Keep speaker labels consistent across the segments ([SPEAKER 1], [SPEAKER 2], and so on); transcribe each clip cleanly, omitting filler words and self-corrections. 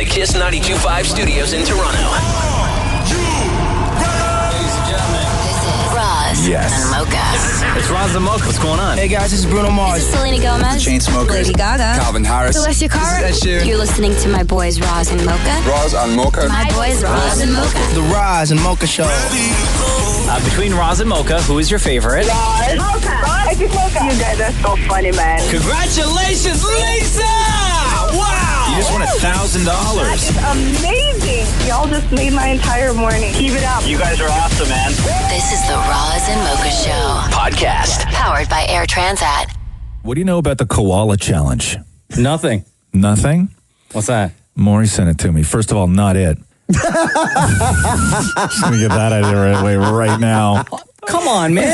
[SPEAKER 1] the Kiss 92.5 studios in Toronto.
[SPEAKER 2] Ladies and gentlemen,
[SPEAKER 3] This is Roz and Mocha.
[SPEAKER 2] it's Roz Mocha. What's going on?
[SPEAKER 4] Hey guys, this is Bruno
[SPEAKER 3] This
[SPEAKER 4] Mars.
[SPEAKER 3] is Selena Gomez.
[SPEAKER 4] Chainsmokers.
[SPEAKER 3] Lady Gaga.
[SPEAKER 4] Calvin Harris.
[SPEAKER 3] Celestia Cara.
[SPEAKER 4] This is Ed Sheeran.
[SPEAKER 3] You're listening to my boys Roz and Mocha.
[SPEAKER 5] Roz and Mocha.
[SPEAKER 3] My boys Roz and Mocha.
[SPEAKER 4] The Roz and Mocha Show.
[SPEAKER 2] Between Roz and Mocha, who is your favorite?
[SPEAKER 6] Mocha. I just Mocha. You guys are so funny, man.
[SPEAKER 2] Congratulations, Lisa! Wow! You just won $1,000.
[SPEAKER 6] That's amazing. Y'all just made my entire morning. Keep it up.
[SPEAKER 1] You guys are awesome, man.
[SPEAKER 3] This is the Roz and Mocha Show.
[SPEAKER 1] Podcast.
[SPEAKER 3] Powered by Air Transat.
[SPEAKER 7] What do you know about the koala challenge?
[SPEAKER 2] Nothing.
[SPEAKER 7] Nothing?
[SPEAKER 2] What's that?
[SPEAKER 7] Maury sent it to me. First of all, not it. Just gonna get that out of the way right now.
[SPEAKER 2] Come on, man.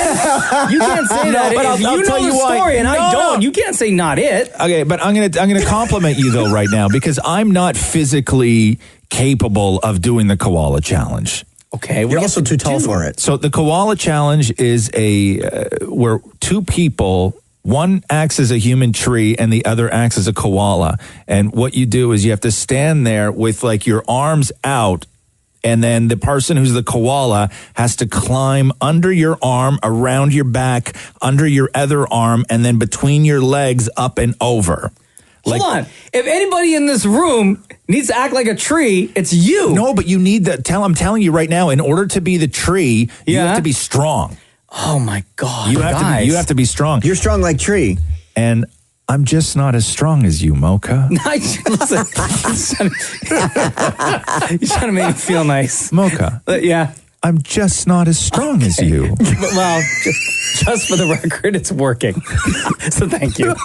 [SPEAKER 2] You can't say that.
[SPEAKER 7] but
[SPEAKER 2] If
[SPEAKER 7] I'll
[SPEAKER 2] you
[SPEAKER 7] tell
[SPEAKER 2] know
[SPEAKER 7] you
[SPEAKER 2] the
[SPEAKER 7] why.
[SPEAKER 2] story and I
[SPEAKER 7] No,
[SPEAKER 2] don't,
[SPEAKER 7] no.
[SPEAKER 2] you can't say not it.
[SPEAKER 7] Okay, but I'm gonna compliment you though right now because I'm not physically capable of doing the koala challenge.
[SPEAKER 2] Okay.
[SPEAKER 8] You're also too tall for it.
[SPEAKER 7] So the koala challenge is where two people, one acts as a human tree and the other acts as a koala. And what you do is you have to stand there with like your arms out, and then the person who's the koala has to climb under your arm, around your back, under your other arm, and then between your legs up and over.
[SPEAKER 2] Hold on. If anybody in this room needs to act like a tree, it's you.
[SPEAKER 7] No, but you need that. I'm telling you right now, in order to be the tree, you
[SPEAKER 2] Yeah.
[SPEAKER 7] have to be strong.
[SPEAKER 2] Oh my God.
[SPEAKER 7] You have to be strong.
[SPEAKER 8] You're strong like tree.
[SPEAKER 7] And I'm just not as strong as you, Mocha.
[SPEAKER 2] Listen. You're trying to make me feel nice.
[SPEAKER 7] Mocha,
[SPEAKER 2] Yeah.
[SPEAKER 7] I'm just not as strong as you.
[SPEAKER 2] Well, just for the record, it's working. So thank you. All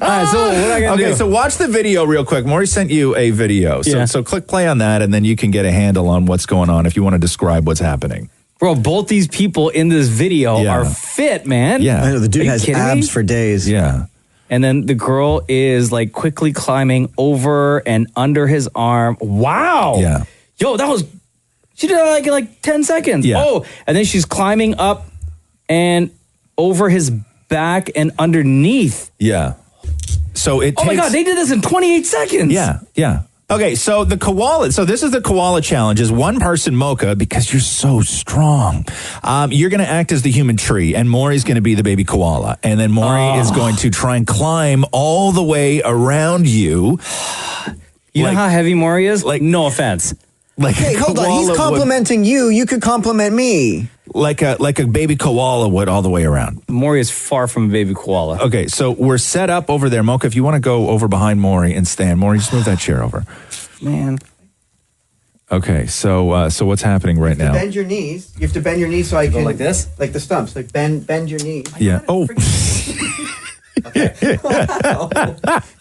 [SPEAKER 2] right, so what I got to do?
[SPEAKER 7] Okay, so watch the video real quick. Maury sent you a video. So,
[SPEAKER 2] Yeah.
[SPEAKER 7] so click play on that, and then you can get a handle on what's going on if you want to describe what's happening.
[SPEAKER 2] Bro, both these people in this video
[SPEAKER 7] Yeah.
[SPEAKER 2] are fit, man.
[SPEAKER 7] Yeah.
[SPEAKER 8] I know the
[SPEAKER 2] Are
[SPEAKER 8] dude
[SPEAKER 2] you
[SPEAKER 8] has
[SPEAKER 2] kidding me?
[SPEAKER 8] abs for days.
[SPEAKER 7] Yeah.
[SPEAKER 2] And then the girl is like quickly climbing over and under his arm. Wow.
[SPEAKER 7] Yeah.
[SPEAKER 2] Yo, she did that in like 10 seconds.
[SPEAKER 7] Yeah.
[SPEAKER 2] Oh, and then she's climbing up and over his back and underneath.
[SPEAKER 7] Yeah. So it
[SPEAKER 2] Oh my God, they did this in 28 seconds.
[SPEAKER 7] Yeah, yeah. Okay, so the koala, so this is the koala challenge, is one person, Mocha, because you're so strong. You're going to act as the human tree, and Maury's going to be the baby koala. And then Maury is going to try and climb all the way around you.
[SPEAKER 2] You know
[SPEAKER 7] Like-
[SPEAKER 2] how heavy Maury is?
[SPEAKER 7] like-
[SPEAKER 2] No offense.
[SPEAKER 7] Like
[SPEAKER 8] Hey,
[SPEAKER 7] a
[SPEAKER 8] hold on. He's
[SPEAKER 7] koala
[SPEAKER 8] complimenting you. You could compliment me.
[SPEAKER 7] would, like a baby koala would all the way around.
[SPEAKER 2] Maury is far from a baby koala.
[SPEAKER 7] Okay, so we're set up over there. Mocha, if you want to go over behind Maury and stand. Maury, just move that chair over.
[SPEAKER 2] Man.
[SPEAKER 7] Okay, so what's happening right now?
[SPEAKER 8] Bend your knees. You have to bend your knees so I can.
[SPEAKER 2] like this?
[SPEAKER 8] Like the stumps. Like bend your knee.
[SPEAKER 7] Yeah. Oh.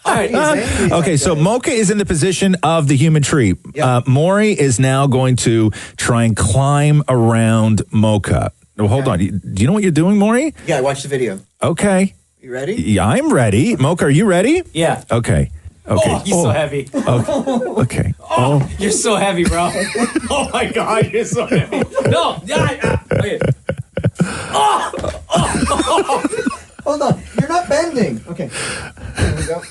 [SPEAKER 8] All right.
[SPEAKER 7] Okay, so Mocha is in the position of the human tree.
[SPEAKER 8] Yep.
[SPEAKER 7] Maury is now going to try and climb around Mocha. Oh, hold on. Do you know what you're doing, Maury?
[SPEAKER 8] Yeah, watch the video.
[SPEAKER 7] Okay.
[SPEAKER 8] You ready?
[SPEAKER 7] Yeah, I'm ready. Mocha, are you ready?
[SPEAKER 2] Yeah.
[SPEAKER 7] Okay. Okay.
[SPEAKER 2] Oh, he's so heavy.
[SPEAKER 7] Okay.
[SPEAKER 2] Oh, you're so heavy, bro. Oh my God, you're so heavy. No. Okay.
[SPEAKER 8] Hold on. You're not bending. Okay. There we go.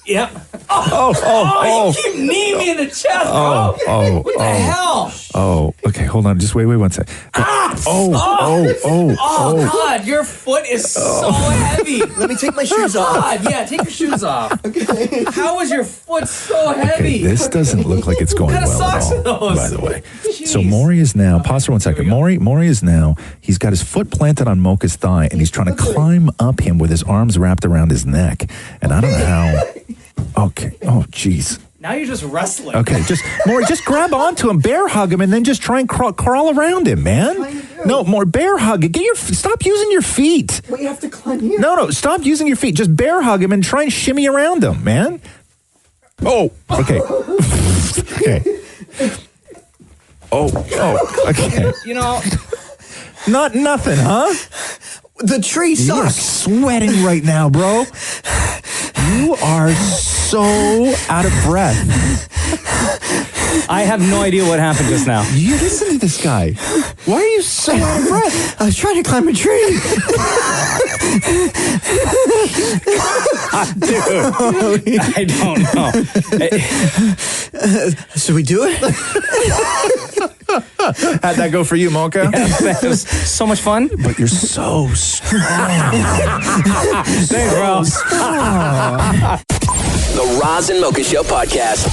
[SPEAKER 2] Yep.
[SPEAKER 7] Oh.
[SPEAKER 2] You keep kneeing me in the chest, bro. What the hell?
[SPEAKER 7] Oh, okay. Hold on. Just wait one sec.
[SPEAKER 2] Oh, God, your foot is so heavy.
[SPEAKER 8] Let me take my shoes off.
[SPEAKER 2] God, yeah, take your shoes off. Okay. How is your foot so heavy?
[SPEAKER 7] This doesn't look like it's going
[SPEAKER 2] What kind of
[SPEAKER 7] well at
[SPEAKER 2] socks
[SPEAKER 7] all,
[SPEAKER 2] are those?
[SPEAKER 7] by the way.
[SPEAKER 2] Jeez.
[SPEAKER 7] So Maury is now, pause for 1 second. Maury is now, he's got his foot planted on Mocha's thigh, and he's trying to climb up him with his arms wrapped around his neck. And I don't know how. Okay. Oh, jeez.
[SPEAKER 2] Now you're just wrestling.
[SPEAKER 7] Okay, Maury, just grab onto him, bear hug him, and then just try and crawl around him, man. No, more bear hug. Stop using your feet.
[SPEAKER 8] Well, you have to climb here.
[SPEAKER 7] No, stop using your feet. Just bear hug him and try and shimmy around him, man. Oh, okay. Okay. Oh, okay.
[SPEAKER 2] You know,
[SPEAKER 7] Nothing, huh?
[SPEAKER 8] The tree
[SPEAKER 7] You're
[SPEAKER 8] sucks.
[SPEAKER 7] sweating right now, bro. You are so out of breath.
[SPEAKER 2] I have no idea what happened just now.
[SPEAKER 7] You listen to this guy. Why are you so out of breath?
[SPEAKER 8] I was trying to climb a tree.
[SPEAKER 2] Dude, I don't know.
[SPEAKER 8] Should we do it?
[SPEAKER 7] How'd that go for you, Mocha?
[SPEAKER 2] Yeah, that was so much fun.
[SPEAKER 7] But you're so strong.
[SPEAKER 2] Thanks, bro.
[SPEAKER 1] The Roz and Mocha Show podcast.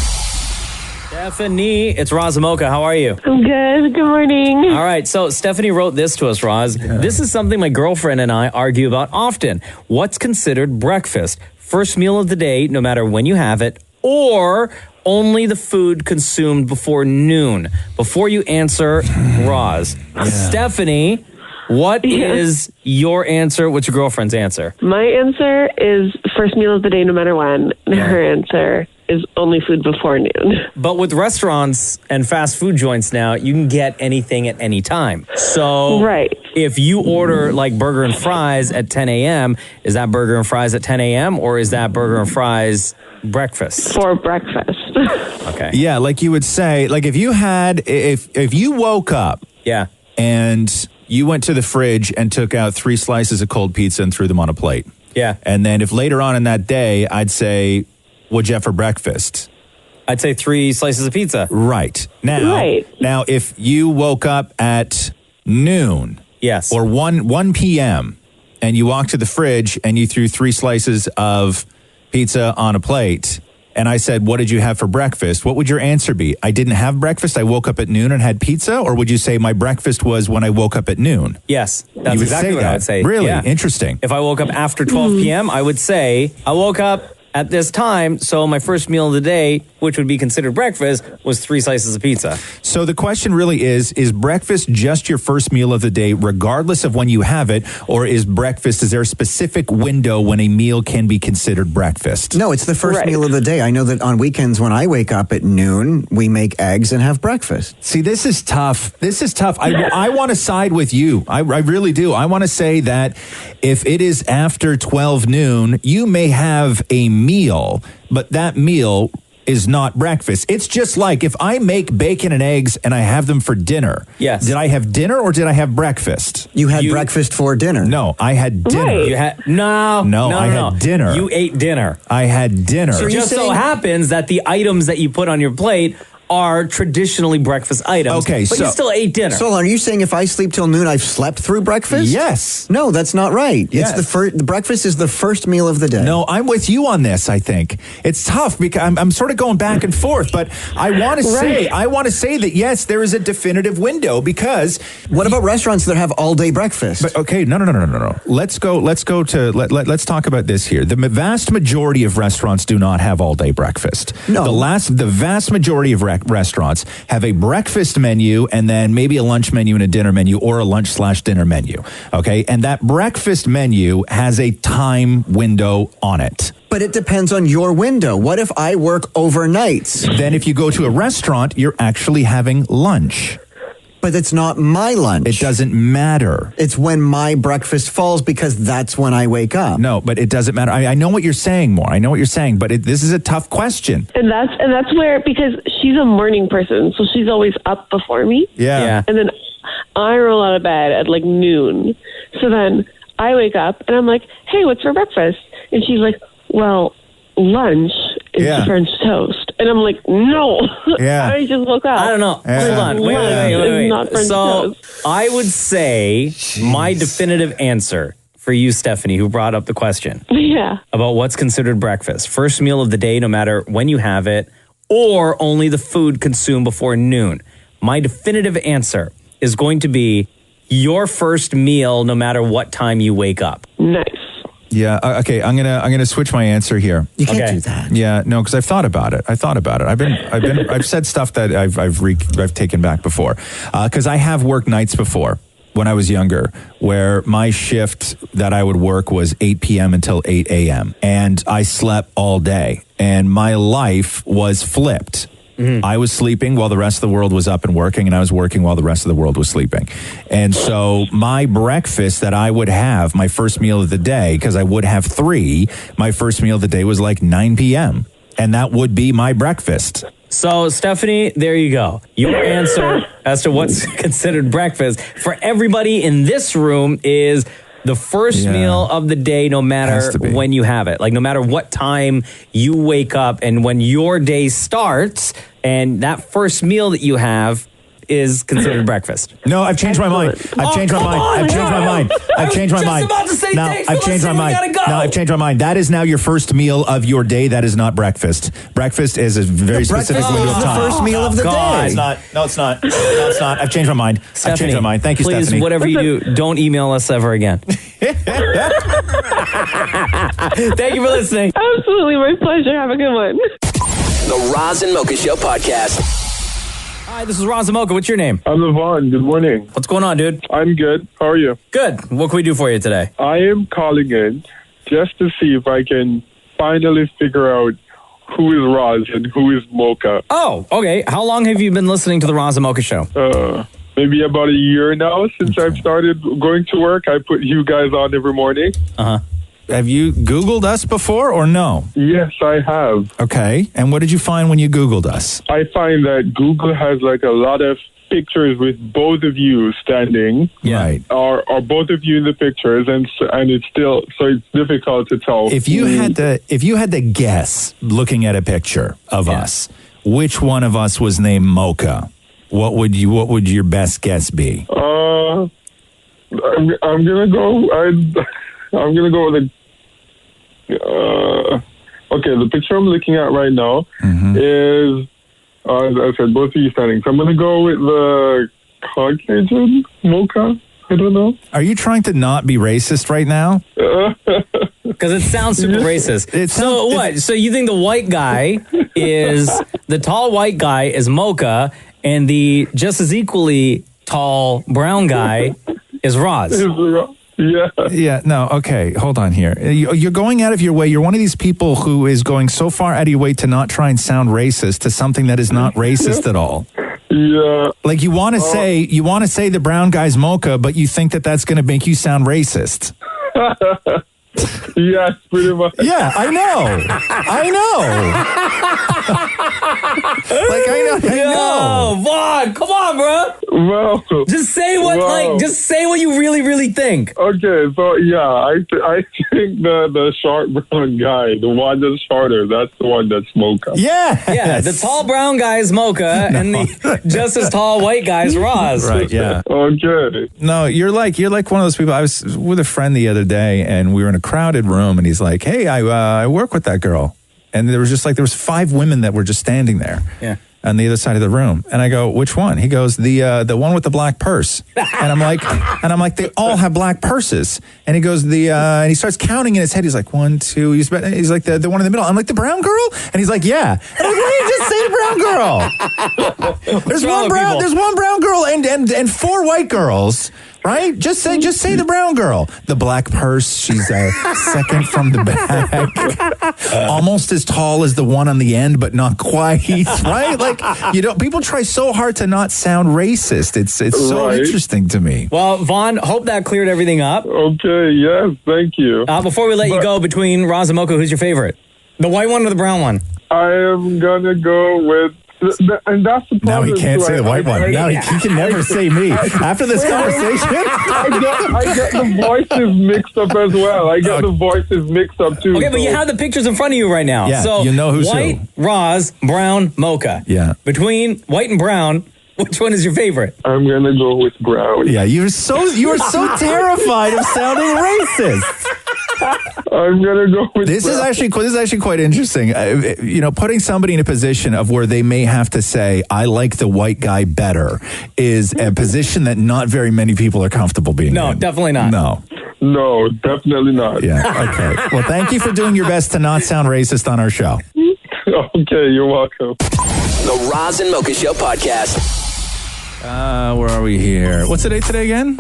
[SPEAKER 2] Stephanie, it's Roz Mocha. How are you?
[SPEAKER 6] I'm good. Good morning.
[SPEAKER 2] All right, so Stephanie wrote this to us, Roz. Yeah. This is something my girlfriend and I argue about often. What's considered breakfast? First meal of the day, no matter when you have it, or only the food consumed before noon? Before you answer, Roz. Stephanie, what is your answer? What's your girlfriend's answer?
[SPEAKER 4] My answer is first meal of the day, no matter when. Her answer is only food before noon.
[SPEAKER 2] But with restaurants and fast food joints now, you can get anything at any time. So if you order like burger and fries at 10 a.m., is that burger and fries at 10 a.m. or is that burger and fries breakfast?
[SPEAKER 4] For breakfast.
[SPEAKER 2] Okay.
[SPEAKER 7] Yeah, like you would say, like if you woke up and you went to the fridge and took out 3 slices of cold pizza and threw them on a plate.
[SPEAKER 2] Yeah.
[SPEAKER 7] And then if later on in that day, I'd say, what'd you have for breakfast?
[SPEAKER 2] I'd say 3 slices of pizza.
[SPEAKER 7] Right. Now, if you woke up at noon or 1 p.m. and you walked to the fridge and you threw 3 slices of pizza on a plate, and I said, what did you have for breakfast? What would your answer be? I didn't have breakfast. I woke up at noon and had pizza? Or would you say my breakfast was when I woke up at noon?
[SPEAKER 2] Yes, that's exactly what I would say.
[SPEAKER 7] Really?
[SPEAKER 2] Yeah.
[SPEAKER 7] Interesting.
[SPEAKER 2] If I woke up after 12 p.m., I would say, I woke up at this time, so my first meal of the day, which would be considered breakfast, was 3 slices of pizza.
[SPEAKER 7] So the question really is breakfast just your first meal of the day, regardless of when you have it, or is there a specific window when a meal can be considered breakfast?
[SPEAKER 8] No, it's the first meal of the day. I know that on weekends when I wake up at noon, we make eggs and have breakfast.
[SPEAKER 7] See, this is tough. I want to side with you. I really do. I want to say that if it is after 12 noon, you may have a meal, but that meal is not breakfast. It's just like if I make bacon and eggs and I have them for dinner.
[SPEAKER 2] Yes.
[SPEAKER 7] Did I have dinner or did I have breakfast?
[SPEAKER 8] You had breakfast for dinner.
[SPEAKER 7] No, I had dinner.
[SPEAKER 2] You had No,
[SPEAKER 7] I had dinner.
[SPEAKER 2] You ate dinner.
[SPEAKER 7] I had dinner.
[SPEAKER 2] So it just so happens that the items that you put on your plate are traditionally breakfast items.
[SPEAKER 7] Okay,
[SPEAKER 2] but you still ate dinner.
[SPEAKER 8] So are you saying if I sleep till noon, I've slept through breakfast?
[SPEAKER 7] Yes.
[SPEAKER 8] No, that's not right.
[SPEAKER 7] Yes.
[SPEAKER 8] It's the breakfast is the first meal of the day.
[SPEAKER 7] No, I'm with you on this. I think it's tough because I'm sort of going back and forth, but I want to say that yes, there is a definitive window because
[SPEAKER 8] what about restaurants that have all day breakfast?
[SPEAKER 7] But okay, no. Let's talk about this here. The vast majority of restaurants do not have all day breakfast.
[SPEAKER 8] No,
[SPEAKER 7] the vast majority of restaurants have a breakfast menu and then maybe a lunch menu and a dinner menu or a lunch/dinner menu. Okay. And that breakfast menu has a time window on it.
[SPEAKER 8] But it depends on your window. What if I work overnights?
[SPEAKER 7] Then if you go to a restaurant, you're actually having lunch.
[SPEAKER 8] But it's not my lunch.
[SPEAKER 7] It doesn't matter.
[SPEAKER 8] It's when my breakfast falls because that's when I wake up.
[SPEAKER 7] No, but it doesn't matter. I know what you're saying more. I know what you're saying, but this is a tough question.
[SPEAKER 4] And that's where, because she's a morning person, so she's always up before me.
[SPEAKER 7] Yeah.
[SPEAKER 4] And then I roll out of bed at like noon. So then I wake up and I'm like, hey, what's for breakfast? And she's like, well, lunch is French toast. And I'm like, no.
[SPEAKER 7] Yeah.
[SPEAKER 4] I just woke up.
[SPEAKER 2] I don't know.
[SPEAKER 7] Yeah.
[SPEAKER 2] Hold on. Wait.
[SPEAKER 4] Not French
[SPEAKER 2] so
[SPEAKER 4] toast.
[SPEAKER 2] I would say my definitive answer for you, Stephanie, who brought up the question about what's considered breakfast. First meal of the day, no matter when you have it, or only the food consumed before noon. My definitive answer is going to be your first meal, no matter what time you wake up.
[SPEAKER 4] Nice.
[SPEAKER 7] Yeah. Okay. I'm gonna switch my answer here.
[SPEAKER 8] You can't do that.
[SPEAKER 7] Yeah. No, because I've thought about it. I've said stuff that I've taken back before, because I have worked nights before when I was younger, where my shift that I would work was 8 p.m. until 8 a.m. and I slept all day, and my life was flipped. I was sleeping while the rest of the world was up and working, and I was working while the rest of the world was sleeping. And so my breakfast that I would have, my first meal of the day, because I would have 3, my first meal of the day was like 9 p.m. And that would be my breakfast.
[SPEAKER 2] So, Stephanie, there you go. Your answer as to what's considered breakfast for everybody in this room is the first meal of the day, no matter when you have it. Like, no matter what time you wake up and when your day starts, and that first meal that you have is considered breakfast.
[SPEAKER 7] No, I've changed my mind. I've changed my mind. I've changed my mind. I've changed my mind.
[SPEAKER 2] About to say
[SPEAKER 7] no,
[SPEAKER 2] thanks
[SPEAKER 7] I've
[SPEAKER 2] for
[SPEAKER 7] changed my
[SPEAKER 2] listening.
[SPEAKER 7] mind.
[SPEAKER 2] We gotta go.
[SPEAKER 7] No, I've changed my mind. That is now your first meal of your day. That is not breakfast. Breakfast is a very specific window of time.
[SPEAKER 8] The first meal of the day.
[SPEAKER 7] It's not. No, it's not. No, it's not. I've changed my mind.
[SPEAKER 2] Stephanie,
[SPEAKER 7] I've changed my mind. Thank you,
[SPEAKER 2] please,
[SPEAKER 7] Stephanie.
[SPEAKER 2] whatever you do, don't email us ever again. Thank you for listening.
[SPEAKER 4] Absolutely, my pleasure. Have a good one.
[SPEAKER 1] The Roz and Mocha Show podcast.
[SPEAKER 2] Hi, this is Roz Mocha. What's your name?
[SPEAKER 5] I'm Levon. Good morning.
[SPEAKER 2] What's going on, dude?
[SPEAKER 5] I'm good. How are you?
[SPEAKER 2] Good. What can we do for you today?
[SPEAKER 5] I am calling in just to see if I can finally figure out who is Roz and who is Mocha.
[SPEAKER 2] Oh, okay. How long have you been listening to the Roz and Mocha Show?
[SPEAKER 5] Maybe about a year now since I've started going to work. I put you guys on every morning.
[SPEAKER 2] Uh-huh.
[SPEAKER 7] Have you Googled us before or no?
[SPEAKER 5] Yes, I have.
[SPEAKER 7] Okay. And what did you find when you Googled us?
[SPEAKER 5] I find that Google has like a lot of pictures with both of you standing.
[SPEAKER 7] Right.
[SPEAKER 5] Or both of you in the pictures, and it's still so it's difficult to tell.
[SPEAKER 7] If you had to guess, looking at a picture of us, which one of us was named Mocha? What would your best guess be?
[SPEAKER 5] I'm gonna go. I'm gonna go with okay, the picture I'm looking at right now is, as I said, both of you standing. So I'm gonna go with the Caucasian Mocha. I don't know.
[SPEAKER 7] Are you trying to not be racist right now?
[SPEAKER 2] Because it sounds super racist. So what? So you think the white guy is, the tall white guy is Mocha, and the just as equally tall brown guy is Roz?
[SPEAKER 5] Yeah.
[SPEAKER 7] Yeah, no, okay, hold on here. You're going out of your way. You're one of these people who is going so far out of your way to not try and sound racist to something that is not racist at all.
[SPEAKER 5] Yeah.
[SPEAKER 7] Like you want to say the brown guy's Mocha, but you think that that's going to make you sound racist.
[SPEAKER 5] Yes, pretty much.
[SPEAKER 7] Yeah, I know. Like I know.
[SPEAKER 2] Vaughn, come on, bro.
[SPEAKER 5] Well,
[SPEAKER 2] just say what you really, really think.
[SPEAKER 5] Okay, so yeah, I think the short brown guy, the one that's shorter, that's the one that's Mocha.
[SPEAKER 2] Yeah, the tall brown guy is Mocha, and the just as tall white guy is Roz.
[SPEAKER 7] Right, yeah.
[SPEAKER 5] Okay.
[SPEAKER 7] No, you're like one of those people. I was with a friend the other day, and we were in a crowded room, and he's like, "Hey, I work with that girl," and there was 5 women that were just standing there.
[SPEAKER 2] Yeah.
[SPEAKER 7] On the other side of the room. And I go, which one? He goes, the one with the black purse. And I'm like, they all have black purses. And he goes, and he starts counting in his head. He's like, 1, 2. He's like, the one in the middle. I'm like, the brown girl? And he's like, yeah. And I'm like, why don't you just say the brown girl? There's one brown girl and 4 white girls. Right? Just say the brown girl. The black purse, she's second from the back. Almost as tall as the one on the end, but not quite. Right? Like, people try so hard to not sound racist. It's so interesting to me.
[SPEAKER 2] Well, Vaughn, hope that cleared everything up.
[SPEAKER 5] Okay, yes, thank you.
[SPEAKER 2] Before we let you go, between Roz and Mocha, who's your favorite? The white one or the brown one?
[SPEAKER 5] I am gonna go with. And that's the problem.
[SPEAKER 7] Now he can't say the white one. Now he can never say me. After this conversation,
[SPEAKER 5] I get the voices mixed up as well. I get the voices mixed up too.
[SPEAKER 2] Okay, but you have the pictures in front of you right now.
[SPEAKER 7] Yeah,
[SPEAKER 2] so
[SPEAKER 7] you know who's
[SPEAKER 2] white,
[SPEAKER 7] who.
[SPEAKER 2] Roz, brown, Mocha.
[SPEAKER 7] Yeah.
[SPEAKER 2] Between white and brown, which one is your favorite?
[SPEAKER 5] I'm gonna go with brown.
[SPEAKER 7] Yeah, you are so terrified of sounding racist.
[SPEAKER 5] I'm gonna go with.
[SPEAKER 7] This is actually quite interesting. Putting somebody in a position of where they may have to say, "I like the white guy better," is a position that not very many people are comfortable being in.
[SPEAKER 2] No, definitely not.
[SPEAKER 5] No, definitely not.
[SPEAKER 7] Yeah. Okay. Well, thank you for doing your best to not sound racist on our show.
[SPEAKER 5] Okay, you're welcome.
[SPEAKER 1] The Roz and Mocha Show podcast.
[SPEAKER 7] Where are we here? What's the date today again?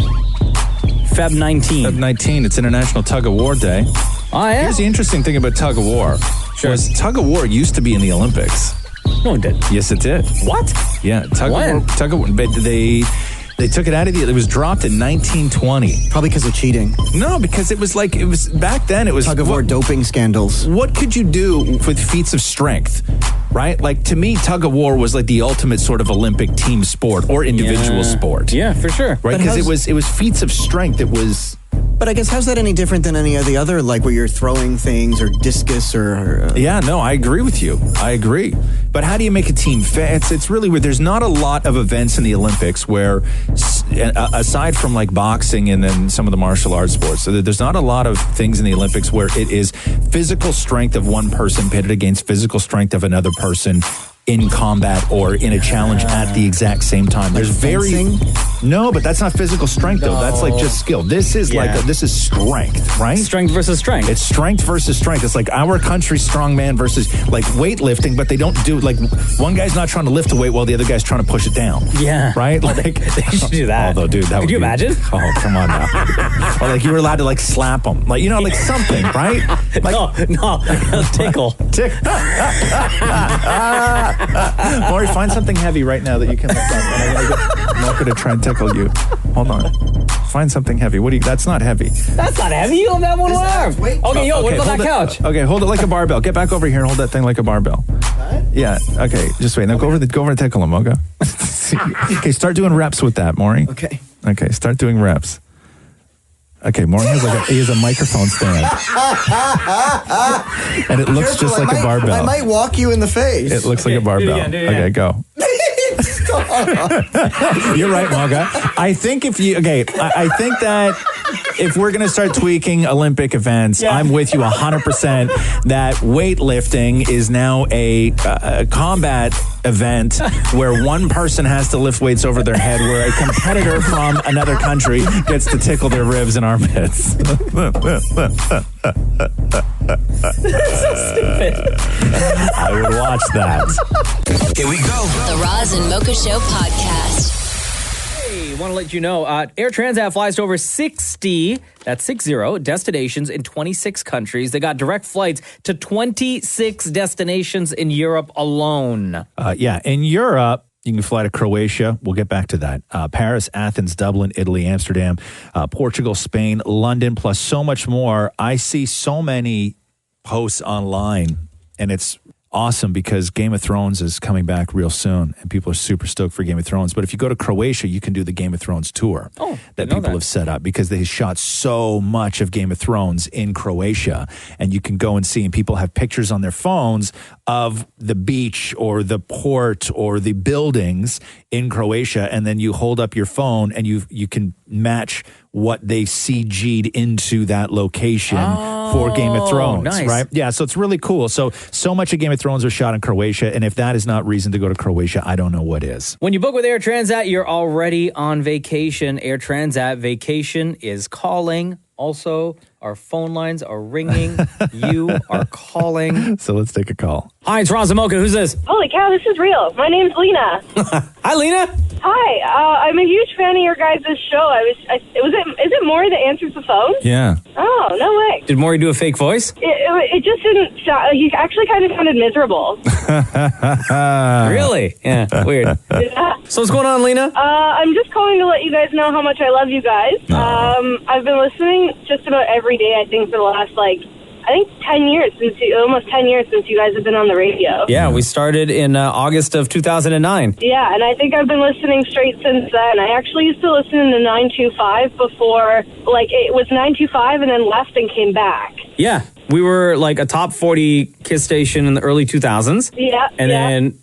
[SPEAKER 2] Feb 19.
[SPEAKER 7] Feb 19. It's International Tug of War Day.
[SPEAKER 2] Oh, yeah?
[SPEAKER 7] Here's the interesting thing about tug of war.
[SPEAKER 2] Sure.
[SPEAKER 7] Was tug of war used to be in the Olympics.
[SPEAKER 2] No, it didn't.
[SPEAKER 7] Yes, it did.
[SPEAKER 2] What?
[SPEAKER 7] Yeah. Tug of war. But they took it out of it was dropped in 1920.
[SPEAKER 8] Probably because of cheating.
[SPEAKER 7] No, because it was back then it was
[SPEAKER 8] tug of war doping scandals.
[SPEAKER 7] What could you do with feats of strength? right? Like, to me, tug of war was like the ultimate sort of Olympic team sport or individual sport.
[SPEAKER 2] Yeah, for sure.
[SPEAKER 7] Right? Because it was feats of strength. It was...
[SPEAKER 8] But I guess, how's that any different than any of the other, like where you're throwing things or discus or...
[SPEAKER 7] Yeah, no, I agree with you. I agree. But how do you make a team fit? It's really weird. There's not a lot of events in the Olympics where, aside from like boxing and then some of the martial arts sports, so there's not a lot of things in the Olympics where it is physical strength of one person pitted against physical strength of another person in combat or in a challenge at the exact same time. There's no, but that's not physical strength though. That's like just skill. This is this is strength, right?
[SPEAKER 2] Strength versus strength.
[SPEAKER 7] It's strength versus strength. It's like our country strongman versus like weightlifting, but they don't do like one guy's not trying to lift a weight while the other guy's trying to push it down.
[SPEAKER 2] Yeah.
[SPEAKER 7] Right? Like
[SPEAKER 2] they should do that.
[SPEAKER 7] Although, dude, that
[SPEAKER 2] Could you imagine?
[SPEAKER 7] Oh, come on now. Or like you were allowed to like slap them. Like, you know, like something, right? Like,
[SPEAKER 2] no. Tickle.
[SPEAKER 7] Maury, find something heavy right now that you can lift up. I'm not going to try and tickle you. Hold on. Find something heavy. What do you? That's not heavy.
[SPEAKER 2] That's not heavy. You don't have one arm. Okay, what about that couch?
[SPEAKER 7] Okay, hold it like a barbell. Get back over here and hold that thing like a barbell. What? Yeah. Okay. Just wait. Now go over and tickle him, Mocha. Okay. Start doing reps with that, Maury.
[SPEAKER 8] Okay.
[SPEAKER 7] Okay. Start doing reps. Okay, Maury has a microphone stand. And it looks just like a barbell.
[SPEAKER 8] I might walk you in the face.
[SPEAKER 7] It looks like a barbell. Okay, go. You're right, Mocha. I think I think that if we're going to start tweaking Olympic events, I'm with you 100% that weightlifting is now a combat event where one person has to lift weights over their head, where a competitor from another country gets to tickle their ribs and armpits.
[SPEAKER 2] That's so stupid.
[SPEAKER 7] I would watch that.
[SPEAKER 1] Here we go.
[SPEAKER 3] The Roz and Mocha Show podcast.
[SPEAKER 2] Hey, want to let you know, Air Transat flies to over 60, that's 60, destinations in 26 countries. They got direct flights to 26 destinations in Europe alone.
[SPEAKER 7] In Europe, you can fly to Croatia. We'll get back to that. Paris, Athens, Dublin, Italy, Amsterdam, Portugal, Spain, London, plus so much more. I see so many posts online, and it's awesome because Game of Thrones is coming back real soon, and people are super stoked for Game of Thrones. But if you go to Croatia, you can do the Game of Thrones tour that people have set up because they shot so much of Game of Thrones in Croatia, and you can go and see, and people have pictures on their phones of the beach or the port or the buildings in Croatia, and then you hold up your phone and you can match what they CG'd into that location for Game of Thrones,
[SPEAKER 2] nice.
[SPEAKER 7] Right? Yeah, so it's really cool. So much of Game of Thrones was shot in Croatia, and if that is not reason to go to Croatia, I don't know what is.
[SPEAKER 2] When you book with Air Transat, you're already on vacation. Air Transat vacation is calling. Also, our phone lines are ringing. You are calling.
[SPEAKER 7] So let's take a call.
[SPEAKER 2] Hi, it's Roz Mocha. Who's this?
[SPEAKER 6] Holy cow, this is real. My name's Lena.
[SPEAKER 2] Hi, Lena.
[SPEAKER 6] Hi, I'm a huge fan of your guys' show. Is it Maury that answers the phone?
[SPEAKER 7] Yeah.
[SPEAKER 6] Oh, no way.
[SPEAKER 2] Did Maury do a fake voice?
[SPEAKER 6] It just didn't sound, he actually kind of sounded miserable.
[SPEAKER 2] Really? Yeah, weird.
[SPEAKER 6] Yeah.
[SPEAKER 2] So what's going on, Lena?
[SPEAKER 6] I'm just calling to let you guys know how much I love you guys. I've been listening just about every day, I think, for the last, 10 years, almost 10 years since you guys have been on the radio.
[SPEAKER 2] Yeah, we started in August of 2009.
[SPEAKER 6] Yeah, and I think I've been listening straight since then. I actually used to listen to 925 before, it was 925 and then left and came back.
[SPEAKER 2] Yeah, we were a top 40 Kiss station in the early 2000s.
[SPEAKER 6] Yeah.
[SPEAKER 2] And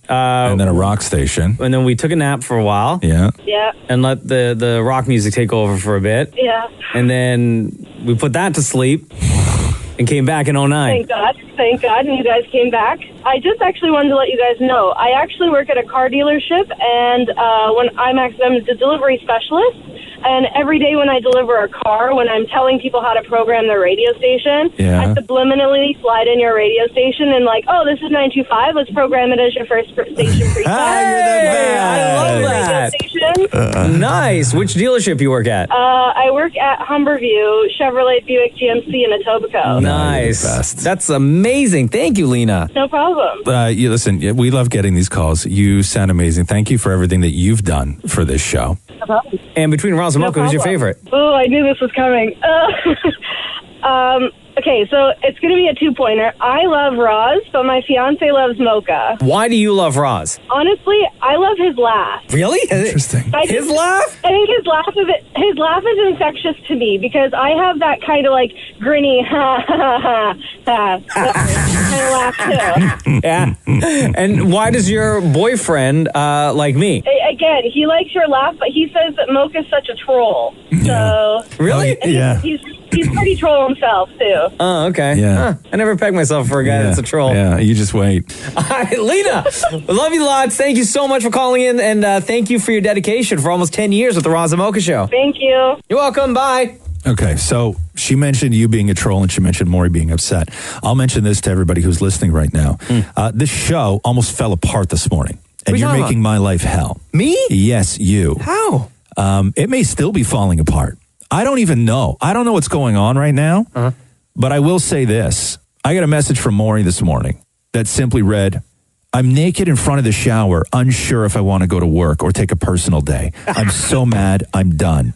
[SPEAKER 2] then
[SPEAKER 7] a rock station.
[SPEAKER 2] And then we took a nap for a while.
[SPEAKER 7] Yeah.
[SPEAKER 6] Yeah.
[SPEAKER 2] And let the rock music take over for a bit.
[SPEAKER 6] Yeah.
[SPEAKER 2] And then we put that to sleep and came back in 09.
[SPEAKER 6] Thank God, and you guys came back. I just actually wanted to let you guys know, I actually work at a car dealership, and I'm the delivery specialist, and every day when I deliver a car, when I'm telling people how to program their radio station, I subliminally slide in your radio station and this is 925, let's program it as your first station free.
[SPEAKER 2] Hey, I love that. Nice. Which dealership you work at?
[SPEAKER 6] I work at Humberview, Chevrolet, Buick, GMC, and Etobicoke.
[SPEAKER 2] Nice. That's amazing. Thank you, Lena.
[SPEAKER 6] No problem.
[SPEAKER 7] You listen, we love getting these calls. You sound amazing. Thank you for everything that you've done for this show.
[SPEAKER 6] No problem.
[SPEAKER 2] And between Roz and Mocha, who's your favorite?
[SPEAKER 6] Oh, I knew this was coming. Okay, so it's going to be a two-pointer. I love Roz, but my fiance loves Mocha.
[SPEAKER 2] Why do you love Roz?
[SPEAKER 6] Honestly, I love his laugh.
[SPEAKER 2] Really?
[SPEAKER 7] Interesting.
[SPEAKER 2] His laugh?
[SPEAKER 6] I think his laugh is infectious to me because I have that kind of like grinny ha ha ha ha kind of laugh too.
[SPEAKER 2] Yeah. And why does your boyfriend like me?
[SPEAKER 6] Again, he likes your laugh, but he says that Mocha's such a troll. So
[SPEAKER 2] Really?
[SPEAKER 6] He's pretty troll himself too.
[SPEAKER 2] Oh, okay.
[SPEAKER 7] Yeah.
[SPEAKER 2] I never pegged myself for a guy that's a troll.
[SPEAKER 7] Yeah, you just wait.
[SPEAKER 2] All right, Lena, love you lots. Thank you so much for calling in, and thank you for your dedication for almost 10 years with the Roz Mocha Show.
[SPEAKER 6] Thank you.
[SPEAKER 2] You're welcome. Bye.
[SPEAKER 7] Okay, so she mentioned you being a troll and she mentioned Maury being upset. I'll mention this to everybody who's listening right now. This show almost fell apart this morning, and you're making my life hell.
[SPEAKER 2] Me?
[SPEAKER 7] Yes, you.
[SPEAKER 2] How?
[SPEAKER 7] It may still be falling apart. I don't even know. I don't know what's going on right now, but I will say this. I got a message from Maury this morning that simply read, I'm naked in front of the shower, unsure if I want to go to work or take a personal day. I'm so mad, I'm done.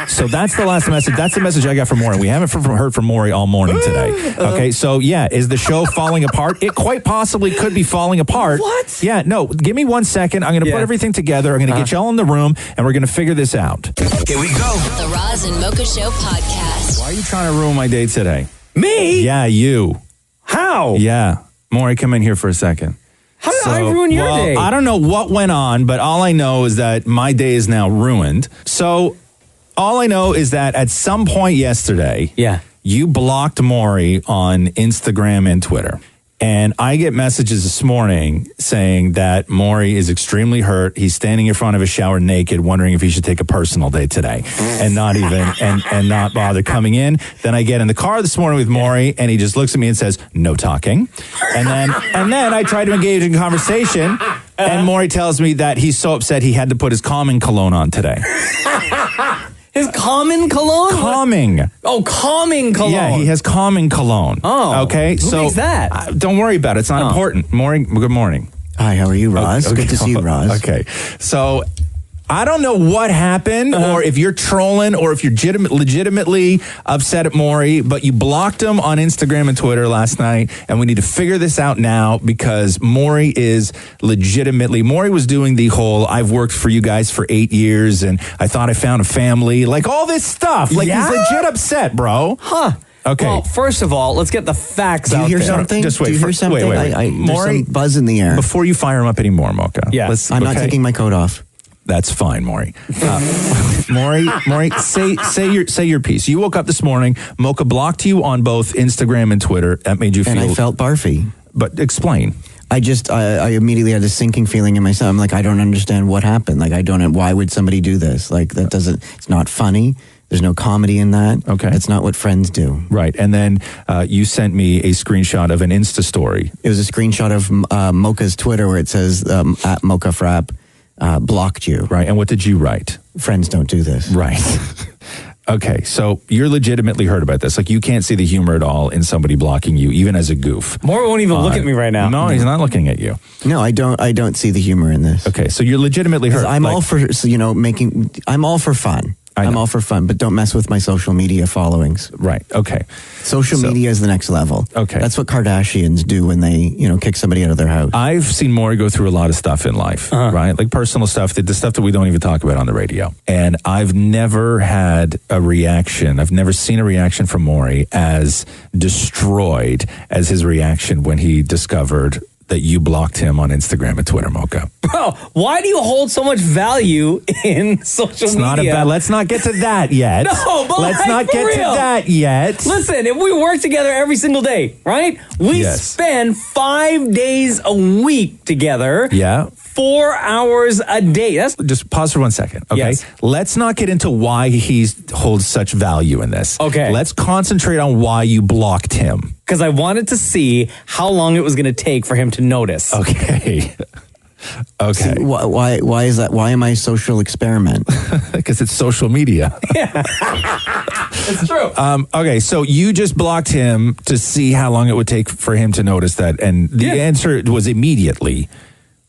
[SPEAKER 7] So that's the last message. That's the message I got from Maury. We haven't heard from Maury all morning today. Okay, so yeah, is the show falling apart? It quite possibly could be falling apart.
[SPEAKER 2] What?
[SPEAKER 7] Yeah, no, give me 1 second. I'm going to put everything together. I'm going to get y'all in the room, and we're going to figure this out.
[SPEAKER 1] Here we go.
[SPEAKER 3] The Roz and Mocha Show podcast.
[SPEAKER 7] Why are you trying to ruin my day today?
[SPEAKER 2] Me?
[SPEAKER 7] Yeah, you.
[SPEAKER 2] How?
[SPEAKER 7] Yeah. Maury, come in here for a second.
[SPEAKER 2] How did I ruin your day?
[SPEAKER 7] I don't know what went on, but all I know is that my day is now ruined. So all I know is that at some point yesterday, you blocked Maury on Instagram and Twitter. And I get messages this morning saying that Maury is extremely hurt. He's standing in front of a shower naked, wondering if he should take a personal day today and not even and not bother coming in. Then I get in the car this morning with Maury, and he just looks at me and says, "No talking." And then I try to engage in conversation, and Maury tells me that he's so upset he had to put his calming cologne on today.
[SPEAKER 2] His common cologne?
[SPEAKER 7] Calming.
[SPEAKER 2] Oh, calming cologne.
[SPEAKER 7] Yeah, he has calming cologne.
[SPEAKER 2] Oh.
[SPEAKER 7] Okay.
[SPEAKER 2] Who makes that?
[SPEAKER 7] Don't worry about it. It's not important. Maury, good morning.
[SPEAKER 8] Hi, how are you, Roz?
[SPEAKER 7] Okay.
[SPEAKER 8] Good to see you, Roz.
[SPEAKER 7] Okay. So I don't know what happened or if you're trolling or if you're legitimately upset at Maury, but you blocked him on Instagram and Twitter last night, and we need to figure this out now because Maury was doing the whole, I've worked for you guys for 8 years and I thought I found a family, like all this stuff. Like he's legit upset, bro.
[SPEAKER 2] Huh.
[SPEAKER 7] Okay.
[SPEAKER 2] Well, first of all, let's get the facts
[SPEAKER 8] Do
[SPEAKER 2] out there.
[SPEAKER 8] you hear something?
[SPEAKER 7] Just wait.
[SPEAKER 8] Do you hear something?
[SPEAKER 7] Wait.
[SPEAKER 8] There's
[SPEAKER 7] Maury,
[SPEAKER 8] some buzz in the air.
[SPEAKER 7] Before you fire him up anymore, Mocha.
[SPEAKER 2] Yeah.
[SPEAKER 8] I'm not taking my coat off.
[SPEAKER 7] That's fine, Maury. Maury, say your piece. You woke up this morning. Mocha blocked you on both Instagram and Twitter. That made you feel.
[SPEAKER 8] And I felt barfy.
[SPEAKER 7] But explain.
[SPEAKER 8] I immediately had a sinking feeling in myself. I'm like, I don't understand what happened. Like, why would somebody do this? Like, it's not funny. There's no comedy in that.
[SPEAKER 7] Okay.
[SPEAKER 8] It's not what friends do.
[SPEAKER 7] Right. And then you sent me a screenshot of an Insta story.
[SPEAKER 8] It was a screenshot of Mocha's Twitter where it says, at Mocha Frap, blocked you.
[SPEAKER 7] Right. And what did you write?
[SPEAKER 8] Friends don't do this.
[SPEAKER 7] Right. Okay. So you're legitimately hurt about this. Like, you can't see the humor at all in somebody blocking you, even as a goof.
[SPEAKER 2] Maury won't even look at me right now.
[SPEAKER 7] No, he's not looking at you.
[SPEAKER 8] No, I don't see the humor in this.
[SPEAKER 7] Okay. So you're legitimately hurt.
[SPEAKER 8] I'm all for, I'm all for fun. I'm all for fun, but don't mess with my social media followings.
[SPEAKER 7] Right. Okay.
[SPEAKER 8] Social media is the next level.
[SPEAKER 7] Okay.
[SPEAKER 8] That's what Kardashians do when they, kick somebody out of their house.
[SPEAKER 7] I've seen Maury go through a lot of stuff in life, right? Like personal stuff, the stuff that we don't even talk about on the radio. And I've never had a reaction. I've never seen a reaction from Maury as destroyed as his reaction when he discovered that you blocked him on Instagram and Twitter, Mocha.
[SPEAKER 2] Bro, why do you hold so much value in social media?
[SPEAKER 7] Let's not get to that yet.
[SPEAKER 2] No, but
[SPEAKER 7] let's not get to that yet.
[SPEAKER 2] Listen, if we work together every single day, right? We spend 5 days a week together.
[SPEAKER 7] Yeah.
[SPEAKER 2] 4 hours a day. That's
[SPEAKER 7] just pause for 1 second. Okay.
[SPEAKER 2] Yes.
[SPEAKER 7] Let's not get into why he holds such value in this.
[SPEAKER 2] Okay.
[SPEAKER 7] Let's concentrate on why you blocked him.
[SPEAKER 2] Because I wanted to see how long it was going to take for him to notice.
[SPEAKER 7] Okay. Okay.
[SPEAKER 8] See, why is that? Why am I a social experiment?
[SPEAKER 7] Because it's social media.
[SPEAKER 2] Yeah. It's true.
[SPEAKER 7] Okay, so you just blocked him to see how long it would take for him to notice that, and the answer was immediately,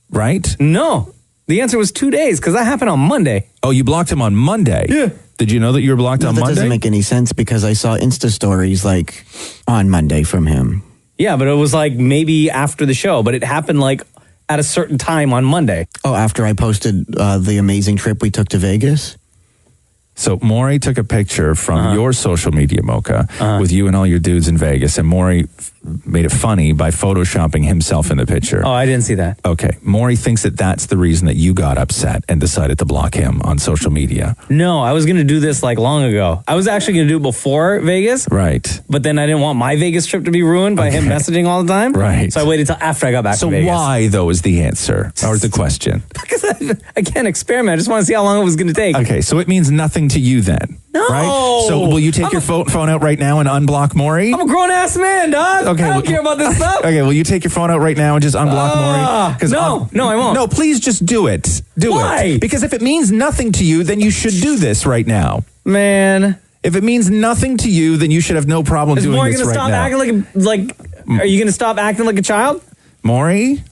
[SPEAKER 7] right?
[SPEAKER 2] No. The answer was 2 days because that happened on Monday.
[SPEAKER 7] Oh, you blocked him on Monday?
[SPEAKER 2] Yeah.
[SPEAKER 7] Did you know that you were blocked on
[SPEAKER 8] that
[SPEAKER 7] Monday?
[SPEAKER 8] doesn't make any sense because I saw Insta stories like on Monday from him.
[SPEAKER 2] Yeah, but it was like maybe after the show, but it happened like at a certain time on Monday.
[SPEAKER 8] Oh, after I posted the amazing trip we took to Vegas?
[SPEAKER 7] So Maury took a picture from your social media, Mocha, with you and all your dudes in Vegas, and Maury made it funny by photoshopping himself in the picture.
[SPEAKER 2] Oh, I didn't see that.
[SPEAKER 7] Okay. Maury thinks that that's the reason that you got upset and decided to block him on social media.
[SPEAKER 2] No, I was going to do this like long ago. I was actually going to do it before Vegas.
[SPEAKER 7] Right.
[SPEAKER 2] But then I didn't want my Vegas trip to be ruined by him messaging all the time.
[SPEAKER 7] Right.
[SPEAKER 2] So I waited till after I got back
[SPEAKER 7] So
[SPEAKER 2] from Vegas.
[SPEAKER 7] why, though, is the answer or the question?
[SPEAKER 2] Because I can't experiment. I just want to see how long it was going to take.
[SPEAKER 7] Okay, so it means nothing to you then.
[SPEAKER 2] No.
[SPEAKER 7] Right? So will you take your phone out right now and unblock Maury?
[SPEAKER 2] I'm a grown-ass man, dog.
[SPEAKER 7] Okay,
[SPEAKER 2] I don't care about this stuff.
[SPEAKER 7] Okay, will you take your phone out right now and just unblock Maury?
[SPEAKER 2] No, I won't.
[SPEAKER 7] No, please just do it. Do
[SPEAKER 2] Why?
[SPEAKER 7] it. Because if it means nothing to you, then you should do this right now.
[SPEAKER 2] Man.
[SPEAKER 7] If it means nothing to you, then you should have no problem
[SPEAKER 2] Is
[SPEAKER 7] doing
[SPEAKER 2] Maury
[SPEAKER 7] this
[SPEAKER 2] gonna
[SPEAKER 7] right
[SPEAKER 2] stop
[SPEAKER 7] now.
[SPEAKER 2] acting like are you going to stop acting like a child?
[SPEAKER 7] Maury?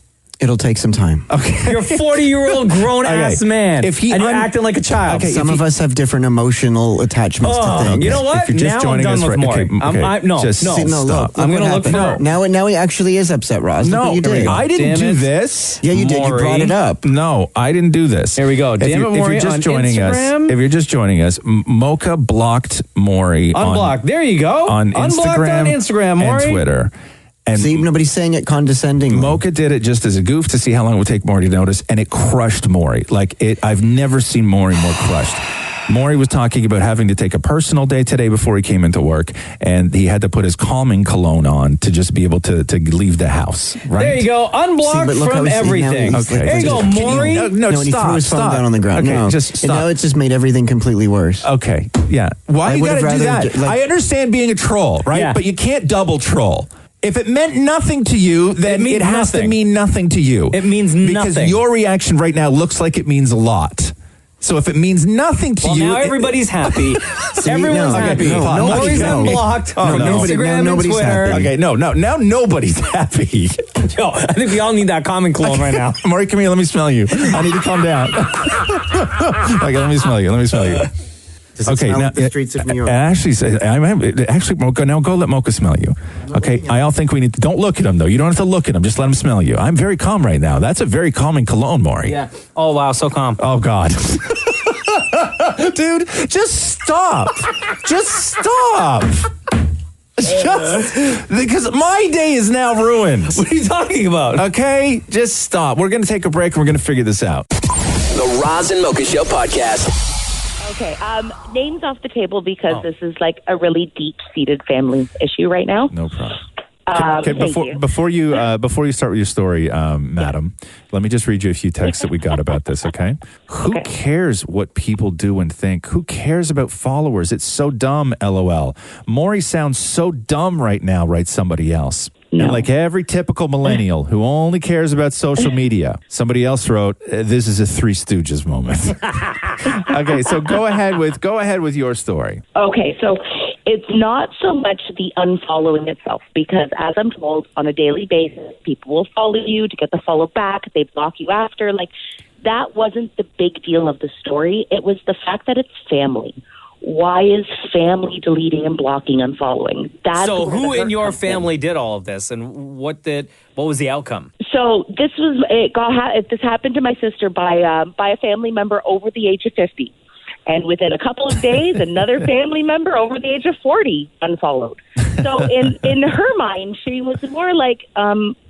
[SPEAKER 8] It'll take some time.
[SPEAKER 7] Okay.
[SPEAKER 2] You're a 40-year-old grown-ass man,
[SPEAKER 7] If he
[SPEAKER 2] and you're acting like a child.
[SPEAKER 8] Some of us have different emotional attachments to things.
[SPEAKER 2] You know what?
[SPEAKER 7] If you're just
[SPEAKER 2] now
[SPEAKER 7] joining
[SPEAKER 2] I'm
[SPEAKER 7] us
[SPEAKER 2] done with
[SPEAKER 7] right-
[SPEAKER 2] Maury.
[SPEAKER 7] okay,
[SPEAKER 2] No,
[SPEAKER 7] just
[SPEAKER 2] no.
[SPEAKER 7] sit-
[SPEAKER 8] No,
[SPEAKER 7] Stop.
[SPEAKER 2] I'm going to look for her.
[SPEAKER 8] Now he actually is upset, Roz. Look
[SPEAKER 7] No,
[SPEAKER 8] what you did.
[SPEAKER 7] I didn't
[SPEAKER 2] Damn
[SPEAKER 7] do
[SPEAKER 2] it.
[SPEAKER 7] this.
[SPEAKER 8] Yeah, you did. You
[SPEAKER 2] Maury.
[SPEAKER 8] brought it up.
[SPEAKER 7] No, I didn't do this.
[SPEAKER 2] Here we go. Damn it, Maury,
[SPEAKER 7] if you're just
[SPEAKER 2] on
[SPEAKER 7] joining
[SPEAKER 2] Instagram.
[SPEAKER 7] us, if you're just joining us, Mocha blocked Maury
[SPEAKER 2] Unblocked. There you go.
[SPEAKER 7] on
[SPEAKER 2] Unblocked
[SPEAKER 7] Instagram,
[SPEAKER 2] on Instagram, Maury.
[SPEAKER 7] and Twitter. And
[SPEAKER 8] See, nobody's saying it condescendingly.
[SPEAKER 7] Mocha did it just as a goof to see how long it would take Maury to notice, and it crushed Maury. I've never seen Maury more crushed. Maury was talking about having to take a personal day today before he came into work, and he had to put his calming cologne on to just be able to leave the house. Right?
[SPEAKER 2] There you go. Unblocked
[SPEAKER 8] but look how
[SPEAKER 2] from
[SPEAKER 8] he's-
[SPEAKER 2] everything.
[SPEAKER 8] now he's
[SPEAKER 7] Okay.
[SPEAKER 2] There you go, Maury.
[SPEAKER 7] No,
[SPEAKER 8] No, and he
[SPEAKER 7] stop.
[SPEAKER 8] threw his phone
[SPEAKER 7] stop.
[SPEAKER 8] down on the ground.
[SPEAKER 7] Okay,
[SPEAKER 8] no,
[SPEAKER 7] just
[SPEAKER 8] And
[SPEAKER 7] stop.
[SPEAKER 8] now it's just made everything completely worse.
[SPEAKER 7] Okay, yeah. Why
[SPEAKER 8] I
[SPEAKER 7] you
[SPEAKER 8] would
[SPEAKER 7] gotta
[SPEAKER 8] have
[SPEAKER 7] do
[SPEAKER 8] rather
[SPEAKER 7] that? I understand being a troll, right?
[SPEAKER 2] Yeah.
[SPEAKER 7] But you can't double troll. If it meant nothing to you, then
[SPEAKER 2] It means
[SPEAKER 7] it has to
[SPEAKER 2] nothing.
[SPEAKER 7] mean nothing to you.
[SPEAKER 2] It means
[SPEAKER 7] because
[SPEAKER 2] nothing.
[SPEAKER 7] your reaction right now looks like it means a lot. So if it means nothing to
[SPEAKER 2] Well,
[SPEAKER 7] you,
[SPEAKER 2] now everybody's happy. Everyone's
[SPEAKER 8] no,
[SPEAKER 2] happy.
[SPEAKER 8] okay, no,
[SPEAKER 2] Maury's
[SPEAKER 8] no.
[SPEAKER 2] unblocked
[SPEAKER 7] Oh,
[SPEAKER 2] from
[SPEAKER 7] no.
[SPEAKER 2] Instagram and
[SPEAKER 8] Nobody's
[SPEAKER 2] Twitter.
[SPEAKER 8] happy.
[SPEAKER 7] okay, no, now nobody's happy.
[SPEAKER 2] Yo, I think we all need that common cologne right now.
[SPEAKER 7] Maury, come here. Let me smell you. I need to calm down. Okay, let me smell you.
[SPEAKER 8] Does it smell like the streets of New York?
[SPEAKER 7] Actually, Mocha, now go let Mocha smell you. Okay, I all think we need to, don't look at him though. You don't have to look at him. Just let him smell you. I'm very calm right now. That's a very calming cologne, Maury.
[SPEAKER 2] Yeah. Oh, wow. So calm.
[SPEAKER 7] Oh, God. Dude, just stop. Just stop. Just because my day is now ruined.
[SPEAKER 2] What are you talking about?
[SPEAKER 7] Okay, just stop. We're going to take a break and we're going to figure this out.
[SPEAKER 1] The Roz and Mocha Show podcast.
[SPEAKER 9] Okay, names off the table because this is like a really deep-seated family issue right now.
[SPEAKER 7] No problem.
[SPEAKER 9] Thank you.
[SPEAKER 7] Before you start with your story, madam, let me just read you a few texts that we got about this, okay? Who cares what people do and think? Who cares about followers? It's so dumb, LOL. Maury sounds so dumb right now, writes somebody else.
[SPEAKER 9] No.
[SPEAKER 7] And like every typical millennial who only cares about social media. Somebody else wrote, this is a Three Stooges moment. Okay, so go ahead with your story.
[SPEAKER 9] Okay, so it's not so much the unfollowing itself because, as I'm told, on a daily basis, people will follow you to get the follow back. They block you after. Like, that wasn't the big deal of the story. It was the fact that it's family. Why is family deleting and blocking and following? That's
[SPEAKER 2] So
[SPEAKER 9] where
[SPEAKER 2] who
[SPEAKER 9] the
[SPEAKER 2] in
[SPEAKER 9] hurt
[SPEAKER 2] your
[SPEAKER 9] comes in.
[SPEAKER 2] family did all of this, and what was the outcome?
[SPEAKER 9] So this happened to my sister by a family member over the age of 50. And within a couple of days, another family member over the age of 40 unfollowed. So in her mind, she was more like,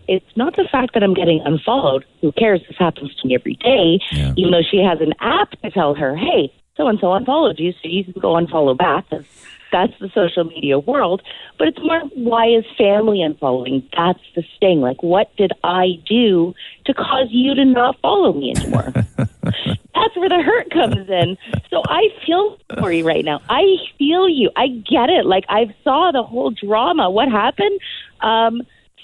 [SPEAKER 9] it's not the fact that I'm getting unfollowed. Who cares? This happens to me every day.
[SPEAKER 7] Yeah.
[SPEAKER 9] Even though she has an app to tell her, hey, so-and-so unfollowed you, so you can go unfollow back. That's the social media world. But it's more, why is family unfollowing? That's the sting. Like, what did I do to cause you to not follow me anymore? That's where the hurt comes in. So I feel for you right now. I feel you. I get it. Like, I saw the whole drama. What happened?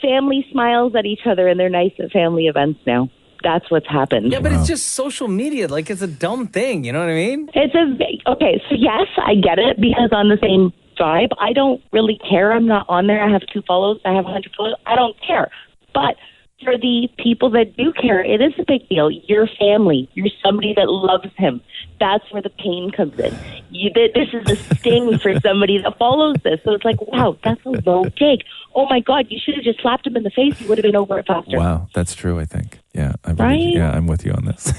[SPEAKER 9] Family smiles at each other in their nice family events now. That's what's happened.
[SPEAKER 2] Yeah, but it's just social media. Like, it's a dumb thing. You know what I mean?
[SPEAKER 9] Okay, so yes, I get it because on the same vibe, I don't really care. I'm not on there. I have 2 follows. I have 100 follows. I don't care. But for the people that do care, it is a big deal. You're family. You're somebody that loves him. That's where the pain comes in. This is a sting for somebody that follows this. So it's like, wow, that's a low take. Oh, my God, you should have just slapped him in the face. He would have been over it faster.
[SPEAKER 7] Wow, that's true, I think. Yeah,
[SPEAKER 9] Right?
[SPEAKER 7] I'm with you on this.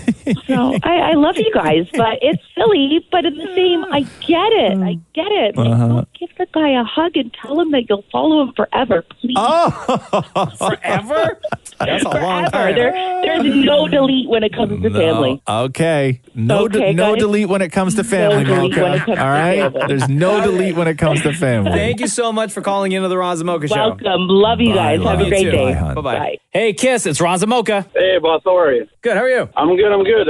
[SPEAKER 9] So I love you guys, but it's silly. But in the same, I get it. Like, don't give the guy a hug and tell him that you'll follow him forever, please.
[SPEAKER 2] Oh, forever? That's a long time.
[SPEAKER 9] There's no delete when it comes to family.
[SPEAKER 7] Okay. No
[SPEAKER 9] guys.
[SPEAKER 7] delete when it comes to family,
[SPEAKER 9] delete when it
[SPEAKER 7] Mocha.
[SPEAKER 9] comes
[SPEAKER 7] All
[SPEAKER 9] to
[SPEAKER 7] right?
[SPEAKER 9] family.
[SPEAKER 7] There's no delete when it comes to family.
[SPEAKER 2] Thank you so much for calling into the Roz Mocha Show.
[SPEAKER 9] Welcome. Love you guys. Have a great day.
[SPEAKER 2] Bye-bye.
[SPEAKER 9] Bye.
[SPEAKER 2] Hey, Kiss, it's Roz Mocha.
[SPEAKER 10] Hey, boss, how are you?
[SPEAKER 2] Good, how are you?
[SPEAKER 10] I'm good.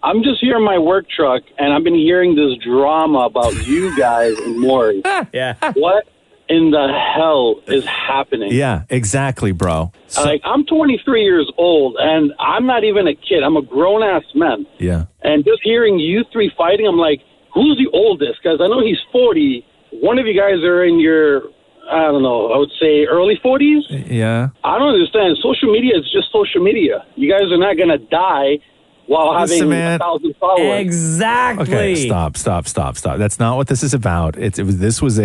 [SPEAKER 10] I'm just here in my work truck, and I've been hearing this drama about you guys and Maury.
[SPEAKER 2] Yeah.
[SPEAKER 10] What in the hell is happening?
[SPEAKER 7] Yeah, exactly, bro.
[SPEAKER 10] I'm 23 years old, and I'm not even a kid. I'm a grown-ass man.
[SPEAKER 7] Yeah.
[SPEAKER 10] And just hearing you three fighting, I'm like, who's the oldest? Because I know he's 40. One of you guys are in your, I don't know, I would say early 40s.
[SPEAKER 7] Yeah.
[SPEAKER 10] I don't understand. Social media is just social media. You guys are not going to die while having 1,000 followers.
[SPEAKER 2] Exactly.
[SPEAKER 7] Okay, stop. That's not what this is about. This was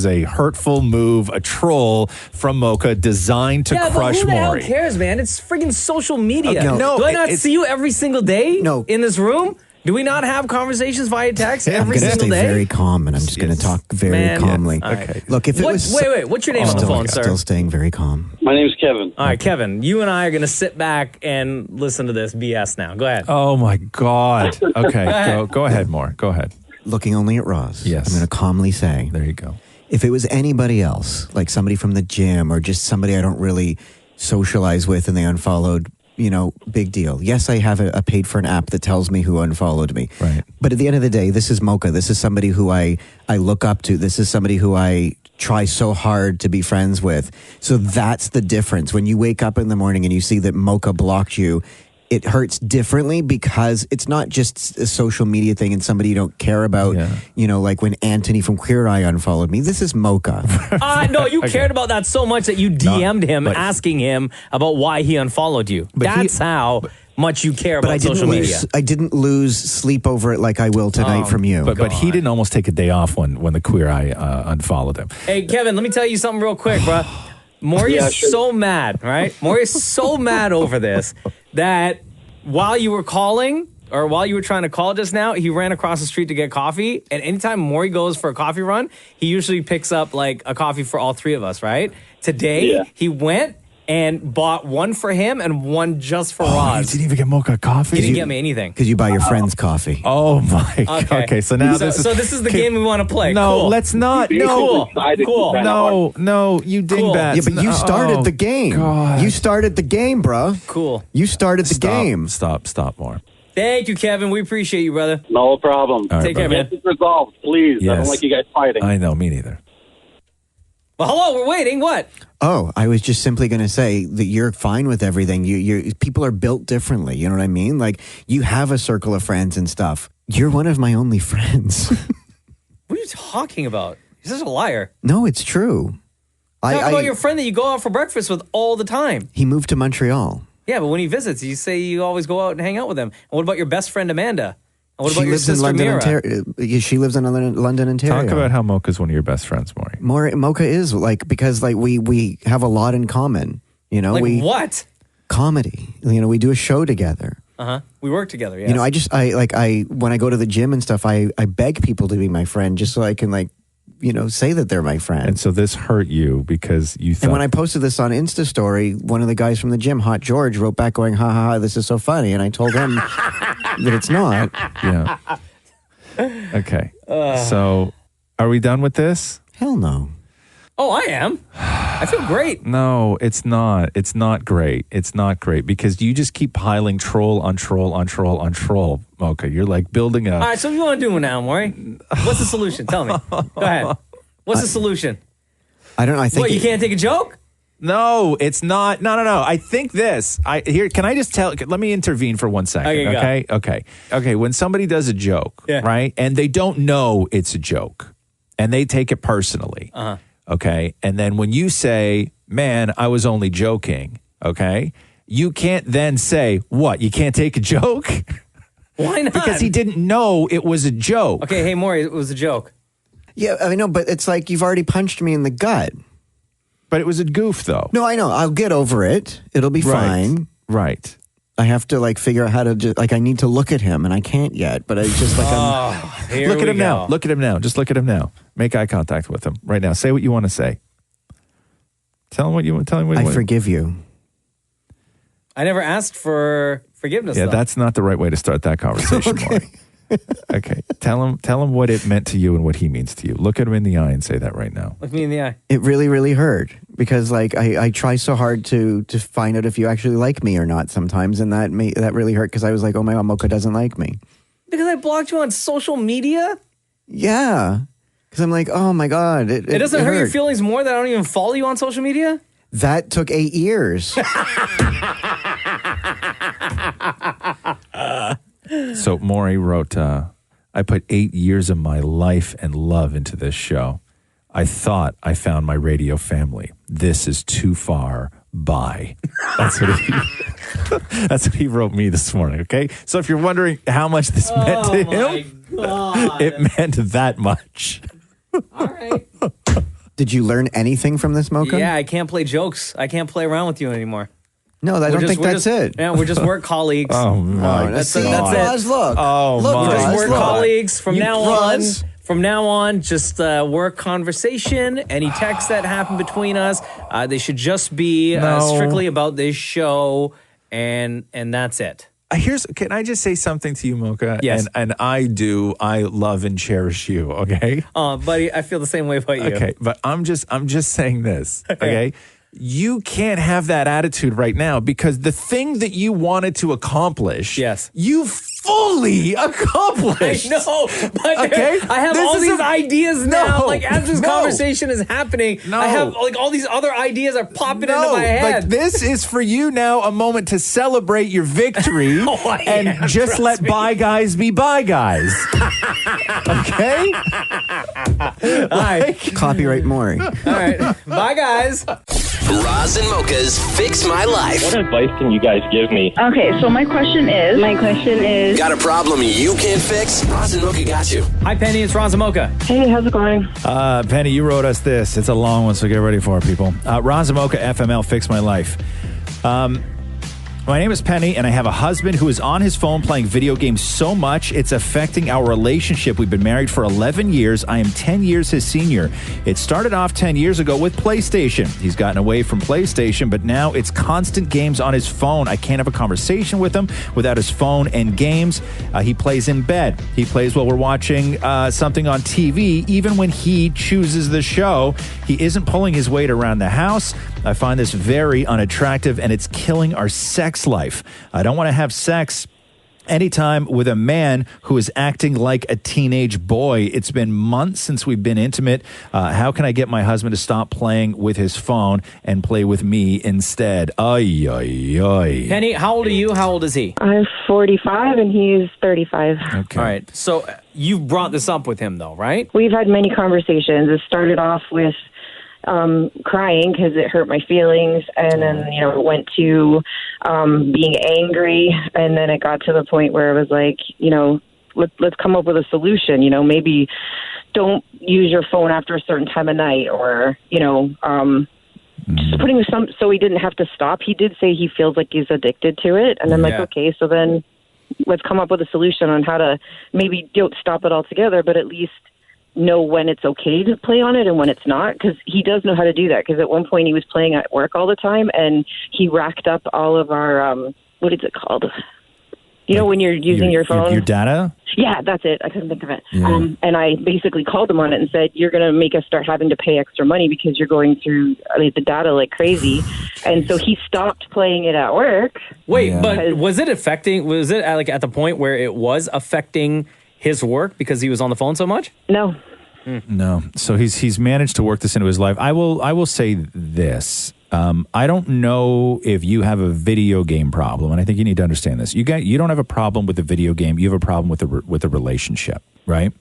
[SPEAKER 7] a hurtful move, a troll from Mocha designed to crush
[SPEAKER 2] but who the hell
[SPEAKER 7] Maury.
[SPEAKER 2] cares, man? It's freaking social media.
[SPEAKER 7] Okay, no,
[SPEAKER 2] Do I not see you every single day in this room? Do we not have conversations via text every
[SPEAKER 8] I'm going to
[SPEAKER 2] single
[SPEAKER 8] stay
[SPEAKER 2] day?
[SPEAKER 8] very calm, and I'm just going to talk very
[SPEAKER 2] Man,
[SPEAKER 8] calmly.
[SPEAKER 2] yeah. Okay.
[SPEAKER 8] Look, if it was...
[SPEAKER 2] Wait, what's your name on the phone, sir?
[SPEAKER 8] Still staying very calm.
[SPEAKER 10] My name's Kevin.
[SPEAKER 2] All right, Kevin, you and I are going to sit back and listen to this BS now. Go ahead.
[SPEAKER 7] Oh, my God. Okay, go ahead, Moore. Go ahead.
[SPEAKER 8] Looking only at Roz.
[SPEAKER 7] Yes.
[SPEAKER 8] I'm going to calmly say...
[SPEAKER 7] There you go.
[SPEAKER 8] If it was anybody else, like somebody from the gym or just somebody I don't really socialize with and they unfollowed... big deal. Yes, I have a paid for an app that tells me who unfollowed me.
[SPEAKER 7] Right.
[SPEAKER 8] But at the end of the day, this is Mocha. This is somebody who I look up to. This is somebody who I try so hard to be friends with. So that's the difference. When you wake up in the morning and you see that Mocha blocked you, it hurts differently because it's not just a social media thing and somebody you don't care about, like when Anthony from Queer Eye unfollowed me. This is Mocha.
[SPEAKER 2] No, you cared about that so much that you DM'd him asking him about why he unfollowed you. That's how much you care about social media.
[SPEAKER 8] I didn't lose sleep over it like I will tonight from you.
[SPEAKER 7] But he didn't almost take a day off when the Queer Eye unfollowed him.
[SPEAKER 2] Hey, Kevin, let me tell you something real quick, bro. Maury is so mad, right? Maury is so mad over this that while you were calling or while you were trying to call just now, he ran across the street to get coffee. And anytime Maury goes for a coffee run, he usually picks up like a coffee for all three of us, right? Today, he went and bought one for him and one just for Roz.
[SPEAKER 7] You didn't even get Mocha coffee?
[SPEAKER 2] He didn't get me anything.
[SPEAKER 8] Because you buy your friends coffee.
[SPEAKER 7] Oh, my God. Okay, so now this
[SPEAKER 2] is the game we want to play.
[SPEAKER 7] No,
[SPEAKER 2] cool.
[SPEAKER 7] let's not. No.
[SPEAKER 2] Cool.
[SPEAKER 7] No, you dingbats.
[SPEAKER 8] Yeah, but you started the game.
[SPEAKER 7] God.
[SPEAKER 8] You started the game, bro.
[SPEAKER 2] Cool.
[SPEAKER 8] You started the game.
[SPEAKER 7] Stop more.
[SPEAKER 2] Thank you, Kevin. We appreciate you, brother.
[SPEAKER 10] No problem.
[SPEAKER 7] All right,
[SPEAKER 2] Take care, man.
[SPEAKER 10] Get this resolved, please. I don't like you guys fighting.
[SPEAKER 7] I know, me neither.
[SPEAKER 2] Well, hello, we're waiting. What?
[SPEAKER 8] Oh, I was just simply going to say that you're fine with everything. You people are built differently. You know what I mean? Like, you have a circle of friends and stuff. You're one of my only friends.
[SPEAKER 2] What are you talking about? You're such a liar.
[SPEAKER 8] No, it's true.
[SPEAKER 2] Talk about your friend that you go out for breakfast with all the time.
[SPEAKER 8] He moved to Montreal.
[SPEAKER 2] Yeah, but when he visits, you say you always go out and hang out with him. And what about your best friend, Amanda? And what about your sister, Mira?
[SPEAKER 8] She lives in London, Ontario.
[SPEAKER 7] Talk about how Mocha's one of your best friends, Maury.
[SPEAKER 8] Mocha is because we have a lot in common.
[SPEAKER 2] What?
[SPEAKER 8] Comedy. We do a show together.
[SPEAKER 2] We work together. Yes.
[SPEAKER 8] I when I go to the gym and stuff, I beg people to be my friend just so I can say that they're my friend.
[SPEAKER 7] And so this hurt you because you thought...
[SPEAKER 8] And when I posted this on Insta story, one of the guys from the gym, Hot George, wrote back going, ha ha ha, this is so funny. And I told him that it's not.
[SPEAKER 7] Yeah. Okay. So are we done with this?
[SPEAKER 8] Hell no.
[SPEAKER 2] Oh, I am. I feel great.
[SPEAKER 7] No, it's not. It's not great. It's not great because you just keep piling troll on troll on troll on troll, Mocha. You're like building a...
[SPEAKER 2] All right, so what do you want to do now, Maury? What's the solution? Tell me. Go ahead. What's the solution?
[SPEAKER 8] I don't know. I think...
[SPEAKER 2] What, you can't take a joke?
[SPEAKER 7] No, it's not. No. I think this. Can I just tell... Let me intervene for 1 second, okay? When somebody does a joke, right, and they don't know it's a joke, and they take it personally, okay, and then when you say, man, I was only joking, okay, you can't then say, what, you can't take a joke?
[SPEAKER 2] Why not?
[SPEAKER 7] Because he didn't know it was a joke.
[SPEAKER 2] Okay, hey, Maury, it was a joke.
[SPEAKER 8] Yeah, I know, but it's like you've already punched me in the gut.
[SPEAKER 7] But it was a goof, though.
[SPEAKER 8] No, I know. I'll get over it. It'll be fine.
[SPEAKER 7] Right.
[SPEAKER 8] I have to like figure out how to just, like I need to look at him and I can't yet, but I just like
[SPEAKER 7] Look at him now. Look at him now. Just look at him now. Make eye contact with him right now. Say what you want to say. Tell him what you want. Tell him what you want.
[SPEAKER 8] I forgive you.
[SPEAKER 2] I never asked for forgiveness.
[SPEAKER 7] Yeah,
[SPEAKER 2] though.
[SPEAKER 7] that's not the right way to start that conversation, Maury. Okay. Tell him what it meant to you and what he means to you. Look at him in the eye and say that right now.
[SPEAKER 2] Look me in the eye.
[SPEAKER 8] It really, really hurt because like I try so hard to find out if you actually like me or not sometimes, and that really hurt because I was like, oh my God, Mocha doesn't like me.
[SPEAKER 2] Because I blocked you on social media?
[SPEAKER 8] Yeah. Because I'm like, oh my God.
[SPEAKER 2] It doesn't hurt your feelings more that I don't even follow you on social media?
[SPEAKER 8] That took 8 years.
[SPEAKER 7] So Maury wrote, I put 8 years of my life and love into this show. I thought I found my radio family. This is too far. Bye. That's what he wrote me this morning, okay? So if you're wondering how much this meant to him, it meant that much.
[SPEAKER 2] All right.
[SPEAKER 8] Did you learn anything from this, Mocha?
[SPEAKER 2] Yeah, I can't play jokes. I can't play around with you anymore.
[SPEAKER 8] No, I don't think that's it.
[SPEAKER 2] Yeah, we're just work colleagues.
[SPEAKER 7] Oh, my God.
[SPEAKER 2] That's it.
[SPEAKER 8] Look.
[SPEAKER 7] Oh,
[SPEAKER 8] Look,
[SPEAKER 7] my
[SPEAKER 2] We're just work
[SPEAKER 8] look.
[SPEAKER 2] colleagues from
[SPEAKER 8] You
[SPEAKER 2] now
[SPEAKER 8] Roz.
[SPEAKER 2] on. From now on, just work conversation. Any texts that happen between us, they should just be strictly about this show, and that's it.
[SPEAKER 7] Can I just say something to you, Mocha?
[SPEAKER 2] Yes.
[SPEAKER 7] And I love and cherish you, okay?
[SPEAKER 2] Buddy, I feel the same way about you.
[SPEAKER 7] Okay, but I'm just saying this, okay? You can't have that attitude right now because the thing that you wanted to accomplish,
[SPEAKER 2] yes,
[SPEAKER 7] you fully accomplished.
[SPEAKER 2] I know, but
[SPEAKER 7] okay?
[SPEAKER 2] I have all these ideas now. Like as this conversation is happening, I have like all these other ideas are popping into my head.
[SPEAKER 7] Like this is for you now a moment to celebrate your victory and just let bye guys be bye guys. Okay?
[SPEAKER 2] All right.
[SPEAKER 8] Copyright Maury.
[SPEAKER 2] All right. Bye, guys.
[SPEAKER 1] Roz and Mocha's Fix My Life.
[SPEAKER 11] What advice can you guys give me?
[SPEAKER 6] Okay, so my question is...
[SPEAKER 1] Got a problem you can't fix? Roz and Mocha got you.
[SPEAKER 2] Hi, Penny. It's Roz and Mocha.
[SPEAKER 6] Hey, how's it going?
[SPEAKER 7] Penny, you wrote us this. It's a long one, so get ready for it, people. Roz and Mocha, FML, Fix My Life. My name is Penny, and I have a husband who is on his phone playing video games so much it's affecting our relationship. We've been married for 11 years. I am 10 years his senior. It started off 10 years ago with PlayStation. He's gotten away from PlayStation, but now it's constant games on his phone. I can't have a conversation with him without his phone and games. He plays in bed. He plays while we're watching something on TV, even when he chooses the show. He isn't pulling his weight around the house. I find this very unattractive, and it's killing our sex life. I don't want to have sex anytime with a man who is acting like a teenage boy. It's been months since we've been intimate. How can I get my husband to stop playing with his phone and play with me instead? Ay, ay, ay.
[SPEAKER 2] Penny, how old are you? How old is he?
[SPEAKER 6] I'm 45 and he's 35.
[SPEAKER 7] Okay.
[SPEAKER 2] All right. So you've brought this up with him, though, right?
[SPEAKER 6] We've had many conversations. It started off with crying because it hurt my feelings, and then it went to being angry, and then it got to the point where it was like, let's come up with a solution. Maybe don't use your phone after a certain time of night, or just putting some, so he didn't have to stop. He did say he feels like he's addicted to it, and I'm like, okay, so then let's come up with a solution on how to maybe don't stop it altogether, but at least know when it's okay to play on it and when it's not, because he does know how to do that. Because at one point he was playing at work all the time, and he racked up all of our what is it called? When you're using your phone,
[SPEAKER 7] your data.
[SPEAKER 6] Yeah, that's it. I couldn't think of it. Yeah. And I basically called him on it and said, "You're going to make us start having to pay extra money because you're going through the data like crazy." And so he stopped playing it at work.
[SPEAKER 2] Wait, but was it affecting? Was it at the point where it was affecting his work because he was on the phone so much?
[SPEAKER 6] No.
[SPEAKER 7] No. So he's managed to work this into his life. I will say this. I don't know if you have a video game problem, and I think you need to understand this. You don't have a problem with the video game. You have a problem with the relationship, right?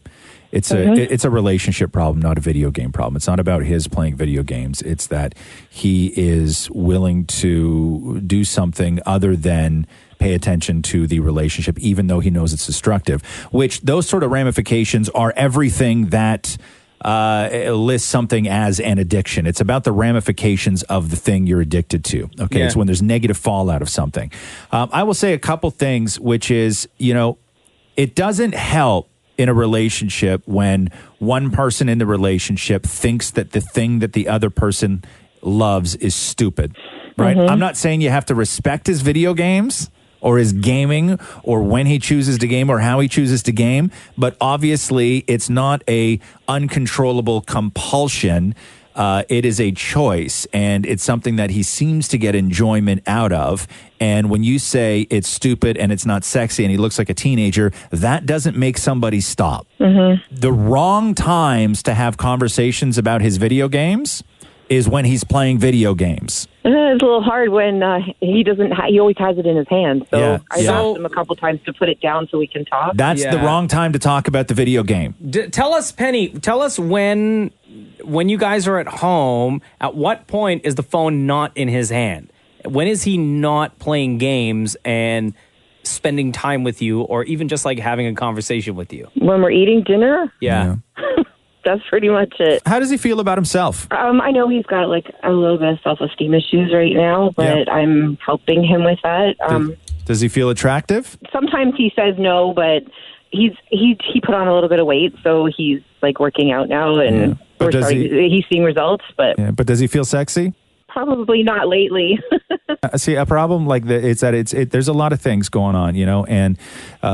[SPEAKER 7] It's a relationship problem, not a video game problem. It's not about his playing video games. It's that he is willing to do something other than pay attention to the relationship, even though he knows it's destructive, which those sort of ramifications are everything that lists something as an addiction. It's about the ramifications of the thing you're addicted to. Okay.
[SPEAKER 2] Yeah.
[SPEAKER 7] It's when there's negative fallout of something. I will say a couple things, which is, it doesn't help in a relationship when one person in the relationship thinks that the thing that the other person loves is stupid, right? I'm not saying you have to respect his video games or his gaming or when he chooses to game or how he chooses to game, but obviously it's not a uncontrollable compulsion. It is a choice, and it's something that he seems to get enjoyment out of. And when you say it's stupid and it's not sexy and he looks like a teenager, that doesn't make somebody stop. The wrong times to have conversations about his video games is when he's playing video games.
[SPEAKER 9] It's a little hard when he doesn't. He always has it in his hand. So I've asked him a couple times to put it down so we can talk.
[SPEAKER 7] That's the wrong time to talk about the video game.
[SPEAKER 2] Tell us, Penny. Tell us when you guys are at home. At what point is the phone not in his hand? When is he not playing games and spending time with you, or even just like having a conversation with you?
[SPEAKER 9] When we're eating dinner?
[SPEAKER 2] Yeah.
[SPEAKER 9] That's pretty much it.
[SPEAKER 7] How does he feel about himself?
[SPEAKER 9] I know he's got like a little bit of self-esteem issues right now, but I'm helping him with that.
[SPEAKER 7] Does he feel attractive?
[SPEAKER 9] Sometimes he says no, but he put on a little bit of weight, so he's like working out now, and he's seeing results. But
[SPEAKER 7] does he feel sexy?
[SPEAKER 9] Probably not lately.
[SPEAKER 7] See, a problem like that is that there's a lot of things going on, and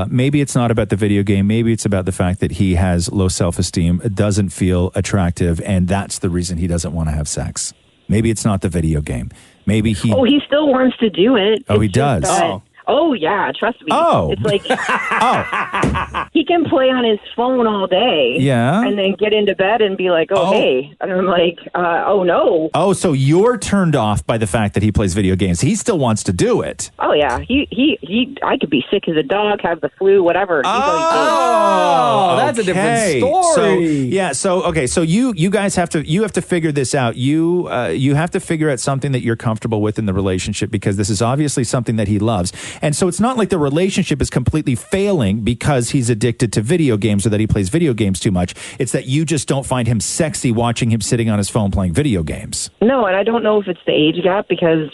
[SPEAKER 7] maybe it's not about the video game. Maybe it's about the fact that he has low self-esteem, doesn't feel attractive, and that's the reason he doesn't want to have sex. Maybe it's not the video game. Maybe he...
[SPEAKER 9] Oh, he still wants to do it.
[SPEAKER 7] Oh, he does?
[SPEAKER 9] Oh, yeah, trust me.
[SPEAKER 7] Oh.
[SPEAKER 9] It's like he can play on his phone all day.
[SPEAKER 7] Yeah.
[SPEAKER 9] And then get into bed and be like, hey. And I'm like, oh, no.
[SPEAKER 7] Oh, so you're turned off by the fact that he plays video games. He still wants to do it.
[SPEAKER 9] Oh, yeah. I could be sick as a dog, have the flu, whatever.
[SPEAKER 2] That's a different story.
[SPEAKER 7] So you guys have to figure this out. You have to figure out something that you're comfortable with in the relationship, because this is obviously something that he loves. And so it's not like the relationship is completely failing because he's addicted to video games or that he plays video games too much. It's that you just don't find him sexy watching him sitting on his phone playing video games.
[SPEAKER 9] No, and I don't know if it's the age gap, because,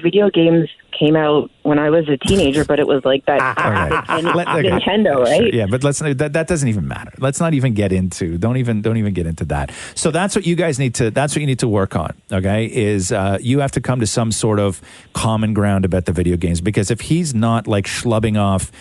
[SPEAKER 9] video games came out when I was a teenager, but it was like that Nintendo, right?
[SPEAKER 7] Yeah, but that doesn't even matter. Let's not even get into. Don't even get into that. So that's what you guys need to. That's what you need to work on. Okay, is you have to come to some sort of common ground about the video games, because if he's not like schlubbing off,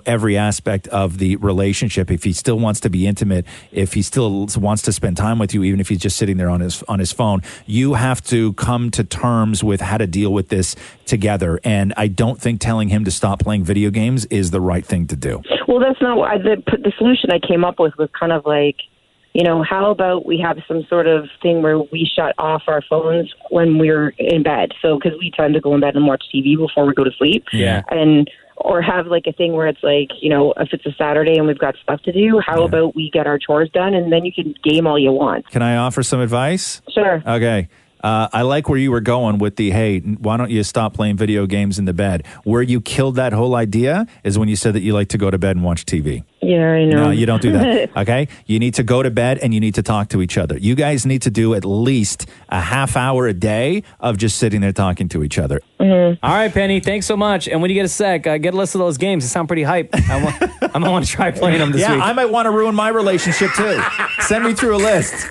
[SPEAKER 7] every aspect of the relationship, if he still wants to be intimate, if he still wants to spend time with you, even if he's just sitting there on his phone, you have to come to terms with how to deal with this together. And I don't think telling him to stop playing video games is the right thing to do.
[SPEAKER 9] Well, that's not what the solution I came up with was kind of like, how about we have some sort of thing where we shut off our phones when we're in bed? So, because we tend to go in bed and watch TV before we go to sleep.
[SPEAKER 2] Yeah.
[SPEAKER 9] Or have like a thing where it's like, if it's a Saturday and we've got stuff to do, how about we get our chores done and then you can game all you want?
[SPEAKER 7] Can I offer some advice?
[SPEAKER 9] Sure.
[SPEAKER 7] Okay. I like where you were going with the, hey, why don't you stop playing video games in the bed? Where you killed that whole idea is when you said that you like to go to bed and watch TV.
[SPEAKER 9] Yeah, I know.
[SPEAKER 7] No, you don't do that. Okay? You need to go to bed and you need to talk to each other. You guys need to do at least a half hour a day of just sitting there talking to each other.
[SPEAKER 9] Mm-hmm.
[SPEAKER 2] All right, Penny, thanks so much. And when you get a sec, get a list of those games. They sound pretty hype. I might want to try playing them this week.
[SPEAKER 7] Yeah, I might want to ruin my relationship too. Send me through a list.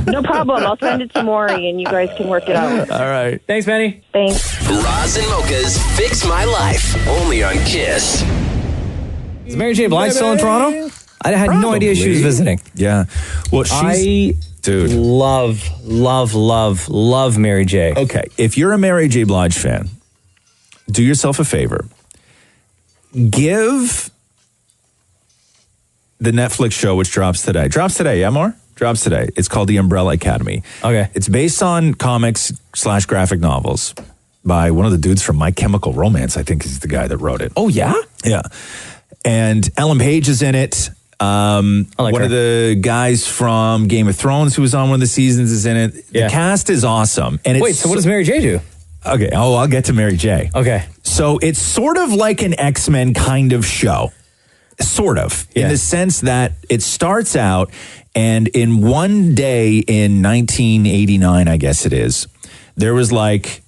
[SPEAKER 9] No problem. I'll send it to Maury and you guys can work it out.
[SPEAKER 7] All right.
[SPEAKER 2] Thanks, Penny.
[SPEAKER 9] Thanks.
[SPEAKER 1] Roz and Mocha's Fix My Life, only on Kiss.
[SPEAKER 2] Is Mary J. Blige still in Toronto? I had no idea she was visiting.
[SPEAKER 7] Yeah. Well, dude.
[SPEAKER 2] Love Mary J.
[SPEAKER 7] Okay. If you're a Mary J. Blige fan, do yourself a favor. Give the Netflix show, which drops today. Drops today, yeah, More? Drops today. It's called The Umbrella Academy.
[SPEAKER 2] Okay.
[SPEAKER 7] It's based on comics / graphic novels by one of the dudes from My Chemical Romance, I think is the guy that wrote it.
[SPEAKER 2] Oh, yeah?
[SPEAKER 7] Yeah. And Ellen Page is in it. One of the guys from Game of Thrones who was on one of the seasons is in it.
[SPEAKER 2] Yeah.
[SPEAKER 7] The cast is awesome. And
[SPEAKER 2] Wait, so what does Mary J do?
[SPEAKER 7] Okay, I'll get to Mary J.
[SPEAKER 2] Okay.
[SPEAKER 7] So it's sort of like an X-Men kind of show. Sort of.
[SPEAKER 2] Yeah.
[SPEAKER 7] In the sense that it starts out, and in one day in 1989, I guess it is, there was like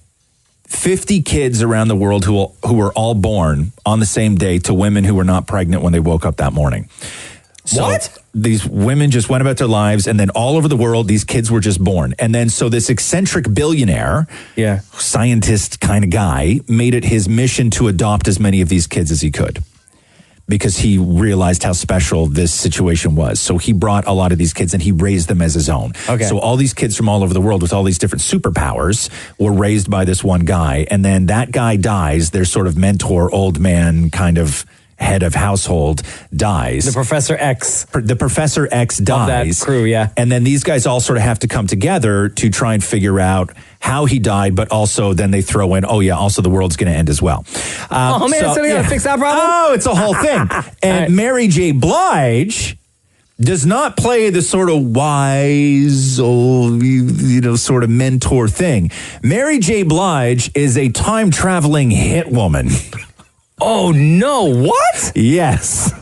[SPEAKER 7] 50 kids around the world who were all born on the same day to women who were not pregnant when they woke up that morning. So
[SPEAKER 2] What?
[SPEAKER 7] These women just went about their lives, and then all over the world, these kids were just born. And then so this eccentric billionaire, scientist kind of guy, made it his mission to adopt as many of these kids as he could, because he realized how special this situation was. So he brought a lot of these kids and he raised them as his own.
[SPEAKER 2] Okay.
[SPEAKER 7] So all these kids from all over the world with all these different superpowers were raised by this one guy. And then that guy dies. Their sort of mentor, old man, kind of head of household dies.
[SPEAKER 2] The Professor X.
[SPEAKER 7] The Professor X dies.
[SPEAKER 2] That crew, yeah.
[SPEAKER 7] And then these guys all sort of have to come together to try and figure out how he died, but also then they throw in, also the world's going to end as well.
[SPEAKER 2] So we got to fix that problem?
[SPEAKER 7] Oh, it's a whole thing. And Mary J. Blige does not play the sort of wise, old, sort of mentor thing. Mary J. Blige is a time-traveling hit woman.
[SPEAKER 2] Oh, no. What?
[SPEAKER 7] Yes.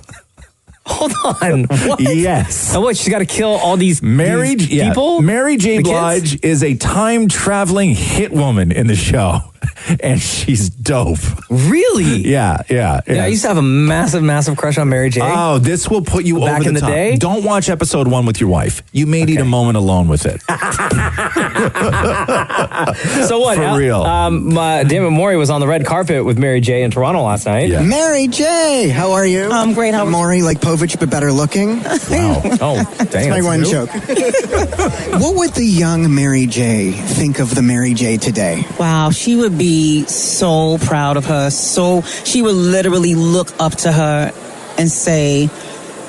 [SPEAKER 2] Hold on. What?
[SPEAKER 7] Yes.
[SPEAKER 2] And what, she's got to kill all these people?
[SPEAKER 7] Mary J.
[SPEAKER 2] The
[SPEAKER 7] Blige
[SPEAKER 2] kids?
[SPEAKER 7] is a time-traveling hit woman in the show. And she's dope.
[SPEAKER 2] Really?
[SPEAKER 7] Yeah.
[SPEAKER 2] I used to have a massive, massive crush on Mary J.
[SPEAKER 7] Oh, this will put you
[SPEAKER 2] back
[SPEAKER 7] over
[SPEAKER 2] in the
[SPEAKER 7] top.
[SPEAKER 2] day.
[SPEAKER 7] Don't watch episode 1 with your wife. You may need a moment alone with it.
[SPEAKER 2] So what?
[SPEAKER 7] For real.
[SPEAKER 2] Dammit Maury was on the red carpet with Mary J. in Toronto last night.
[SPEAKER 7] Yeah.
[SPEAKER 8] Mary J, how are you?
[SPEAKER 12] I'm great. How
[SPEAKER 8] Maury, like Povich, but better looking.
[SPEAKER 7] Wow.
[SPEAKER 2] Oh, dang.
[SPEAKER 8] That's my one joke. What would the young Mary J think of the Mary J today?
[SPEAKER 12] Wow, she would be so proud of her. So she would literally look up to her and say,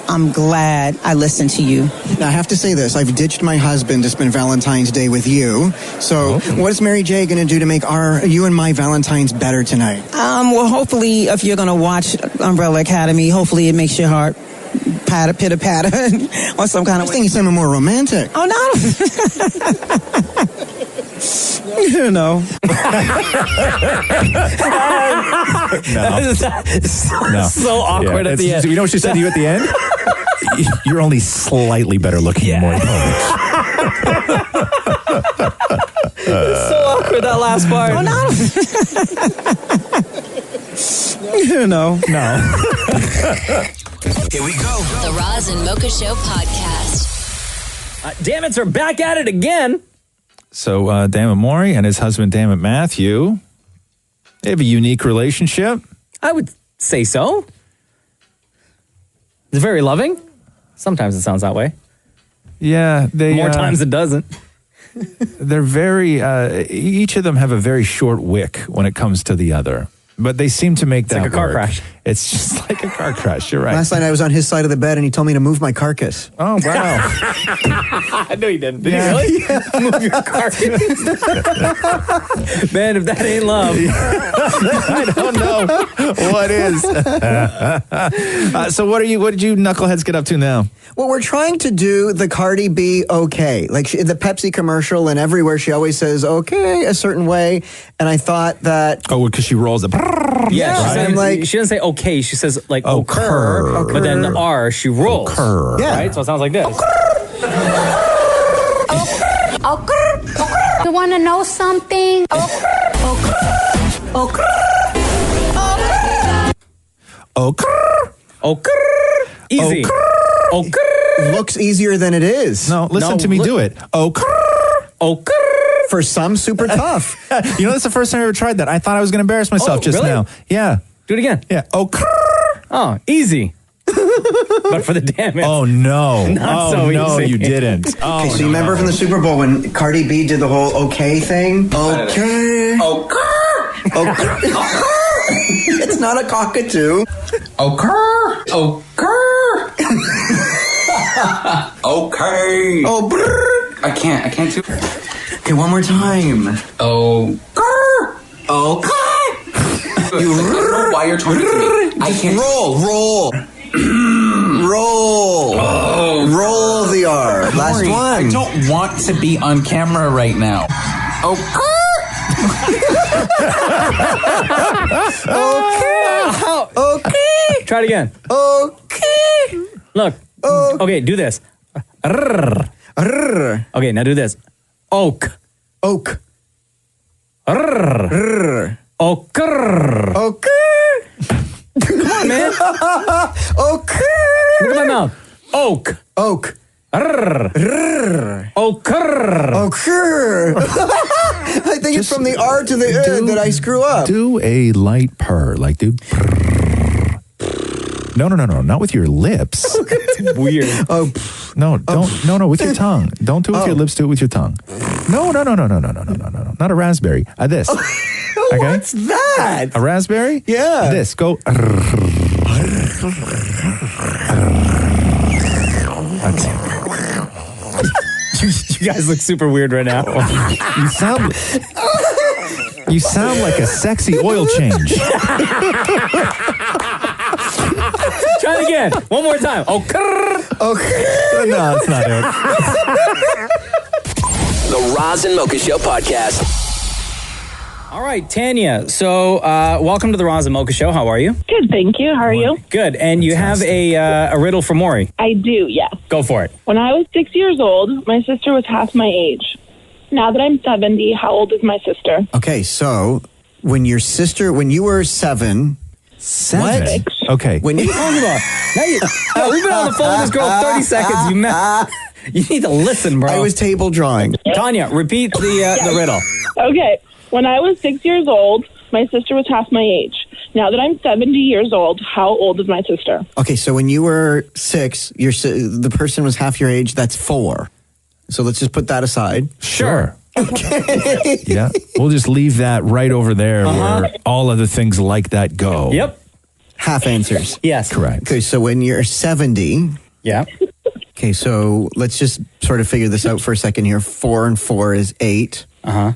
[SPEAKER 12] I'm glad I listened to you.
[SPEAKER 8] Now, I have to say this. I've ditched my husband to spend Valentine's Day with you. So what is Mary J. going to do to make you and my Valentine's better tonight?
[SPEAKER 12] Well, hopefully, if you're going to watch Umbrella Academy, hopefully it makes your heart pitter-patter or some kind of way.
[SPEAKER 8] I think you sound more romantic.
[SPEAKER 12] Oh, no. No.
[SPEAKER 2] So awkward at the end.
[SPEAKER 7] You know what she said to you at the end? You're only slightly better looking than Maury Povich.
[SPEAKER 2] It's so awkward, that last part.
[SPEAKER 12] Oh, no.
[SPEAKER 7] No.
[SPEAKER 1] Here we go.
[SPEAKER 3] The Roz and Mocha Show podcast.
[SPEAKER 2] Dammits are back at it again.
[SPEAKER 7] So, Dammit Maury and his husband, Dammit Matthew, they have a unique relationship.
[SPEAKER 2] I would say so. It's very loving. Sometimes it sounds that way.
[SPEAKER 7] Yeah, they
[SPEAKER 2] More times it doesn't.
[SPEAKER 7] They're very. Each of them have a very short wick when it comes to the other, but they seem to make that
[SPEAKER 2] like a car
[SPEAKER 7] work.
[SPEAKER 2] crash.
[SPEAKER 7] It's just like a car crash. You're right.
[SPEAKER 8] Last night I was on his side of the bed and he told me to move my carcass.
[SPEAKER 7] Oh wow!
[SPEAKER 2] No, he didn't. Did he really? Yeah. Move your car. Man, if that ain't love.
[SPEAKER 7] I don't know what is. So what did you knuckleheads get up to now?
[SPEAKER 8] Well, we're trying to do the Cardi B okay. Like in the Pepsi commercial and everywhere she always says okay a certain way. And I thought that...
[SPEAKER 7] Oh, because she rolls the...
[SPEAKER 2] Yeah,
[SPEAKER 8] right?
[SPEAKER 2] she doesn't say okay. She says like
[SPEAKER 7] occur.
[SPEAKER 2] occur. But then the R, she rolls.
[SPEAKER 7] Occur.
[SPEAKER 8] Yeah.
[SPEAKER 2] Right? So it sounds like this.
[SPEAKER 13] Occur. You want to know something?
[SPEAKER 2] Occur. Easy. Occur.
[SPEAKER 8] Looks easier than it is.
[SPEAKER 7] No, listen to me do it.
[SPEAKER 2] Occur.
[SPEAKER 8] For some, super tough.
[SPEAKER 7] You know, that's the first time I ever tried that. I thought I was going to embarrass myself just
[SPEAKER 2] really?
[SPEAKER 7] now. Yeah.
[SPEAKER 2] Do it again.
[SPEAKER 7] Yeah.
[SPEAKER 2] Oh, easy. But for the damage.
[SPEAKER 7] Oh, no.
[SPEAKER 2] Not so
[SPEAKER 7] no,
[SPEAKER 2] easy.
[SPEAKER 7] you didn't. Oh,
[SPEAKER 8] Okay, so you remember from the Super Bowl when Cardi B did the whole okay thing? Okay. It's not a cockatoo.
[SPEAKER 14] Okay.
[SPEAKER 8] Oh, brrr.
[SPEAKER 14] I can't do.
[SPEAKER 8] Okay, one more time.
[SPEAKER 14] Okay.
[SPEAKER 8] You
[SPEAKER 14] I don't know why you're talking to me. I can't.
[SPEAKER 8] roll. Roll. Roll the R. Last
[SPEAKER 14] Maury,
[SPEAKER 8] one.
[SPEAKER 14] I don't want to be on camera right now. Okay.
[SPEAKER 2] Okay. Try it again.
[SPEAKER 8] Okay.
[SPEAKER 2] Look. Okay, do this. Okay, now do this. Oak.
[SPEAKER 8] Oak.
[SPEAKER 2] Oker. Come on, man.
[SPEAKER 8] Okay.
[SPEAKER 2] Look at my mouth. Oak.
[SPEAKER 8] Oak.
[SPEAKER 2] Oker.
[SPEAKER 8] Oker. I think it's from the R to the E that I screw up.
[SPEAKER 7] Do a light purr, like do. No, not with your lips.
[SPEAKER 2] It's weird.
[SPEAKER 7] No, don't. No, with your tongue. Don't do it with your lips. Do it with your tongue. No. Not a raspberry. This. Okay.
[SPEAKER 8] What's that?
[SPEAKER 7] A raspberry?
[SPEAKER 8] Yeah.
[SPEAKER 7] This. Go. Okay.
[SPEAKER 2] You guys look super weird right now.
[SPEAKER 7] You sound like a sexy oil change.
[SPEAKER 2] Try it again. One more time. Okay.
[SPEAKER 7] No, it's not it.
[SPEAKER 1] The Roz and Mocha Show podcast.
[SPEAKER 2] All right, Tanya. So, welcome to the Roz and Mocha Show. How are you?
[SPEAKER 6] Good, thank you. How are you?
[SPEAKER 2] Good. And you have a riddle for Maury.
[SPEAKER 6] I do, yes.
[SPEAKER 2] Go for it.
[SPEAKER 6] When I was 6 years old, my sister was half my age. Now that I'm 70, how old is my sister?
[SPEAKER 8] Okay, so when you were 7.
[SPEAKER 7] What? Okay.
[SPEAKER 8] When you
[SPEAKER 2] What are you talking about? Now we've been on the phone with this girl 30 seconds. You need to listen, bro.
[SPEAKER 8] I was table drawing.
[SPEAKER 2] Tanya, repeat the riddle.
[SPEAKER 6] Okay. When I was 6 years old, my sister was half my age. Now that I'm 70 years old, how old is my sister?
[SPEAKER 8] Okay, so when you were 6, the person was half your age. That's 4. So let's just put that aside.
[SPEAKER 7] Sure.
[SPEAKER 8] Okay.
[SPEAKER 7] Yeah. We'll just leave that right over there where all other things like that go.
[SPEAKER 2] Yep.
[SPEAKER 8] Half answers.
[SPEAKER 2] Yes.
[SPEAKER 7] Correct.
[SPEAKER 8] Okay, so when you're 70.
[SPEAKER 2] Yeah.
[SPEAKER 8] Okay, so let's just sort of figure this out for a second here. 4 and 4 is 8.
[SPEAKER 2] Uh-huh.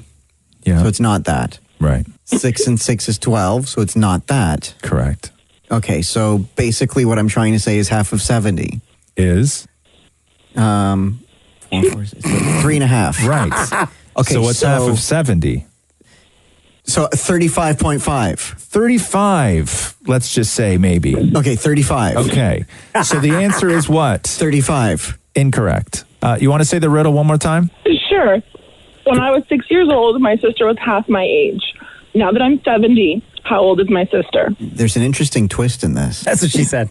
[SPEAKER 7] Yeah.
[SPEAKER 8] So it's not that.
[SPEAKER 7] Right.
[SPEAKER 8] 6 and 6 is 12, so it's not that.
[SPEAKER 7] Correct.
[SPEAKER 8] Okay, so basically what I'm trying to say is half of 70.
[SPEAKER 7] Is?
[SPEAKER 8] 3.5.
[SPEAKER 7] Right.
[SPEAKER 8] Okay,
[SPEAKER 7] so what's half of 70?
[SPEAKER 8] So 35.5.
[SPEAKER 7] 35, let's just say maybe.
[SPEAKER 8] Okay, 35.
[SPEAKER 7] Okay. So the answer is what?
[SPEAKER 8] 35.
[SPEAKER 7] Incorrect. You want to say the riddle one more time?
[SPEAKER 6] Sure. When I was 6 years old, my sister was half my age. Now that I'm 70, how old is my sister?
[SPEAKER 8] There's an interesting twist in this.
[SPEAKER 2] That's what she said.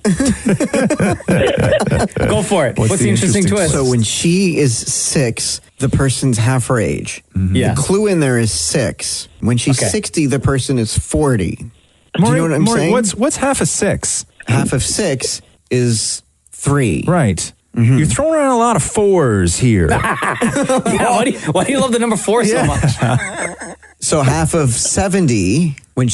[SPEAKER 2] Go for it. What's the interesting twist?
[SPEAKER 8] So when she is 6, the person's half her age.
[SPEAKER 7] Mm-hmm.
[SPEAKER 2] Yeah.
[SPEAKER 8] The clue in there is 6. When she's 60, the person is 40. Do you know what I'm saying?
[SPEAKER 7] What's half of 6?
[SPEAKER 8] Half of 6 is 3.
[SPEAKER 7] Right. Mm-hmm. You're throwing around a lot of 4s here.
[SPEAKER 2] Yeah, why do you love the number 4 so much?
[SPEAKER 8] So half of 70. When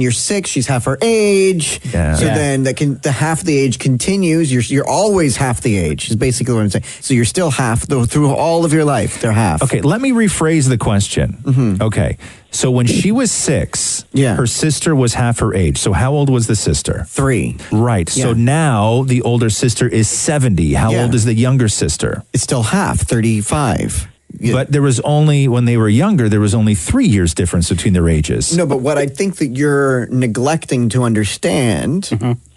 [SPEAKER 8] you're 6, she's half her age.
[SPEAKER 7] Yeah.
[SPEAKER 8] So then the half the age continues. You're always half the age. Is basically what I'm saying. So you're still half through all of your life. They're half.
[SPEAKER 7] Okay, let me rephrase the question.
[SPEAKER 8] Mm-hmm.
[SPEAKER 7] Okay, so when she was 6, her sister was half her age. So how old was the sister?
[SPEAKER 8] 3.
[SPEAKER 7] Right.
[SPEAKER 8] Yeah.
[SPEAKER 7] So now the older sister is 70. How old is the younger sister?
[SPEAKER 8] It's still half, 35. Yeah.
[SPEAKER 7] But there was only, when they were younger, there was only 3 years difference between their ages.
[SPEAKER 8] No, but what I think that you're neglecting to understand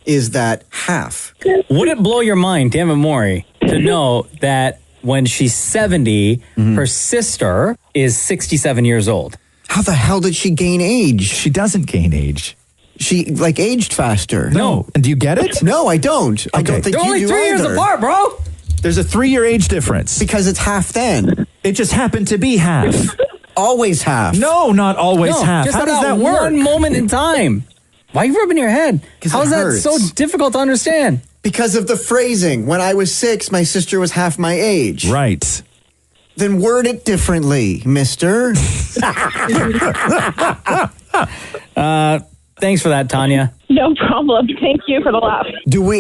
[SPEAKER 8] is that half.
[SPEAKER 2] Would it blow your mind, damn it, Maury, to know that when she's 70, her sister is 67 years old?
[SPEAKER 8] How the hell did she gain age?
[SPEAKER 7] She doesn't gain age.
[SPEAKER 8] She aged faster.
[SPEAKER 7] No. And do you get it?
[SPEAKER 8] No, I don't. I don't think
[SPEAKER 2] They're
[SPEAKER 8] you
[SPEAKER 2] only
[SPEAKER 8] do
[SPEAKER 2] 3 years
[SPEAKER 8] either.
[SPEAKER 2] apart, bro.
[SPEAKER 7] There's a 3-year age difference.
[SPEAKER 8] Because it's half then.
[SPEAKER 7] It just happened to be half.
[SPEAKER 8] Always half.
[SPEAKER 7] No, not always half.
[SPEAKER 2] Just
[SPEAKER 7] How does that work?
[SPEAKER 2] one moment in time. Why are you rubbing your head? How is that
[SPEAKER 8] hurts.
[SPEAKER 2] so difficult to understand?
[SPEAKER 8] Because of the phrasing. When I was 6, my sister was half my age.
[SPEAKER 7] Right.
[SPEAKER 8] Then word it differently, mister.
[SPEAKER 2] Thanks for that, Tanya.
[SPEAKER 6] No problem. Thank you for the laugh.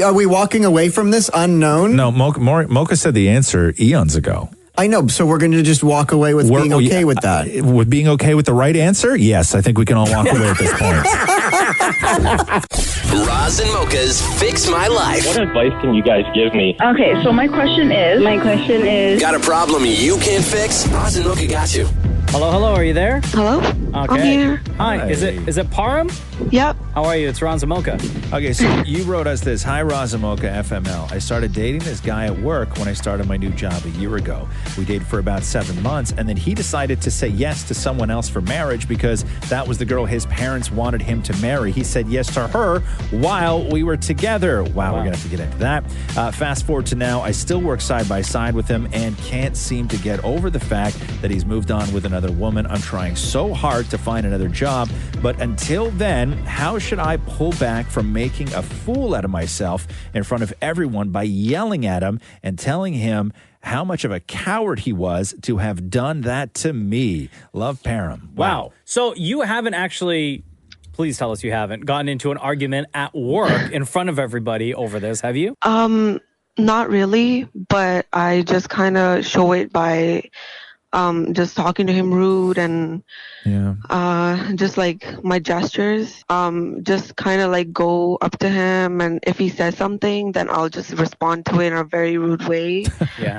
[SPEAKER 8] Are we walking away from this unknown?
[SPEAKER 7] No, Mocha said the answer eons ago.
[SPEAKER 8] I know. So we're going to just walk away with being okay with that.
[SPEAKER 7] With being okay with the right answer? Yes, I think we can all walk away at this point.
[SPEAKER 1] Roz and Mocha's Fix My Life.
[SPEAKER 11] What advice can you guys give me?
[SPEAKER 6] Okay, so my question is.
[SPEAKER 1] Got a problem you can't fix? Roz and Mocha got you.
[SPEAKER 2] Hello, are you there?
[SPEAKER 15] Hello?
[SPEAKER 2] Okay.
[SPEAKER 15] I'm here.
[SPEAKER 2] Hi, is it Param?
[SPEAKER 15] Yep.
[SPEAKER 2] How are you? It's Roz Mocha.
[SPEAKER 7] Okay, so you wrote us this. Hi, Roz Mocha, FML. I started dating this guy at work when I started my new job a year ago. We dated for about 7 months, and then he decided to say yes to someone else for marriage because that was the girl his parents wanted him to marry. He said yes to her while we were together. Wow. We're going to have to get into that. Fast forward to now, I still work side by side with him and can't seem to get over the fact that he's moved on with another woman. I'm trying so hard to find another job, but until then, how should I pull back from making a fool out of myself in front of everyone by yelling at him and telling him how much of a coward he was to have done that to me? Love, Param.
[SPEAKER 2] Wow. So you haven't actually, please tell us you haven't, gotten into an argument at work in front of everybody over this, have you?
[SPEAKER 15] Not really, but I just kind of show it by just talking to him rude and just like my gestures, just kind of like go up to him, and if he says something, then I'll just respond to it in a very rude way.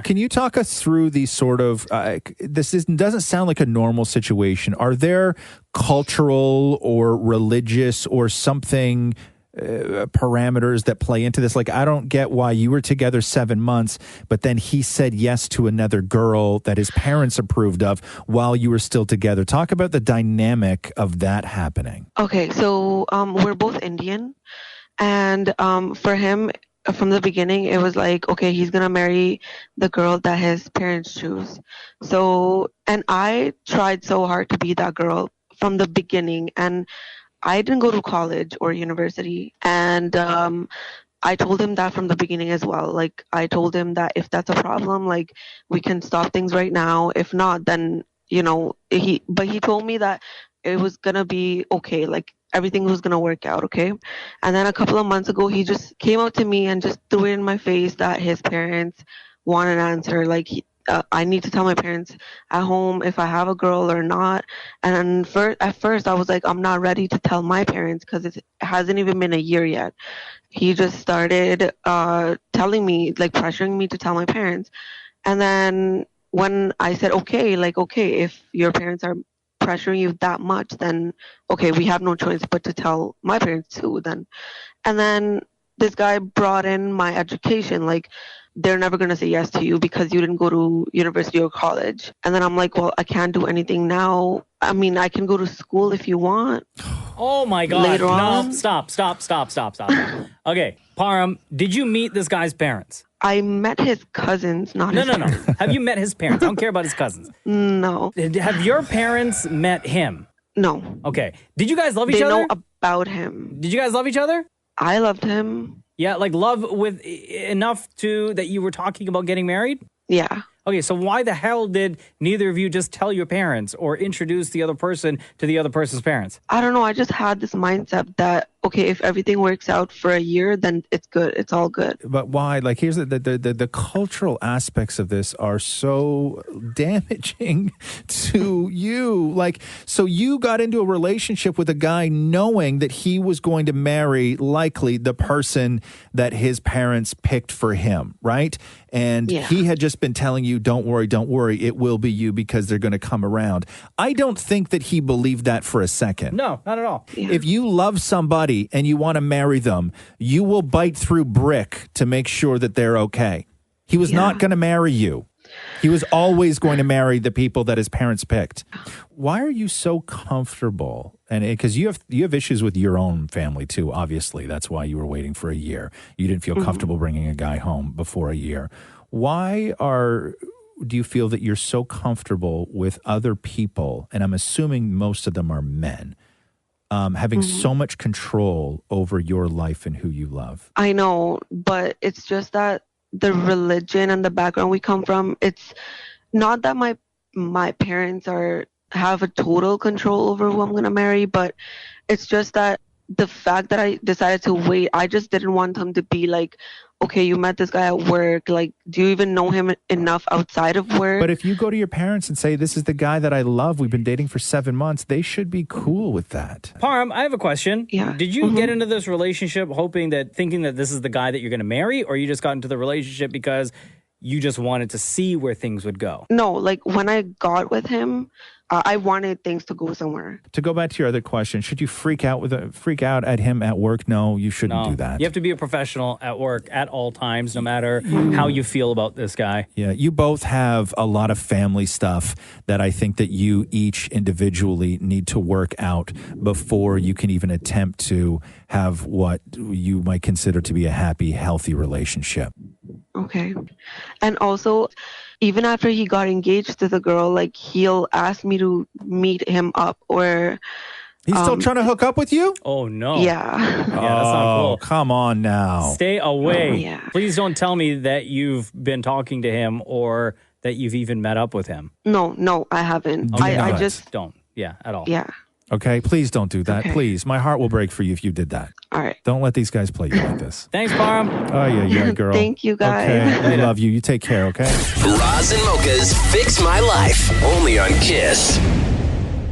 [SPEAKER 7] Can you talk us through these sort of, doesn't sound like a normal situation. Are there cultural or religious or something parameters that play into this? Like, I don't get why you were together 7 months, but then he said yes to another girl that his parents approved of while you were still together. Talk about the dynamic of that happening.
[SPEAKER 15] Okay, so we're both Indian, and for him, from the beginning, it was like, okay, he's gonna marry the girl that his parents choose. So, and I tried so hard to be that girl from the beginning, and I didn't go to college or university, and I told him that from the beginning as well. Like, I told him that if that's a problem, like, we can stop things right now. If not, then, you know, he told me that it was gonna be okay, like, everything was gonna work out, okay? And then a couple of months ago, he just came up to me and just threw it in my face that his parents want an answer, like, I need to tell my parents at home if I have a girl or not. And at first I was like, I'm not ready to tell my parents because it hasn't even been a year yet. He just started telling me, like, pressuring me to tell my parents. And then when I said, okay, if your parents are pressuring you that much, then okay, we have no choice but to tell my parents too then. And then this guy brought in my education, like, they're never going to say yes to you because you didn't go to university or college. And then I'm like, well, I can't do anything now. I mean, I can go to school if you want.
[SPEAKER 2] Oh my God.
[SPEAKER 15] Later on.
[SPEAKER 2] No, stop. Okay, Param, did you meet this guy's parents?
[SPEAKER 15] I met his cousins, not his parents.
[SPEAKER 2] No. Have you met his parents? I don't care about his cousins.
[SPEAKER 15] No.
[SPEAKER 2] Have your parents met him?
[SPEAKER 15] No.
[SPEAKER 2] Okay. Did you guys love each other?
[SPEAKER 15] They know about him.
[SPEAKER 2] Did you guys love each other?
[SPEAKER 15] I loved him.
[SPEAKER 2] Yeah, like love with enough to that you were talking about getting married?
[SPEAKER 15] Yeah.
[SPEAKER 2] Okay, so why the hell did neither of you just tell your parents or introduce the other person to the other person's parents?
[SPEAKER 15] I don't know. I just had this mindset that, okay, if everything works out for a year, then it's good. It's all good.
[SPEAKER 7] But why? Like, here's the cultural aspects of this are so damaging to you. Like, so you got into a relationship with a guy knowing that he was going to marry likely the person that his parents picked for him, right? And he had just been telling you, don't worry, it will be you because they're going to come around. I don't think that he believed that for a second.
[SPEAKER 2] No, not at all.
[SPEAKER 15] Yeah.
[SPEAKER 7] If you love somebody and you want to marry them, you will bite through brick to make sure that they're okay. He was not going to marry you. He was always going to marry the people that his parents picked. Why are you so comfortable? And because you have issues with your own family too, obviously. That's why you were waiting for a year. You didn't feel comfortable bringing a guy home before a year. Why do you feel that you're so comfortable with other people, and I'm assuming most of them are men, having so much control over your life and who you love?
[SPEAKER 15] I know, but it's just that the religion and the background we come from, it's not that my parents have a total control over who I'm going to marry, but it's just that the fact that I decided to wait, I just didn't want him to be like, okay, you met this guy at work. Like, do you even know him enough outside of work?
[SPEAKER 7] But if you go to your parents and say, this is the guy that I love, we've been dating for 7 months, they should be cool with that.
[SPEAKER 2] Parm, I have a question.
[SPEAKER 15] Yeah.
[SPEAKER 2] Did you get into this relationship thinking that this is the guy that you're going to marry, or you just got into the relationship because you just wanted to see where things would go?
[SPEAKER 15] No, like when I got with him, I wanted things to go somewhere.
[SPEAKER 7] To go back to your other question, should you freak out at him at work? No, you shouldn't do that.
[SPEAKER 2] You have to be a professional at work at all times, no matter how you feel about this guy.
[SPEAKER 7] Yeah, you both have a lot of family stuff that I think that you each individually need to work out before you can even attempt to have what you might consider to be a happy, healthy relationship.
[SPEAKER 15] Okay. And also, even after he got engaged to the girl, like, he'll ask me to meet him up, or...
[SPEAKER 7] He's still trying to hook up with you?
[SPEAKER 2] Oh, no.
[SPEAKER 15] Yeah.
[SPEAKER 2] Yeah, that's not cool.
[SPEAKER 7] Come on now.
[SPEAKER 2] Stay away.
[SPEAKER 15] Yeah.
[SPEAKER 2] Please don't tell me that you've been talking to him or that you've even met up with him.
[SPEAKER 15] No, I haven't. I just...
[SPEAKER 2] Don't. Yeah, at all.
[SPEAKER 15] Yeah.
[SPEAKER 7] Okay, please don't do that. Please. My heart will break for you if you did that.
[SPEAKER 15] All right.
[SPEAKER 7] Don't let these guys play you like this.
[SPEAKER 2] Thanks, Parm.
[SPEAKER 7] Oh, yeah, girl.
[SPEAKER 15] Thank you, guys.
[SPEAKER 7] Okay, I love you. You take care, okay?
[SPEAKER 1] Roz and Mocha's Fix My Life, only on Kiss.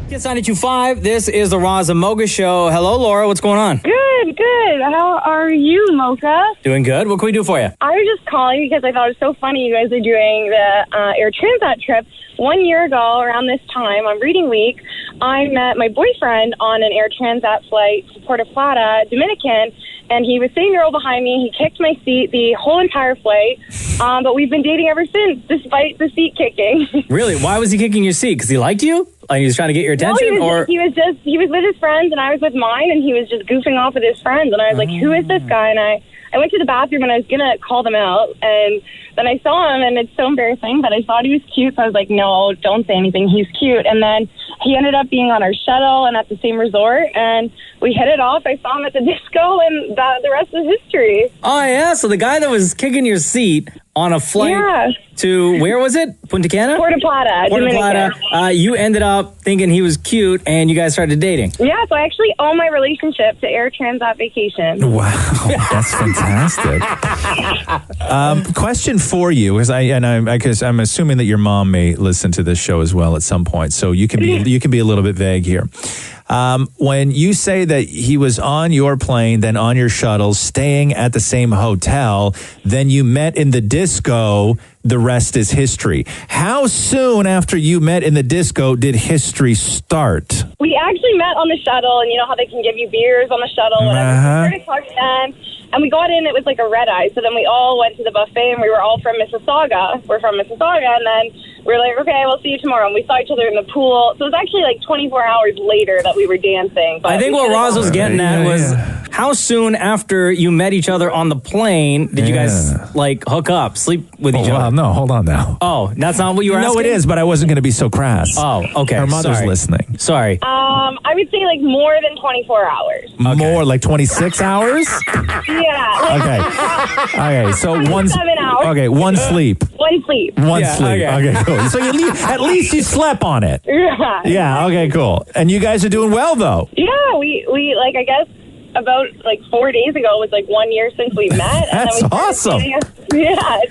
[SPEAKER 2] Kiss 92.5. This is the Roz and Mocha Show. Hello, Laura. What's going on?
[SPEAKER 6] Good. How are you, Mocha?
[SPEAKER 2] Doing good. What can we do for you?
[SPEAKER 6] I was just calling because I thought it was so funny you guys are doing the Air Transat trip. 1 year ago, around this time, on reading week, I met my boyfriend on an Air Transat flight to Puerto Plata, Dominican, and he was sitting row behind me. He kicked my seat the whole entire flight, but we've been dating ever since, despite the seat kicking.
[SPEAKER 2] Really? Why was he kicking your seat? Because he liked you? Like he was trying to get your attention?
[SPEAKER 6] No, he was with his friends, and I was with mine, and he was just goofing off with his friends. And I was like, who is this guy? And I went to the bathroom, and I was going to call them out, and then I saw him, and it's so embarrassing, but I thought he was cute, so I was like, no, don't say anything. He's cute. And then he ended up being on our shuttle and at the same resort, and we hit it off. I saw him at the disco, and the rest is history.
[SPEAKER 2] Oh, yeah? So the guy that was kicking your seat on a flight to, where was it? Punta Cana?
[SPEAKER 6] Puerto Plata,
[SPEAKER 2] Plata. You ended up thinking he was cute, and you guys started dating.
[SPEAKER 6] Yeah, so I actually owe my relationship to Air Transat Vacation.
[SPEAKER 7] Wow, that's fantastic. Question for you, because I'm assuming that your mom may listen to this show as well at some point, so you can be a little bit vague here. When you say that he was on your plane, then on your shuttle, staying at the same hotel, then you met in the disco, the rest is history. How soon after you met in the disco did history start?
[SPEAKER 6] We actually met on the shuttle, and you know how they can give you beers on the shuttle, whatever. We started talking then, and we got in, it was like a red eye, so then we all went to the buffet, and we were all from Mississauga. We're from Mississauga, and then we were like, okay, we'll see you tomorrow. And we saw each other in the pool. So it was actually like 24 hours later that we were dancing. But
[SPEAKER 2] I think what Roz was getting at was how soon after you met each other on the plane did you guys like hook up, sleep with each other?
[SPEAKER 7] No, hold on now.
[SPEAKER 2] Oh, that's not what you were asking?
[SPEAKER 7] No, it is, but I wasn't going to be so crass.
[SPEAKER 2] Oh, okay.
[SPEAKER 7] Her mother's listening.
[SPEAKER 2] Sorry.
[SPEAKER 6] I would say like more than 24 hours.
[SPEAKER 7] More like 26 hours?
[SPEAKER 6] Yeah.
[SPEAKER 7] Okay, so
[SPEAKER 6] 27 hours.
[SPEAKER 7] Okay, one sleep.
[SPEAKER 6] One sleep.
[SPEAKER 7] One sleep. Okay, cool. So at least you slept on it.
[SPEAKER 6] Yeah.
[SPEAKER 7] Yeah, okay, cool. And you guys are doing well, though.
[SPEAKER 6] Yeah, we like, I guess about like 4 days ago was like 1 year since we met.
[SPEAKER 7] That's awesome.
[SPEAKER 6] Yeah.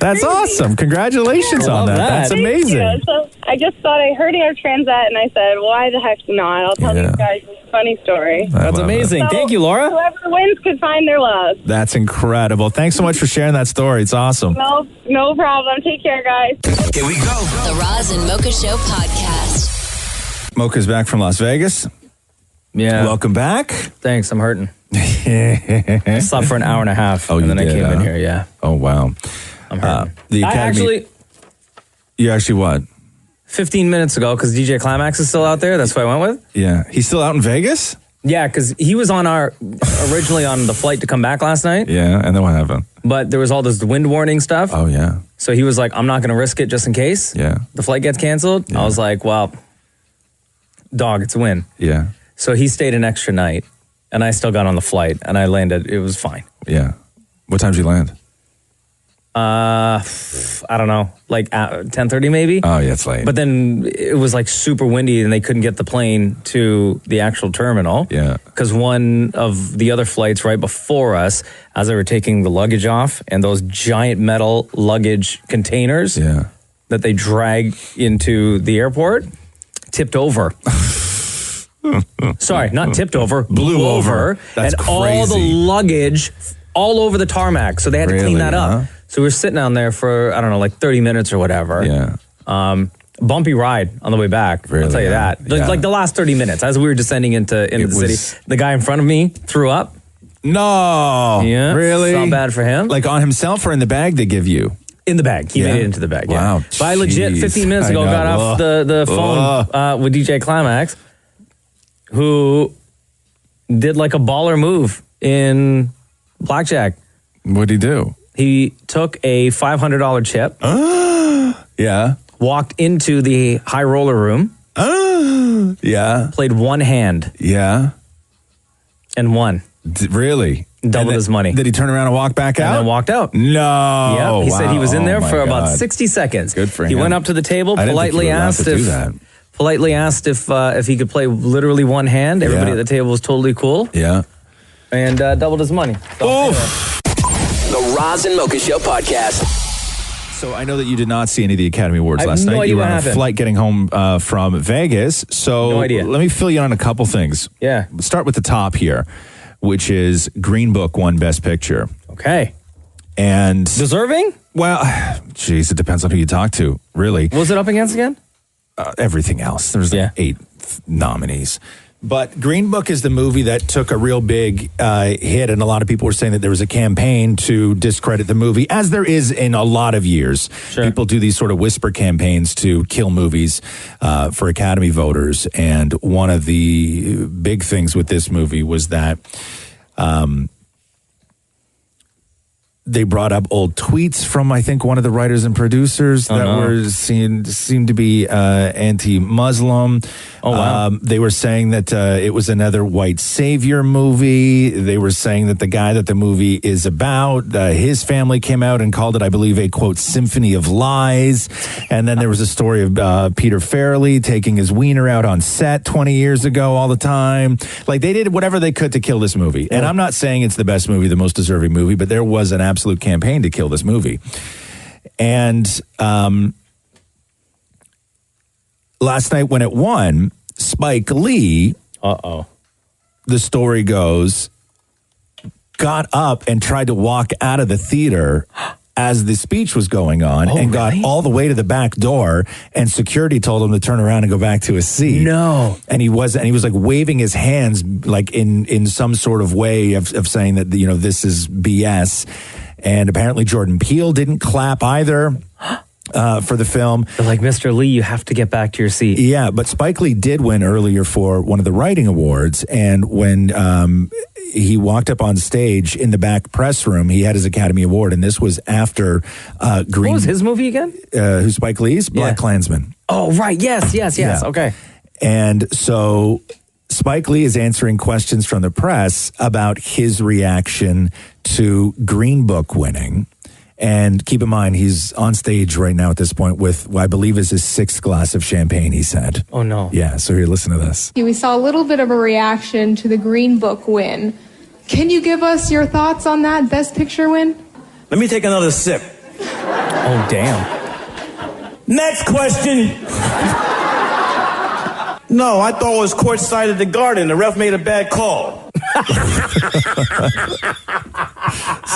[SPEAKER 7] That's
[SPEAKER 6] crazy.
[SPEAKER 7] awesome. Congratulations on that. That's amazing.
[SPEAKER 6] Thank you. So I just thought I heard Air Transat and I said, why the heck not? I'll tell these guys a funny story.
[SPEAKER 2] That's amazing.
[SPEAKER 6] So
[SPEAKER 2] thank you, Laura.
[SPEAKER 6] Whoever wins could find their love.
[SPEAKER 7] That's incredible. Thanks so much for sharing that story. It's awesome.
[SPEAKER 6] No problem. Take care, guys.
[SPEAKER 1] Here we go.
[SPEAKER 3] The Roz and Mocha Show podcast.
[SPEAKER 7] Mocha's back from Las Vegas.
[SPEAKER 2] Yeah.
[SPEAKER 7] Welcome back.
[SPEAKER 2] Thanks. I'm hurting. I slept for an hour and a half.
[SPEAKER 7] Oh,
[SPEAKER 2] and
[SPEAKER 7] you
[SPEAKER 2] then
[SPEAKER 7] did,
[SPEAKER 2] I came in here. Yeah.
[SPEAKER 7] Oh, wow.
[SPEAKER 2] I'm hurting.
[SPEAKER 7] The Academy.
[SPEAKER 2] You
[SPEAKER 7] actually what?
[SPEAKER 2] 15 minutes ago, because DJ Climax is still out there. That's what I went with.
[SPEAKER 7] Yeah. He's still out in Vegas?
[SPEAKER 2] Yeah, because he was originally on the flight to come back last night.
[SPEAKER 7] Yeah, and then what happened?
[SPEAKER 2] But there was all this wind warning stuff.
[SPEAKER 7] Oh, yeah.
[SPEAKER 2] So he was like, I'm not going to risk it just in case.
[SPEAKER 7] Yeah.
[SPEAKER 2] The flight gets canceled. Yeah. I was like, well, dog, it's a win.
[SPEAKER 7] Yeah.
[SPEAKER 2] So he stayed an extra night, and I still got on the flight, and I landed. It was fine.
[SPEAKER 7] Yeah. What time did you land?
[SPEAKER 2] I don't know, like 10:30 maybe.
[SPEAKER 7] Oh, yeah, it's late.
[SPEAKER 2] But then it was like super windy and they couldn't get the plane to the actual terminal.
[SPEAKER 7] Yeah.
[SPEAKER 2] Because one of the other flights right before us, as they were taking the luggage off, and those giant metal luggage containers that they drag into the airport, tipped over. Sorry, not tipped over, blew over.
[SPEAKER 7] That's
[SPEAKER 2] and all the
[SPEAKER 7] crazy.
[SPEAKER 2] luggage all over the tarmac. So they had to clean that up.
[SPEAKER 7] Huh?
[SPEAKER 2] So we were sitting down there for, I don't know, like 30 minutes or whatever.
[SPEAKER 7] Yeah.
[SPEAKER 2] Bumpy ride on the way back. I'll tell you that. Like the last 30 minutes, as we were descending into the city, the guy in front of me threw up.
[SPEAKER 7] No.
[SPEAKER 2] Yeah.
[SPEAKER 7] Really?
[SPEAKER 2] Not bad for him.
[SPEAKER 7] Like on himself or in the bag they give you?
[SPEAKER 2] In the bag. He made it into the bag. Yeah.
[SPEAKER 7] Wow.
[SPEAKER 2] But I legit,
[SPEAKER 7] Jeez.
[SPEAKER 2] 15 minutes ago,
[SPEAKER 7] I know.
[SPEAKER 2] got off the phone with DJ Climax, who did like a baller move in blackjack.
[SPEAKER 7] What'd he do?
[SPEAKER 2] He took a $500 chip.
[SPEAKER 7] Yeah.
[SPEAKER 2] Walked into the high roller room.
[SPEAKER 7] Yeah.
[SPEAKER 2] Played one hand.
[SPEAKER 7] Yeah.
[SPEAKER 2] And won.
[SPEAKER 7] Really?
[SPEAKER 2] Doubled his money.
[SPEAKER 7] Did he turn around and walk back out?
[SPEAKER 2] And then walked out.
[SPEAKER 7] No.
[SPEAKER 2] Yeah. He said he was in there for about
[SPEAKER 7] God.
[SPEAKER 2] 60 seconds.
[SPEAKER 7] Good for him.
[SPEAKER 2] He went up to the table,
[SPEAKER 7] I didn't think you
[SPEAKER 2] politely
[SPEAKER 7] were allowed
[SPEAKER 2] asked
[SPEAKER 7] to do that.
[SPEAKER 2] if he could play literally one hand. Everybody at the table was totally cool.
[SPEAKER 7] Yeah.
[SPEAKER 2] And doubled his money. So, anyway.
[SPEAKER 1] The Roz and Mocha Show podcast.
[SPEAKER 7] So I know that you did not see any of the Academy Awards
[SPEAKER 2] I have
[SPEAKER 7] last
[SPEAKER 2] no
[SPEAKER 7] night.
[SPEAKER 2] idea
[SPEAKER 7] You were
[SPEAKER 2] what
[SPEAKER 7] on a
[SPEAKER 2] happened.
[SPEAKER 7] flight getting home from Vegas. So
[SPEAKER 2] No idea.
[SPEAKER 7] let me fill you in on a couple things.
[SPEAKER 2] Yeah.
[SPEAKER 7] Let's start with the top here, which is Green Book won Best Picture.
[SPEAKER 2] Okay.
[SPEAKER 7] And
[SPEAKER 2] deserving?
[SPEAKER 7] Well, geez, it depends on who you talk to, really.
[SPEAKER 2] What was it up against again?
[SPEAKER 7] Everything else. There's like 8 nominees. But Green Book is the movie that took a real big hit, and a lot of people were saying that there was a campaign to discredit the movie, as there is in a lot of years. Sure. People do these sort of whisper campaigns to kill movies for Academy voters, and one of the big things with this movie was that they brought up old tweets from, I think, one of the writers and producers that were seemed to be anti-Muslim.
[SPEAKER 2] Oh, wow.
[SPEAKER 7] They were saying that it was another white savior movie. They were saying that the guy that the movie is about, his family came out and called it, I believe, a, quote, symphony of lies. And then there was a story of Peter Farrelly taking his wiener out on set 20 years ago all the time. Like, they did whatever they could to kill this movie. And I'm not saying it's the best movie, the most deserving movie, but there was an absolute campaign to kill this movie. And last night when it won, Spike Lee, the story goes, got up and tried to walk out of the theater as the speech was going on and got all the way to the back door, and security told him to turn around and go back to his seat.
[SPEAKER 2] No.
[SPEAKER 7] And he was like waving his hands like in some sort of way of saying that, you know, this is BS. And apparently Jordan Peele didn't clap either for the film.
[SPEAKER 2] They're like, Mr. Lee, you have to get back to your seat.
[SPEAKER 7] Yeah, but Spike Lee did win earlier for one of the writing awards. And when he walked up on stage in the back press room, he had his Academy Award. And this was after Green...
[SPEAKER 2] What was his movie again?
[SPEAKER 7] Who's Spike Lee's? Black Klansman.
[SPEAKER 2] Oh, right. Yes.
[SPEAKER 7] Yeah.
[SPEAKER 2] Okay.
[SPEAKER 7] And so Spike Lee is answering questions from the press about his reaction to Green Book winning. And keep in mind, he's on stage right now at this point with what I believe is his 6th glass of champagne, he said.
[SPEAKER 2] Oh, no.
[SPEAKER 7] Yeah, so here, listen to this.
[SPEAKER 16] We saw a little bit of a reaction to the Green Book win. Can you give us your thoughts on that Best Picture win?
[SPEAKER 17] Let me take another sip.
[SPEAKER 2] Oh, damn.
[SPEAKER 17] Next question. No, I thought it was courtside of the Garden. The ref made a bad call.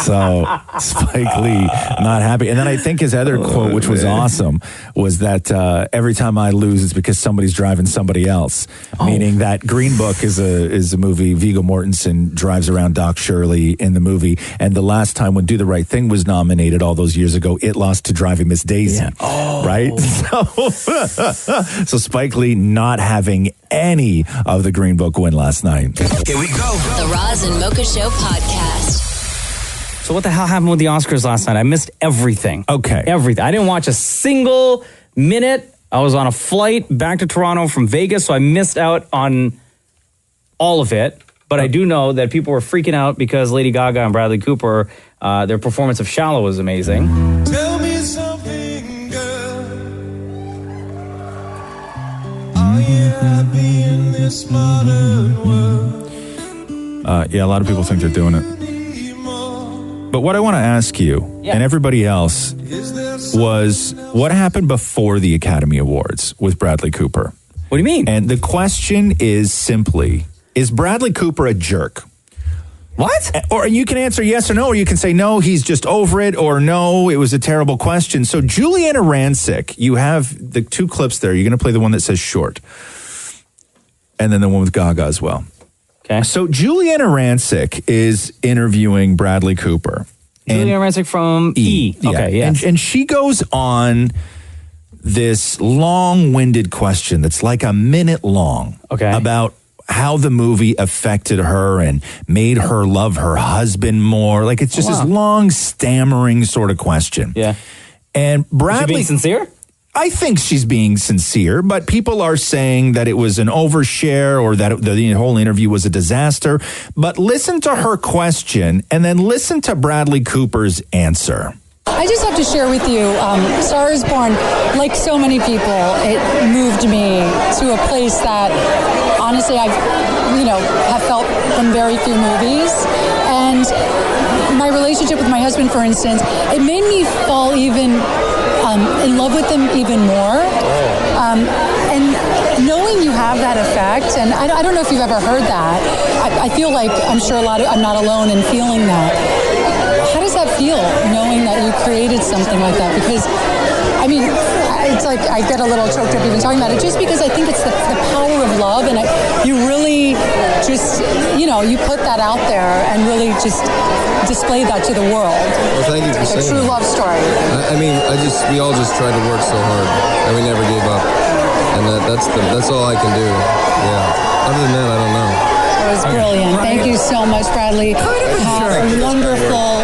[SPEAKER 7] So Spike Lee not happy. And then I think his other quote, which was awesome, was that every time I lose, it's because somebody's driving somebody else. Meaning that Green Book is a movie. Viggo Mortensen drives around Doc Shirley in the movie. And the last time when Do the Right Thing was nominated all those years ago, it lost to Driving Miss Daisy. Yeah. Right? So Spike Lee not having any of the Green Book win last night.
[SPEAKER 1] Here we go.
[SPEAKER 3] The Roz and Mocha Show podcast.
[SPEAKER 2] So what the hell happened with the Oscars last night? I missed everything.
[SPEAKER 7] Okay.
[SPEAKER 2] Everything. I didn't watch a single minute. I was on a flight back to Toronto from Vegas, so I missed out on all of it. But I do know that people were freaking out because Lady Gaga and Bradley Cooper, their performance of Shallow was amazing.
[SPEAKER 18] Tell me something, girl. Are you happy in this modern world?
[SPEAKER 7] Yeah, a lot of people think they're doing it. But what I want to ask you and everybody else was what happened before the Academy Awards with Bradley Cooper?
[SPEAKER 2] What do you mean?
[SPEAKER 7] And the question is simply, is Bradley Cooper a jerk?
[SPEAKER 2] What?
[SPEAKER 7] Or you can answer yes or no, or you can say no, he's just over it, or no, it was a terrible question. So Juliana Rancic, you have the two clips there. You're going to play the one that says short. And then the one with Gaga as well.
[SPEAKER 2] Okay.
[SPEAKER 7] So Juliana Rancic is interviewing Bradley Cooper.
[SPEAKER 2] Juliana Rancic from E. Okay, yeah.
[SPEAKER 7] And she goes on this long-winded question that's like a minute long about how the movie affected her and made her love her husband more. Like, it's just this long, stammering sort of question.
[SPEAKER 2] Yeah.
[SPEAKER 7] And Bradley...
[SPEAKER 2] Is she being sincere?
[SPEAKER 7] I think she's being sincere, but people are saying that it was an overshare or that the whole interview was a disaster. But listen to her question and then listen to Bradley Cooper's answer.
[SPEAKER 19] I just have to share with you, Star is Born, like so many people, it moved me to a place that honestly have felt from very few movies. And my relationship with my husband, for instance, it made me fall even in love with him even more. And knowing you have that effect, and I don't know if you've ever heard that, I feel like I'm sure I'm not alone in feeling that. How does that feel, knowing that you created something like that? Because, I mean, it's like I get a little choked up even talking about it, just because I think it's the power of love, and you really just, you put that out there and really just display that to the world.
[SPEAKER 20] Well, thank you for saying
[SPEAKER 19] a true love story.
[SPEAKER 20] I mean, we all just tried to work so hard, and we never gave up, and that's all I can do. Yeah. Other than that, I don't know.
[SPEAKER 19] It was brilliant. Thank you so much, Bradley. Have a wonderful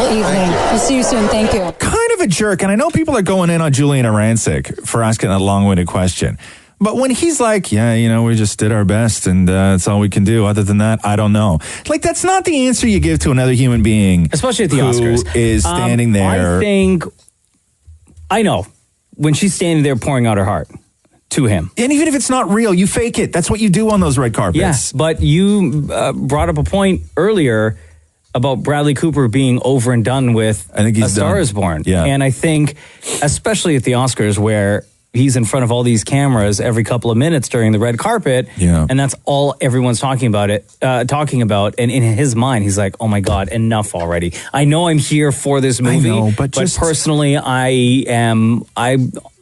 [SPEAKER 19] evening. We'll see you soon. Thank you.
[SPEAKER 7] Kind of a jerk, and I know people are going in on Juliana Rancic for asking a long-winded question. But when he's like, we just did our best and that's all we can do. Other than that, I don't know. Like, that's not the answer you give to another human being.
[SPEAKER 2] Especially at the Oscars.
[SPEAKER 7] Who is standing there.
[SPEAKER 2] I know. When she's standing there pouring out her heart to him.
[SPEAKER 7] And even if it's not real, you fake it. That's what you do on those red carpets.
[SPEAKER 2] Yes, but you brought up a point earlier about Bradley Cooper being over and done with A Star is Born.
[SPEAKER 7] Yeah.
[SPEAKER 2] And I think, especially at the Oscars, where he's in front of all these cameras every couple of minutes during the red carpet, and that's all everyone's talking about. And in his mind, he's like, "Oh my God, enough already! I know I'm here for this movie,
[SPEAKER 7] I know, but
[SPEAKER 2] personally, I'm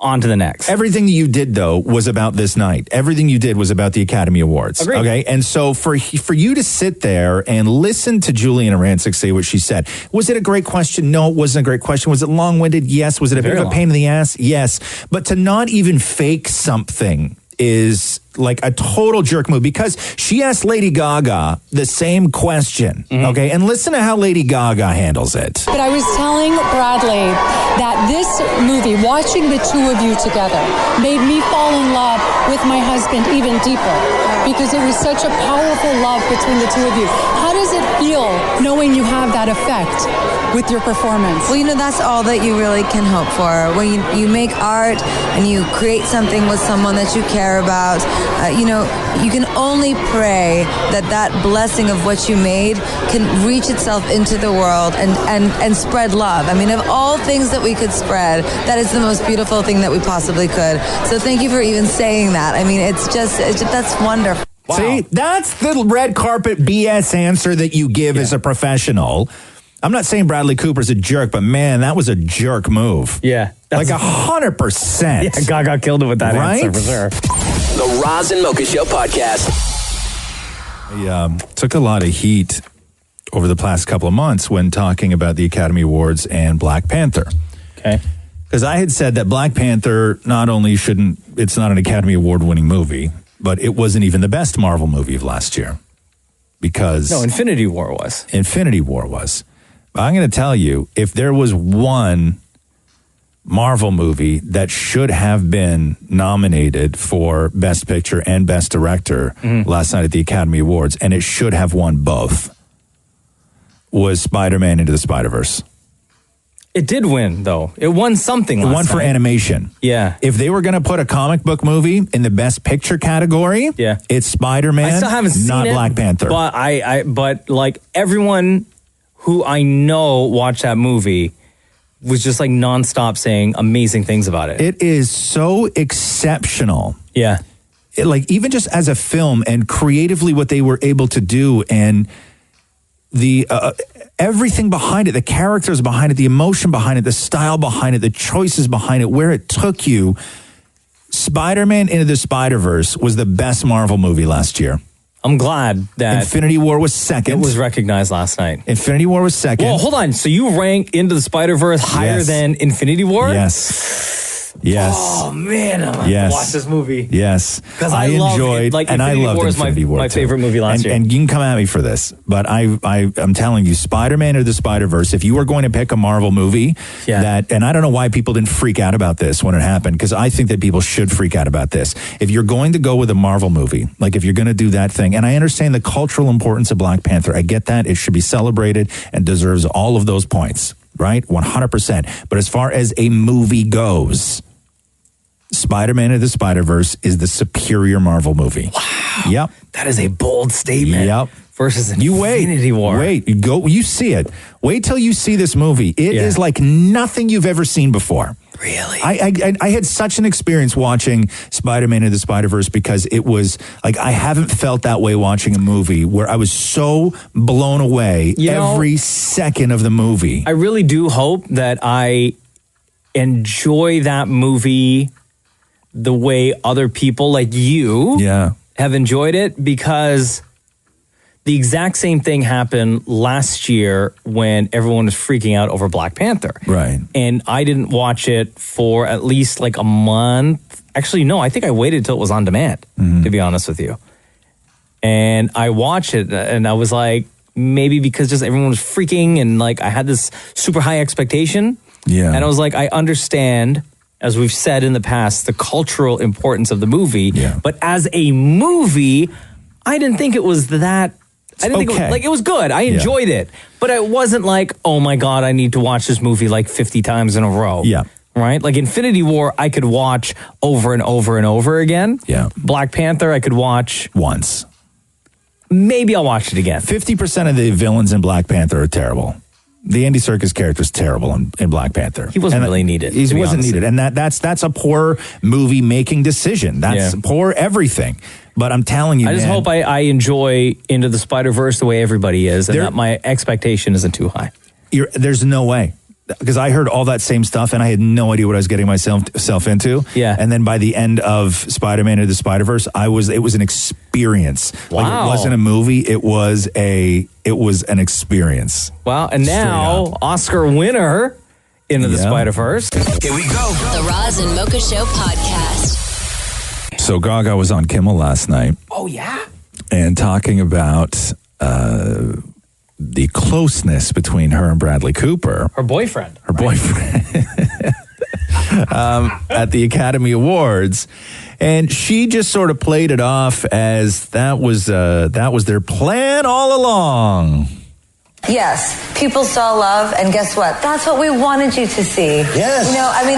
[SPEAKER 2] on to the next."
[SPEAKER 7] Everything that you did, though, was about this night. Everything you did was about the Academy Awards.
[SPEAKER 2] Agreed.
[SPEAKER 7] Okay, and so for you to sit there and listen to Juliana Rancic say what she said, was it a great question? No, it wasn't a great question. Was it long-winded? Yes. Was it a bit of a pain in the ass? Yes. But to not even fake something is like a total jerk move, because she asked Lady Gaga the same question, okay? And listen to how Lady Gaga handles it.
[SPEAKER 19] But I was telling Bradley that this movie, watching the two of you together, made me fall in love with my husband even deeper, because it was such a powerful love between the two of you. How does it feel knowing you have that effect with your performance?
[SPEAKER 21] Well, that's all that you really can hope for. When you make art and you create something with someone that you care about, you can only pray that blessing of what you made can reach itself into the world and spread love. I mean, of all things that we could spread, that is the most beautiful thing that we possibly could. So thank you for even saying that. I mean, it's just that's wonderful.
[SPEAKER 7] Wow. See, that's the red carpet BS answer that you give as a professional. I'm not saying Bradley Cooper's a jerk, but man, that was a jerk move.
[SPEAKER 2] Yeah.
[SPEAKER 7] Like 100%.
[SPEAKER 2] Yeah, Gaga killed it with that answer for sure.
[SPEAKER 1] The Roz and Mocha Show podcast.
[SPEAKER 7] I took a lot of heat over the past couple of months when talking about the Academy Awards and Black Panther.
[SPEAKER 2] Okay.
[SPEAKER 7] Because I had said that Black Panther not only it's not an Academy Award winning movie, but it wasn't even the best Marvel movie of last year. Because...
[SPEAKER 2] No, Infinity War was.
[SPEAKER 7] But I'm going to tell you, if there was one Marvel movie that should have been nominated for Best Picture and Best Director last night at the Academy Awards, and it should have won both, was Spider-Man Into the Spider-Verse.
[SPEAKER 2] It did win, though. It won something last night.
[SPEAKER 7] It won for animation.
[SPEAKER 2] Yeah.
[SPEAKER 7] If they were going to put a comic book movie in the Best Picture category, it's Spider-Man,
[SPEAKER 2] I still haven't seen
[SPEAKER 7] not
[SPEAKER 2] it,
[SPEAKER 7] Black Panther.
[SPEAKER 2] But but like everyone who I know watched that movie was just like nonstop saying amazing things about it.
[SPEAKER 7] It is so exceptional.
[SPEAKER 2] Yeah.
[SPEAKER 7] Like even just as a film and creatively what they were able to do, and the everything behind it, the characters behind it, the emotion behind it, the style behind it, the choices behind it, where it took you. Spider-Man Into the Spider-Verse was the best Marvel movie last year.
[SPEAKER 2] I'm glad that
[SPEAKER 7] Infinity War was second.
[SPEAKER 2] It was recognized last night.
[SPEAKER 7] Infinity War was second.
[SPEAKER 2] Well, hold on. So you rank Into the Spider-Verse higher than Infinity War?
[SPEAKER 7] Yes. Yes.
[SPEAKER 2] Oh man, I'm gonna have to watch this movie.
[SPEAKER 7] Yes,
[SPEAKER 2] 'Cause I
[SPEAKER 7] enjoyed
[SPEAKER 2] it. Like,
[SPEAKER 7] and I
[SPEAKER 2] Infinity
[SPEAKER 7] loved
[SPEAKER 2] War is
[SPEAKER 7] Infinity War
[SPEAKER 2] my
[SPEAKER 7] too.
[SPEAKER 2] favorite movie last year.
[SPEAKER 7] And you can come at me for this, but I'm telling you, Spider-Man or the Spider-Verse. If you were going to pick a Marvel movie, and I don't know why people didn't freak out about this when it happened, because I think that people should freak out about this. If you're going to go with a Marvel movie, like if you're going to do that thing, and I understand the cultural importance of Black Panther, I get that, it should be celebrated and deserves all of those points, right? 100%. But as far as a movie goes, Spider-Man and the Spider-Verse is the superior Marvel movie.
[SPEAKER 2] Wow.
[SPEAKER 7] Yep.
[SPEAKER 2] That is a bold statement.
[SPEAKER 7] Yep.
[SPEAKER 2] Versus Infinity War.
[SPEAKER 7] Wait, go. You see it. Wait till you see this movie. It is like nothing you've ever seen before.
[SPEAKER 2] Really?
[SPEAKER 7] I had such an experience watching Spider-Man and the Spider-Verse, because it was like I haven't felt that way watching a movie, where I was so blown away every second of the movie.
[SPEAKER 2] I really do hope that I enjoy that movie the way other people like you have enjoyed it, because the exact same thing happened last year when everyone was freaking out over Black Panther.
[SPEAKER 7] Right.
[SPEAKER 2] And I didn't watch it for at least like a month. Actually, no, I think I waited till it was on demand, to be honest with you. And I watched it and I was like, maybe because just everyone was freaking and like I had this super high expectation.
[SPEAKER 7] Yeah.
[SPEAKER 2] And I was like, I understand, as we've said in the past, the cultural importance of the movie. Yeah. But as a movie, I didn't think it was that. I didn't think it was, like, it was good. I enjoyed it. But it wasn't like, oh my God, I need to watch this movie like 50 times in a row.
[SPEAKER 7] Yeah.
[SPEAKER 2] Right? Like Infinity War, I could watch over and over and over again.
[SPEAKER 7] Yeah.
[SPEAKER 2] Black Panther, I could watch
[SPEAKER 7] once.
[SPEAKER 2] Maybe I'll watch it again.
[SPEAKER 7] 50% of the villains in Black Panther are terrible. The Andy Serkis character is terrible in Black Panther.
[SPEAKER 2] He wasn't really needed.
[SPEAKER 7] He wasn't needed. And that's a poor movie making decision. That's poor everything. But I'm telling you,
[SPEAKER 2] I just hope I enjoy Into the Spider-Verse the way everybody is, and that my expectation isn't too high.
[SPEAKER 7] There's no way. Because I heard all that same stuff and I had no idea what I was getting myself into.
[SPEAKER 2] Yeah.
[SPEAKER 7] And then by the end of Spider-Man or the Spider-Verse, it was an experience.
[SPEAKER 2] Wow.
[SPEAKER 7] Like it wasn't a movie, it was an experience.
[SPEAKER 2] Wow. And now, Oscar winner Into the Spider-Verse.
[SPEAKER 1] Here we go.
[SPEAKER 3] The Roz and Mocha Show podcast.
[SPEAKER 7] So Gaga was on Kimmel last night.
[SPEAKER 2] Oh, yeah?
[SPEAKER 7] And talking about the closeness between her and Bradley Cooper.
[SPEAKER 2] Her boyfriend.
[SPEAKER 7] Her boyfriend. At the Academy Awards. And she just sort of played it off as that was their plan all along.
[SPEAKER 21] Yes, people saw love, and guess what? That's what we wanted you to see.
[SPEAKER 18] Yes.
[SPEAKER 21] You know, I mean,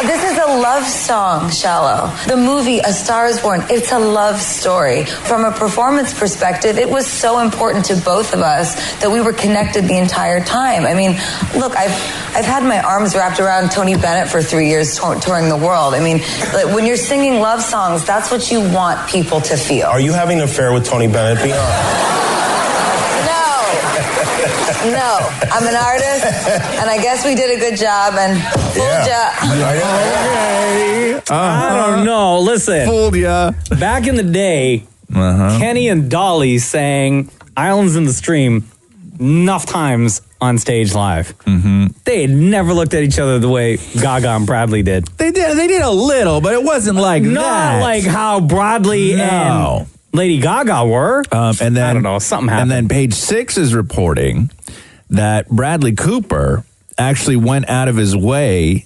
[SPEAKER 21] this is a love song, Shallow. The movie A Star Is Born, it's a love story. From a performance perspective, it was so important to both of us that we were connected the entire time. I mean, look, I've had my arms wrapped around Tony Bennett for 3 years touring the world. I mean, like, when you're singing love songs, that's what you want people to feel.
[SPEAKER 17] Are you having an affair with Tony Bennett? Be honest.
[SPEAKER 21] No, I'm an artist, and I guess we did a good job, and fooled ya.
[SPEAKER 2] Okay. I don't know. Listen.
[SPEAKER 7] Fooled ya.
[SPEAKER 2] Back in the day, Kenny and Dolly sang Islands in the Stream enough times on stage live. Mm-hmm. They had never looked at each other the way Gaga and Bradley did.
[SPEAKER 7] They did a little, but it wasn't like that.
[SPEAKER 2] Not like how Bradley and Lady Gaga were.
[SPEAKER 7] And then
[SPEAKER 2] I don't know, something happened.
[SPEAKER 7] And then Page 6 is reporting that Bradley Cooper actually went out of his way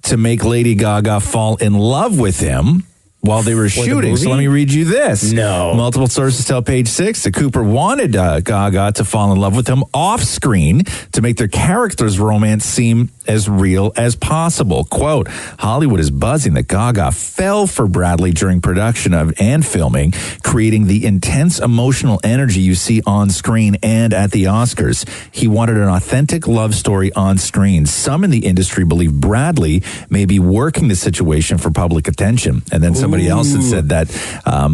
[SPEAKER 7] to make Lady Gaga fall in love with him while they were shooting. So let me read you this.
[SPEAKER 2] No.
[SPEAKER 7] Multiple sources tell Page Six that Cooper wanted Gaga to fall in love with him off screen to make their characters' romance seem as real as possible. Quote, Hollywood is buzzing that Gaga fell for Bradley during production of and filming, creating the intense emotional energy you see on screen and at the Oscars. He wanted an authentic love story on screen. Some in the industry believe Bradley may be working the situation for public attention. And then somebody else had said that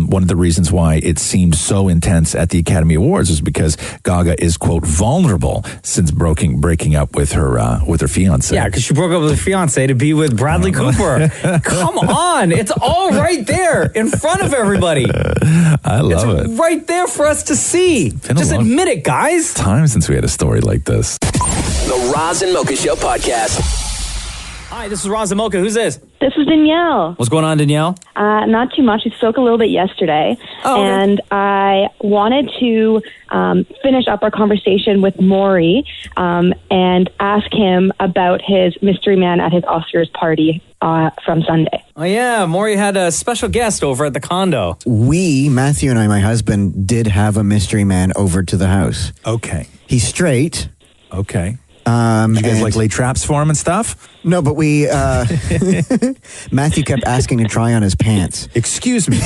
[SPEAKER 7] one of the reasons why it seemed so intense at the Academy Awards is because Gaga is, quote, vulnerable since breaking up with her fiance.
[SPEAKER 2] Yeah, because she broke up with her fiance to be with Bradley Cooper. Come on. It's all right there in front of everybody.
[SPEAKER 7] I love it.
[SPEAKER 2] Right there for us to see. Just admit it, guys.
[SPEAKER 7] Time since we had a story like this.
[SPEAKER 1] The Roz and Mocha Show podcast.
[SPEAKER 2] Hi, this is Roz Mocha. Who's this?
[SPEAKER 4] This is Danielle.
[SPEAKER 2] What's going on, Danielle?
[SPEAKER 4] Not too much. We spoke a little bit yesterday.
[SPEAKER 2] Oh, okay.
[SPEAKER 4] And I wanted to finish up our conversation with Maury and ask him about his mystery man at his Oscars party from Sunday.
[SPEAKER 2] Oh, yeah. Maury had a special guest over at the condo.
[SPEAKER 8] We, Matthew and I, my husband, did have a mystery man over to the house.
[SPEAKER 7] Okay.
[SPEAKER 8] He's straight.
[SPEAKER 7] Okay. You guys like lay traps for him and stuff?
[SPEAKER 8] No, but we, Matthew kept asking to try on his pants.
[SPEAKER 7] Excuse me.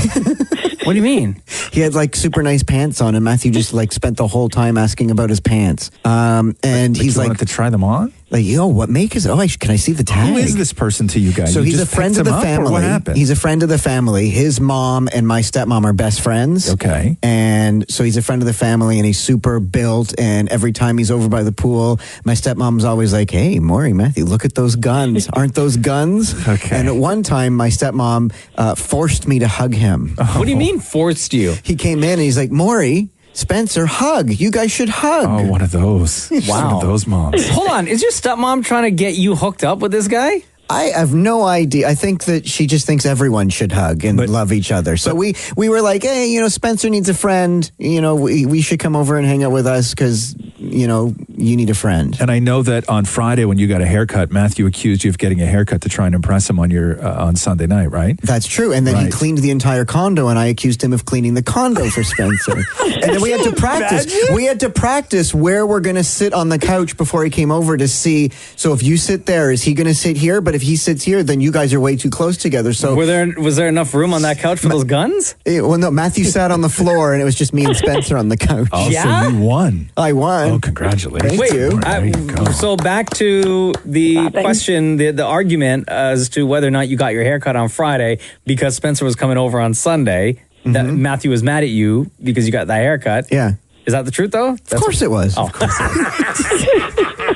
[SPEAKER 2] What do you mean?
[SPEAKER 8] He had like super nice pants on, and Matthew just like spent the whole time asking about his pants. And he's like,
[SPEAKER 7] wanted to try them on?
[SPEAKER 8] Like, yo, what make is? Oh, can I see the tag?
[SPEAKER 7] Who is this person to you guys?
[SPEAKER 8] So
[SPEAKER 7] You
[SPEAKER 8] he's a
[SPEAKER 7] just
[SPEAKER 8] friend
[SPEAKER 7] picked
[SPEAKER 8] of the
[SPEAKER 7] him up, or
[SPEAKER 8] family.
[SPEAKER 7] what happened?
[SPEAKER 8] He's a friend of the family. His mom and my stepmom are best friends.
[SPEAKER 7] Okay.
[SPEAKER 8] And so he's a friend of the family, and he's super built. And every time he's over by the pool, my stepmom's always like, "Hey, Maury, Matthew, look at those guns. Aren't those guns?"
[SPEAKER 7] Okay.
[SPEAKER 8] And at one time, my stepmom forced me to hug him.
[SPEAKER 2] What do you mean forced you?
[SPEAKER 8] He came in and he's like, "Maury, Spencer, hug. You guys should hug."
[SPEAKER 7] Oh, one of those.
[SPEAKER 2] Wow.
[SPEAKER 7] One of those moms.
[SPEAKER 2] Hold on. Is your stepmom trying to get you hooked up with this guy?
[SPEAKER 8] I have no idea. I think that she just thinks everyone should hug and love each other. So we were like, hey, Spencer needs a friend. We should come over and hang out with us because, you need a friend.
[SPEAKER 7] And I know that on Friday when you got a haircut, Matthew accused you of getting a haircut to try and impress him on your on Sunday night, right?
[SPEAKER 8] That's true. And then he cleaned the entire condo, and I accused him of cleaning the condo for Spencer. And then we had to practice. We had to practice where we're going to sit on the couch before he came over to see. So if you sit there, is he going to sit here? But if he sits here, then you guys are way too close together. So
[SPEAKER 2] was there enough room on that couch for those guns?
[SPEAKER 8] Well, no. Matthew sat on the floor, and it was just me and Spencer on the couch.
[SPEAKER 7] Oh, so you won.
[SPEAKER 8] I won.
[SPEAKER 7] Oh, congratulations.
[SPEAKER 8] Thank you.
[SPEAKER 7] There you go.
[SPEAKER 2] So back to the question, the argument as to whether or not you got your haircut on Friday because Spencer was coming over on Sunday. That Matthew was mad at you because you got that haircut.
[SPEAKER 8] Yeah.
[SPEAKER 2] Is that the truth, though?
[SPEAKER 8] Of course it was.
[SPEAKER 2] Oh.
[SPEAKER 8] Of course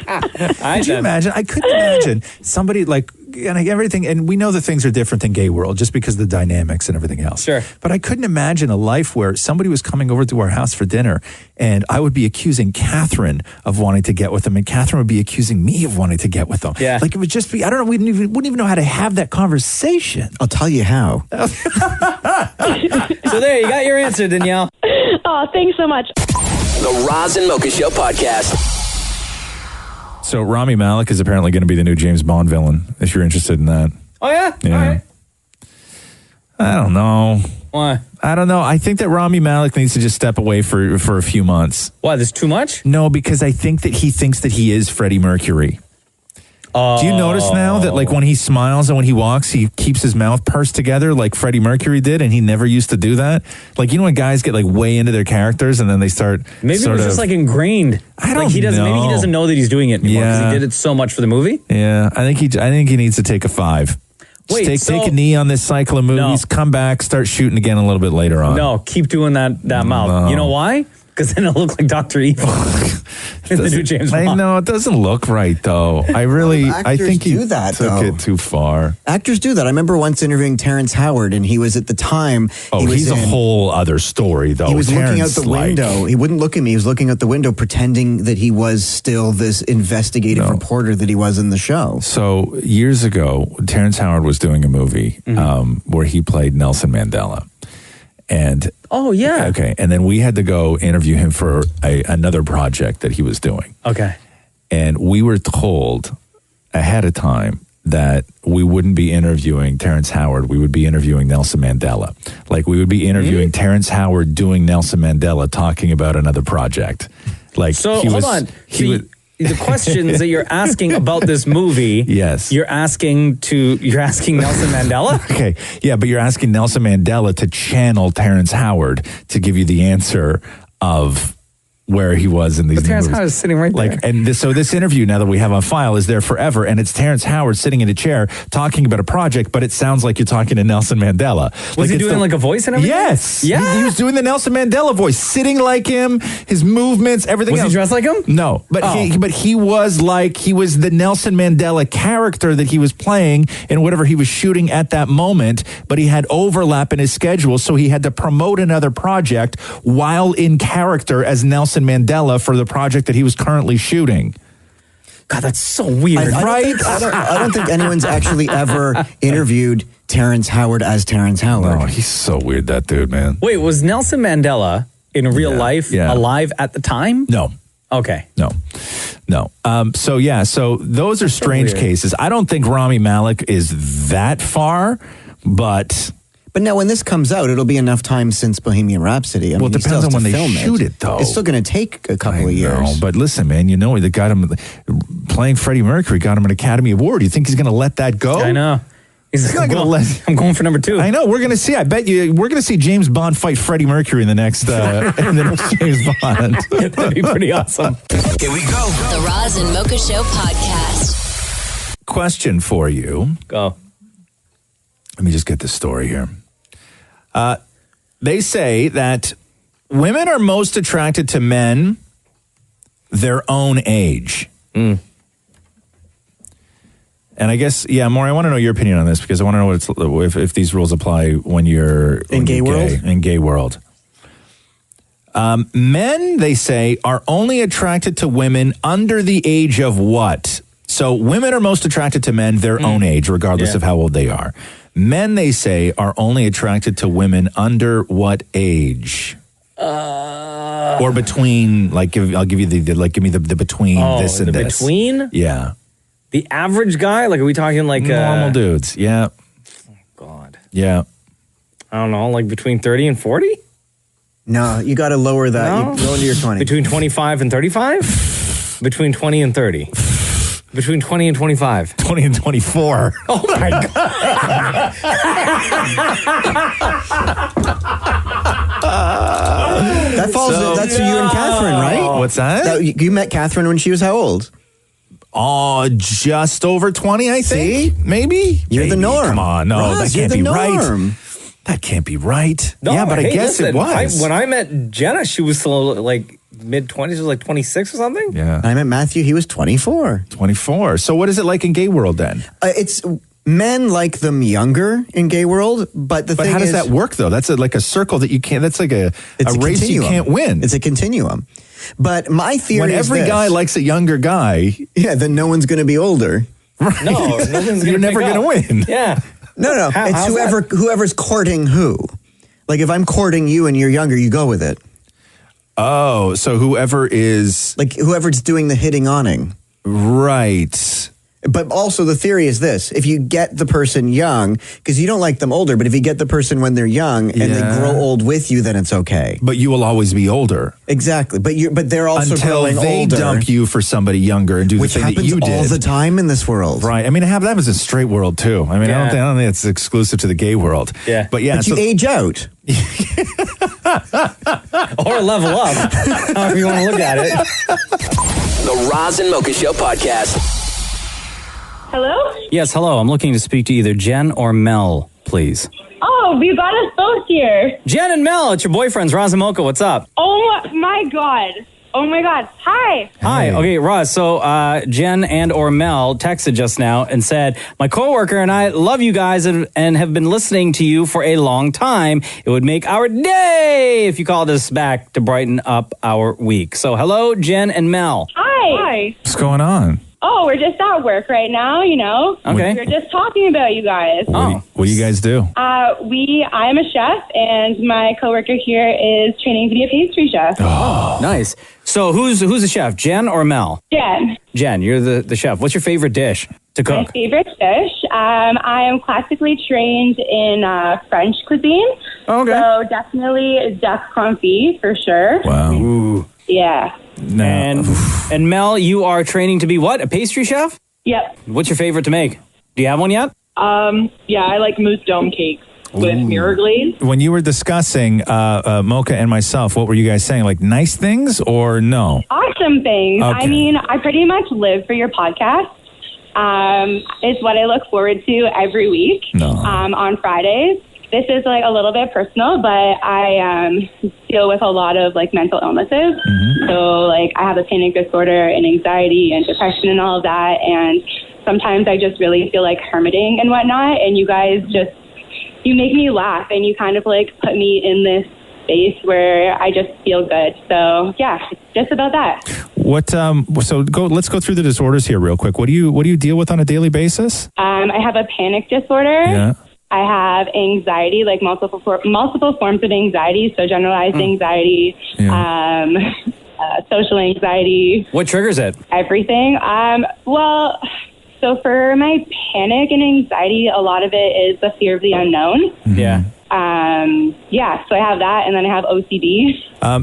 [SPEAKER 7] Could you imagine? I couldn't imagine somebody like, and everything, and we know that things are different in gay world just because of the dynamics and everything else.
[SPEAKER 2] Sure.
[SPEAKER 7] But I couldn't imagine a life where somebody was coming over to our house for dinner and I would be accusing Catherine of wanting to get with them and Catherine would be accusing me of wanting to get with them.
[SPEAKER 2] Yeah.
[SPEAKER 7] Like it would just be, I don't know, we wouldn't even know how to have that conversation.
[SPEAKER 8] I'll tell you how.
[SPEAKER 2] So there, you got your answer, Danielle.
[SPEAKER 4] Oh, thanks so much.
[SPEAKER 1] The Roz and Mocha Show podcast.
[SPEAKER 7] So Rami Malek is apparently going to be the new James Bond villain, if you're interested in that.
[SPEAKER 2] Oh, yeah?
[SPEAKER 7] Yeah.
[SPEAKER 2] All right.
[SPEAKER 7] I don't know.
[SPEAKER 2] Why?
[SPEAKER 7] I don't know. I think that Rami Malek needs to just step away for a few months.
[SPEAKER 2] Why? There's too much?
[SPEAKER 7] No, because I think that he thinks that he is Freddie Mercury. Do you notice now that like when he smiles and when he walks, he keeps his mouth pursed together like Freddie Mercury did, and he never used to do that? Like, when guys get like way into their characters and then they start
[SPEAKER 2] Maybe it was just like ingrained.
[SPEAKER 7] I don't
[SPEAKER 2] know. Maybe he doesn't know that he's doing it anymore because he did it so much for the movie.
[SPEAKER 7] Yeah, I think he needs to take a 5.
[SPEAKER 2] Wait,
[SPEAKER 7] take a knee on this cycle of movies, come back, start shooting again a little bit later on.
[SPEAKER 2] No, keep doing that mouth.
[SPEAKER 7] No.
[SPEAKER 2] You know why? Because then it'll look like Dr. Evil in the new James Bond.
[SPEAKER 7] No, it doesn't look right, though. I think he
[SPEAKER 8] do that,
[SPEAKER 7] took it too far.
[SPEAKER 8] Actors do that. I remember once interviewing Terrence Howard, and he was at the time.
[SPEAKER 7] He's a whole other story, though.
[SPEAKER 8] He was looking out
[SPEAKER 7] Terrence,
[SPEAKER 8] the window. He wouldn't look at me. He was looking out the window, pretending that he was still this investigative reporter that he was in the show.
[SPEAKER 7] So years ago, Terrence Howard was doing a movie where he played Nelson Mandela. And and then we had to go interview him for another project that he was doing.
[SPEAKER 2] Okay.
[SPEAKER 7] and we were told ahead of time that we wouldn't be interviewing Terrence Howard. We would be interviewing Nelson Mandela. Like, we would be interviewing Terrence Howard doing Nelson Mandela, talking about another project. Like,
[SPEAKER 2] So hold on. The questions that you're asking about this movie,
[SPEAKER 7] yes,
[SPEAKER 2] you're asking Nelson Mandela.
[SPEAKER 7] Okay, yeah, but you're asking Nelson Mandela to channel Terrence Howard to give you the answer of where he was in these
[SPEAKER 2] But Terrence
[SPEAKER 7] movies.
[SPEAKER 2] Howard is sitting right there.
[SPEAKER 7] And so this interview now that we have on file is there forever, and it's Terrence Howard sitting in a chair talking about a project, but it sounds like you're talking to Nelson Mandela.
[SPEAKER 2] Was he doing like a voice and everything?
[SPEAKER 7] Yes.
[SPEAKER 2] Yeah.
[SPEAKER 7] He was doing the Nelson Mandela voice, sitting like him, his movements, everything
[SPEAKER 2] Was
[SPEAKER 7] else.
[SPEAKER 2] he dressed like him?
[SPEAKER 7] No, but he was the Nelson Mandela character that he was playing in whatever he was shooting at that moment, but he had overlap in his schedule, so he had to promote another project while in character as Nelson Mandela for the project that he was currently shooting.
[SPEAKER 2] God, that's so weird,
[SPEAKER 8] I don't think anyone's actually ever interviewed Terrence Howard as Terrence Howard.
[SPEAKER 7] Oh, he's so weird, that dude, man.
[SPEAKER 2] Wait, was Nelson Mandela in real life alive at the time?
[SPEAKER 7] No.
[SPEAKER 2] Okay.
[SPEAKER 7] No. So those are strange cases. I don't think Rami Malek is that far, but
[SPEAKER 8] now when this comes out, it'll be enough time since Bohemian Rhapsody. I mean,
[SPEAKER 7] it
[SPEAKER 8] he still
[SPEAKER 7] depends
[SPEAKER 8] has
[SPEAKER 7] on when
[SPEAKER 8] to
[SPEAKER 7] they
[SPEAKER 8] film
[SPEAKER 7] shoot it, though.
[SPEAKER 8] It's still going to take a couple of years.
[SPEAKER 7] But listen, man, they got him playing Freddie Mercury, got him an Academy Award. You think he's going to let that go?
[SPEAKER 2] I know. He's
[SPEAKER 7] not going to let.
[SPEAKER 2] I'm going for number 2.
[SPEAKER 7] I know. We're going to see. I bet you we're going to see James Bond fight Freddie Mercury in the next James Bond.
[SPEAKER 2] That'd be pretty awesome.
[SPEAKER 1] Here we go.
[SPEAKER 3] The Roz and Mocha Show podcast.
[SPEAKER 7] Question for you.
[SPEAKER 2] Go.
[SPEAKER 7] Let me just get this story here. They say that women are most attracted to men their own age. And I guess, Maury, I want to know your opinion on this because I want to know if these rules apply when you're
[SPEAKER 8] in gay world.
[SPEAKER 7] In gay world. Men, they say, are only attracted to women under the age of what? So women are most attracted to men their own age, regardless of how old they are. Men, they say, are only attracted to women under what age? Or between, I'll give you give me the between this and this.
[SPEAKER 2] Between?
[SPEAKER 7] Yeah.
[SPEAKER 2] The average guy? Like, are we talking like
[SPEAKER 7] normal dudes? Yeah.
[SPEAKER 2] Oh, God.
[SPEAKER 7] Yeah.
[SPEAKER 2] I don't know, like between 30 and 40?
[SPEAKER 8] No, you got to lower that.
[SPEAKER 2] No?
[SPEAKER 8] You go into your 20s.
[SPEAKER 2] Between 25 and 35? Between 20 and 30? Between 20 and 25?
[SPEAKER 7] 20 and 24.
[SPEAKER 2] Oh, my God.
[SPEAKER 8] That falls. That's you and Catherine, right?
[SPEAKER 7] What's that?
[SPEAKER 8] You met Catherine when she was how old?
[SPEAKER 7] Oh, just over 20, I think.
[SPEAKER 8] See?
[SPEAKER 7] Maybe.
[SPEAKER 8] You're the norm.
[SPEAKER 7] Come on. No,
[SPEAKER 8] Roz,
[SPEAKER 7] that can't be
[SPEAKER 8] you're the
[SPEAKER 7] right.
[SPEAKER 8] norm.
[SPEAKER 7] That can't be right.
[SPEAKER 2] No,
[SPEAKER 7] yeah, but
[SPEAKER 2] hey,
[SPEAKER 7] I guess
[SPEAKER 2] listen,
[SPEAKER 7] it was.
[SPEAKER 2] when I met Jenna, she was still like mid-20s. She was like 26 or something.
[SPEAKER 7] Yeah.
[SPEAKER 8] I met Matthew. He was 24.
[SPEAKER 7] 24. So what is it like in gay world then?
[SPEAKER 8] It's men like them younger in gay world, but thing
[SPEAKER 7] how does
[SPEAKER 8] is,
[SPEAKER 7] that work though? That's like a circle that you can't. That's like a race
[SPEAKER 8] continuum.
[SPEAKER 7] you can't win.
[SPEAKER 8] It's a continuum. But my theory
[SPEAKER 7] when
[SPEAKER 8] is
[SPEAKER 7] every
[SPEAKER 8] this.
[SPEAKER 7] guy likes a younger guy,
[SPEAKER 8] then no one's going to be older.
[SPEAKER 7] Right.
[SPEAKER 2] No,
[SPEAKER 7] you're never going to win.
[SPEAKER 2] Yeah.
[SPEAKER 8] No. It's whoever's courting who. Like if I'm courting you and you're younger, you go with it.
[SPEAKER 7] Oh, so whoever is
[SPEAKER 8] like whoever's doing the hitting oning.
[SPEAKER 7] Right.
[SPEAKER 8] But also the theory is this: if you get the person young, because you don't like them older, but if you get the person when they're young and they grow old with you, then it's okay.
[SPEAKER 7] But you will always be older.
[SPEAKER 8] Exactly. But they're also
[SPEAKER 7] until
[SPEAKER 8] growing
[SPEAKER 7] they
[SPEAKER 8] older,
[SPEAKER 7] dump you for somebody younger and do
[SPEAKER 8] which
[SPEAKER 7] the thing that
[SPEAKER 8] happens
[SPEAKER 7] you did
[SPEAKER 8] all the time in this world.
[SPEAKER 7] Right. I mean, it happens in straight world too. I mean, I don't think it's exclusive to the gay world.
[SPEAKER 2] Yeah.
[SPEAKER 7] But yeah,
[SPEAKER 8] but you age out.
[SPEAKER 2] Or level up, however you want to look at it.
[SPEAKER 1] The Roz and Mocha Show podcast.
[SPEAKER 5] Hello?
[SPEAKER 2] Yes, hello. I'm looking to speak to either Jen or Mel, please.
[SPEAKER 5] Oh, you got us both here.
[SPEAKER 2] Jen and Mel, it's your boyfriends, Roz and Mocha. What's up?
[SPEAKER 5] Oh my God. Hi.
[SPEAKER 2] Hi. Okay, Roz. So Jen and or Mel texted just now and said, my coworker and I love you guys and have been listening to you for a long time. It would make our day if you called us back to brighten up our week. So hello, Jen and Mel.
[SPEAKER 5] Hi.
[SPEAKER 7] What's going on?
[SPEAKER 5] Oh, we're just at work right now, you know.
[SPEAKER 2] Okay.
[SPEAKER 5] We're just talking about you guys.
[SPEAKER 7] What do you guys do?
[SPEAKER 5] I'm a chef, and my coworker here is training to be a pastry chef.
[SPEAKER 2] Oh, nice. So who's the chef, Jen or Mel?
[SPEAKER 5] Jen.
[SPEAKER 2] Jen, you're the chef. What's your favorite dish to
[SPEAKER 5] My
[SPEAKER 2] cook?
[SPEAKER 5] favorite dish. I am classically trained in French cuisine.
[SPEAKER 2] Okay.
[SPEAKER 5] So definitely duck confit for sure.
[SPEAKER 7] Wow.
[SPEAKER 2] Ooh.
[SPEAKER 5] Yeah.
[SPEAKER 7] No.
[SPEAKER 2] And Mel, you are training to be what? A pastry chef?
[SPEAKER 5] Yep.
[SPEAKER 2] What's your favorite to make? Do you have one yet?
[SPEAKER 10] Yeah, I like mousse dome cakes with mirror glaze.
[SPEAKER 7] When you were discussing Mocha and myself, what were you guys saying? Like nice things or no?
[SPEAKER 5] Awesome things.
[SPEAKER 7] Okay.
[SPEAKER 5] I mean, I pretty much live for your podcast. It's what I look forward to every week on Fridays. This is like a little bit personal, but I deal with a lot of like mental illnesses.
[SPEAKER 7] Mm-hmm.
[SPEAKER 5] So like I have a panic disorder and anxiety and depression and all of that. And sometimes I just really feel like hermiting and whatnot. And you guys you make me laugh and you kind of like put me in this space where I just feel good. So yeah, it's just about that.
[SPEAKER 7] What? Let's go through the disorders here real quick. What do you deal with on a daily basis?
[SPEAKER 5] I have a panic disorder.
[SPEAKER 7] Yeah.
[SPEAKER 5] I have anxiety, like multiple forms of anxiety. So generalized anxiety, social anxiety.
[SPEAKER 2] What triggers it?
[SPEAKER 5] Everything. Well, so for my panic and anxiety, a lot of it is the fear of the unknown.
[SPEAKER 2] Yeah.
[SPEAKER 5] So I have that, and then I have OCD.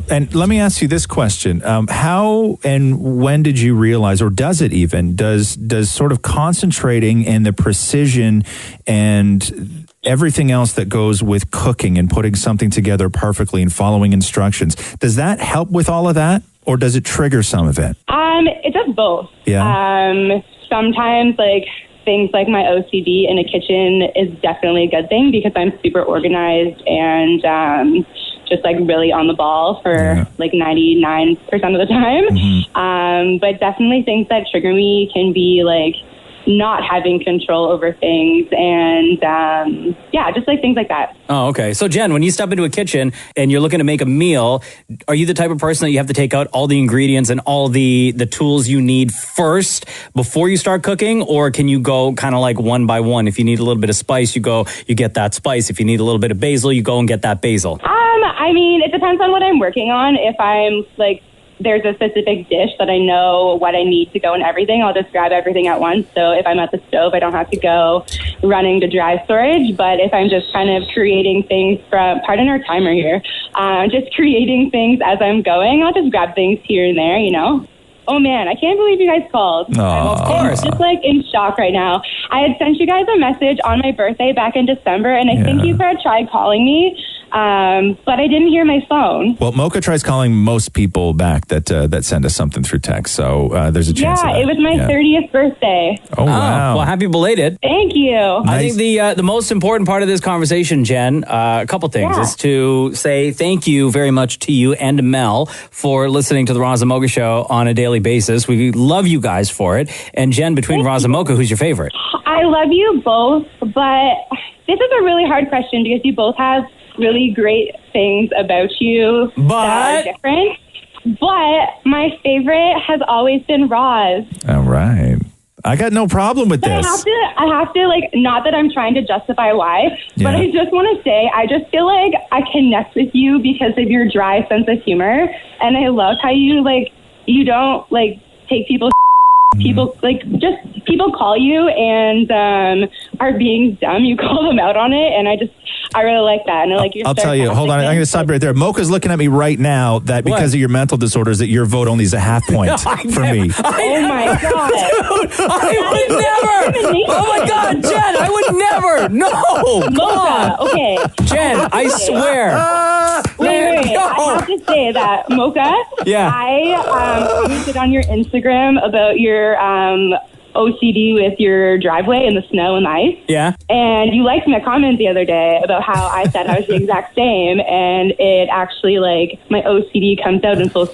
[SPEAKER 7] And let me ask you this question. How and when did you realize, or does it even, does sort of concentrating in the precision and everything else that goes with cooking and putting something together perfectly and following instructions, does that help with all of that, or does it trigger some of it?
[SPEAKER 5] It does both.
[SPEAKER 7] Yeah.
[SPEAKER 5] Sometimes, like, things like my OCD in a kitchen is definitely a good thing because I'm super organized and just like really on the ball for like 99% of the time.
[SPEAKER 7] Mm-hmm.
[SPEAKER 5] But definitely things that trigger me can be like not having control over things and just like things like that.
[SPEAKER 2] Oh, okay. So Jen, when you step into a kitchen and you're looking to make a meal, are you the type of person that you have to take out all the ingredients and all the tools you need first before you start cooking? Or can you go kind of like one by one? If you need a little bit of spice, you get that spice. If you need a little bit of basil, you go and get that basil.
[SPEAKER 5] I mean, it depends on what I'm working on. If I'm like, there's a specific dish that I know what I need to go and everything, I'll just grab everything at once. So if I'm at the stove, I don't have to go running to dry storage. But if I'm just kind of creating things pardon our timer here, just creating things as I'm going, I'll just grab things here and there, you know. Oh man, I can't believe you guys called.
[SPEAKER 2] Of course.
[SPEAKER 5] I'm just like in shock right now. I had sent you guys a message on my birthday back in December, and I think you had tried calling me, but I didn't hear my phone.
[SPEAKER 7] Well, Mocha tries calling most people back that send us something through text, so there's a chance.
[SPEAKER 5] Yeah, it was my 30th birthday.
[SPEAKER 7] Oh wow!
[SPEAKER 2] Well, happy belated.
[SPEAKER 5] Thank you.
[SPEAKER 2] I think the most important part of this conversation, Jen, a couple things, is to say thank you very much to you and Mel for listening to the Roz Mocha Show on a daily basis. We love you guys for it. And Jen, between Roz and Mocha, who's your favorite?
[SPEAKER 5] I love you both, but this is a really hard question because you both have really great things about you that are different. But my favorite has always been Roz.
[SPEAKER 7] All right. I got no problem with this.
[SPEAKER 5] I have to, like, not that I'm trying to justify why, but I just want to say, I just feel like I connect with you because of your dry sense of humor. And I love how you, like, you don't, like, take people's people, like, just people call you and are being dumb. You call them out on it. And I really like that. And I like your
[SPEAKER 7] I'll tell you, hold on, I'm going to stop right there. Mocha's looking at me right now that because of your mental disorders that your vote only is a half point for me.
[SPEAKER 5] Oh my God.
[SPEAKER 2] Dude, I would never. Oh my God, Jen, I would never. No.
[SPEAKER 5] Mocha, okay.
[SPEAKER 2] Jen, I swear.
[SPEAKER 5] Wait.
[SPEAKER 2] No.
[SPEAKER 5] I have to say that, Mocha, I commented on your Instagram about your OCD with your driveway and the snow and the ice.
[SPEAKER 2] Yeah.
[SPEAKER 5] And you liked my comment the other day about how I said I was the exact same, and it actually, like, my OCD comes out in full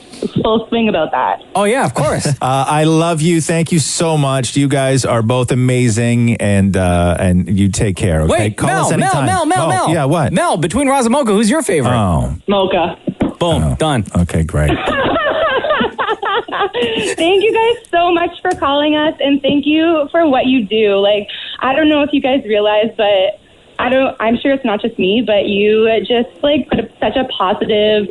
[SPEAKER 5] swing about that.
[SPEAKER 2] Oh, yeah, of course.
[SPEAKER 7] I love you. Thank you so much. You guys are both amazing, and you take care, okay?
[SPEAKER 2] Wait,
[SPEAKER 7] Call us anytime.
[SPEAKER 2] Mel.
[SPEAKER 7] Yeah, what?
[SPEAKER 2] Mel, between Roz and Mocha, who's your favorite?
[SPEAKER 7] Oh.
[SPEAKER 5] Mocha.
[SPEAKER 2] Boom, done.
[SPEAKER 7] Okay, great.
[SPEAKER 5] Thank you guys so much for calling us, and thank you for what you do. Like, I don't know if you guys realize, but I'm sure it's not just me, but you just, like, put such a positive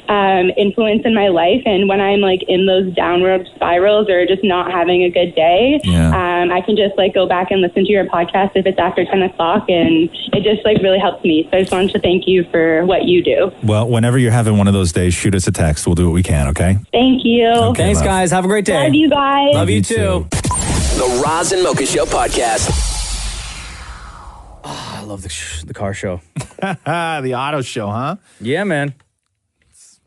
[SPEAKER 5] influence in my life. And when I'm like in those downward spirals or just not having a good day, I can just like go back and listen to your podcast if it's after 10 o'clock, and it just like really helps me. So I just wanted to thank you for what you do.
[SPEAKER 7] Well, whenever you're having one of those days, shoot us a text. We'll do what we can, okay?
[SPEAKER 5] Thank you.
[SPEAKER 7] Okay,
[SPEAKER 2] Thanks,
[SPEAKER 7] love.
[SPEAKER 2] guys. Have a great day.
[SPEAKER 5] Love you guys.
[SPEAKER 2] Love you too.
[SPEAKER 1] The Roz and Mocha Show podcast.
[SPEAKER 2] Oh, I love the car show.
[SPEAKER 7] The auto show, huh?
[SPEAKER 2] Yeah, man.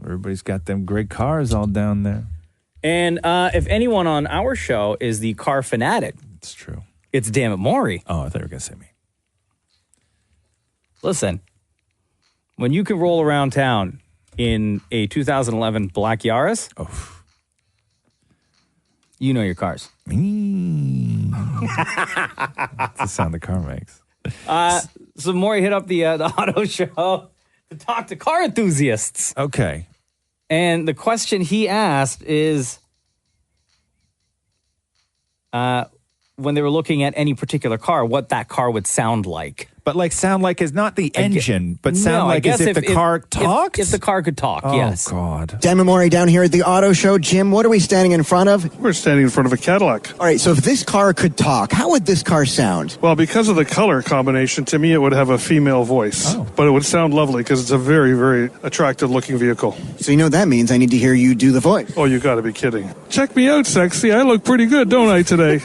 [SPEAKER 7] Everybody's got them great cars all down there.
[SPEAKER 2] And if anyone on our show is the car fanatic,
[SPEAKER 7] it's true.
[SPEAKER 2] It's Damn It Maury.
[SPEAKER 7] Oh, I thought you were going to say me.
[SPEAKER 2] Listen, when you can roll around town in a 2011 Black Yaris, you know your cars.
[SPEAKER 7] That's the sound the car makes.
[SPEAKER 2] So Maury hit up the auto show to talk to car enthusiasts.
[SPEAKER 7] Okay.
[SPEAKER 2] And the question he asked is, when they were looking at any particular car, what that car would sound like.
[SPEAKER 7] But like sound like is not the engine, but sound like as if the car talks?
[SPEAKER 2] If the car could talk,
[SPEAKER 7] Oh,
[SPEAKER 2] yes.
[SPEAKER 7] God.
[SPEAKER 8] Dan Maury down here at the auto show. Jim, what are we standing in front of?
[SPEAKER 9] We're standing in front of a Cadillac.
[SPEAKER 8] All right, so if this car could talk, how would this car sound?
[SPEAKER 9] Well, because of the color combination, to me it would have a female voice. But it would sound lovely because it's a very, very attractive looking vehicle.
[SPEAKER 8] So you know what that means? I need to hear you do the voice.
[SPEAKER 9] Oh, you got to be kidding. Check me out, sexy. I look pretty good, don't I, today?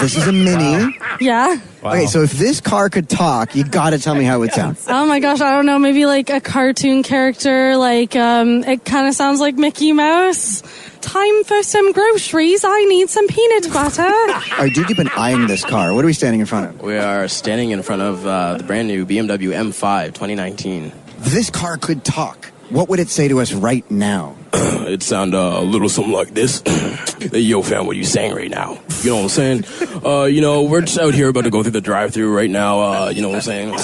[SPEAKER 8] This is a Mini.
[SPEAKER 22] Yeah.
[SPEAKER 8] Okay, so if this car could talk, you got to tell me how it sounds.
[SPEAKER 22] Oh my gosh, I don't know, maybe like a cartoon character, like it kind of sounds like Mickey Mouse. Time for some groceries, I need some peanut butter.
[SPEAKER 8] All right, dude, you've been eyeing this car. What are we standing in front of?
[SPEAKER 23] We are standing in front of the brand new BMW M5 2019.
[SPEAKER 8] If this car could talk, what would it say to us right now?
[SPEAKER 23] It sound a little something like this. Hey, yo, fam, what are you saying right now? You know what I'm saying? We're just out here about to go through the drive-thru right now. You know what I'm saying?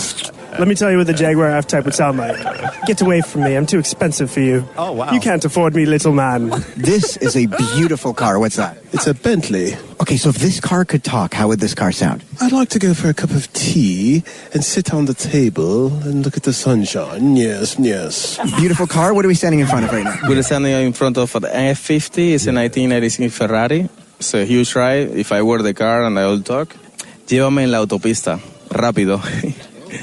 [SPEAKER 24] Let me tell you what the Jaguar F-Type would sound like. Get away from me. I'm too expensive for you.
[SPEAKER 8] Oh, wow.
[SPEAKER 24] You can't afford me, little man.
[SPEAKER 8] This is a beautiful car. What's that?
[SPEAKER 25] It's a Bentley.
[SPEAKER 8] Okay, so if this car could talk, how would this car sound?
[SPEAKER 25] I'd like to go for a cup of tea and sit on the table and look at the sunshine. Yes, yes.
[SPEAKER 8] Beautiful car. What are we standing in front of right now?
[SPEAKER 14] We're standing in front of an F50. It's a 1996 Ferrari. It's a huge ride. If I were the car and I would talk, llévame en la autopista. Rápido.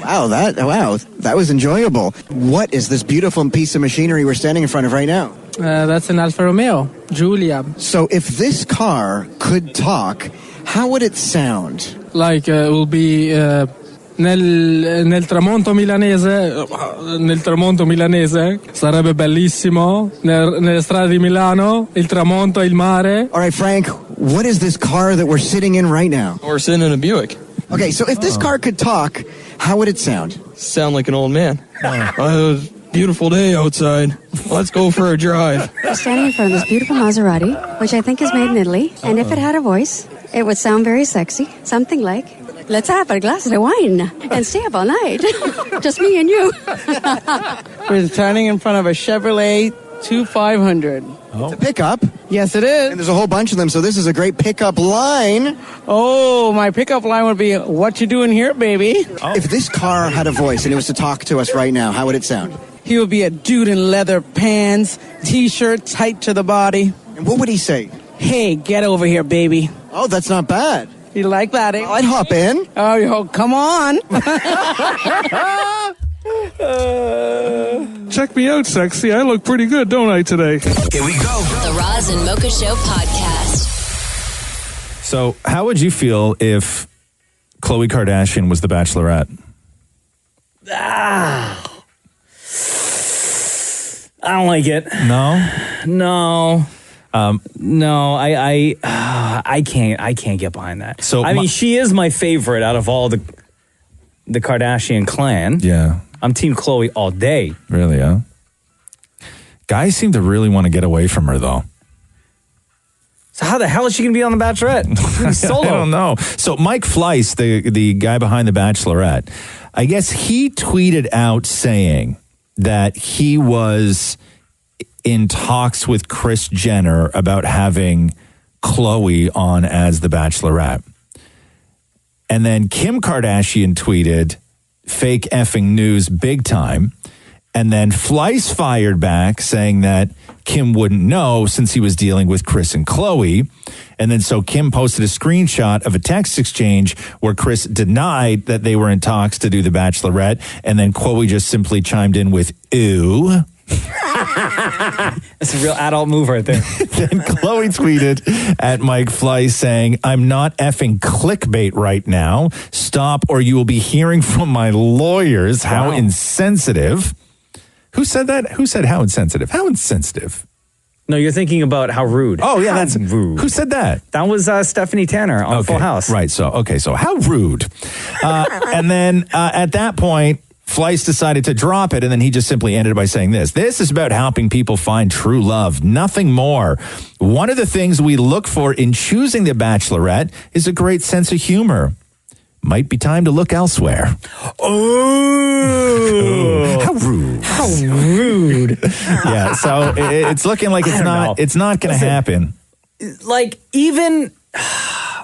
[SPEAKER 8] Wow, that was enjoyable. What is this beautiful piece of machinery we're standing in front of right now?
[SPEAKER 22] That's an Alfa Romeo, Giulia.
[SPEAKER 8] So if this car could talk, how would it sound?
[SPEAKER 22] Like it will be nel tramonto milanese sarebbe bellissimo nelle strade di Milano, il tramonto e il mare.
[SPEAKER 8] All right, Frank, what is this car that we're sitting in right now?
[SPEAKER 14] We're sitting in a Buick.
[SPEAKER 8] Okay, so if this car could talk, how would it sound?
[SPEAKER 14] Sound like an old man. Beautiful day outside. Let's go for a drive.
[SPEAKER 13] We're standing in front of this beautiful Maserati, which I think is made in Italy. And if it had a voice, it would sound very sexy. Something like, let's have a glass of wine and stay up all night. Just me and you.
[SPEAKER 22] We're standing in front of a Chevrolet 2500.
[SPEAKER 8] It's a pickup.
[SPEAKER 22] Yes, it is.
[SPEAKER 8] And there's a whole bunch of them, so this is a great pickup line.
[SPEAKER 22] Oh, my pickup line would be, what you doing here, baby?
[SPEAKER 8] If this car had a voice and it was to talk to us right now, how would it sound?
[SPEAKER 22] He would be a dude in leather pants, t-shirt tight to the body.
[SPEAKER 8] And what would he say?
[SPEAKER 22] Hey, get over here, baby.
[SPEAKER 8] Oh, that's not bad.
[SPEAKER 22] You like that, eh?
[SPEAKER 8] I'd hop in.
[SPEAKER 22] Oh, come on.
[SPEAKER 9] Check me out, sexy. I look pretty good, don't I, today?
[SPEAKER 1] Here we go.
[SPEAKER 3] The Roz and Mocha Show podcast.
[SPEAKER 7] So, how would you feel if Khloe Kardashian was the Bachelorette?
[SPEAKER 2] I don't like it.
[SPEAKER 7] No?
[SPEAKER 2] No, I can't get behind that.
[SPEAKER 7] So
[SPEAKER 2] I mean, she is my favorite out of all the Kardashian clan.
[SPEAKER 7] Yeah.
[SPEAKER 2] I'm Team Khloe all day.
[SPEAKER 7] Really, huh? Guys seem to really want to get away from her, though.
[SPEAKER 2] So how the hell is she going to be on The Bachelorette? Solo.
[SPEAKER 7] I don't know. So Mike Fleiss, the guy behind The Bachelorette, I guess he tweeted out saying that he was in talks with Kris Jenner about having Khloe on as The Bachelorette. And then Kim Kardashian tweeted, fake effing news big time. And then Fleiss fired back saying that Kim wouldn't know since he was dealing with Chris and Chloe. And then so Kim posted a screenshot of a text exchange where Chris denied that they were in talks to do The Bachelorette. And then Chloe just simply chimed in with, ew.
[SPEAKER 2] That's a real adult move right there.
[SPEAKER 7] Then Chloe tweeted at Mike Fleiss saying, I'm not effing clickbait right now. Stop or you will be hearing from my lawyers. How insensitive. Who said that? Who said how insensitive? How insensitive?
[SPEAKER 2] No, you're thinking about how rude.
[SPEAKER 7] Oh, yeah,
[SPEAKER 2] How
[SPEAKER 7] that's
[SPEAKER 2] rude.
[SPEAKER 7] Who said that?
[SPEAKER 2] That was Stephanie Tanner on Full House.
[SPEAKER 7] Right. So how rude. And then at that point, Fleiss decided to drop it, and then he just simply ended by saying this. This is about helping people find true love, nothing more. One of the things we look for in choosing The Bachelorette is a great sense of humor. Might be time to look elsewhere.
[SPEAKER 2] Oh,
[SPEAKER 7] how rude.
[SPEAKER 2] How rude.
[SPEAKER 7] Yeah, so it's looking like it's not going to happen.
[SPEAKER 2] Like, even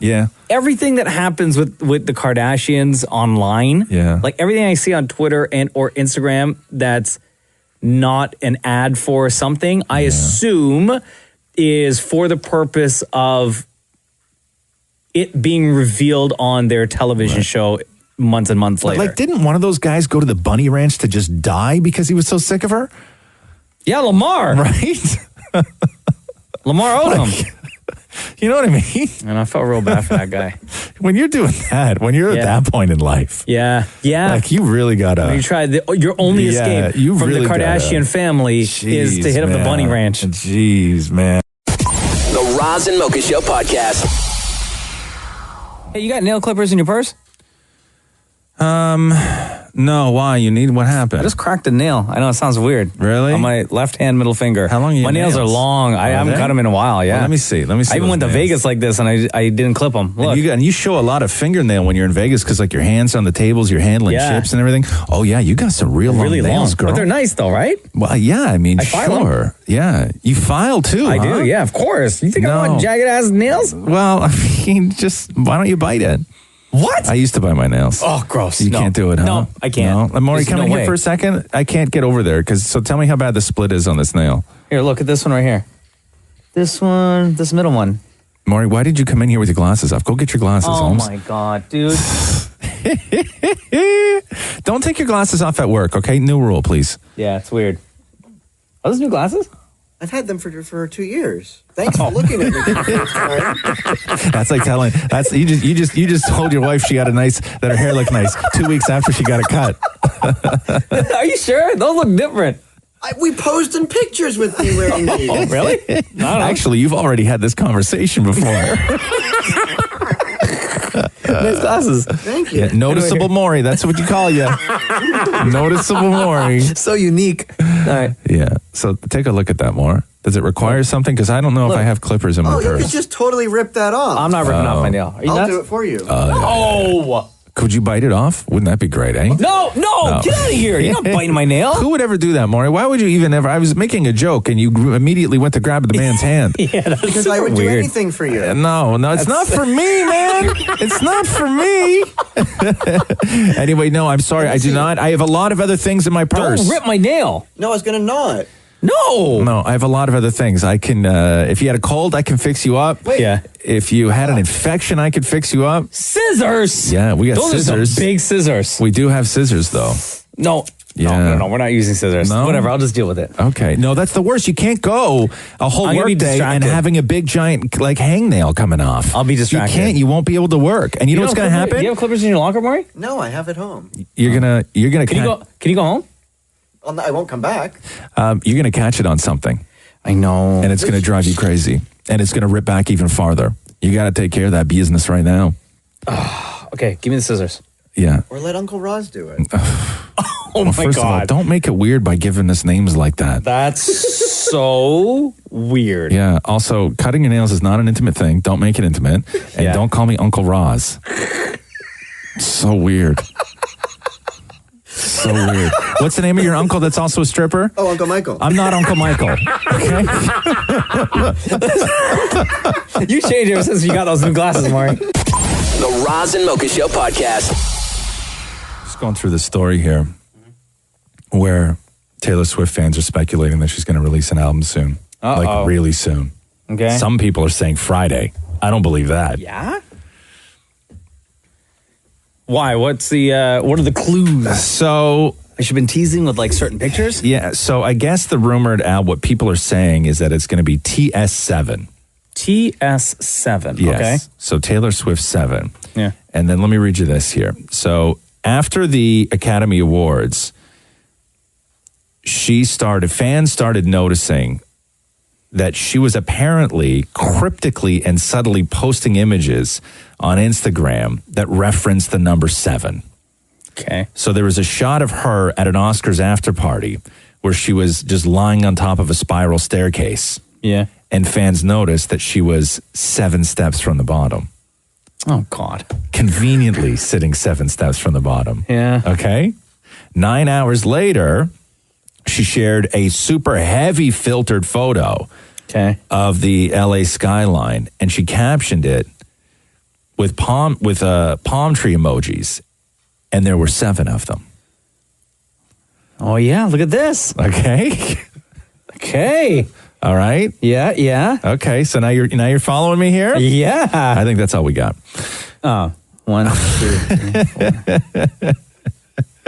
[SPEAKER 7] Yeah.
[SPEAKER 2] everything that happens with the Kardashians online, like everything I see on Twitter and or Instagram that's not an ad for something, I assume is for the purpose of it being revealed on their television show months and months later.
[SPEAKER 7] Like, didn't one of those guys go to the bunny ranch to just die because he was so sick of her?
[SPEAKER 2] Yeah, Lamar.
[SPEAKER 7] Right?
[SPEAKER 2] Lamar Odom.
[SPEAKER 7] You know what I mean?
[SPEAKER 2] And I felt real bad for that guy.
[SPEAKER 7] When you're doing that, when you're at that point in life.
[SPEAKER 2] Yeah.
[SPEAKER 7] Like, you really got to.
[SPEAKER 2] When you try your only escape from
[SPEAKER 7] really
[SPEAKER 2] the Kardashian family is to hit up the bunny ranch.
[SPEAKER 7] Jeez, man.
[SPEAKER 1] The Roz and Mocha Show podcast.
[SPEAKER 2] Hey, you got nail clippers in your purse?
[SPEAKER 7] No, why? You need, what happened?
[SPEAKER 2] I just cracked a nail. I know it sounds weird.
[SPEAKER 7] Really?
[SPEAKER 2] On my left hand middle finger. How long
[SPEAKER 7] are your
[SPEAKER 2] My nails are
[SPEAKER 7] nails?
[SPEAKER 2] long. I haven't cut them in a while, yeah.
[SPEAKER 7] Well, let me see.
[SPEAKER 2] I even went to Vegas like this and I didn't clip them. Look.
[SPEAKER 7] And you show a lot of fingernail when you're in Vegas because, like, your hands on the tables, you're handling chips and everything. Oh, yeah, you got some real long nails, girl.
[SPEAKER 2] But they're nice though, right?
[SPEAKER 7] Well, yeah, I mean,
[SPEAKER 2] I file
[SPEAKER 7] sure. Yeah. You file too,
[SPEAKER 2] I
[SPEAKER 7] huh?
[SPEAKER 2] do, yeah, of course. You think I want jagged-ass nails?
[SPEAKER 7] Well, I mean, why don't you bite it?
[SPEAKER 2] What?
[SPEAKER 7] I used to bite my nails.
[SPEAKER 2] Oh, gross.
[SPEAKER 7] You can't do it, huh?
[SPEAKER 2] No, I can't.
[SPEAKER 7] No. Maury,
[SPEAKER 2] There's
[SPEAKER 7] come
[SPEAKER 2] no
[SPEAKER 7] in
[SPEAKER 2] way.
[SPEAKER 7] here for a second. I can't get over there. So tell me how bad the split is on this nail.
[SPEAKER 2] Here, look at this one right here. This one, this middle one.
[SPEAKER 7] Maury, why did you come in here with your glasses off? Go get your glasses,
[SPEAKER 2] Oh
[SPEAKER 7] Holmes.
[SPEAKER 2] my God, dude.
[SPEAKER 7] Don't take your glasses off at work, okay? New rule, please.
[SPEAKER 2] Yeah, it's weird. Are those new glasses?
[SPEAKER 8] I've had them for 2 years. Thanks for looking at me.
[SPEAKER 7] That's like telling. That's you just told your wife she got that her hair looked nice 2 weeks after she got it cut.
[SPEAKER 2] Are you sure? Those look different.
[SPEAKER 8] We posed in pictures with me wearing these.
[SPEAKER 2] Oh, really?
[SPEAKER 7] Actually, you've already had this conversation before.
[SPEAKER 2] Nice glasses.
[SPEAKER 8] Thank you.
[SPEAKER 7] Yeah, noticeable Maury. That's what you call you. Noticeable Maury.
[SPEAKER 2] So unique. All right.
[SPEAKER 7] Yeah. So take a look at that more. Does it require something? Because I don't know if I have clippers in my
[SPEAKER 8] Oh, you
[SPEAKER 7] purse.
[SPEAKER 8] could just totally rip that off.
[SPEAKER 2] I'm not ripping off my nail. Are you
[SPEAKER 8] I'll
[SPEAKER 2] nuts?
[SPEAKER 8] do it for you.
[SPEAKER 2] Oh.
[SPEAKER 7] Could you bite it off? Wouldn't that be great, eh?
[SPEAKER 2] No, get out of here. You're not biting my nail.
[SPEAKER 7] Who would ever do that, Maury? Why would you even ever? I was making a joke and you immediately went to grab the man's hand.
[SPEAKER 2] Yeah, that's
[SPEAKER 8] Because I would do
[SPEAKER 2] weird.
[SPEAKER 8] anything for you.
[SPEAKER 7] No, it's not for me, man. It's not for me. Anyway, no, I'm sorry. I do not. I have a lot of other things in my purse.
[SPEAKER 2] Don't rip my nail.
[SPEAKER 8] No, I was going to gnaw it.
[SPEAKER 2] No,
[SPEAKER 7] I have a lot of other things. I can, if you had a cold, I can fix you up.
[SPEAKER 2] Wait. Yeah.
[SPEAKER 7] If you had an infection, I could fix you up.
[SPEAKER 2] Scissors.
[SPEAKER 7] Yeah, we got
[SPEAKER 2] Those
[SPEAKER 7] scissors.
[SPEAKER 2] are some big scissors.
[SPEAKER 7] We do have scissors, though.
[SPEAKER 2] No.
[SPEAKER 7] Yeah.
[SPEAKER 2] No, we're not using scissors.
[SPEAKER 7] No?
[SPEAKER 2] Whatever, I'll just deal with it.
[SPEAKER 7] Okay. No, that's the worst. You can't go a whole
[SPEAKER 2] I'm gonna be
[SPEAKER 7] work day and
[SPEAKER 2] distracted.
[SPEAKER 7] having a big giant like hangnail coming off.
[SPEAKER 2] I'll be distracted.
[SPEAKER 7] You can't. You won't be able to work. And you know what's going to happen?
[SPEAKER 2] Do you have clippers in your locker, Maury?
[SPEAKER 8] No, I have it home.
[SPEAKER 7] You're gonna.
[SPEAKER 2] Can you go home?
[SPEAKER 8] I won't come back.
[SPEAKER 7] You're gonna catch it on something.
[SPEAKER 2] I know.
[SPEAKER 7] And it's gonna drive you crazy. And it's gonna rip back even farther. You got to take care of that business right now.
[SPEAKER 2] Okay, give me the scissors.
[SPEAKER 7] Yeah.
[SPEAKER 8] Or let Uncle Roz do it.
[SPEAKER 2] Oh my
[SPEAKER 7] First of all,
[SPEAKER 2] God.
[SPEAKER 7] don't make it weird by giving us names like that.
[SPEAKER 2] That's so weird.
[SPEAKER 7] Yeah. Also, cutting your nails is not an intimate thing. Don't make it intimate. And don't call me Uncle Roz. So weird. So weird. What's the name of your uncle that's also a stripper?
[SPEAKER 8] Oh, Uncle Michael.
[SPEAKER 7] I'm not Uncle Michael. Okay?
[SPEAKER 2] You changed ever since you got those new glasses, Maury.
[SPEAKER 1] The Roz and Mocha Show podcast.
[SPEAKER 7] Just going through the story here where Taylor Swift fans are speculating that she's going to release an album soon. Like really soon.
[SPEAKER 2] Okay.
[SPEAKER 7] Some people are saying Friday. I don't believe that.
[SPEAKER 2] Yeah? Why? What are the clues?
[SPEAKER 7] So
[SPEAKER 2] has she been teasing with like certain pictures?
[SPEAKER 7] Yeah, so I guess the rumored album, what people are saying is that it's going to be TS7.
[SPEAKER 2] TS7.
[SPEAKER 7] Yes.
[SPEAKER 2] Okay.
[SPEAKER 7] So Taylor Swift 7.
[SPEAKER 2] Yeah.
[SPEAKER 7] And then let me read you this here. So after the Academy Awards, fans started noticing that she was apparently cryptically and subtly posting images on Instagram that referenced the number 7.
[SPEAKER 2] Okay.
[SPEAKER 7] So there was a shot of her at an Oscars after party where she was just lying on top of a spiral staircase.
[SPEAKER 2] Yeah.
[SPEAKER 7] And fans noticed that she was 7 steps from the bottom.
[SPEAKER 2] Oh, God.
[SPEAKER 7] Conveniently sitting 7 steps from the bottom.
[SPEAKER 2] Yeah.
[SPEAKER 7] Okay. 9 hours later, she shared a super heavy filtered photo of the LA skyline, and she captioned it with palm tree emojis, and there were 7 of them.
[SPEAKER 2] Oh yeah, look at this.
[SPEAKER 7] Okay.
[SPEAKER 2] Okay.
[SPEAKER 7] All right.
[SPEAKER 2] Yeah.
[SPEAKER 7] Okay, so now you're following me here?
[SPEAKER 2] Yeah.
[SPEAKER 7] I think that's all we got.
[SPEAKER 2] Oh, 1, 2, 3, 4,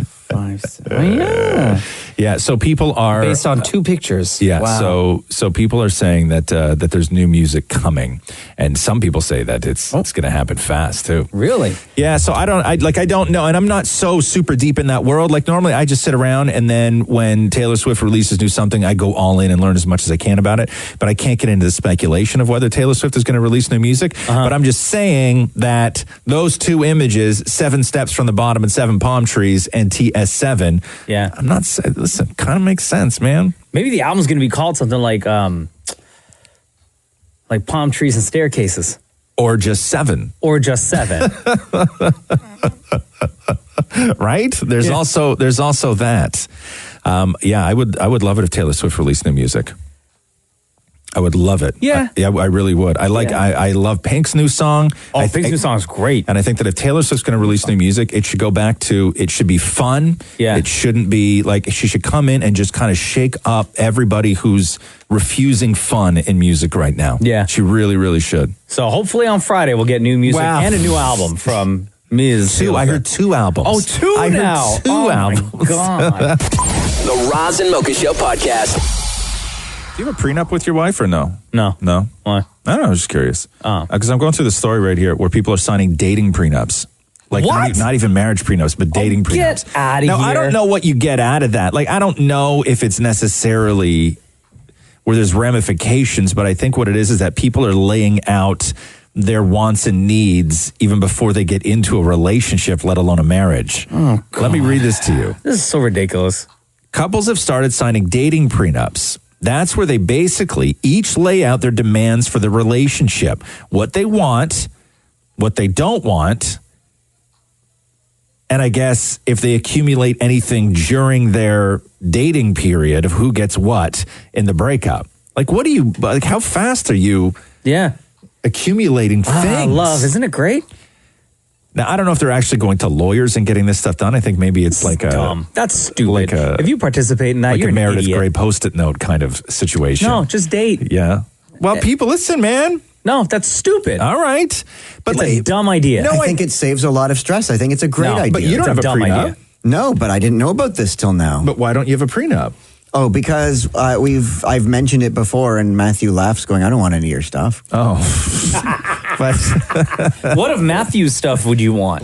[SPEAKER 2] 5, 6. Oh, yeah.
[SPEAKER 7] Yeah, so people are
[SPEAKER 2] based on 2 pictures.
[SPEAKER 7] Yeah,
[SPEAKER 2] Wow.
[SPEAKER 7] so people are saying that that there's new music coming, and some people say that it's going to happen fast too.
[SPEAKER 2] Really?
[SPEAKER 7] Yeah. So I don't know, and I'm not so super deep in that world. Like normally, I just sit around, and then when Taylor Swift releases new something, I go all in and learn as much as I can about it. But I can't get into the speculation of whether Taylor Swift is going to release new music. But I'm just saying that those 2 images, 7 steps from the bottom and 7 palm trees, and TS7.
[SPEAKER 2] Yeah.
[SPEAKER 7] I'm not saying. Listen, kind of makes sense, man.
[SPEAKER 2] Maybe the album's going to be called something like palm trees and staircases.
[SPEAKER 7] Or just 7.
[SPEAKER 2] Or just 7.
[SPEAKER 7] Right? There's also that. I would love it if Taylor Swift released new music. I would love it.
[SPEAKER 2] Yeah.
[SPEAKER 7] I really would. I love Pink's new song.
[SPEAKER 2] Oh, Pink's new song is great.
[SPEAKER 7] And I think that if Taylor Swift's going to release new music, it should go back to, it should be fun.
[SPEAKER 2] Yeah.
[SPEAKER 7] It shouldn't be like, she should come in and just kind of shake up everybody who's refusing fun in music right now.
[SPEAKER 2] Yeah.
[SPEAKER 7] She really, really should.
[SPEAKER 2] So hopefully on Friday we'll get new music and a new album from Ms.
[SPEAKER 7] 2. I heard 2 albums.
[SPEAKER 2] Oh, 2
[SPEAKER 7] I
[SPEAKER 2] now.
[SPEAKER 7] heard 2 albums.
[SPEAKER 2] My God.
[SPEAKER 1] The Roz and Mocha Show podcast.
[SPEAKER 7] Do you have a prenup with your wife or no?
[SPEAKER 2] No.
[SPEAKER 7] No?
[SPEAKER 2] Why?
[SPEAKER 7] I don't know. I was just curious.
[SPEAKER 2] Oh.
[SPEAKER 7] Because I'm going through the story right here where people are signing dating prenups. Like
[SPEAKER 2] what?
[SPEAKER 7] Not even marriage prenups, but dating prenups.
[SPEAKER 2] Get out of
[SPEAKER 7] now,
[SPEAKER 2] here.
[SPEAKER 7] I don't know what you get out of that. Like, I don't know if it's necessarily where there's ramifications, but I think what it is that people are laying out their wants and needs even before they get into a relationship, let alone a marriage.
[SPEAKER 2] Oh, God.
[SPEAKER 7] Let me read this to you.
[SPEAKER 2] This is so ridiculous.
[SPEAKER 7] Couples have started signing dating prenups. That's where they basically each lay out their demands for the relationship, what they want, what they don't want, and I guess if they accumulate anything during their dating period of who gets what in the breakup. Like, how fast are you accumulating things?
[SPEAKER 2] Love, isn't it great?
[SPEAKER 7] Now, I don't know if they're actually going to lawyers and getting this stuff done. I think maybe it's like
[SPEAKER 2] dumb. That's stupid.
[SPEAKER 7] Like
[SPEAKER 2] if you participate in that,
[SPEAKER 7] like
[SPEAKER 2] you're
[SPEAKER 7] a
[SPEAKER 2] an
[SPEAKER 7] Meredith
[SPEAKER 2] idiot.
[SPEAKER 7] Grey Post-it note kind of situation.
[SPEAKER 2] No, just date.
[SPEAKER 7] Yeah. Well, people, listen, man.
[SPEAKER 2] No, that's stupid.
[SPEAKER 7] All right. But
[SPEAKER 2] it's a dumb idea.
[SPEAKER 8] No, I think it saves a lot of stress. I think it's a great idea.
[SPEAKER 7] But you don't have a
[SPEAKER 2] dumb
[SPEAKER 7] prenup.
[SPEAKER 2] idea.
[SPEAKER 8] No, but I didn't know about this till now.
[SPEAKER 7] But why don't you have a prenup?
[SPEAKER 8] Oh, because I've mentioned it before, and Matthew laughs, going, "I don't want any of your stuff."
[SPEAKER 7] Oh,
[SPEAKER 2] what of Matthew's stuff would you want?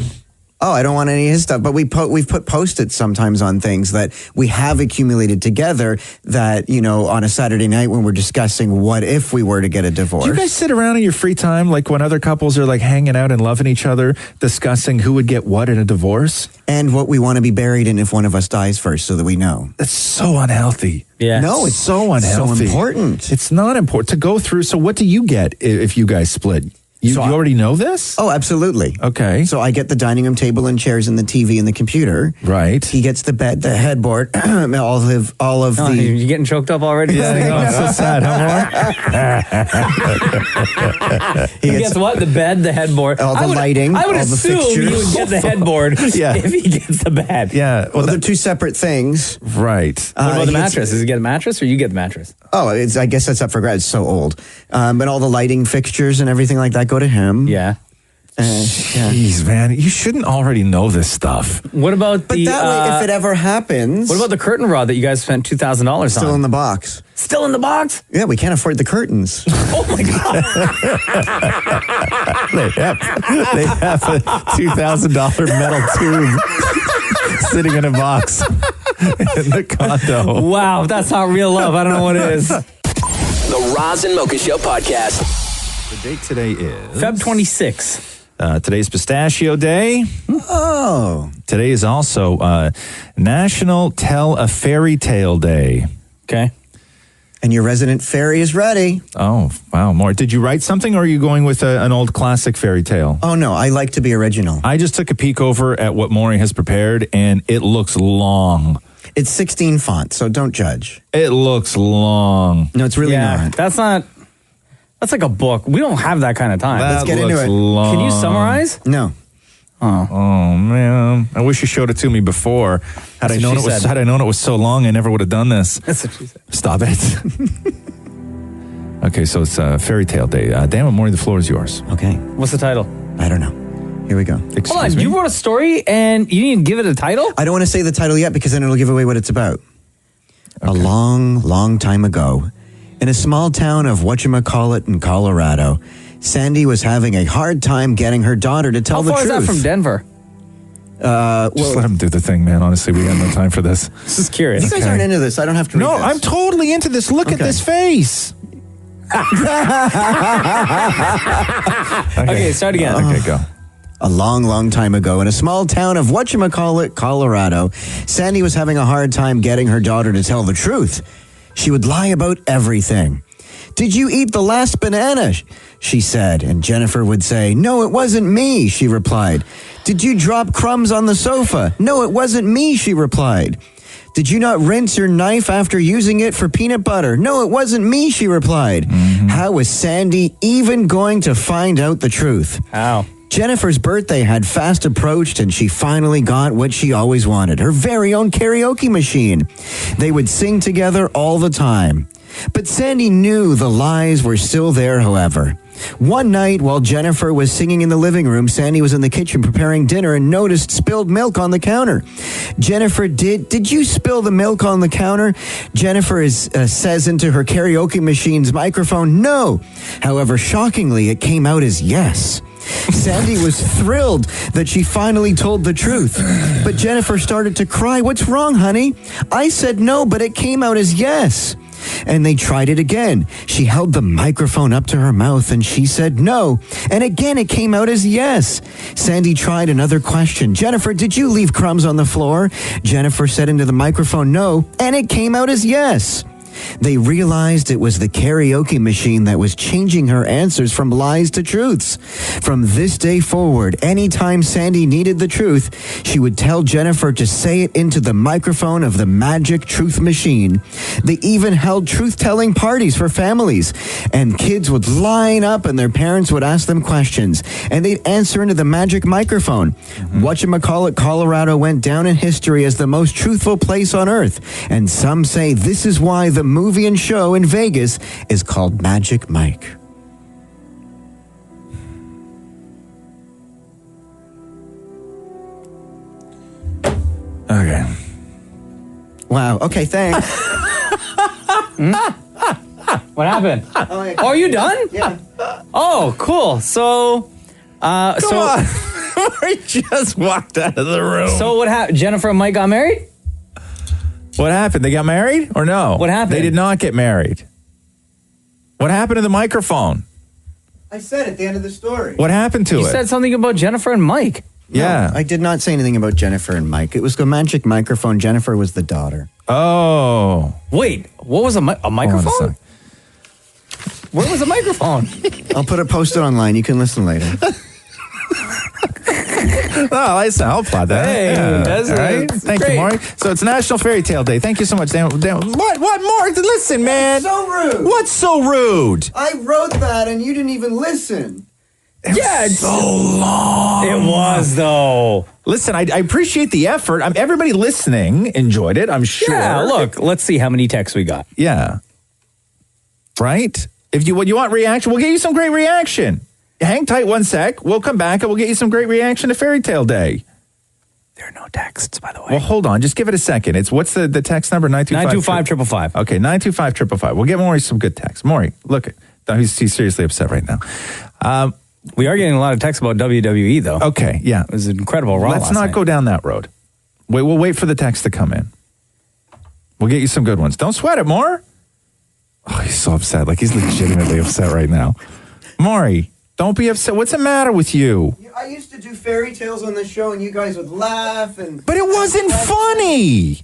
[SPEAKER 8] Oh, I don't want any of his stuff. But we've put Post-its sometimes on things that we have accumulated together that, on a Saturday night when we're discussing what if we were to get a divorce.
[SPEAKER 7] Do you guys sit around in your free time, like when other couples are like hanging out and loving each other, discussing who would get what in a divorce?
[SPEAKER 8] And what we want to be buried in if one of us dies first so that we know.
[SPEAKER 7] That's so unhealthy.
[SPEAKER 2] Yeah.
[SPEAKER 8] No, it's
[SPEAKER 7] so unhealthy.
[SPEAKER 8] so important.
[SPEAKER 7] It's not important to go through. So what do you get if you guys split? You already know this?
[SPEAKER 8] Oh, absolutely.
[SPEAKER 7] Okay.
[SPEAKER 8] So I get the dining room table and chairs and the TV and the computer.
[SPEAKER 7] Right.
[SPEAKER 8] He gets the bed, the headboard, all of the...
[SPEAKER 2] You're getting choked up already?
[SPEAKER 7] Yeah, so sad,
[SPEAKER 2] He gets what? The bed, the headboard.
[SPEAKER 8] All the lighting,
[SPEAKER 2] I would
[SPEAKER 8] all the
[SPEAKER 2] assume
[SPEAKER 8] fixtures.
[SPEAKER 2] he would get the headboard if he gets the bed.
[SPEAKER 7] Yeah.
[SPEAKER 8] Well, they're two separate things.
[SPEAKER 7] Right.
[SPEAKER 2] What about the mattress? Does he get a mattress or you get the mattress?
[SPEAKER 8] Oh, I guess that's up for grabs. It's so old. But all the lighting fixtures and everything like that go to him.
[SPEAKER 2] Yeah.
[SPEAKER 7] Jeez, man. You shouldn't already know this stuff.
[SPEAKER 2] What about
[SPEAKER 8] But that way, if it ever happens...
[SPEAKER 2] What about the curtain rod that you guys spent $2,000 on?
[SPEAKER 8] Still in the box.
[SPEAKER 2] Still in the box?
[SPEAKER 8] Yeah, we can't afford the curtains.
[SPEAKER 2] Oh, my God.
[SPEAKER 7] They have a $2,000 metal tube sitting in a box in the condo.
[SPEAKER 2] Wow, if that's not real love, I don't know what it is.
[SPEAKER 1] The Roz and Mocha Show podcast.
[SPEAKER 7] The date today is...
[SPEAKER 2] Feb 26th.
[SPEAKER 7] Today's Pistachio Day.
[SPEAKER 8] Oh.
[SPEAKER 7] Today is also National Tell a Fairy Tale Day.
[SPEAKER 2] Okay.
[SPEAKER 8] And your resident fairy is ready.
[SPEAKER 7] Oh, wow. More. Did you write something or are you going with an old classic fairy tale?
[SPEAKER 8] Oh, no. I like to be original.
[SPEAKER 7] I just took a peek over at what Maury has prepared and it looks long.
[SPEAKER 8] It's 16 font, so don't judge.
[SPEAKER 7] It looks long.
[SPEAKER 8] No, it's really not.
[SPEAKER 2] That's not... That's like a book. We don't have that kind of time.
[SPEAKER 8] Let's get into it.
[SPEAKER 7] Long.
[SPEAKER 2] Can you summarize?
[SPEAKER 8] No.
[SPEAKER 7] Oh man! I wish you showed it to me before. Had I known it was so long, I never would have done this.
[SPEAKER 2] That's what she said.
[SPEAKER 7] Stop it. Okay, so it's Fairy Tale Day. Damn it, Maury, the floor is yours.
[SPEAKER 8] Okay.
[SPEAKER 2] What's the title?
[SPEAKER 8] I don't know. Here we go.
[SPEAKER 2] Hold on, you wrote a story and you didn't even give it a title?
[SPEAKER 8] I don't want to say the title yet because then it'll give away what it's about. Okay. A long, long time ago, in a small town of whatchamacallit in Colorado, Sandy was having a hard time getting her daughter to tell the truth.
[SPEAKER 2] How far is that from Denver?
[SPEAKER 7] Just let him do the thing, man. Honestly, we got no time for this.
[SPEAKER 2] Just curious.
[SPEAKER 8] You guys aren't into this. I don't have to read
[SPEAKER 7] No,
[SPEAKER 8] this.
[SPEAKER 7] I'm totally into this. Look at this face.
[SPEAKER 2] Okay, start again.
[SPEAKER 7] Okay, go.
[SPEAKER 8] A long, long time ago, in a small town of whatchamacallit, Colorado, Sandy was having a hard time getting her daughter to tell the truth. She would lie about everything. Did you eat the last banana? She said, and Jennifer would say, no, it wasn't me, she replied. Did you drop crumbs on the sofa? No, it wasn't me, she replied. Did you not rinse your knife after using it for peanut butter? No, it wasn't me, she replied. How was Sandy even going to find out the truth?
[SPEAKER 2] How?
[SPEAKER 8] Jennifer's birthday had fast approached and she finally got what she always wanted, her very own karaoke machine. They would sing together all the time. But Sandy knew the lies were still there, however. One night, while Jennifer was singing in the living room, Sandy was in the kitchen preparing dinner and noticed spilled milk on the counter. Jennifer, did you spill the milk on the counter? Jennifer says into her karaoke machine's microphone, no. However, shockingly, it came out as yes. Sandy was thrilled that she finally told the truth. But Jennifer started to cry. What's wrong, honey? I said no, but it came out as yes. And they tried it again. She held the microphone up to her mouth and she said no. And again, it came out as yes. Sandy tried another question. Jennifer, did you leave crumbs on the floor? Jennifer said into the microphone no. And it came out as yes. They realized it was the karaoke machine that was changing her answers from lies to truths. From this day forward, anytime Sandy needed the truth, she would tell Jennifer to say it into the microphone of the magic truth machine. They even held truth-telling parties for families, and kids would line up and their parents would ask them questions, and they'd answer into the magic microphone. Whatchamacallit, Colorado went down in history as the most truthful place on earth, and some say this is why the movie and show in Vegas is called Magic Mike.
[SPEAKER 7] Okay.
[SPEAKER 8] Wow. Okay, thanks.
[SPEAKER 2] What happened? Oh, are you done?
[SPEAKER 8] Yeah.
[SPEAKER 2] Oh, cool. So,
[SPEAKER 7] I just walked out of the room.
[SPEAKER 2] So what happened? Jennifer and Mike got married?
[SPEAKER 7] What happened? They got married or no?
[SPEAKER 2] What happened?
[SPEAKER 7] They did not get married. What happened to the microphone?
[SPEAKER 8] I said at the end of the story.
[SPEAKER 7] What happened to it?
[SPEAKER 2] You said something about Jennifer and Mike.
[SPEAKER 7] Yeah.
[SPEAKER 8] No, I did not say anything about Jennifer and Mike. It was the magic microphone. Jennifer was the daughter.
[SPEAKER 7] Oh.
[SPEAKER 2] Wait, what was a microphone? Where was the microphone?
[SPEAKER 8] I'll post it online. You can listen later.
[SPEAKER 7] I'll plot that.
[SPEAKER 2] Hey, that's
[SPEAKER 7] all right. Thank
[SPEAKER 2] great.
[SPEAKER 7] you, Maury. So it's National Fairy Tale Day. Thank you so much, Dan. What, Mark? Listen, man.
[SPEAKER 8] So rude.
[SPEAKER 7] What's so rude?
[SPEAKER 8] I wrote that and you didn't even listen.
[SPEAKER 2] It's
[SPEAKER 7] so long.
[SPEAKER 2] It was, though.
[SPEAKER 7] Listen, I appreciate the effort. Everybody listening enjoyed it, I'm sure.
[SPEAKER 2] Yeah, look, let's see how many texts we got.
[SPEAKER 7] Yeah. Right? If you want reaction, we'll get you some great reaction. Hang tight 1 sec. We'll come back and we'll get you some great reaction to Fairy Tale Day.
[SPEAKER 2] There are no texts, by the way.
[SPEAKER 7] Well, hold on. Just give it a second. What's the text number?
[SPEAKER 2] 925-555.
[SPEAKER 7] Okay, 925-555. We'll get Maury some good texts. Maury, look. He's seriously upset right now.
[SPEAKER 2] We are getting a lot of texts about WWE, though.
[SPEAKER 7] Okay, yeah.
[SPEAKER 2] It was an incredible Raw
[SPEAKER 7] Let's not go down that road. We'll wait for the text to come in. We'll get you some good ones. Don't sweat it, Maury. Oh, he's so upset. Like, he's legitimately upset right now. Maury, don't be upset. What's the matter with you?
[SPEAKER 8] I used to do fairy tales on the show, and you guys would laugh.
[SPEAKER 7] But it wasn't funny.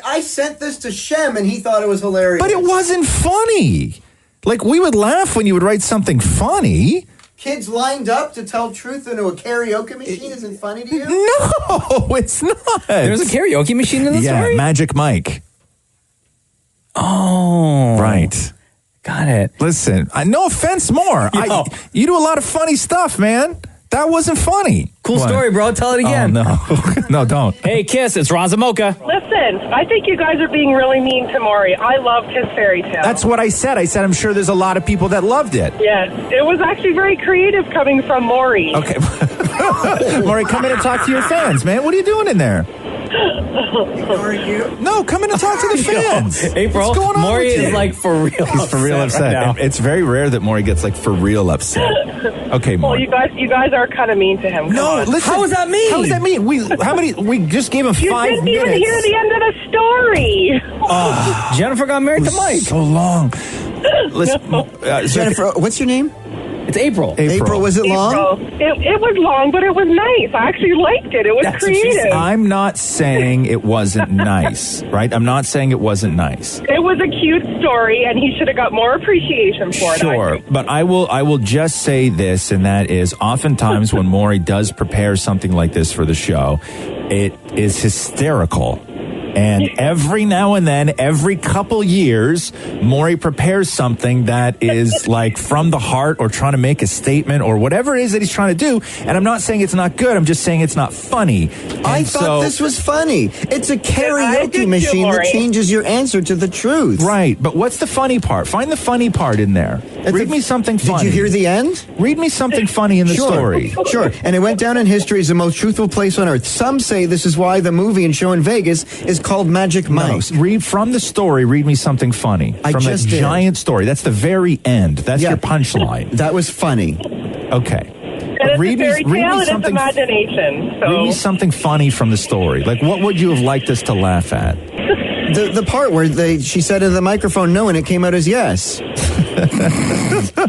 [SPEAKER 8] I sent this to Shem, and he thought it was hilarious.
[SPEAKER 7] But it wasn't funny. Like, we would laugh when you would write something funny.
[SPEAKER 8] Kids lined up to tell truth into a karaoke machine isn't funny to you?
[SPEAKER 7] No, it's not.
[SPEAKER 2] There's a karaoke machine in the story?
[SPEAKER 7] Yeah, Magic Mike.
[SPEAKER 2] Oh.
[SPEAKER 7] Right.
[SPEAKER 2] Got it.
[SPEAKER 7] Listen, no offense, more. You do a lot of funny stuff, man. That wasn't funny.
[SPEAKER 2] Cool story, bro. Tell it again.
[SPEAKER 7] Oh, no. No, don't.
[SPEAKER 2] Hey, Kiss, it's Roz Mocha.
[SPEAKER 10] Listen, I think you guys are being really mean to Maury. I loved his fairy tale.
[SPEAKER 7] That's what I said. I said I'm sure there's a lot of people that loved it.
[SPEAKER 10] Yes, it was actually very creative coming from Maury.
[SPEAKER 7] Okay. Maury, come in and talk to your fans, man. What are you doing in there?
[SPEAKER 8] Are you?
[SPEAKER 7] No, come in and talk to the fans.
[SPEAKER 2] April,
[SPEAKER 7] what's going on
[SPEAKER 2] Maury
[SPEAKER 7] with you?
[SPEAKER 2] is like for real.
[SPEAKER 7] He's for real upset.
[SPEAKER 2] Right now.
[SPEAKER 7] It's very rare that Maury gets like for real upset. Okay,
[SPEAKER 10] Well,
[SPEAKER 7] Maury.
[SPEAKER 10] you guys are kind of mean to him. Come on.
[SPEAKER 7] Listen.
[SPEAKER 2] How is that mean?
[SPEAKER 7] How is that mean? We just gave him
[SPEAKER 10] You
[SPEAKER 7] 5
[SPEAKER 10] didn't
[SPEAKER 7] minutes.
[SPEAKER 10] even hear the end of the story.
[SPEAKER 2] Jennifer got married to Mike.
[SPEAKER 7] So long. Listen,
[SPEAKER 8] Jennifer, what's your name?
[SPEAKER 2] It's April.
[SPEAKER 8] April, was it long?
[SPEAKER 10] It was long, but it was nice. I actually liked it. It was creative.
[SPEAKER 7] I'm not saying it wasn't nice, right? I'm not saying it wasn't nice.
[SPEAKER 10] It was a cute story, and he should have got more appreciation for it.
[SPEAKER 7] Sure, but I will just say this, and that is oftentimes when Maury does prepare something like this for the show, it is hysterical. And every now and then, every couple years, Maury prepares something that is like from the heart or trying to make a statement or whatever it is that he's trying to do. And I'm not saying it's not good. I'm just saying it's not funny.
[SPEAKER 8] I thought this was funny. It's a karaoke machine that changes your answer to the truth.
[SPEAKER 7] Right. But what's the funny part? Find the funny part in there. Read me something funny.
[SPEAKER 8] Did you hear the end?
[SPEAKER 7] Read me something funny in the story.
[SPEAKER 8] Sure. And it went down in history as the most truthful place on earth. Some say this is why the movie and show in Vegas is called Magic Mike.
[SPEAKER 7] No, read from the story. Read me something funny. From the giant story. That's the very end. That's your punchline.
[SPEAKER 8] That was funny.
[SPEAKER 7] Okay.
[SPEAKER 10] And it's
[SPEAKER 7] Read
[SPEAKER 10] a fairy
[SPEAKER 7] me
[SPEAKER 10] tale, and it's
[SPEAKER 7] something.
[SPEAKER 10] imagination. So.
[SPEAKER 7] Read me something funny from the story. Like, what would you have liked us to laugh at?
[SPEAKER 8] The part where she said in the microphone no, and it came out as yes.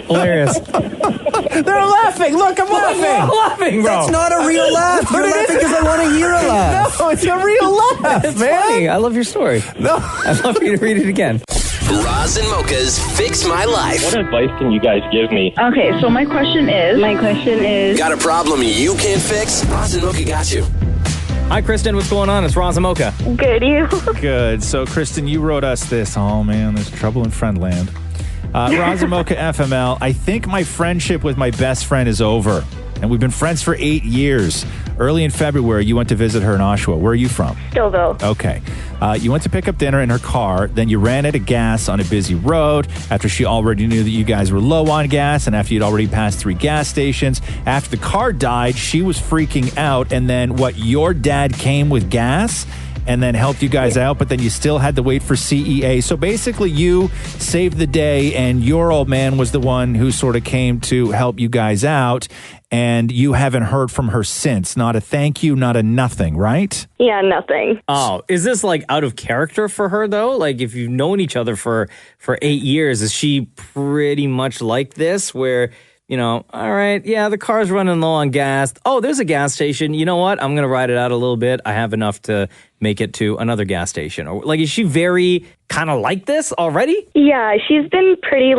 [SPEAKER 2] Hilarious.
[SPEAKER 7] They're laughing. Look, I'm laughing.
[SPEAKER 2] I'm laughing, bro.
[SPEAKER 8] That's not a real laugh. You're laughing because I want to hear a laugh.
[SPEAKER 7] No, it's a real laugh,
[SPEAKER 2] It's
[SPEAKER 7] man.
[SPEAKER 2] funny. I love your story.
[SPEAKER 7] No.
[SPEAKER 2] I'd love for you to read it again.
[SPEAKER 1] Roz and Mocha's Fix My Life.
[SPEAKER 6] What advice can you guys give me?
[SPEAKER 5] Okay, so my question is...
[SPEAKER 1] Got a problem you can't fix? Roz and Mocha got you.
[SPEAKER 2] Hi, Kristen. What's going on? It's Roz and Mocha.
[SPEAKER 5] Good, you?
[SPEAKER 7] Good. So, Kristen, you wrote us this. Oh, man, there's trouble in Friendland. Roz and Mocha FML. I think my friendship with my best friend is over. And we've been friends for 8 years. Early in February, you went to visit her in Oshawa. Where are you from?
[SPEAKER 5] Stillville.
[SPEAKER 7] Okay. You went to pick up dinner in her car. Then you ran out of gas on a busy road after she already knew that you guys were low on gas and after you'd already passed 3 gas stations. After the car died, she was freaking out. And then your dad came with gas and then helped you guys out, but then you still had to wait for CEA. So basically you saved the day and your old man was the one who sort of came to help you guys out, and you haven't heard from her since. Not a thank you, not a nothing, right?
[SPEAKER 5] Yeah, nothing.
[SPEAKER 2] Oh, is this like out of character for her though? Like if you've known each other for 8 years, is she pretty much like this where, all right, yeah, the car's running low on gas. Oh, there's a gas station. You know what? I'm going to ride it out a little bit. I have enough to make it to another gas station. Or like, is she very kind of like this already?
[SPEAKER 5] Yeah, she's been pretty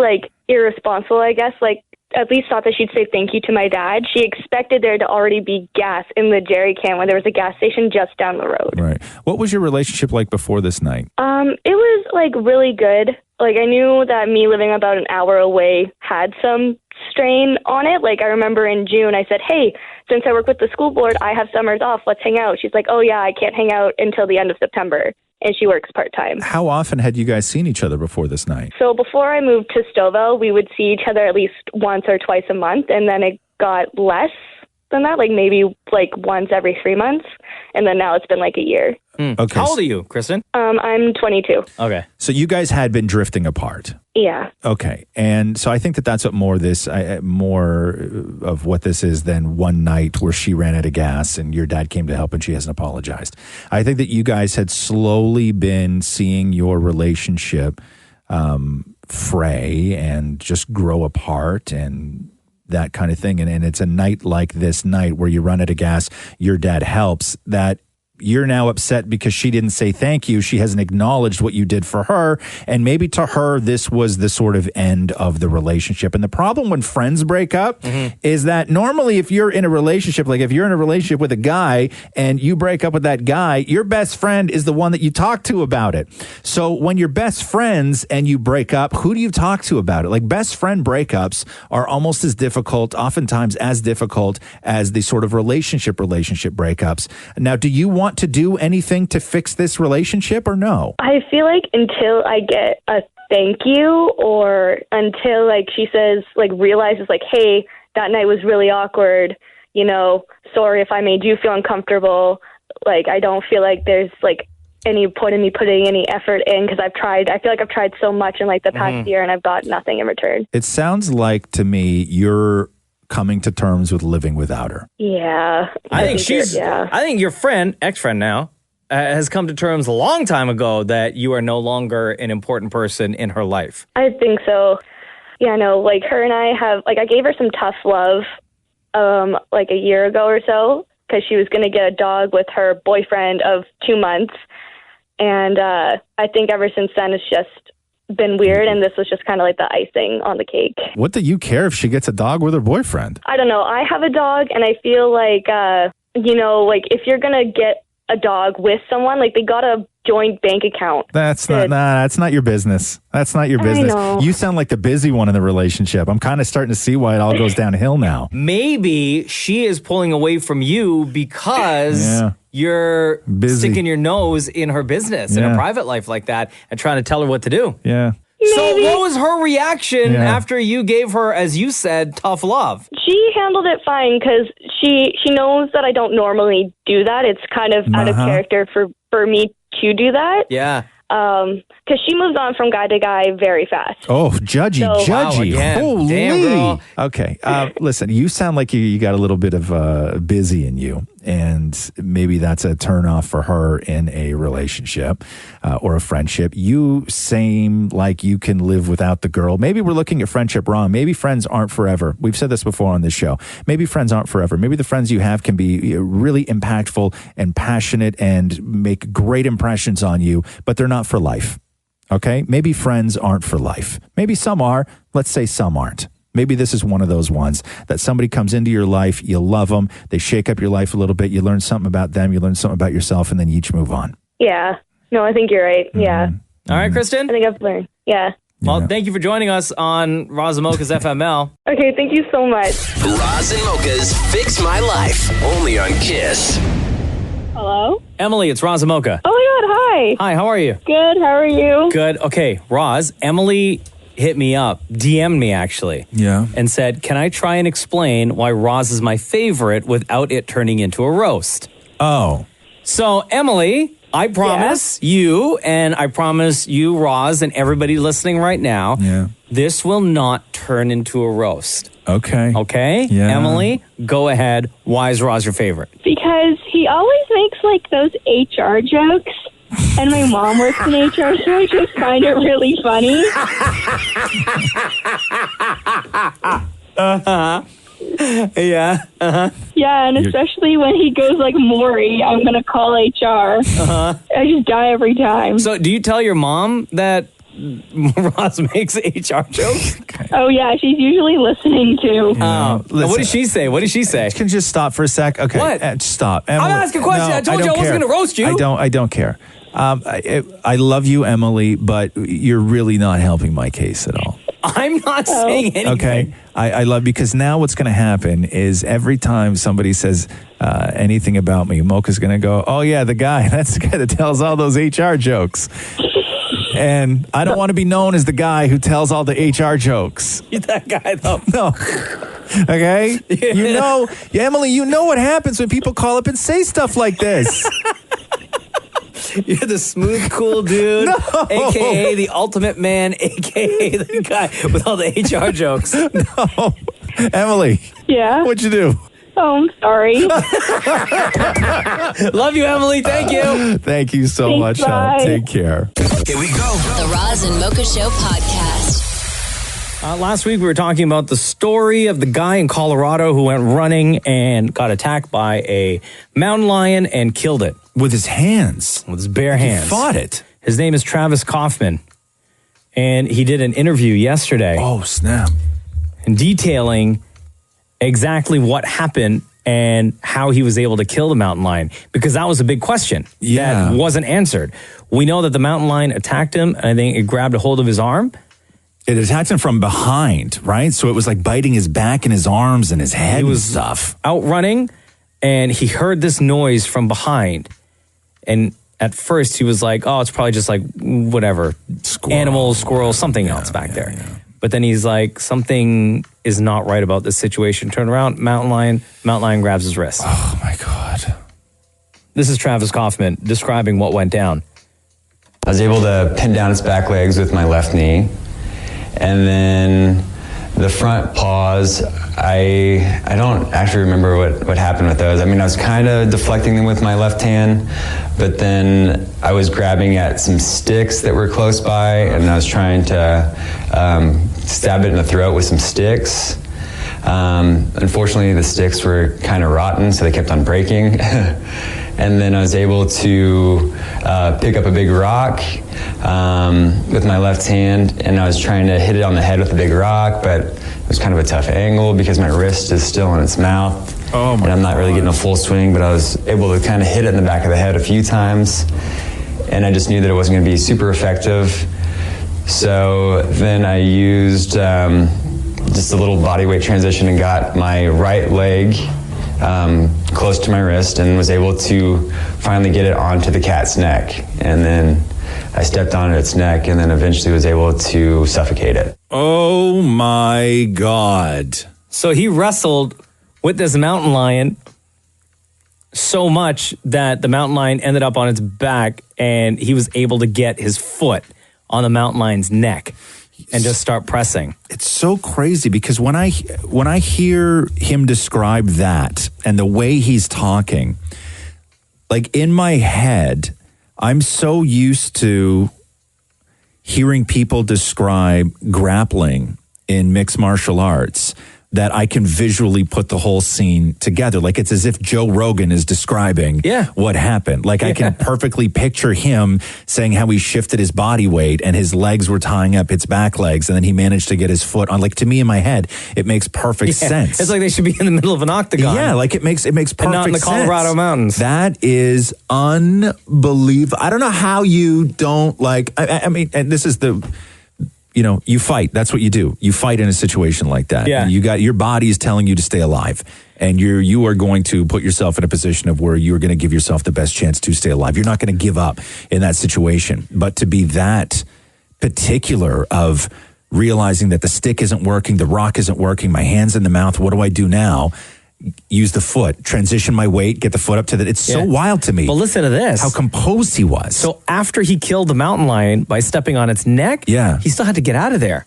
[SPEAKER 4] irresponsible, I guess. Like, at least thought that she'd say thank you to my dad. She expected there to already be gas in the jerry can when there was a gas station just down the road.
[SPEAKER 7] Right. What was your relationship like before this night?
[SPEAKER 4] It was like really good. Like, I knew that me living about an hour away had some strain on it. Like, I remember in June I said, hey, since I work with the school board, I have summers off. Let's hang out. She's like, oh yeah, I can't hang out until the end of September. And she works part-time.
[SPEAKER 7] How often had you guys seen each other before this night?
[SPEAKER 4] So before I moved to Stouffville, we would see each other at least once or twice a month, and then it got less than that, like maybe like once every 3 months, and then now it's been like a year.
[SPEAKER 7] Okay.
[SPEAKER 2] How old are you, Kristen?
[SPEAKER 4] I'm 22.
[SPEAKER 2] Okay.
[SPEAKER 7] So you guys had been drifting apart.
[SPEAKER 4] Yeah.
[SPEAKER 7] Okay. And so I think that that's what more of what this is than one night where she ran out of gas and your dad came to help and she hasn't apologized. I think that you guys had slowly been seeing your relationship fray and just grow apart and that kind of thing. And it's a night like this night where you run out of gas, your dad helps, that you're now upset because she didn't say thank you. She hasn't acknowledged what you did for her. And maybe to her, this was the sort of end of the relationship. And the problem when friends break up is that normally if you're in a relationship, like if you're in a relationship with a guy and you break up with that guy, your best friend is the one that you talk to about it. So when you're best friends and you break up, who do you talk to about it? Like best friend breakups are almost as difficult, oftentimes as difficult as the sort of relationship breakups. Now, do you want to do anything to fix this relationship or no?
[SPEAKER 4] I feel like until I get a thank you or until like she says, like realizes like, hey, that night was really awkward, you know, sorry if I made you feel uncomfortable. Like, I don't feel like there's like any point in me putting any effort in because I feel like I've tried so much in like the past year and I've got nothing in return.
[SPEAKER 7] It sounds like to me you're coming to terms with living without her.
[SPEAKER 4] Yeah.
[SPEAKER 2] I think your friend, ex-friend now, has come to terms a long time ago that you are no longer an important person in her life.
[SPEAKER 4] I think so. Yeah, no, like her and I have, like I gave her some tough love like a year ago or so because she was going to get a dog with her boyfriend of 2 months. And I think ever since then it's just been weird, and this was just kind of like the icing on the cake.
[SPEAKER 7] What do you care if she gets a dog with her boyfriend?
[SPEAKER 4] I don't know. I have a dog, and I feel like, you know, like if you're going to get a dog with someone, like they got a joint bank account.
[SPEAKER 7] That's not your business. That's not your business. You sound like the busy one in the relationship. I'm kind of starting to see why it all goes downhill now.
[SPEAKER 2] Maybe she is pulling away from you because you're sticking your nose in her business, in her private life like that, and trying to tell her what to do.
[SPEAKER 7] Yeah.
[SPEAKER 2] So what was her reaction after you gave her, as you said, tough love?
[SPEAKER 4] She handled it fine because she knows that I don't normally do that. It's kind of out of character for me to do that.
[SPEAKER 2] Yeah.
[SPEAKER 4] Because she moves on from guy to guy very fast.
[SPEAKER 7] Oh, judgy.
[SPEAKER 2] Wow,
[SPEAKER 7] Holy.
[SPEAKER 2] Damn, girl.
[SPEAKER 7] Okay. Listen, you sound like you got a little bit of busy in you. And maybe that's a turnoff for her in a relationship or a friendship. You seem like you can live without the girl. Maybe we're looking at friendship wrong. Maybe friends aren't forever. We've said this before on this show. Maybe friends aren't forever. Maybe the friends you have can be really impactful and passionate and make great impressions on you, but they're not for life. Okay? Maybe friends aren't for life. Maybe some are. Let's say some aren't. Maybe this is one of those ones that somebody comes into your life, you love them, they shake up your life a little bit, you learn something about them, you learn something about yourself, and then you each move on.
[SPEAKER 4] Yeah. No, I think you're right. Yeah.
[SPEAKER 2] All right, Kristen?
[SPEAKER 4] I think I've learned. Yeah.
[SPEAKER 2] Well, thank you for joining us on Roz Mocha's FML.
[SPEAKER 4] Okay, thank you so much.
[SPEAKER 1] Roz and Mocha's Fix My Life, only on Kiss.
[SPEAKER 4] Hello?
[SPEAKER 2] Emily, it's Roz Mocha.
[SPEAKER 4] Oh my God, hi.
[SPEAKER 2] Hi, how are you?
[SPEAKER 4] Good, how are you?
[SPEAKER 2] Good. Okay, Roz, Emily hit me up, DM'd me actually, and said, can I try and explain why Roz is my favorite without it turning into a roast?
[SPEAKER 7] Oh.
[SPEAKER 2] So, Emily, I promise you, and I promise you, Roz, and everybody listening right now, this will not turn into a roast.
[SPEAKER 7] Okay.
[SPEAKER 2] Okay?
[SPEAKER 7] Yeah.
[SPEAKER 2] Emily, go ahead. Why is Roz your favorite?
[SPEAKER 4] Because he always makes like those HR jokes. And my mom works in HR, so I just find it really funny.
[SPEAKER 2] Yeah.
[SPEAKER 4] Yeah, and especially when he goes like, Maury, I'm going to call HR. I just die every time.
[SPEAKER 2] So do you tell your mom that Roz makes HR jokes?
[SPEAKER 5] Oh, yeah, she's usually listening too.
[SPEAKER 2] What did she say? What did she say?
[SPEAKER 7] Can you just stop for a sec? Okay.
[SPEAKER 2] What?
[SPEAKER 7] Stop.
[SPEAKER 2] I'm asking a question. I told you I wasn't going to roast you.
[SPEAKER 7] I don't care. I love you, Emily, but you're really not helping my case at all.
[SPEAKER 2] I'm not saying anything.
[SPEAKER 7] Okay. I love, because now what's going to happen is every time somebody says anything about me, Mocha's going to go, oh, yeah, the guy. That's the guy that tells all those HR jokes. And I don't want to be known as the guy who tells all the HR jokes.
[SPEAKER 2] You're that guy, though.
[SPEAKER 7] No. Okay?
[SPEAKER 2] Yeah.
[SPEAKER 7] You know, Emily, you know what happens when people call up and say stuff like this.
[SPEAKER 2] You're the smooth, cool dude, a.k.a. the ultimate man, a.k.a. the guy with all the HR jokes.
[SPEAKER 7] No. Emily.
[SPEAKER 5] Yeah?
[SPEAKER 7] What'd you do?
[SPEAKER 5] Oh, I'm sorry.
[SPEAKER 2] Love you, Emily. Thank you.
[SPEAKER 7] Thank you so much.
[SPEAKER 5] Bye.
[SPEAKER 7] Take care.
[SPEAKER 1] Here we go.
[SPEAKER 3] The Roz and Mocha Show podcast.
[SPEAKER 2] Last week, we were talking about the story of the guy in Colorado who went running and got attacked by a mountain lion and killed it.
[SPEAKER 7] With his hands.
[SPEAKER 2] With his bare hands.
[SPEAKER 7] He fought it.
[SPEAKER 2] His name is Travis Kaufman. And he did an interview yesterday.
[SPEAKER 7] Oh, snap.
[SPEAKER 2] And detailing exactly what happened and how he was able to kill the mountain lion. Because that was a big question that wasn't answered. We know that the mountain lion attacked him, and I think it grabbed a hold of his arm.
[SPEAKER 7] It attacked him from behind, right? So it was like biting his back and his arms and his head and stuff.
[SPEAKER 2] Out running, and he heard this noise from behind. And at first, he was like, oh, it's probably just like whatever. Animal, squirrel, something else back there. Yeah. But then he's like, something is not right about this situation. Turn around, mountain lion grabs his wrist.
[SPEAKER 7] Oh, my God.
[SPEAKER 2] This is Travis Kaufman describing what went down.
[SPEAKER 11] I was able to pin down its back legs with my left knee. And then the front paws, I don't actually remember what happened with those. I mean, I was kind of deflecting them with my left hand, but then I was grabbing at some sticks that were close by, and I was trying to stab it in the throat with some sticks. Unfortunately, the sticks were kind of rotten, so they kept on breaking. And then I was able to pick up a big rock with my left hand, and I was trying to hit it on the head with a big rock, but it was kind of a tough angle because my wrist is still in its mouth. And I'm not really getting a full swing, but I was able to kind of hit it in the back of the head a few times, and I just knew that it wasn't going to be super effective. So then I used just a little body weight transition and got my right leg close to my wrist and was able to finally get it onto the cat's neck. And then I stepped on its neck and then eventually was able to suffocate it.
[SPEAKER 7] Oh, my God.
[SPEAKER 2] So he wrestled with this mountain lion so much that the mountain lion ended up on its back, and he was able to get his foot on the mountain lion's neck and just start pressing.
[SPEAKER 7] It's so crazy because when I hear him describe that and the way he's talking, like in my head, I'm so used to hearing people describe grappling in mixed martial arts that I can visually put the whole scene together. Like it's as if Joe Rogan is describing what happened. Like I can perfectly picture him saying how he shifted his body weight and his legs were tying up its back legs and then he managed to get his foot on. Like to me in my head, it makes perfect sense.
[SPEAKER 2] It's like they should be in the middle of an octagon.
[SPEAKER 7] Yeah, like it makes perfect sense.
[SPEAKER 2] And not in the Colorado mountains.
[SPEAKER 7] That is unbelievable. I don't know how you don't like, I mean, and this is you fight. That's what you do. You fight in a situation like that.
[SPEAKER 2] Yeah.
[SPEAKER 7] You got your body is telling you to stay alive, and you are going to put yourself in a position of where you are going to give yourself the best chance to stay alive. You're not going to give up in that situation. But to be that particular of realizing that the stick isn't working, the rock isn't working, my hand's in the mouth. What do I do now? Use the foot, transition my weight, get the foot up to the. It's so wild to me.
[SPEAKER 2] But listen to this.
[SPEAKER 7] How composed he was.
[SPEAKER 2] So after he killed the mountain lion by stepping on its neck, he still had to get out of there.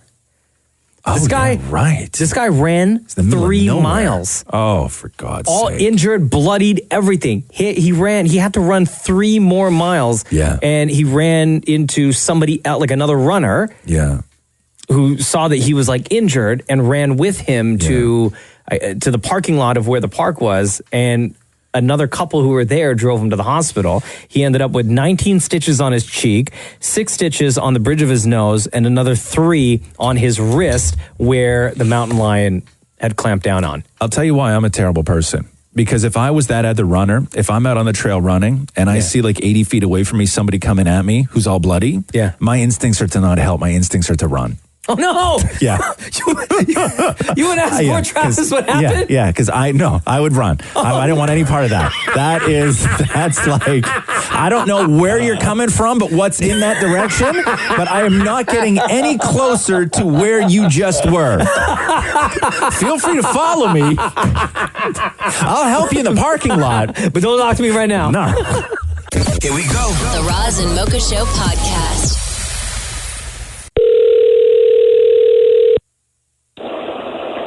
[SPEAKER 2] This guy ran 3 miles.
[SPEAKER 7] Oh, for God's
[SPEAKER 2] all
[SPEAKER 7] sake.
[SPEAKER 2] Injured, bloodied, everything. He ran. He had to run 3 more miles.
[SPEAKER 7] Yeah.
[SPEAKER 2] And he ran into somebody else, like another runner.
[SPEAKER 7] Yeah.
[SPEAKER 2] Who saw that he was like injured and ran with him to the parking lot of where the park was, and another couple who were there drove him to the hospital. He ended up with 19 stitches on his cheek, 6 stitches on the bridge of his nose, and another 3 on his wrist where the mountain lion had clamped down on.
[SPEAKER 7] I'll tell you why I'm a terrible person. Because if I was that other runner, if I'm out on the trail running and I see like 80 feet away from me somebody coming at me who's all bloody, my instincts are to not help. My instincts are to run.
[SPEAKER 2] Oh, no.
[SPEAKER 7] Yeah.
[SPEAKER 2] You would ask poor Travis what happened?
[SPEAKER 7] Yeah, because I would run. I didn't want any part of that. That's like, I don't know where you're coming from, but what's in that direction, but I am not getting any closer to where you just were. Feel free to follow me. I'll help you in the parking lot.
[SPEAKER 2] But don't talk to me right now.
[SPEAKER 7] No.
[SPEAKER 3] Here we go. The Roz and Mocha Show podcast.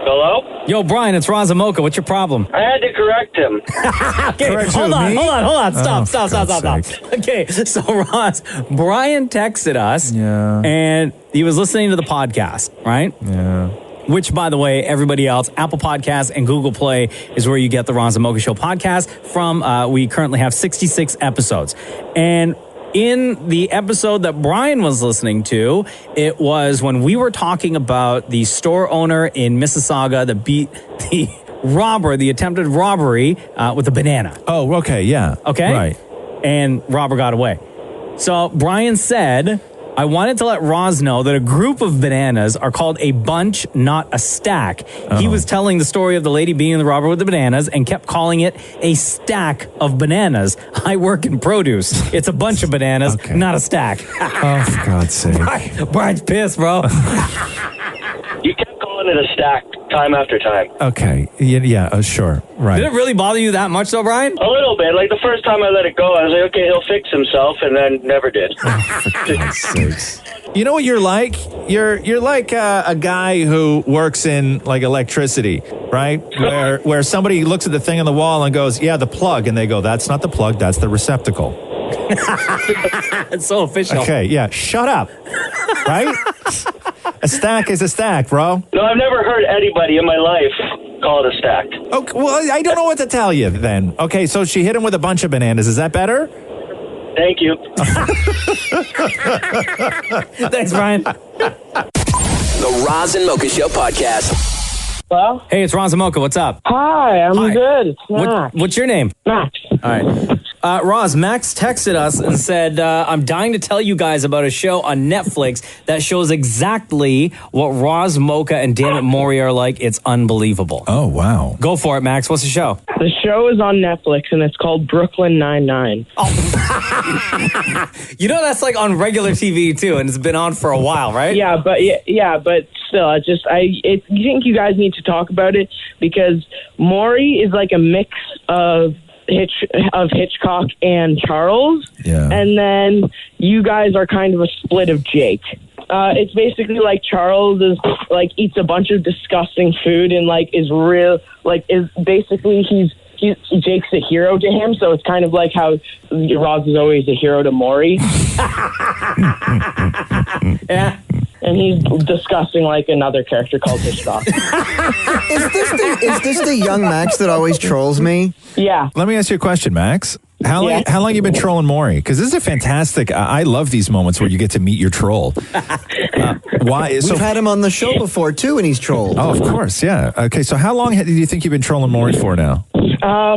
[SPEAKER 12] Hello?
[SPEAKER 2] Yo, Brian, it's Roz Mocha. What's your problem?
[SPEAKER 12] I had to correct him.
[SPEAKER 2] Okay, hold on. Stop. Okay, so Roz, Brian texted us, and he was listening to the podcast, right?
[SPEAKER 7] Yeah.
[SPEAKER 2] Which, by the way, everybody else, Apple Podcasts and Google Play is where you get the Roz and Mocha Show podcast from. We currently have 66 episodes. And in the episode that Brian was listening to, it was when we were talking about the store owner in Mississauga that beat the attempted robbery with a banana.
[SPEAKER 7] Oh, okay, yeah.
[SPEAKER 2] Okay?
[SPEAKER 7] Right.
[SPEAKER 2] And robber got away. So Brian said, I wanted to let Roz know that a group of bananas are called a bunch, not a stack. He was telling the story of the lady beating the robber with the bananas and kept calling it a stack of bananas. I work in produce. It's a bunch of bananas, not a stack.
[SPEAKER 7] Oh, for God's sake.
[SPEAKER 2] Brian's pissed, bro.
[SPEAKER 12] You kept calling it a stack time after time.
[SPEAKER 7] Okay. Yeah, sure. Right.
[SPEAKER 2] Did it really bother you that much, though, Brian?
[SPEAKER 12] A little bit. Like the first time I let it go, I was like, okay, he'll fix himself, and then never did.
[SPEAKER 7] You know what you're like? You're like a guy who works in like electricity, right? Where somebody looks at the thing on the wall and goes, yeah, the plug. And they go, that's not the plug, that's the receptacle.
[SPEAKER 2] It's so official.
[SPEAKER 7] Okay, yeah, shut up. Right? A stack is a stack, bro.
[SPEAKER 12] No, I've never heard anybody in my life call it a stack.
[SPEAKER 7] Okay, well, I don't know what to tell you then. Okay, so she hit him with a bunch of bananas. Is that better?
[SPEAKER 12] Thank you.
[SPEAKER 2] Thanks, Brian.
[SPEAKER 1] The Roz and Mocha Show podcast.
[SPEAKER 12] Hello?
[SPEAKER 2] Hey, it's Roz and Mocha. What's up?
[SPEAKER 12] Hi, I'm good. It's Max.
[SPEAKER 2] What's your name?
[SPEAKER 12] Max.
[SPEAKER 2] All right. Roz, Max texted us and said, I'm dying to tell you guys about a show on Netflix that shows exactly what Roz, Mocha, and Dammit Maury are like. It's unbelievable.
[SPEAKER 7] Oh, wow.
[SPEAKER 2] Go for it, Max. What's the show?
[SPEAKER 12] The show is on Netflix, and it's called Brooklyn Nine-Nine.
[SPEAKER 2] You know that's like on regular TV, too, and it's been on for a while, right?
[SPEAKER 12] Yeah, but still, I think you guys need to talk about it because Maury is like a mix of Hitchcock and Charles, and then you guys are kind of a split of Jake. It's basically like Charles is like eats a bunch of disgusting food and like is basically he's Jake's a hero to him, so it's kind of like how Roz is always a hero to Maury.
[SPEAKER 2] Yeah.
[SPEAKER 12] And he's disgusting like another character called Hitchcock.
[SPEAKER 8] Is this the young Max that always trolls me?
[SPEAKER 12] Yeah.
[SPEAKER 7] Let me ask you a question, Max. How long you been trolling Maury? Because this is a fantastic. I love these moments where you get to meet your troll. Why?
[SPEAKER 8] We've had him on the show before too, and he's trolled.
[SPEAKER 7] Oh, of course, yeah. Okay, so how long do you think you've been trolling Maury for now?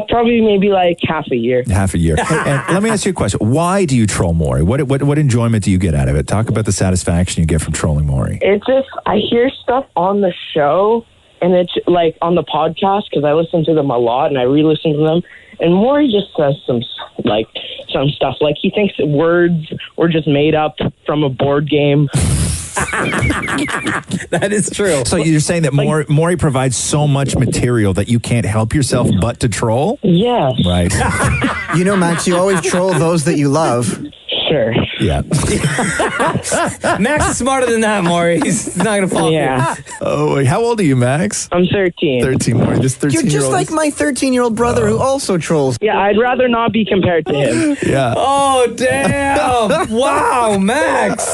[SPEAKER 12] Probably maybe like half a year.
[SPEAKER 7] Half a year. And let me ask you a question. Why do you troll Maury? What enjoyment do you get out of it? Talk about the satisfaction you get from trolling Maury.
[SPEAKER 12] It's just, I hear stuff on the show, and it's like on the podcast, because I listen to them a lot, and I re-listen to them, and Maury just says some stuff. Like, he thinks that words were just made up from a board game.
[SPEAKER 2] That is true.
[SPEAKER 7] So you're saying that Maury provides so much material that you can't help yourself but to troll?
[SPEAKER 12] Yes.
[SPEAKER 7] Right.
[SPEAKER 8] You know, Max, you always troll those that you love.
[SPEAKER 12] Sure.
[SPEAKER 7] Yeah.
[SPEAKER 2] Max is smarter than that, Maury. He's not going to fall.
[SPEAKER 12] Yeah.
[SPEAKER 7] Oh, wait, how old are you, Max?
[SPEAKER 12] I'm 13.
[SPEAKER 7] 13, Maury. This 13-year-old.
[SPEAKER 8] You're just like my 13-year-old brother who also trolls.
[SPEAKER 12] Yeah, I'd rather not be compared to him.
[SPEAKER 7] Yeah.
[SPEAKER 2] Oh, damn. Wow, Max.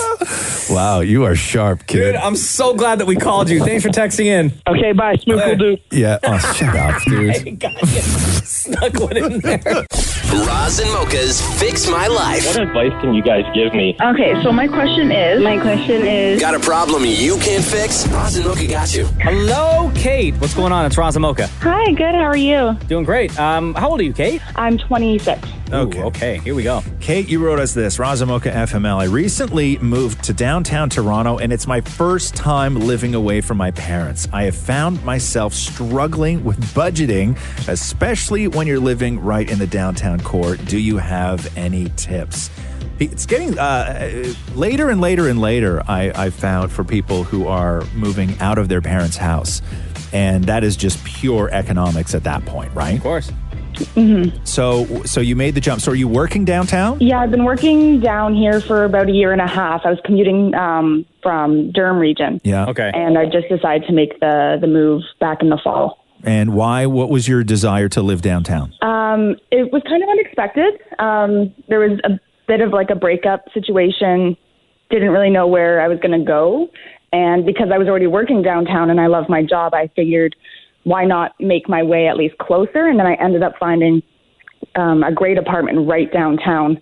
[SPEAKER 7] Wow, you are sharp, kid.
[SPEAKER 2] Dude, I'm so glad that we called you. Thanks for texting in.
[SPEAKER 12] Okay, bye. Smooth will do.
[SPEAKER 7] Yeah. Oh, shut up, dude.
[SPEAKER 2] Snuck one in there.
[SPEAKER 1] Roz and Mocha's Fix My Life.
[SPEAKER 6] What advice can you guys give me?
[SPEAKER 5] Okay, so my question is.
[SPEAKER 1] Got a problem you can't fix? Roz and Mocha got you.
[SPEAKER 2] Hello, Kate. What's going on? It's Roz and Mocha.
[SPEAKER 5] Hi, good. How are you?
[SPEAKER 2] Doing great. How old are you, Kate?
[SPEAKER 5] I'm 26.
[SPEAKER 2] Okay, here we go.
[SPEAKER 7] Kate, you wrote us this. Roz and Mocha FML. I recently moved to downtown Toronto, and it's my first time living away from my parents. I have found myself struggling with budgeting, especially when you're living right in the downtown core. Do you have any tips? It's getting later and later and later, I've found, for people who are moving out of their parents' house. And that is just pure economics at that point, right?
[SPEAKER 2] Of course.
[SPEAKER 5] Mm-hmm.
[SPEAKER 7] So you made the jump. So are you working downtown?
[SPEAKER 5] Yeah, I've been working down here for about a year and a half. I was commuting from Durham region.
[SPEAKER 7] Yeah. Okay.
[SPEAKER 5] And I just decided to make the move back in the fall.
[SPEAKER 7] And why? What was your desire to live downtown?
[SPEAKER 5] It was kind of unexpected. There was a bit of like a breakup situation. Didn't really know where I was going to go. And because I was already working downtown and I love my job, I figured, why not make my way at least closer? And then I ended up finding a great apartment right downtown.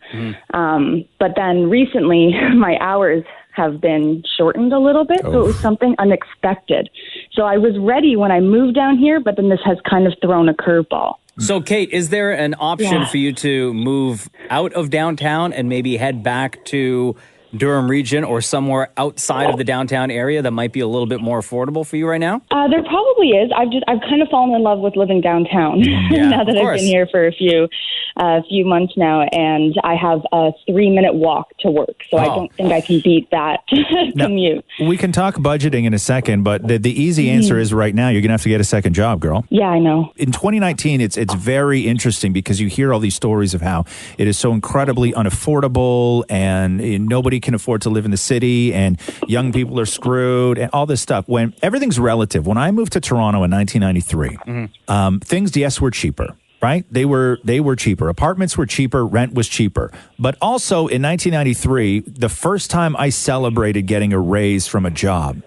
[SPEAKER 5] But then recently, my hours have been shortened a little bit, so it was something unexpected. So I was ready when I moved down here, but then this has kind of thrown a curveball.
[SPEAKER 2] So, Kate, is there an option for you to move out of downtown and maybe head back to Durham region or somewhere outside of the downtown area that might be a little bit more affordable for you right now?
[SPEAKER 5] There probably is. I've kind of fallen in love with living downtown now that I've been here for a few months now, and I have a 3-minute walk to work, so I don't think I can beat that commute.
[SPEAKER 7] We can talk budgeting in a second, but the easy answer is right now you're going to have to get a second job, girl.
[SPEAKER 5] Yeah, I know.
[SPEAKER 7] In 2019, it's very interesting because you hear all these stories of how it is so incredibly unaffordable and nobody can afford to live in the city and young people are screwed and all this stuff. When everything's relative. When I moved to Toronto in 1993, things, yes, were cheaper. Right? They were cheaper. Apartments were cheaper. Rent was cheaper. But also in 1993, the first time I celebrated getting a raise from a job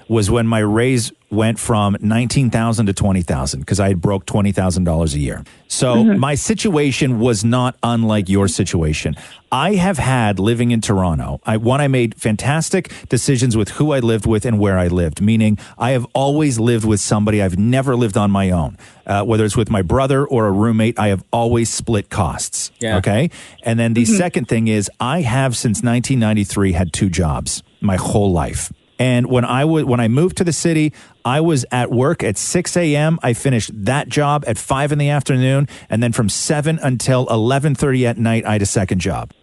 [SPEAKER 7] was when my raise went from $19,000 to $20,000 because I had broke $20,000 a year. So my situation was not unlike your situation. I have had, living in Toronto, I made fantastic decisions with who I lived with and where I lived, meaning I have always lived with somebody. I've never lived on my own. Whether it's with my brother or a roommate, I have always split costs.
[SPEAKER 2] Yeah.
[SPEAKER 7] Okay? And then the second thing is I have, since 1993, had 2 jobs my whole life. And when I moved to the city, I was at work at 6 a.m. I finished that job at 5 in the afternoon. And then from 7 until 11:30 at night, I had a second job.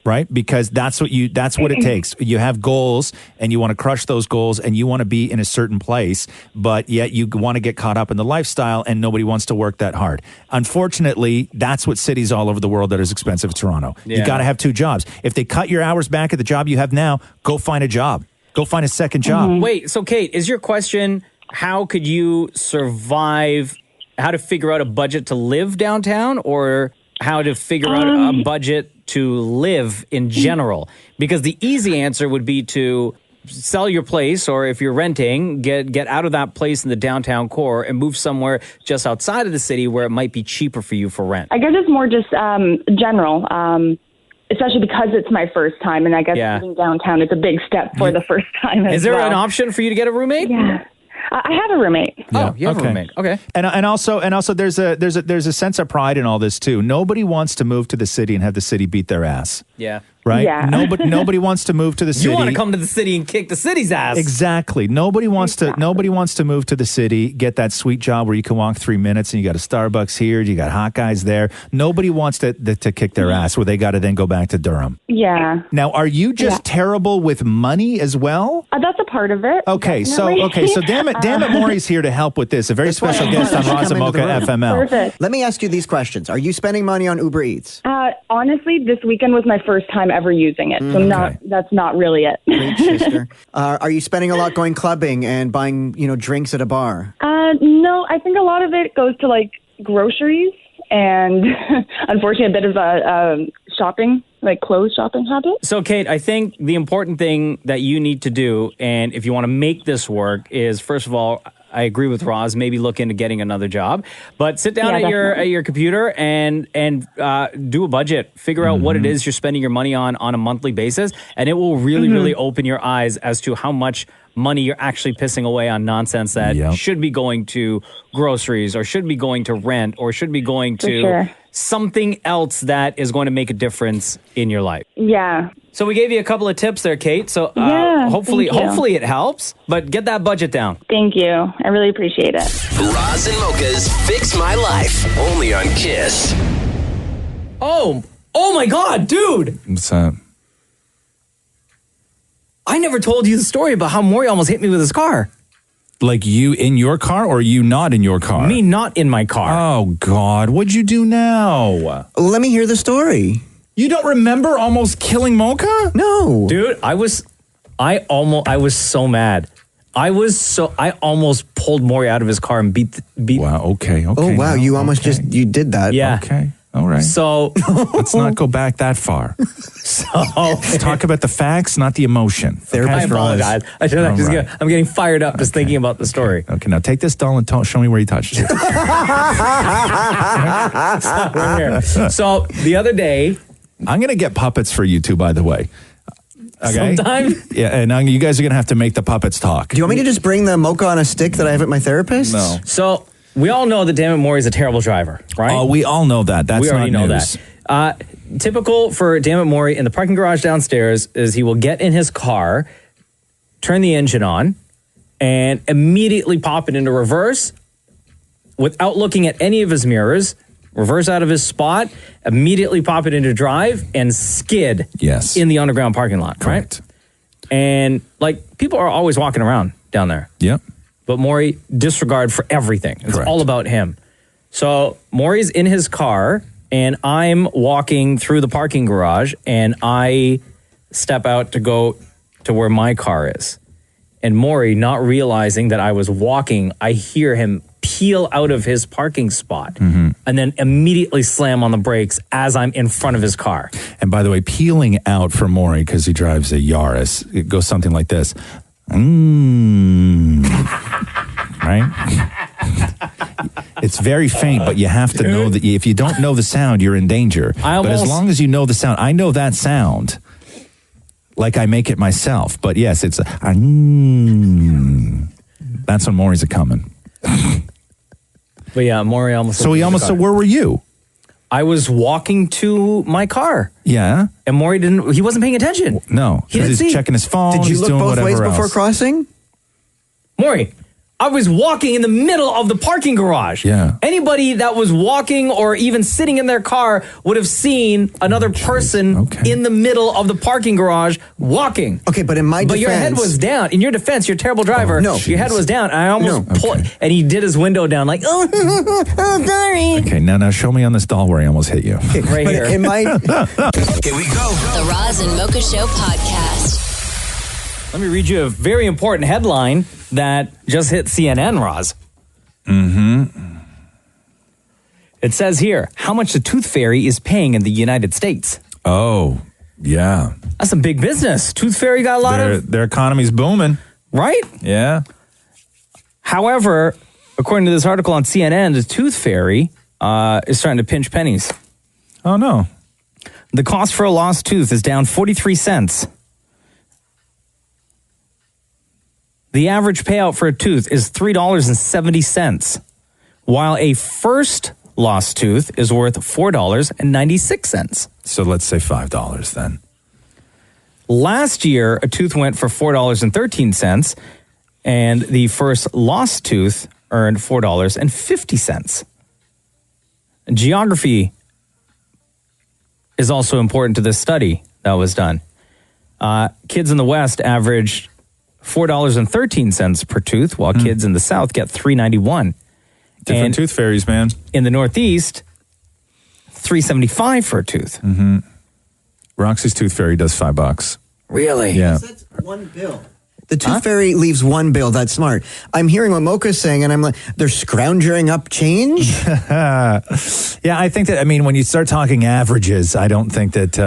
[SPEAKER 7] Right? Because that's what it takes. You have goals and you want to crush those goals and you want to be in a certain place, but yet you want to get caught up in the lifestyle and nobody wants to work that hard. Unfortunately, that's what cities all over the world that is expensive. Toronto.
[SPEAKER 2] Yeah.
[SPEAKER 7] You got to have 2 jobs. If they cut your hours back at the job you have now, go find a job. Go find a second job.
[SPEAKER 2] Wait, so Kate, is your question, how could you survive, how to figure out a budget to live downtown or how to figure out a budget to live in general? Because the easy answer would be to sell your place, or if you're renting, get out of that place in the downtown core and move somewhere just outside of the city where it might be cheaper for you for rent.
[SPEAKER 5] I guess it's more just general. Especially because it's my first time, and I guess living downtown is a big step for the first time.
[SPEAKER 2] Is there an option for you to get a roommate?
[SPEAKER 5] Yeah, I have a roommate.
[SPEAKER 2] Oh, you have a roommate. Okay.
[SPEAKER 7] And also there's a sense of pride in all this too. Nobody wants to move to the city and have the city beat their ass.
[SPEAKER 2] Yeah.
[SPEAKER 7] Right?
[SPEAKER 5] Yeah.
[SPEAKER 7] Nobody wants to move to the city.
[SPEAKER 2] You want to come to the city and kick the city's ass.
[SPEAKER 7] Exactly. Nobody wants to move to the city, get that sweet job where you can walk 3 minutes and you got a Starbucks here, you got hot guys there. Nobody wants to kick their ass where they got to then go back to Durham.
[SPEAKER 5] Yeah.
[SPEAKER 7] Now, are you just terrible with money as well?
[SPEAKER 5] That's a part of it.
[SPEAKER 7] Okay,
[SPEAKER 5] definitely.
[SPEAKER 7] so damn it, Maury's here to help with this. A very special guest on Roz and Mocha FML.
[SPEAKER 5] Perfect.
[SPEAKER 8] Let me ask you these questions. Are you spending money on Uber Eats?
[SPEAKER 5] Honestly, this weekend was my first time ever using it, so that's not really it.
[SPEAKER 8] Great, sister. Are you spending a lot going clubbing and buying, drinks at a bar?
[SPEAKER 5] No, I think a lot of it goes to like groceries and unfortunately a bit of shopping like clothes shopping habit.
[SPEAKER 2] So, Kate, I think the important thing that you need to do, and if you want to make this work, is first of all, I agree with Roz. Maybe look into getting another job, but sit down at your computer and do a budget. Figure out what it is you're spending your money on a monthly basis, and it will really open your eyes as to how much money you're actually pissing away on nonsense that should be going to groceries, or should be going to rent, or should be going to something else that is going to make a difference in your life.
[SPEAKER 5] Yeah.
[SPEAKER 2] So we gave you a couple of tips there, Kate. So hopefully it helps, but get that budget down.
[SPEAKER 5] Thank you. I really appreciate it.
[SPEAKER 1] Roz and Mocha's Fix My Life, only on Kiss.
[SPEAKER 2] Oh my God, dude.
[SPEAKER 7] What's that?
[SPEAKER 2] I never told you the story about how Maury almost hit me with his car.
[SPEAKER 7] Like you in your car, or you not in your car?
[SPEAKER 2] Me not in my car.
[SPEAKER 7] Oh, God. What'd you do now?
[SPEAKER 8] Let me hear the story.
[SPEAKER 7] You don't remember almost killing Mocha?
[SPEAKER 8] No.
[SPEAKER 2] Dude, I was so mad. I almost pulled Maury out of his car and beat.
[SPEAKER 7] Wow, okay.
[SPEAKER 8] Oh, wow, you almost you did that.
[SPEAKER 2] Yeah.
[SPEAKER 7] Okay, all right.
[SPEAKER 2] So
[SPEAKER 7] let's not go back that far. Let's talk about the facts, not the emotion.
[SPEAKER 2] I apologize. I'm getting fired up just thinking about the story.
[SPEAKER 7] Okay, now take this doll and show me where you touched it.
[SPEAKER 2] Right here. So the other day,
[SPEAKER 7] I'm going to get puppets for you two, by the way. Okay?
[SPEAKER 2] Sometime?
[SPEAKER 7] Yeah, and now you guys are going to have to make the puppets talk.
[SPEAKER 8] Do you want me to just bring the Mocha on a stick that I have at my therapist?
[SPEAKER 7] No.
[SPEAKER 2] So we all know that Dammit Maury's a terrible driver, right?
[SPEAKER 7] Oh, we all know that. That's
[SPEAKER 2] we already
[SPEAKER 7] not
[SPEAKER 2] know
[SPEAKER 7] news.
[SPEAKER 2] that. Typical for Dammit Maury in the parking garage downstairs is he will get in his car, turn the engine on, and immediately pop it into reverse without looking at any of his mirrors, reverse out of his spot, immediately pop it into drive, and skid in the underground parking lot.
[SPEAKER 7] Correct.
[SPEAKER 2] Right? And like people are always walking around down there.
[SPEAKER 7] Yep.
[SPEAKER 2] But Maury, disregard for everything. It's all about him. So Maury's in his car, and I'm walking through the parking garage, and I step out to go to where my car is. And Maury, not realizing that I was walking, I hear him peel out of his parking spot and then immediately slam on the brakes as I'm in front of his car.
[SPEAKER 7] And by the way, peeling out for Maury, because he drives a Yaris, it goes something like this. Right? It's very faint, but you have to know that if you don't know the sound, you're in danger. But as long as you know the sound, I know that sound like I make it myself. But yes, it's that's when Maury's a coming.
[SPEAKER 2] But yeah, Maury almost.
[SPEAKER 7] So where were you?
[SPEAKER 2] I was walking to my car.
[SPEAKER 7] Yeah.
[SPEAKER 2] And Maury he wasn't paying attention.
[SPEAKER 7] No.
[SPEAKER 2] He didn't
[SPEAKER 7] He's
[SPEAKER 2] see.
[SPEAKER 7] checking his phone.
[SPEAKER 8] Did you
[SPEAKER 7] he's
[SPEAKER 8] look
[SPEAKER 7] doing
[SPEAKER 8] both
[SPEAKER 7] whatever
[SPEAKER 8] ways before
[SPEAKER 7] else.
[SPEAKER 8] crossing?
[SPEAKER 2] Maury, I was walking in the middle of the parking garage.
[SPEAKER 7] Yeah.
[SPEAKER 2] Anybody that was walking or even sitting in their car would have seen another person in the middle of the parking garage walking.
[SPEAKER 8] Okay, but in my defense...
[SPEAKER 2] But your head was down. In your defense, you're a terrible driver.
[SPEAKER 8] No.
[SPEAKER 2] Your head was down. And I almost pulled... And he did his window down like, oh, sorry.
[SPEAKER 7] Okay, now show me on this doll where he almost hit you.
[SPEAKER 2] Right here.
[SPEAKER 8] In my...
[SPEAKER 1] Here we go.
[SPEAKER 3] The Roz and Mocha Show podcast.
[SPEAKER 2] Let me read you a very important headline that just hit CNN, Roz. It says here, how much the Tooth Fairy is paying in the United States.
[SPEAKER 7] Oh, yeah.
[SPEAKER 2] That's some big business. Tooth Fairy got a lot of...
[SPEAKER 7] Their economy's booming.
[SPEAKER 2] Right?
[SPEAKER 7] Yeah.
[SPEAKER 2] However, according to this article on CNN, the Tooth Fairy is starting to pinch pennies.
[SPEAKER 7] Oh, no.
[SPEAKER 2] The cost for a lost tooth is down 43 cents. The average payout for a tooth is $3.70, while a first lost tooth is worth $4.96.
[SPEAKER 7] So let's say $5 then.
[SPEAKER 2] Last year, a tooth went for $4.13, and the first lost tooth earned $4.50. Geography is also important to this study that was done. Kids in the West averaged $4.13 per tooth, while kids in the South get $3.91.
[SPEAKER 7] Different tooth fairies, man.
[SPEAKER 2] In the Northeast, $3.75 for a tooth.
[SPEAKER 7] Roxy's Tooth Fairy does $5.
[SPEAKER 2] Really?
[SPEAKER 7] Yeah.
[SPEAKER 8] That's one bill. The Tooth Fairy leaves one bill. That's smart. I'm hearing what Mocha's saying, and I'm like, they're scrounging up change?
[SPEAKER 7] Yeah, I think that, I mean, when you start talking averages, I don't think that,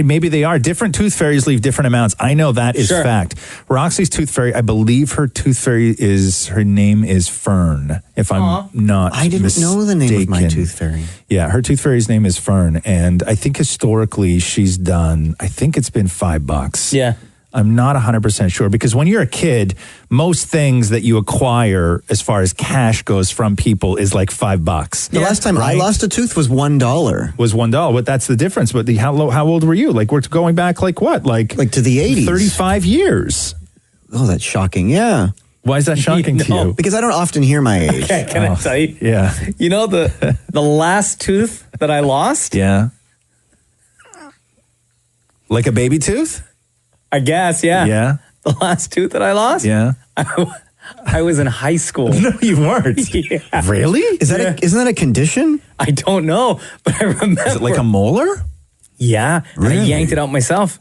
[SPEAKER 7] maybe they are. Different tooth fairies leave different amounts. I know that is fact. Roxy's tooth fairy, I believe her tooth fairy her name is Fern, if I'm not
[SPEAKER 8] I didn't know the name of my
[SPEAKER 7] mistaken.
[SPEAKER 8] tooth fairy.
[SPEAKER 7] Yeah, her tooth fairy's name is Fern, and I think historically she's done, I think it's been $5.
[SPEAKER 2] Yeah.
[SPEAKER 7] I'm not 100% sure, because when you're a kid, most things that you acquire as far as cash goes from people is like $5.
[SPEAKER 8] The last time I lost a tooth was $1.
[SPEAKER 7] Was $1, but that's the difference. But how old were you? Like, we're going back like what? Like
[SPEAKER 8] to the 80s.
[SPEAKER 7] 35 years.
[SPEAKER 8] Oh, that's shocking. Yeah.
[SPEAKER 7] Why is that shocking to you?
[SPEAKER 8] Because I don't often hear my age.
[SPEAKER 2] Okay, can I tell you?
[SPEAKER 7] Yeah.
[SPEAKER 2] You know the last tooth that I lost?
[SPEAKER 7] Yeah. Like a baby tooth?
[SPEAKER 2] I guess, yeah.
[SPEAKER 7] Yeah.
[SPEAKER 2] The last tooth that I lost?
[SPEAKER 7] Yeah.
[SPEAKER 2] I was in high school.
[SPEAKER 7] No, you weren't.
[SPEAKER 2] Yeah.
[SPEAKER 7] Really?
[SPEAKER 8] Isn't that a condition?
[SPEAKER 2] I don't know, but I remember.
[SPEAKER 7] Is it like a molar?
[SPEAKER 2] Yeah.
[SPEAKER 7] Really?
[SPEAKER 2] And I yanked it out myself.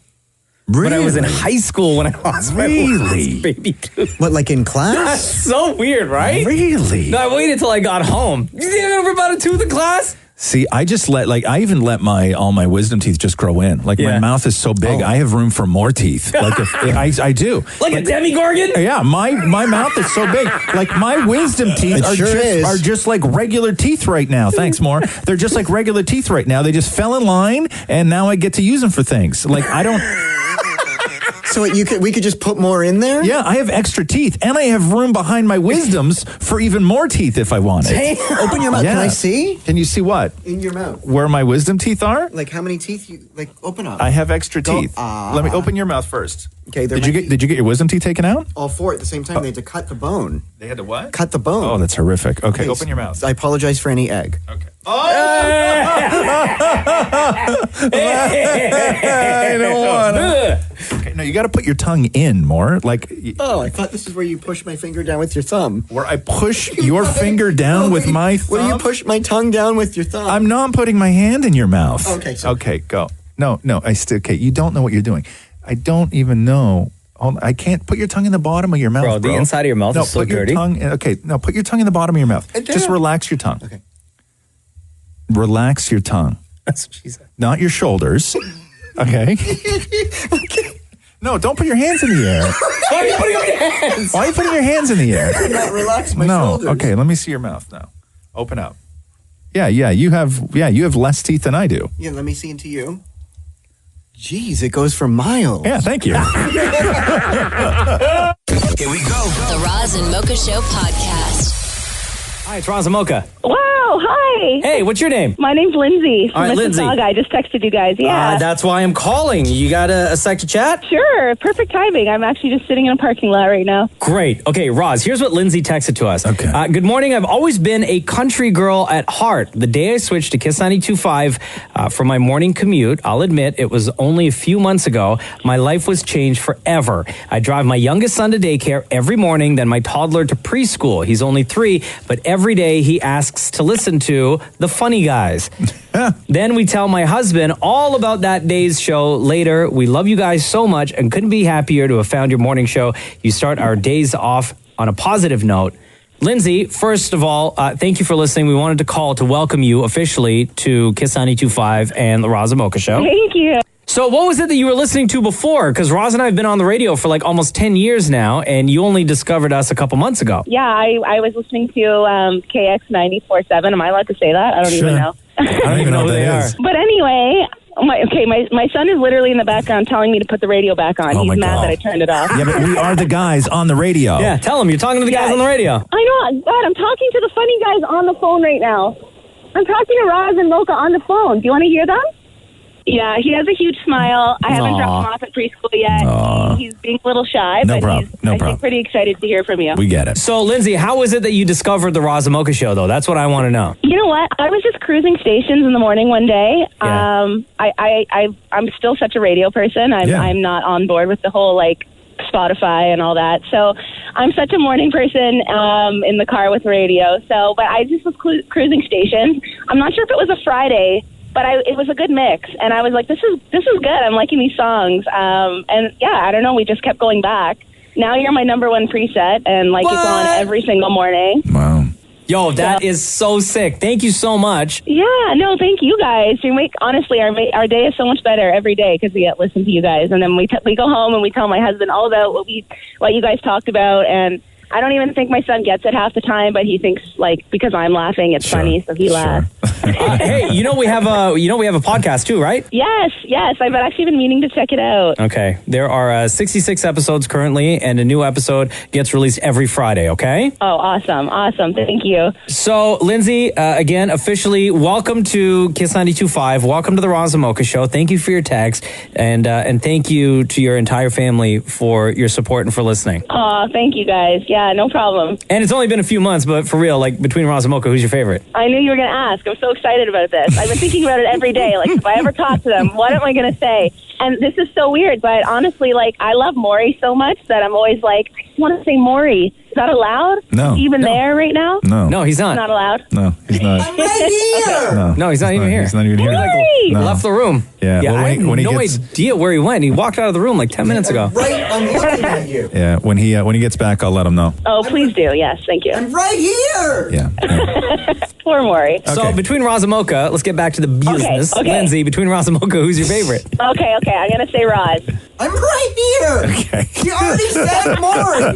[SPEAKER 7] Really?
[SPEAKER 2] But I was in high school when I lost my last baby tooth.
[SPEAKER 8] What, like in class?
[SPEAKER 2] That's so weird, right?
[SPEAKER 7] Really?
[SPEAKER 2] No, I waited till I got home. You didn't ever about a tooth in class?
[SPEAKER 7] See, I even let all my wisdom teeth just grow in. Like my mouth is so big, I have room for more teeth. Like I do.
[SPEAKER 2] Like a Demigorgon?
[SPEAKER 7] Yeah, my mouth is so big. Like my wisdom teeth are just like regular teeth right now. Thanks, More. They're just like regular teeth right now. They just fell in line, and now I get to use them for things. Like I don't.
[SPEAKER 8] So we could just put more in there?
[SPEAKER 7] Yeah, I have extra teeth, and I have room behind my wisdoms for even more teeth if I want it.
[SPEAKER 8] Open your mouth.
[SPEAKER 7] Yeah.
[SPEAKER 8] Can I see?
[SPEAKER 7] Can you see what?
[SPEAKER 8] In your mouth.
[SPEAKER 7] Where my wisdom teeth are?
[SPEAKER 8] Like how many teeth you open up?
[SPEAKER 7] I have extra teeth. Let me open your mouth first.
[SPEAKER 8] Okay.
[SPEAKER 7] Did you get your wisdom teeth taken out?
[SPEAKER 8] All four at the same time? They had to cut the bone.
[SPEAKER 7] They had to what?
[SPEAKER 8] Cut the bone.
[SPEAKER 7] Oh, that's horrific. Okay, open your mouth.
[SPEAKER 8] I apologize for any egg.
[SPEAKER 7] Okay.
[SPEAKER 8] I
[SPEAKER 7] don't want to. Okay, no, you got to put your tongue in more. Like.
[SPEAKER 8] I thought this is where you push my finger down with your thumb.
[SPEAKER 7] Where I push your finger down with my thumb?
[SPEAKER 8] Where you push my tongue down with your thumb?
[SPEAKER 7] I'm not putting my hand in your mouth.
[SPEAKER 8] Okay. Sorry.
[SPEAKER 7] Okay, go. No, okay, you don't know what you're doing. I don't even know. I can't put your tongue in the bottom of your mouth, bro.
[SPEAKER 2] The inside of your mouth is so dirty.
[SPEAKER 7] Put your tongue in the bottom of your mouth. Just relax your tongue.
[SPEAKER 8] Okay.
[SPEAKER 7] Relax your tongue.
[SPEAKER 2] That's what she said.
[SPEAKER 7] Not your shoulders. Okay.
[SPEAKER 8] Okay.
[SPEAKER 7] No, don't put your hands in the air.
[SPEAKER 2] Why are you putting your hands?
[SPEAKER 7] Why are you putting your hands in the air?
[SPEAKER 8] Not relax my shoulders.
[SPEAKER 7] Okay, let me see your mouth now. Open up. Yeah, you have less teeth than I do.
[SPEAKER 8] Yeah, let me see into you. Jeez, it goes for miles.
[SPEAKER 7] Yeah, thank you.
[SPEAKER 1] Here we go.
[SPEAKER 3] The Roz and Mocha Show podcast.
[SPEAKER 2] Hi, it's Roz and Mocha.
[SPEAKER 5] Wow, hi.
[SPEAKER 2] Hey, what's your name?
[SPEAKER 5] My name's Lindsay from
[SPEAKER 2] All right, Lindsay.
[SPEAKER 5] Mississauga. I just texted you guys. Yeah.
[SPEAKER 2] That's why I'm calling. You got a sec to chat?
[SPEAKER 5] Sure. Perfect timing. I'm actually just sitting in a parking lot right now.
[SPEAKER 2] Great. Okay, Roz, here's what Lindsay texted to us.
[SPEAKER 7] Okay.
[SPEAKER 2] Good morning. I've always been a country girl at heart. The day I switched to Kiss 92.5 for my morning commute, I'll admit it was only a few months ago, my life was changed forever. I drive my youngest son to daycare every morning, then my toddler to preschool. He's only 3, but every day he asks to listen to The Funny Guys. Then we tell my husband all about that day's show later. We love you guys so much and couldn't be happier to have found your morning show. You start our days off on a positive note. Lindsay, first of all, thank you for listening. We wanted to call to welcome you officially to Kiss 92.5 and the Roz and Mocha Show.
[SPEAKER 5] Thank you.
[SPEAKER 2] So what was it that you were listening to before? Because Roz and I have been on the radio for like almost 10 years now, and you only discovered us a couple months ago.
[SPEAKER 5] Yeah, I was listening to KX 94.7. Am I allowed to say that? I don't even know.
[SPEAKER 2] I don't even know who they are.
[SPEAKER 5] But anyway, my son is literally in the background telling me to put the radio back on. He's mad that I turned it off.
[SPEAKER 7] Yeah, but we are the guys on the radio.
[SPEAKER 2] Yeah, tell him. You're talking to the guys on the radio.
[SPEAKER 5] I know. God, I'm talking to the funny guys on the phone right now. I'm talking to Roz and Mocha on the phone. Do you want to hear them? Yeah, he has a huge smile. I haven't dropped him off at preschool yet. He's being a little shy, but he's I think pretty excited to hear from you.
[SPEAKER 7] We get it.
[SPEAKER 2] So, Lindsay, how was it that you discovered the Roz and Mocha Show, though? That's what I want to know.
[SPEAKER 5] You know what? I was just cruising stations in the morning one day.
[SPEAKER 2] Yeah.
[SPEAKER 5] I'm still such a radio person. I'm not on board with the whole, Spotify and all that. So I'm such a morning person in the car with radio. So, but I just was cruising stations. I'm not sure if it was a Friday, but it was a good mix, and I was like, "This is good. I'm liking these songs." And yeah, I don't know. We just kept going back, now you're my number one preset, and like it's on every single morning.
[SPEAKER 7] Wow.
[SPEAKER 2] Yo, that is so sick. Thank you so much.
[SPEAKER 5] Yeah, no, thank you guys. You make, honestly, our day is so much better every day because we get listen to you guys, and then we go home and we tell my husband all about what you guys talked about, and I don't even think my son gets it half the time, but he thinks like because I'm laughing, it's funny, so he laughs.
[SPEAKER 2] Hey, we have a podcast too, right?
[SPEAKER 5] Yes. I've actually been meaning to check it out.
[SPEAKER 2] Okay, there are 66 episodes currently, and a new episode gets released every Friday. Okay.
[SPEAKER 5] Oh, awesome! Thank you.
[SPEAKER 2] So, Lindsay, again, officially, welcome to Kiss 92.5. Welcome to the Roz Mocha Show. Thank you for your text, and thank you to your entire family for your support and for listening.
[SPEAKER 5] Oh, thank you guys. Yeah, no problem.
[SPEAKER 2] And it's only been a few months, but for real, like between Roz and Mocha, who's your favorite?
[SPEAKER 5] I knew you were going to ask. I'm so excited about this. I've been thinking about it every day. Like, if I ever talk to them, what am I going to say? And this is so weird, but honestly, like, I love Maury so much that I'm always like, I just want to say Maury. Is that allowed?
[SPEAKER 7] No.
[SPEAKER 5] Is he even there right now?
[SPEAKER 7] No,
[SPEAKER 2] he's not.
[SPEAKER 5] He's not allowed?
[SPEAKER 7] No, he's not.
[SPEAKER 5] I'm right here!
[SPEAKER 2] No, he's not even here.
[SPEAKER 7] He's not even here.
[SPEAKER 2] He left the room.
[SPEAKER 7] Yeah.
[SPEAKER 2] Yeah,
[SPEAKER 7] Well,
[SPEAKER 2] I have no idea where he went. He walked out of the room like 10 minutes ago.
[SPEAKER 8] Right, I'm looking at you.
[SPEAKER 7] Yeah, when he gets back, I'll let him know.
[SPEAKER 5] Oh, please do. Yes, thank you.
[SPEAKER 8] I'm right here!
[SPEAKER 7] Yeah.
[SPEAKER 5] Poor Maury.
[SPEAKER 2] So between Roz and Mocha, let's get back to the business.
[SPEAKER 5] Okay.
[SPEAKER 2] Lindsay, between Roz and Mocha, who's your favorite?
[SPEAKER 5] Okay. I'm going to say Roz.
[SPEAKER 8] I'm right here!
[SPEAKER 7] Okay.
[SPEAKER 8] You already said Maury!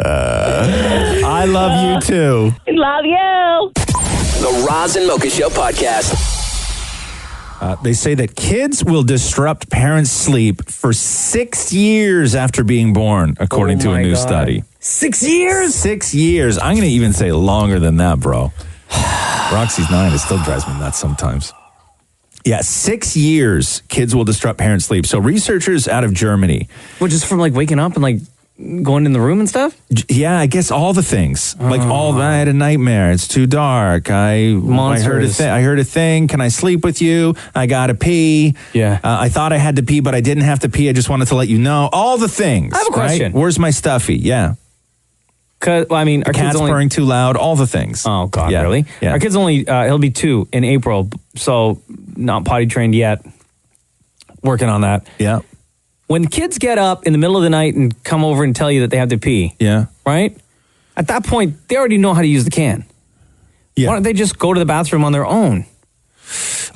[SPEAKER 7] I love you too.
[SPEAKER 5] Love you.
[SPEAKER 1] The Roz and Mocha Show podcast.
[SPEAKER 7] They say that kids will disrupt parents' sleep for 6 years after being born, according to a new study.
[SPEAKER 2] 6 years?
[SPEAKER 7] 6 years. I'm going to even say longer than that, bro. Roxy's 9. It still drives me nuts sometimes. Yeah, 6 years kids will disrupt parents' sleep. So researchers out of Germany.
[SPEAKER 2] Which is from like waking up and like going in the room and stuff?
[SPEAKER 7] Yeah, I guess all the things. Like I had a nightmare. It's too dark. I heard a thing. Can I sleep with you? I gotta pee.
[SPEAKER 2] Yeah.
[SPEAKER 7] I thought I had to pee, but I didn't have to pee. I just wanted to let you know. All the things.
[SPEAKER 2] I have a question.
[SPEAKER 7] Right? Where's my stuffy? Yeah.
[SPEAKER 2] Well, I mean, our
[SPEAKER 7] cat's
[SPEAKER 2] kids
[SPEAKER 7] purring too loud. All the things.
[SPEAKER 2] Oh God,
[SPEAKER 7] Yeah.
[SPEAKER 2] really?
[SPEAKER 7] Yeah.
[SPEAKER 2] Our kid's only he'll be 2 in April, so not potty trained yet. Working on that.
[SPEAKER 7] Yeah.
[SPEAKER 2] When kids get up in the middle of the night and come over and tell you that they have to pee,
[SPEAKER 7] yeah,
[SPEAKER 2] right? At that point, they already know how to use the can.
[SPEAKER 7] Yeah.
[SPEAKER 2] Why don't they just go to the bathroom on their own?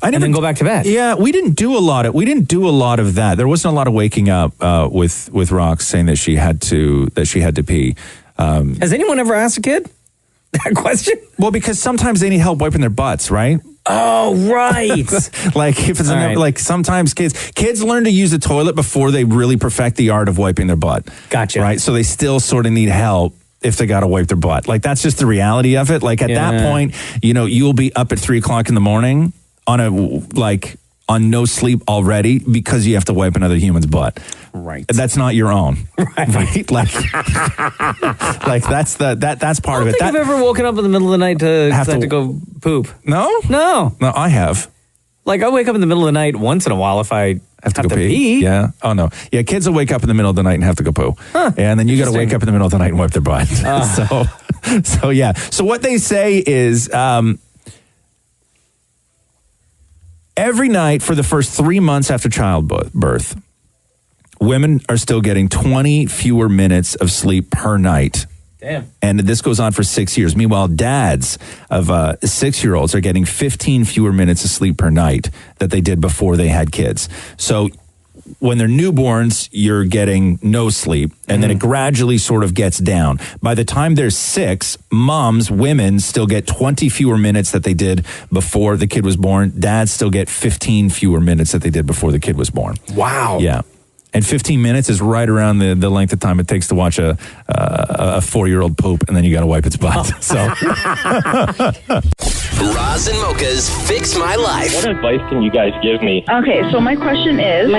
[SPEAKER 2] And then go back to bed.
[SPEAKER 7] Yeah, we didn't do a lot of that. There wasn't a lot of waking up with Rox saying that she had to pee.
[SPEAKER 2] Has anyone ever asked a kid that question?
[SPEAKER 7] Well, because sometimes they need help wiping their butts, right?
[SPEAKER 2] Oh, right.
[SPEAKER 7] Like if it's like sometimes kids learn to use the toilet before they really perfect the art of wiping their butt.
[SPEAKER 2] Gotcha.
[SPEAKER 7] Right? So they still sort of need help if they got to wipe their butt. Like that's just the reality of it. Like at that point, you'll be up at 3:00 in the morning on no sleep already because you have to wipe another human's butt.
[SPEAKER 2] Right.
[SPEAKER 7] That's not your own. Right? Like that's part of it.
[SPEAKER 2] I've ever woken up in the middle of the night to have to go poop.
[SPEAKER 7] No?
[SPEAKER 2] No,
[SPEAKER 7] I have.
[SPEAKER 2] Like I wake up in the middle of the night once in a while if I have to go pee.
[SPEAKER 7] Yeah. Oh no. Yeah. Kids will wake up in the middle of the night and have to go poo. And then you got to wake up in the middle of the night and wipe their butt. So yeah. So what they say is, every night for the first 3 months after childbirth, women are still getting 20 fewer minutes of sleep per night.
[SPEAKER 2] Damn.
[SPEAKER 7] And this goes on for 6 years. Meanwhile, dads of 6-year-olds are getting 15 fewer minutes of sleep per night that they did before they had kids. So when they're newborns, you're getting no sleep, and then it gradually sort of gets down. By the time they're 6, women still get 20 fewer minutes that they did before the kid was born. Dads still get 15 fewer minutes that they did before the kid was born.
[SPEAKER 2] Wow.
[SPEAKER 7] Yeah. And 15 minutes is right around the length of time it takes to watch a 4-year-old poop, and then you got to wipe its butt. So,
[SPEAKER 1] Roz and Mocha's Fix My Life.
[SPEAKER 6] What advice can you guys give me?
[SPEAKER 5] Okay, so my question is...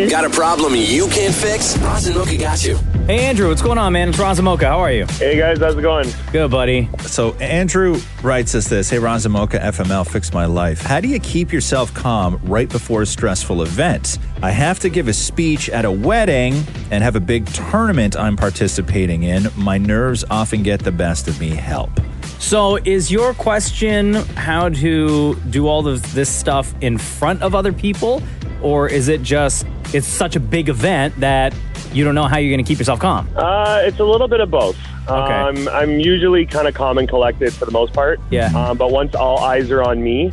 [SPEAKER 1] Got a problem you can't fix? Roz and Mocha got you.
[SPEAKER 2] Hey, Andrew, what's going on, man? It's Roz and Mocha. How are you?
[SPEAKER 6] Hey, guys. How's it going?
[SPEAKER 2] Good, buddy.
[SPEAKER 7] So Andrew writes us this. Hey, Roz and Mocha, FML, Fix My Life. How do you keep yourself calm right before a stressful event? I have to give a speech at a wedding and have a big tournament I'm participating in. My nerves often get the best of me. Help.
[SPEAKER 2] So is your question how to do all of this stuff in front of other people? Or is it just, it's such a big event that You don't know how you're going to keep yourself calm.
[SPEAKER 6] It's a little bit of both.
[SPEAKER 2] Okay.
[SPEAKER 6] I'm usually kind of calm and collected for the most part.
[SPEAKER 2] Yeah.
[SPEAKER 6] But once all eyes are on me,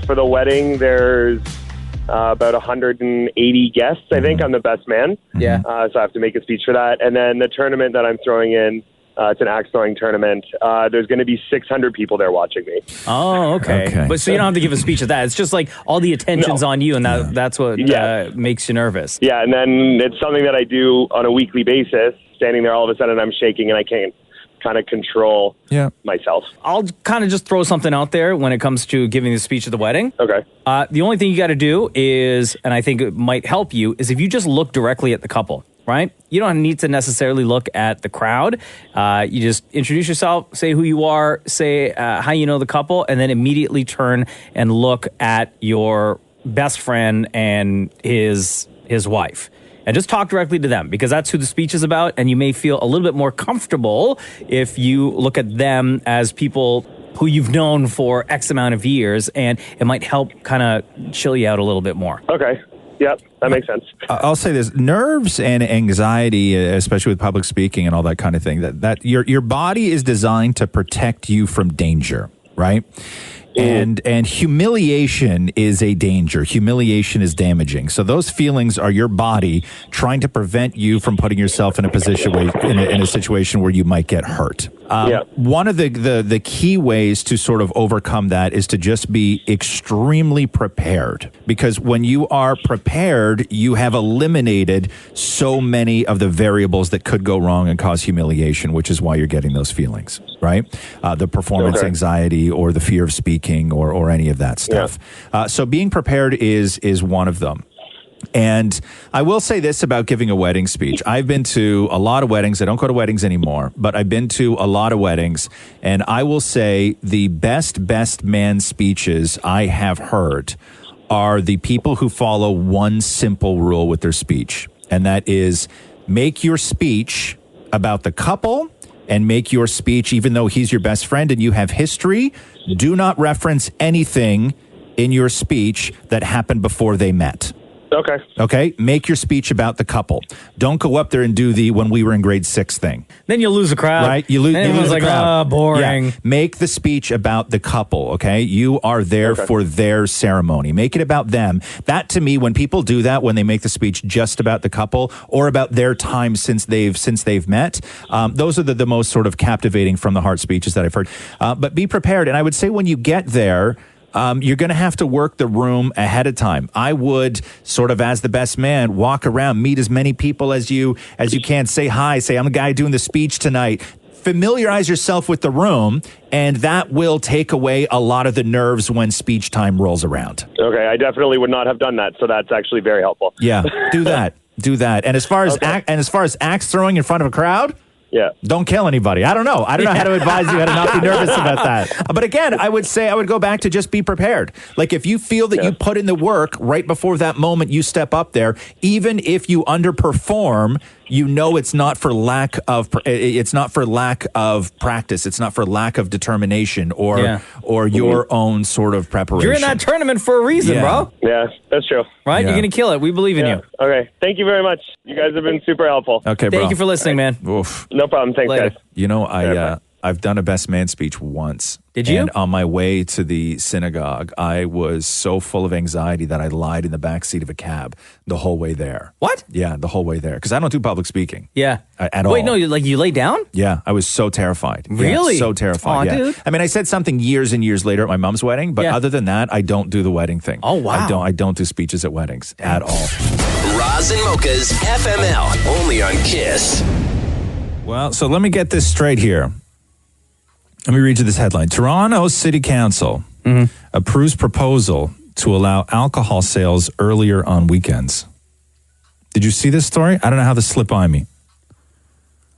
[SPEAKER 6] for the wedding, there's about 180 guests. I think I'm the best man.
[SPEAKER 2] Yeah.
[SPEAKER 6] So I have to make a speech for that. And then the tournament that I'm throwing in, it's an axe throwing tournament. There's going to be 600 people there watching me.
[SPEAKER 2] Oh, okay. But so you don't have to give a speech at that. It's just like all the attention's on you, and that's what makes you nervous.
[SPEAKER 6] Yeah, and then it's something that I do on a weekly basis. Standing there, all of a sudden I'm shaking and I can't kind of control myself.
[SPEAKER 2] I'll kind of just throw something out there when it comes to giving the speech at the wedding.
[SPEAKER 6] Okay.
[SPEAKER 2] The only thing you got to do is, and I think it might help you, is if you just look directly at the couple, right? You don't need to necessarily look at the crowd. You just introduce yourself, say who you are, say how you know the couple, and then immediately turn and look at your best friend and his wife. And just talk directly to them, because that's who the speech is about, and you may feel a little bit more comfortable if you look at them as people who you've known for X amount of years, and it might help kind of chill you out a little bit more.
[SPEAKER 6] Okay. Yep, that makes sense.
[SPEAKER 7] I'll say this: nerves and anxiety, especially with public speaking and all that kind of thing, that your body is designed to protect you from danger, right? And humiliation is a danger. Humiliation is damaging. So those feelings are your body trying to prevent you from putting yourself in a position in a situation where you might get hurt. One of the key ways to sort of overcome that is to just be extremely prepared, because when you are prepared, you have eliminated so many of the variables that could go wrong and cause humiliation, which is why you're getting those feelings, right? The performance anxiety or the fear of speaking or any of that stuff. So being prepared is one of them. And I will say this about giving a wedding speech. I've been to a lot of weddings. I don't go to weddings anymore, but I've been to a lot of weddings. And I will say the best man speeches I have heard are the people who follow one simple rule with their speech. And that is, make your speech about the couple, and make your speech, even though he's your best friend and you have history, do not reference anything in your speech that happened before they met. Okay. Make your speech about the couple. Don't go up there and do the when we were in grade 6 thing.
[SPEAKER 2] Then you'll lose a crowd.
[SPEAKER 7] Right? You lose
[SPEAKER 2] the crowd. Boring.
[SPEAKER 7] Yeah. Make the speech about the couple. Okay. You are there for their ceremony. Make it about them. That, to me, when people do that, when they make the speech just about the couple or about their time since they've met, those are the most sort of captivating from the heart speeches that I've heard. But be prepared. And I would say when you get there, you're going to have to work the room ahead of time. I would sort of, as the best man, walk around, meet as many people as you can, say hi, say, I'm the guy doing the speech tonight. Familiarize yourself with the room, and that will take away a lot of the nerves when speech time rolls around.
[SPEAKER 6] Okay, I definitely would not have done that, so that's actually very helpful.
[SPEAKER 7] Yeah, do that. And as far as axe throwing in front of a crowd, don't kill anybody. I don't know how to advise you how to not be nervous about that. But again, I would go back to just be prepared. Like, if you feel that you put in the work right before that moment you step up there, even if you underperform, you know it's not for lack of practice. It's not for lack of determination or your own sort of preparation.
[SPEAKER 2] You're in that tournament for a reason, bro.
[SPEAKER 6] Yeah, that's true.
[SPEAKER 2] Right? You're going to kill it. We believe in you.
[SPEAKER 6] Okay. Thank you very much. You guys have been super helpful.
[SPEAKER 7] Okay, bro.
[SPEAKER 2] Thank you for listening, man.
[SPEAKER 7] Oof.
[SPEAKER 6] No problem. Thanks, guys.
[SPEAKER 7] You know, I've done a best man speech once.
[SPEAKER 2] Did you?
[SPEAKER 7] And on my way to the synagogue, I was so full of anxiety that I lied in the back seat of a cab the whole way there.
[SPEAKER 2] What?
[SPEAKER 7] Yeah, the whole way there. Because I don't do public speaking.
[SPEAKER 2] Yeah.
[SPEAKER 7] At all.
[SPEAKER 2] Wait, no, you lay down?
[SPEAKER 7] Yeah, I was so terrified.
[SPEAKER 2] Really?
[SPEAKER 7] Yeah, so terrified.
[SPEAKER 2] Aw,
[SPEAKER 7] yeah.
[SPEAKER 2] dude.
[SPEAKER 7] I mean, I said something years and years later at my mom's wedding, but other than that, I don't do the wedding thing.
[SPEAKER 2] Oh, wow.
[SPEAKER 7] I don't do speeches at weddings at all.
[SPEAKER 1] Roz and Mocha's FML, only on Kiss.
[SPEAKER 7] Well, so let me get this straight here. Let me read you this headline. Toronto City Council approves proposal to allow alcohol sales earlier on weekends. Did you see this story? I don't know how this slipped by me.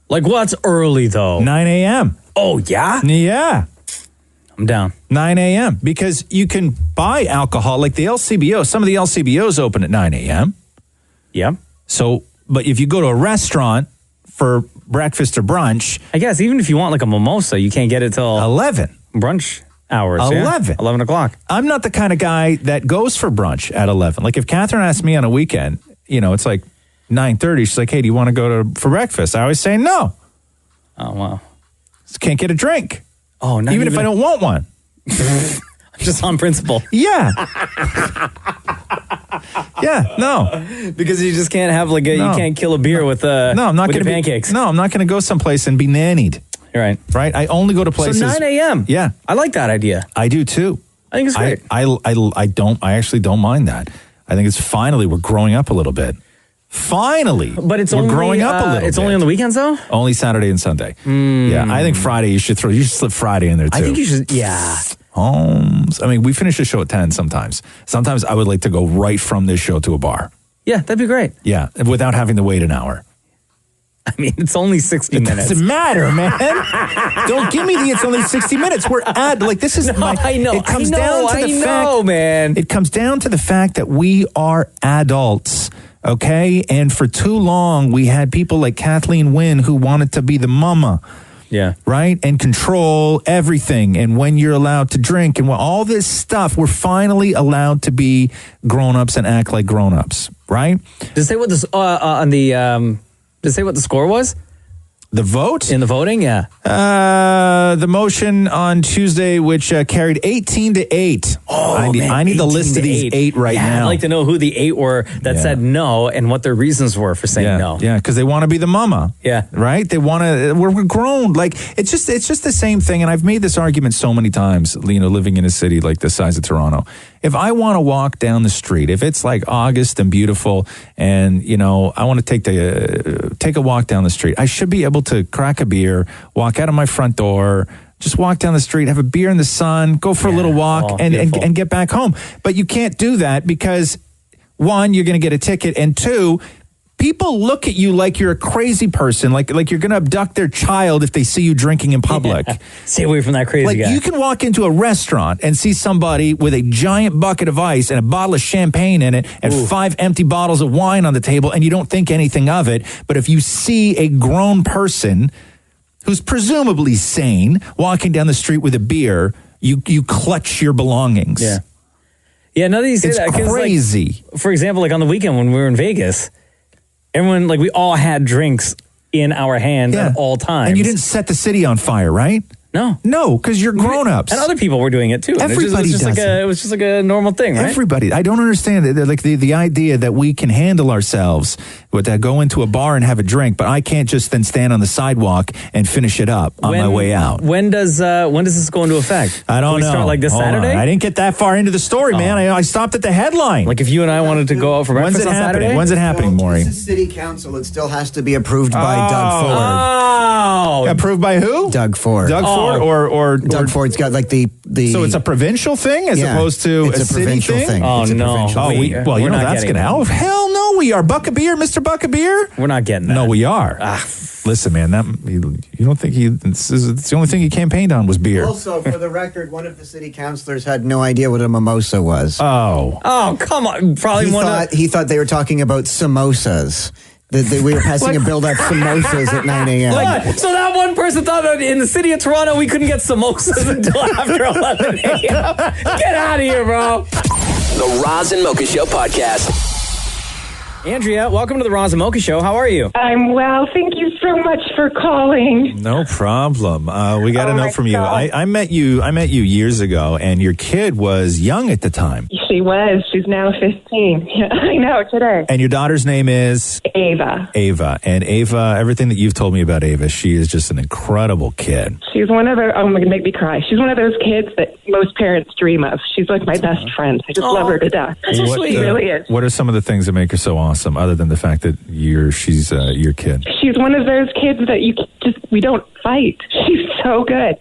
[SPEAKER 2] Like, what's early, though?
[SPEAKER 7] 9 a.m.
[SPEAKER 2] Oh, yeah?
[SPEAKER 7] Yeah.
[SPEAKER 2] I'm down.
[SPEAKER 7] 9 a.m. Because you can buy alcohol, like the LCBO. Some of the LCBOs open at 9 a.m.
[SPEAKER 2] Yeah.
[SPEAKER 7] So, but if you go to a restaurant for breakfast or brunch,
[SPEAKER 2] I guess even if you want like a mimosa, you can't get it till
[SPEAKER 7] 11
[SPEAKER 2] brunch hours.
[SPEAKER 7] 11.
[SPEAKER 2] 11 o'clock.
[SPEAKER 7] I'm not the kind of guy that goes for brunch at 11. Like, if Catherine asked me on a weekend, it's like, 9:30. She's like, hey, do you want to go for breakfast? I always say no.
[SPEAKER 2] Oh, wow.
[SPEAKER 7] Just can't get a drink.
[SPEAKER 2] Oh, not
[SPEAKER 7] even if I don't want one.
[SPEAKER 2] Just on principle.
[SPEAKER 7] Yeah. Yeah, no.
[SPEAKER 2] Because you just can't have you can't kill a beer with
[SPEAKER 7] I'm not
[SPEAKER 2] with
[SPEAKER 7] going to
[SPEAKER 2] pancakes.
[SPEAKER 7] I'm not going to go someplace and be nannied.
[SPEAKER 2] Right.
[SPEAKER 7] Right? I only go to places.
[SPEAKER 2] So 9 a.m.
[SPEAKER 7] Yeah.
[SPEAKER 2] I like that idea.
[SPEAKER 7] I do too.
[SPEAKER 2] I think it's great.
[SPEAKER 7] I actually don't mind that. I think it's finally we're growing up a little bit. Finally.
[SPEAKER 2] But it's
[SPEAKER 7] we're
[SPEAKER 2] only
[SPEAKER 7] growing up a little
[SPEAKER 2] it's
[SPEAKER 7] bit.
[SPEAKER 2] only on the weekends though?
[SPEAKER 7] Only Saturday and Sunday. Yeah, I think Friday you should slip Friday in there too.
[SPEAKER 2] I think you should, yeah.
[SPEAKER 7] Holmes. I mean, we finish the show at 10 sometimes. Sometimes I would like to go right from this show to a bar.
[SPEAKER 2] Yeah, that'd be great.
[SPEAKER 7] Yeah, without having to wait an hour.
[SPEAKER 2] I mean, it's only 60 minutes.
[SPEAKER 7] It doesn't matter, man. Don't give me it's only 60 minutes. We're this is
[SPEAKER 2] I know.
[SPEAKER 7] It comes down to the fact,
[SPEAKER 2] man.
[SPEAKER 7] It comes down to the fact that we are adults. Okay, and for too long we had people like Kathleen Wynne who wanted to be the mama, right, and control everything. And when you're allowed to drink and all this stuff, we're finally allowed to be grown-ups and act like grown-ups, right?
[SPEAKER 2] Does it say what this on the does it say what the score was?
[SPEAKER 7] The vote?
[SPEAKER 2] In the voting, yeah.
[SPEAKER 7] The motion on Tuesday, which carried 18-8.
[SPEAKER 2] Oh,
[SPEAKER 7] I need the list of these 8 right now.
[SPEAKER 2] I'd like to know who the 8 were that said no and what their reasons were for saying no.
[SPEAKER 7] Yeah, because they want to be the mama.
[SPEAKER 2] Yeah.
[SPEAKER 7] Right? They want to, we're grown. Like, it's just the same thing. And I've made this argument so many times, living in a city like the size of Toronto. If I want to walk down the street, if it's like August and beautiful and, I want to take a walk down the street, I should be able to crack a beer, walk out of my front door, just walk down the street, have a beer in the sun, go for a little walk and get back home. But you can't do that because, one, you're going to get a ticket, and two, people look at you like you're a crazy person, like you're going to abduct their child if they see you drinking in public.
[SPEAKER 2] Yeah. Stay away from that crazy guy.
[SPEAKER 7] You can walk into a restaurant and see somebody with a giant bucket of ice and a bottle of champagne in it and 5 empty bottles of wine on the table, and you don't think anything of it. But if you see a grown person who's presumably sane walking down the street with a beer, you clutch your belongings.
[SPEAKER 2] Yeah. Yeah, now that you say
[SPEAKER 7] it's
[SPEAKER 2] that, 'cause,
[SPEAKER 7] crazy.
[SPEAKER 2] For example, on the weekend when we were in Vegas, everyone, we all had drinks in our hands at all times.
[SPEAKER 7] And you didn't set the city on fire, right? No, because you're grown-ups.
[SPEAKER 2] And other people were doing it too.
[SPEAKER 7] Everybody does it.
[SPEAKER 2] It was just like a normal thing, right?
[SPEAKER 7] Everybody. I don't understand it. Like the idea that we can handle ourselves, to go into a bar and have a drink, but I can't just then stand on the sidewalk and finish it up on my way out.
[SPEAKER 2] When does this go into effect?
[SPEAKER 7] I don't know.
[SPEAKER 2] Start like this
[SPEAKER 7] Hold
[SPEAKER 2] Saturday?
[SPEAKER 7] on. I didn't get that far into the story, man. I stopped at the headline.
[SPEAKER 2] Like if you and I wanted to go out for breakfast
[SPEAKER 7] When's it
[SPEAKER 2] on
[SPEAKER 7] happening?
[SPEAKER 2] Saturday?
[SPEAKER 7] When's it happening, Maury?
[SPEAKER 8] This is city council. It still has to be approved by Doug Ford.
[SPEAKER 2] Oh,
[SPEAKER 7] approved by who?
[SPEAKER 8] Doug Ford.
[SPEAKER 7] Doug Ford or
[SPEAKER 8] Doug Ford's got the.
[SPEAKER 7] So it's a provincial thing as opposed to
[SPEAKER 8] it's
[SPEAKER 7] a
[SPEAKER 8] a
[SPEAKER 7] city
[SPEAKER 8] provincial thing.
[SPEAKER 2] Oh,
[SPEAKER 8] It's a
[SPEAKER 2] no.
[SPEAKER 8] provincial
[SPEAKER 2] Oh,
[SPEAKER 8] thing.
[SPEAKER 2] we're not
[SPEAKER 7] that's
[SPEAKER 2] getting
[SPEAKER 7] going to.
[SPEAKER 2] that.
[SPEAKER 7] Oh, hell no, we are. Buck a beer, Mr. Buck a beer.
[SPEAKER 2] We're not getting that.
[SPEAKER 7] No, we are. Listen, man, you don't think it's the only thing he campaigned on was beer.
[SPEAKER 8] Also, for the record, one of the city councilors had no idea what a mimosa was.
[SPEAKER 7] Oh,
[SPEAKER 2] come on! Probably
[SPEAKER 8] he thought they were talking about samosas. We were passing a bill about samosas at 9 a.m.
[SPEAKER 2] So that one person thought that in the city of Toronto we couldn't get samosas until after 11 a.m. Get out of here, bro.
[SPEAKER 1] The Roz and Mocha Show podcast.
[SPEAKER 2] Andrea, welcome to the Roz and Mocha Show. How are you?
[SPEAKER 10] I'm well. Thank you so much for calling.
[SPEAKER 7] No problem. We got to know from you. I met you years ago, and your kid was young at the time.
[SPEAKER 10] She was. She's now 15. Yeah, I know, today.
[SPEAKER 7] And your daughter's name is?
[SPEAKER 10] Ava.
[SPEAKER 7] Ava. And Ava, everything that you've told me about Ava, she is just an incredible kid.
[SPEAKER 10] She's one of those, oh, my God, make me cry. She's one of those kids that most parents dream of. She's like my best friend. I just love her to death. She really is.
[SPEAKER 7] What are some of the things that make her so awesome, other than the fact that she's your kid?
[SPEAKER 10] She's one of those kids that we don't fight. She's so good.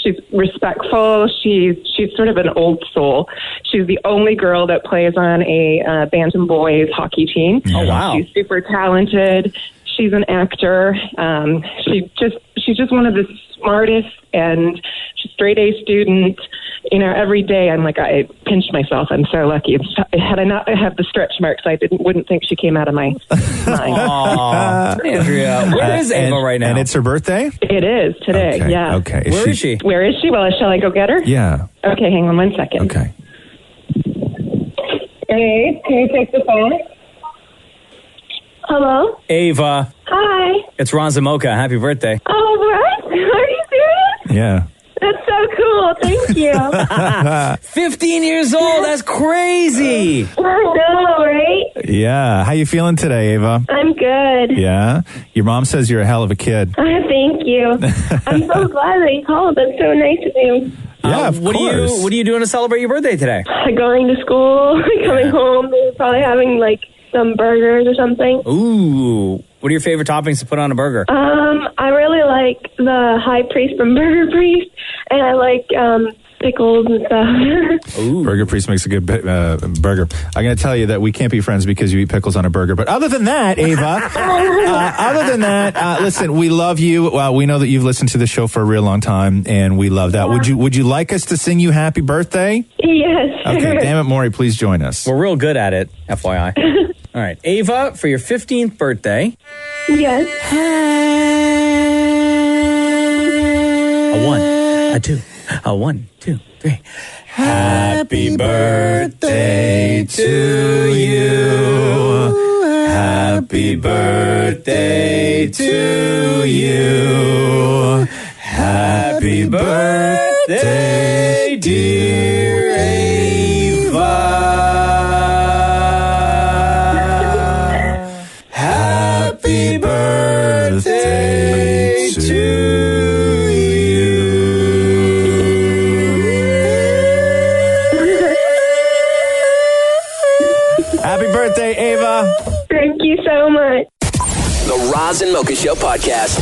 [SPEAKER 10] She's respectful. She's sort of an old soul. She's the only girl that plays on a bantam boys hockey team.
[SPEAKER 2] Oh, wow.
[SPEAKER 10] She's super talented. She's an actor. She's just one of the smartest, and she's a straight A student. Every day I'm like, I pinch myself. I'm so lucky. Had I not have the stretch marks, I wouldn't think she came out of my mind.
[SPEAKER 2] Aww, Andrea, where is Ava right now?
[SPEAKER 7] And it's her birthday?
[SPEAKER 10] It is today.
[SPEAKER 7] Okay,
[SPEAKER 10] yeah.
[SPEAKER 7] okay.
[SPEAKER 2] Where is she?
[SPEAKER 10] Where is she? Well, shall I go get her?
[SPEAKER 7] Yeah.
[SPEAKER 10] Okay, hang on 1 second.
[SPEAKER 7] Okay.
[SPEAKER 10] Hey, can you take the phone?
[SPEAKER 4] Hello?
[SPEAKER 2] Ava.
[SPEAKER 4] Hi.
[SPEAKER 2] It's Roz Mocha. Happy birthday.
[SPEAKER 4] Oh, what? Are you serious?
[SPEAKER 7] Yeah.
[SPEAKER 4] That's so cool. Thank you.
[SPEAKER 2] 15 years old. That's crazy.
[SPEAKER 4] I know, right?
[SPEAKER 7] Yeah. How you feeling today, Ava?
[SPEAKER 4] I'm good.
[SPEAKER 7] Yeah. Your mom says you're a hell of a kid.
[SPEAKER 4] Thank you. I'm so glad that you called. That's so nice of you.
[SPEAKER 7] Yeah, of
[SPEAKER 2] what
[SPEAKER 7] course.
[SPEAKER 2] What are you doing to celebrate your birthday today?
[SPEAKER 4] Going to school, coming home, probably having like some burgers or something.
[SPEAKER 2] Ooh. What are your favorite toppings to put on a burger?
[SPEAKER 4] I really like the high priest from Burger Priest, and I like pickles and stuff.
[SPEAKER 7] Ooh. Burger Priest makes a good burger. I'm going to tell you that we can't be friends because you eat pickles on a burger. But other than that, Ava, listen, we love you. We know that you've listened to the show for a real long time, and we love that. Would you like us to sing you happy birthday?
[SPEAKER 4] Yes.
[SPEAKER 7] Okay, damn it, Maury, please join us.
[SPEAKER 2] We're real good at it, FYI. All right, Ava, for your 15th birthday.
[SPEAKER 4] Yes.
[SPEAKER 2] A 1, a 2, a 1, 2, 3. Happy birthday to you. Happy birthday to you. Happy birthday, dear Ava. Happy birthday to
[SPEAKER 7] Happy birthday, Ava.
[SPEAKER 4] Thank you so much.
[SPEAKER 1] The Roz and Mocha Show podcast.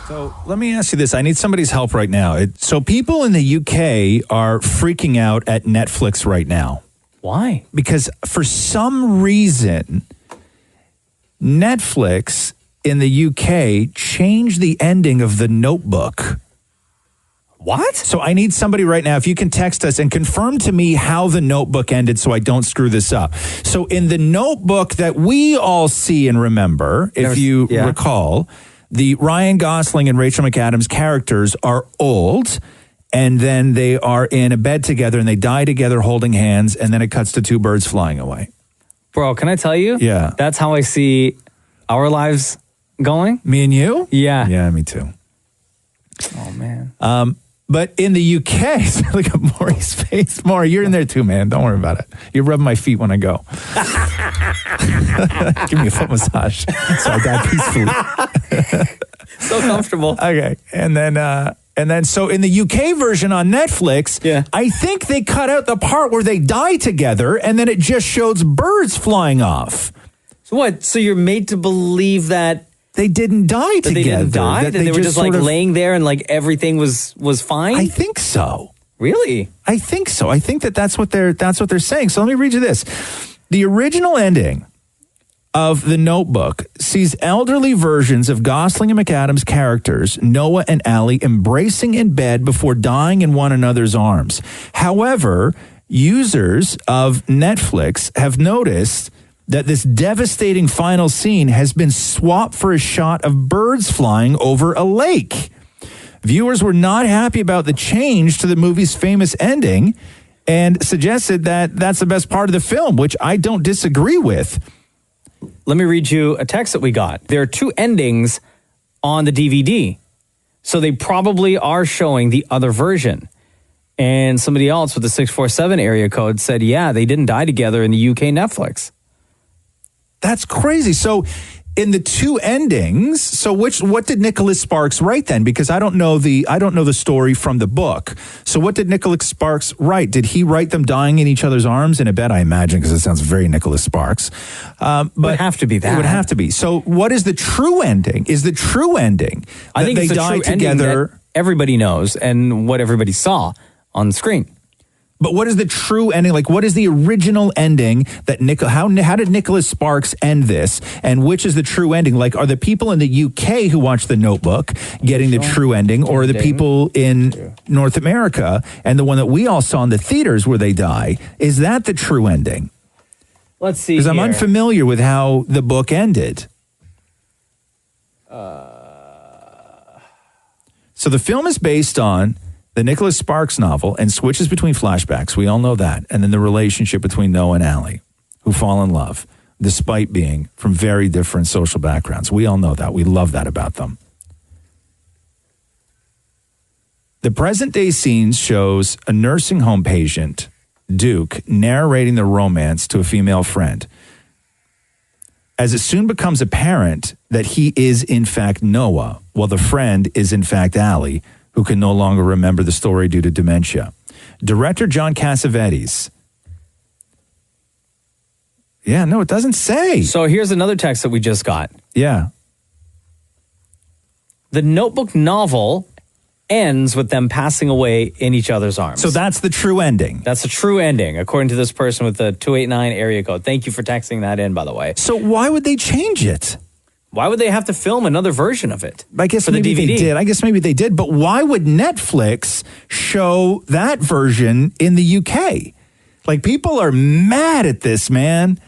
[SPEAKER 7] So let me ask you this. I need somebody's help right now. So people in the UK are freaking out at Netflix right now.
[SPEAKER 2] Why?
[SPEAKER 7] Because for some reason, Netflix in the UK changed the ending of The Notebook.
[SPEAKER 2] What?
[SPEAKER 7] So I need somebody right now, if you can text us and confirm to me how The Notebook ended so I don't screw this up. So in The Notebook that we all see and remember, if you recall, the Ryan Gosling and Rachel McAdams characters are old, and then they are in a bed together and they die together holding hands, and then it cuts to two birds flying away.
[SPEAKER 2] Bro, can I tell you?
[SPEAKER 7] Yeah.
[SPEAKER 2] That's how I see our lives going.
[SPEAKER 7] Me and you?
[SPEAKER 2] Yeah.
[SPEAKER 7] Yeah, me too.
[SPEAKER 2] Oh, man.
[SPEAKER 7] But in the UK, look at Maury's face. Maury, you're in there too, man. Don't worry about it. You're rubbing my feet when I go. Give me a foot massage so I die peacefully.
[SPEAKER 2] So comfortable.
[SPEAKER 7] Okay. And then so in the UK version on Netflix, I think they cut out the part where they die together and then it just shows birds flying off.
[SPEAKER 2] So what? So you're made to believe that
[SPEAKER 7] they didn't die together.
[SPEAKER 2] They didn't die? That they were just like laying there and like everything was fine?
[SPEAKER 7] I think so.
[SPEAKER 2] Really?
[SPEAKER 7] I think so. I think that's what they're saying. So let me read you this. The original ending of The Notebook sees elderly versions of Gosling and McAdams' characters, Noah and Allie, embracing in bed before dying in one another's arms. However, users of Netflix have noticed that this devastating final scene has been swapped for a shot of birds flying over a lake. Viewers were not happy about the change to the movie's famous ending and suggested that that's the best part of the film, which I don't disagree with.
[SPEAKER 2] Let me read you a text that we got. There are two endings on the DVD. So they probably are showing the other version. And somebody else with the 647 area code said, yeah, they didn't die together in the UK Netflix.
[SPEAKER 7] That's crazy. So in the two endings, so what did Nicholas Sparks write then? Because I don't know the story from the book. So what did Nicholas Sparks write? Did he write them dying in each other's arms in a bed? I imagine, because it sounds very Nicholas Sparks. But
[SPEAKER 2] it would have to be that.
[SPEAKER 7] It would have to be. So what is the true ending? Is the true ending
[SPEAKER 2] I think
[SPEAKER 7] they
[SPEAKER 2] it's the
[SPEAKER 7] die
[SPEAKER 2] true
[SPEAKER 7] together?
[SPEAKER 2] ending that everybody knows and what everybody saw on the screen.
[SPEAKER 7] But what is the true ending? Like, what is the original ending that how did Nicholas Sparks end this? And which is the true ending? Like, are the people in the UK who watch The Notebook getting the true ending, or are the people in North America and the one that we all saw in the theaters where they die? Is that the true ending?
[SPEAKER 2] Let's see.
[SPEAKER 7] Because I'm unfamiliar with how the book ended. So the film is based on the Nicholas Sparks novel and switches between flashbacks. We all know that. And then the relationship between Noah and Allie, who fall in love. despite being from very different social backgrounds. We all know that. We love that about them. The present day scene shows a nursing home patient, Duke, narrating the romance to a female friend. As it soon becomes apparent that he is in fact Noah, while the friend is in fact Allie, who can no longer remember the story due to dementia. Director John Cassavetes. Yeah, no, it doesn't say.
[SPEAKER 2] So here's another text that we just got.
[SPEAKER 7] Yeah.
[SPEAKER 2] The Notebook novel ends with them passing away in each other's arms.
[SPEAKER 7] So that's the true ending.
[SPEAKER 2] That's the true ending, according to this person with the 289 area code. Thank you for texting that in, by the way.
[SPEAKER 7] So why would they change it?
[SPEAKER 2] Why would they have to film another version of it?
[SPEAKER 7] I guess
[SPEAKER 2] for
[SPEAKER 7] maybe
[SPEAKER 2] the DVD?
[SPEAKER 7] they did. I guess maybe they did. But why would Netflix show that version in the UK? Like, people are mad at this, man.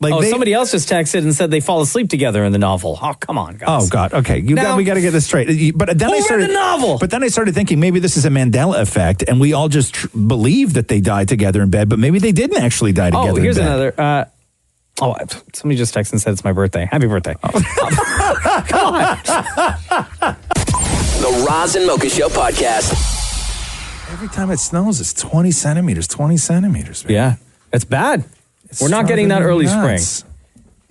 [SPEAKER 7] Like
[SPEAKER 2] somebody else just texted and said they fall asleep together in the novel. Oh, come on, guys.
[SPEAKER 7] Oh God. Okay, we got to get this straight. But then I started
[SPEAKER 2] read the novel.
[SPEAKER 7] But then I started thinking maybe this is a Mandela effect, and we all just believe that they died together in bed, but maybe they didn't actually die together.
[SPEAKER 2] Oh, here's
[SPEAKER 7] in bed.
[SPEAKER 2] another. Somebody just texted and said it's my birthday. Happy birthday. Come on.
[SPEAKER 1] The Roz and Mocha Show podcast.
[SPEAKER 7] Every time it snows, it's 20 centimeters. 20 centimeters. Man.
[SPEAKER 2] Yeah, it's bad.
[SPEAKER 7] It's
[SPEAKER 2] We're not getting that early
[SPEAKER 7] nuts.
[SPEAKER 2] spring.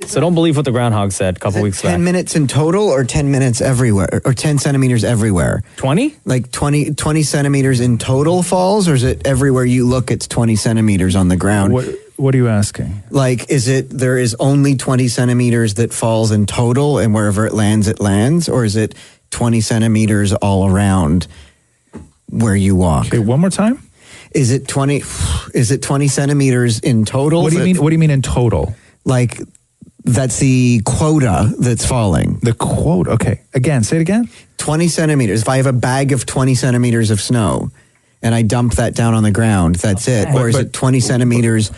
[SPEAKER 2] So don't believe what the groundhog said a couple weeks
[SPEAKER 8] 10
[SPEAKER 2] back.
[SPEAKER 8] minutes in total or 10 minutes everywhere or 10 centimeters everywhere?
[SPEAKER 2] 20?
[SPEAKER 8] Like 20 centimeters in total falls, or is it everywhere you look it's 20 centimeters on the ground?
[SPEAKER 7] What are you asking?
[SPEAKER 8] Like, is it there is only 20 centimeters that falls in total and wherever it lands, or is it 20 centimeters all around where you walk?
[SPEAKER 7] Okay, one more time?
[SPEAKER 8] Is it 20 centimeters in total?
[SPEAKER 7] What do you mean? What do you mean in total?
[SPEAKER 8] Like, that's the quota that's falling.
[SPEAKER 7] The quota. Okay. Again, say it again.
[SPEAKER 8] 20 centimeters. If I have a bag of 20 centimeters of snow and I dump that down on the ground, that's it. Or is it 20 centimeters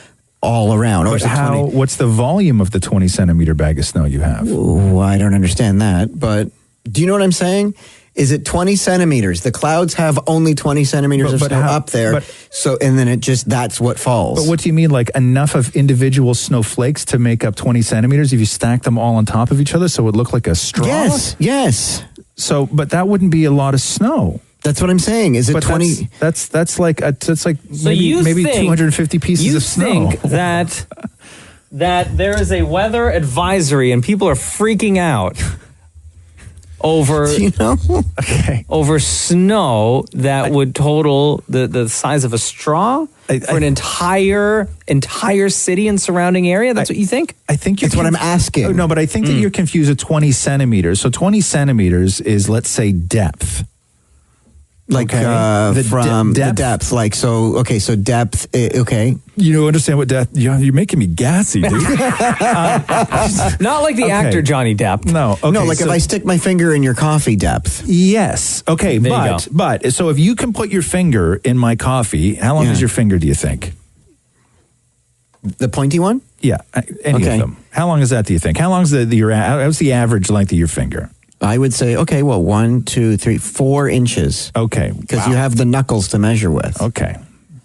[SPEAKER 8] all around? Or is it 20?
[SPEAKER 7] What's the volume of the 20 centimeter bag of snow you have?
[SPEAKER 8] Ooh, I don't understand that. But do you know what I'm saying? Is it 20 centimeters? The clouds have only 20 centimeters of snow up there. And then that's what falls.
[SPEAKER 7] But what do you mean, like enough of individual snowflakes to make up 20 centimeters if you stack them all on top of each other so it would look like a straw?
[SPEAKER 8] Yes.
[SPEAKER 7] So, but that wouldn't be a lot of snow.
[SPEAKER 8] That's what I'm saying. Is it 20?
[SPEAKER 7] That's like
[SPEAKER 2] So
[SPEAKER 7] maybe 250 pieces of snow.
[SPEAKER 2] You think that there is a weather advisory and people are freaking out over over snow that would total the size of a straw for an entire city and surrounding area? That's what you think?
[SPEAKER 7] I think
[SPEAKER 8] that's what I'm asking.
[SPEAKER 7] No, but I think that you're confused with 20 centimeters. So 20 centimeters is, let's say, depth.
[SPEAKER 8] Like
[SPEAKER 7] The
[SPEAKER 8] depth. Like, so depth, okay.
[SPEAKER 7] You don't understand what depth, you're making me gassy, dude.
[SPEAKER 2] Not like the actor Johnny Depp.
[SPEAKER 7] No, okay.
[SPEAKER 8] No, like if I stick my finger in your coffee, depth.
[SPEAKER 7] Yes. Okay, but so if you can put your finger in my coffee, how long is your finger, do you think?
[SPEAKER 8] The pointy one?
[SPEAKER 7] Yeah, any of them. How long is that, do you think? How long is how's the average length of your finger?
[SPEAKER 8] I would say, 1, 2, 3, 4 inches.
[SPEAKER 7] Okay.
[SPEAKER 8] Because you have the knuckles to measure with.
[SPEAKER 7] Okay.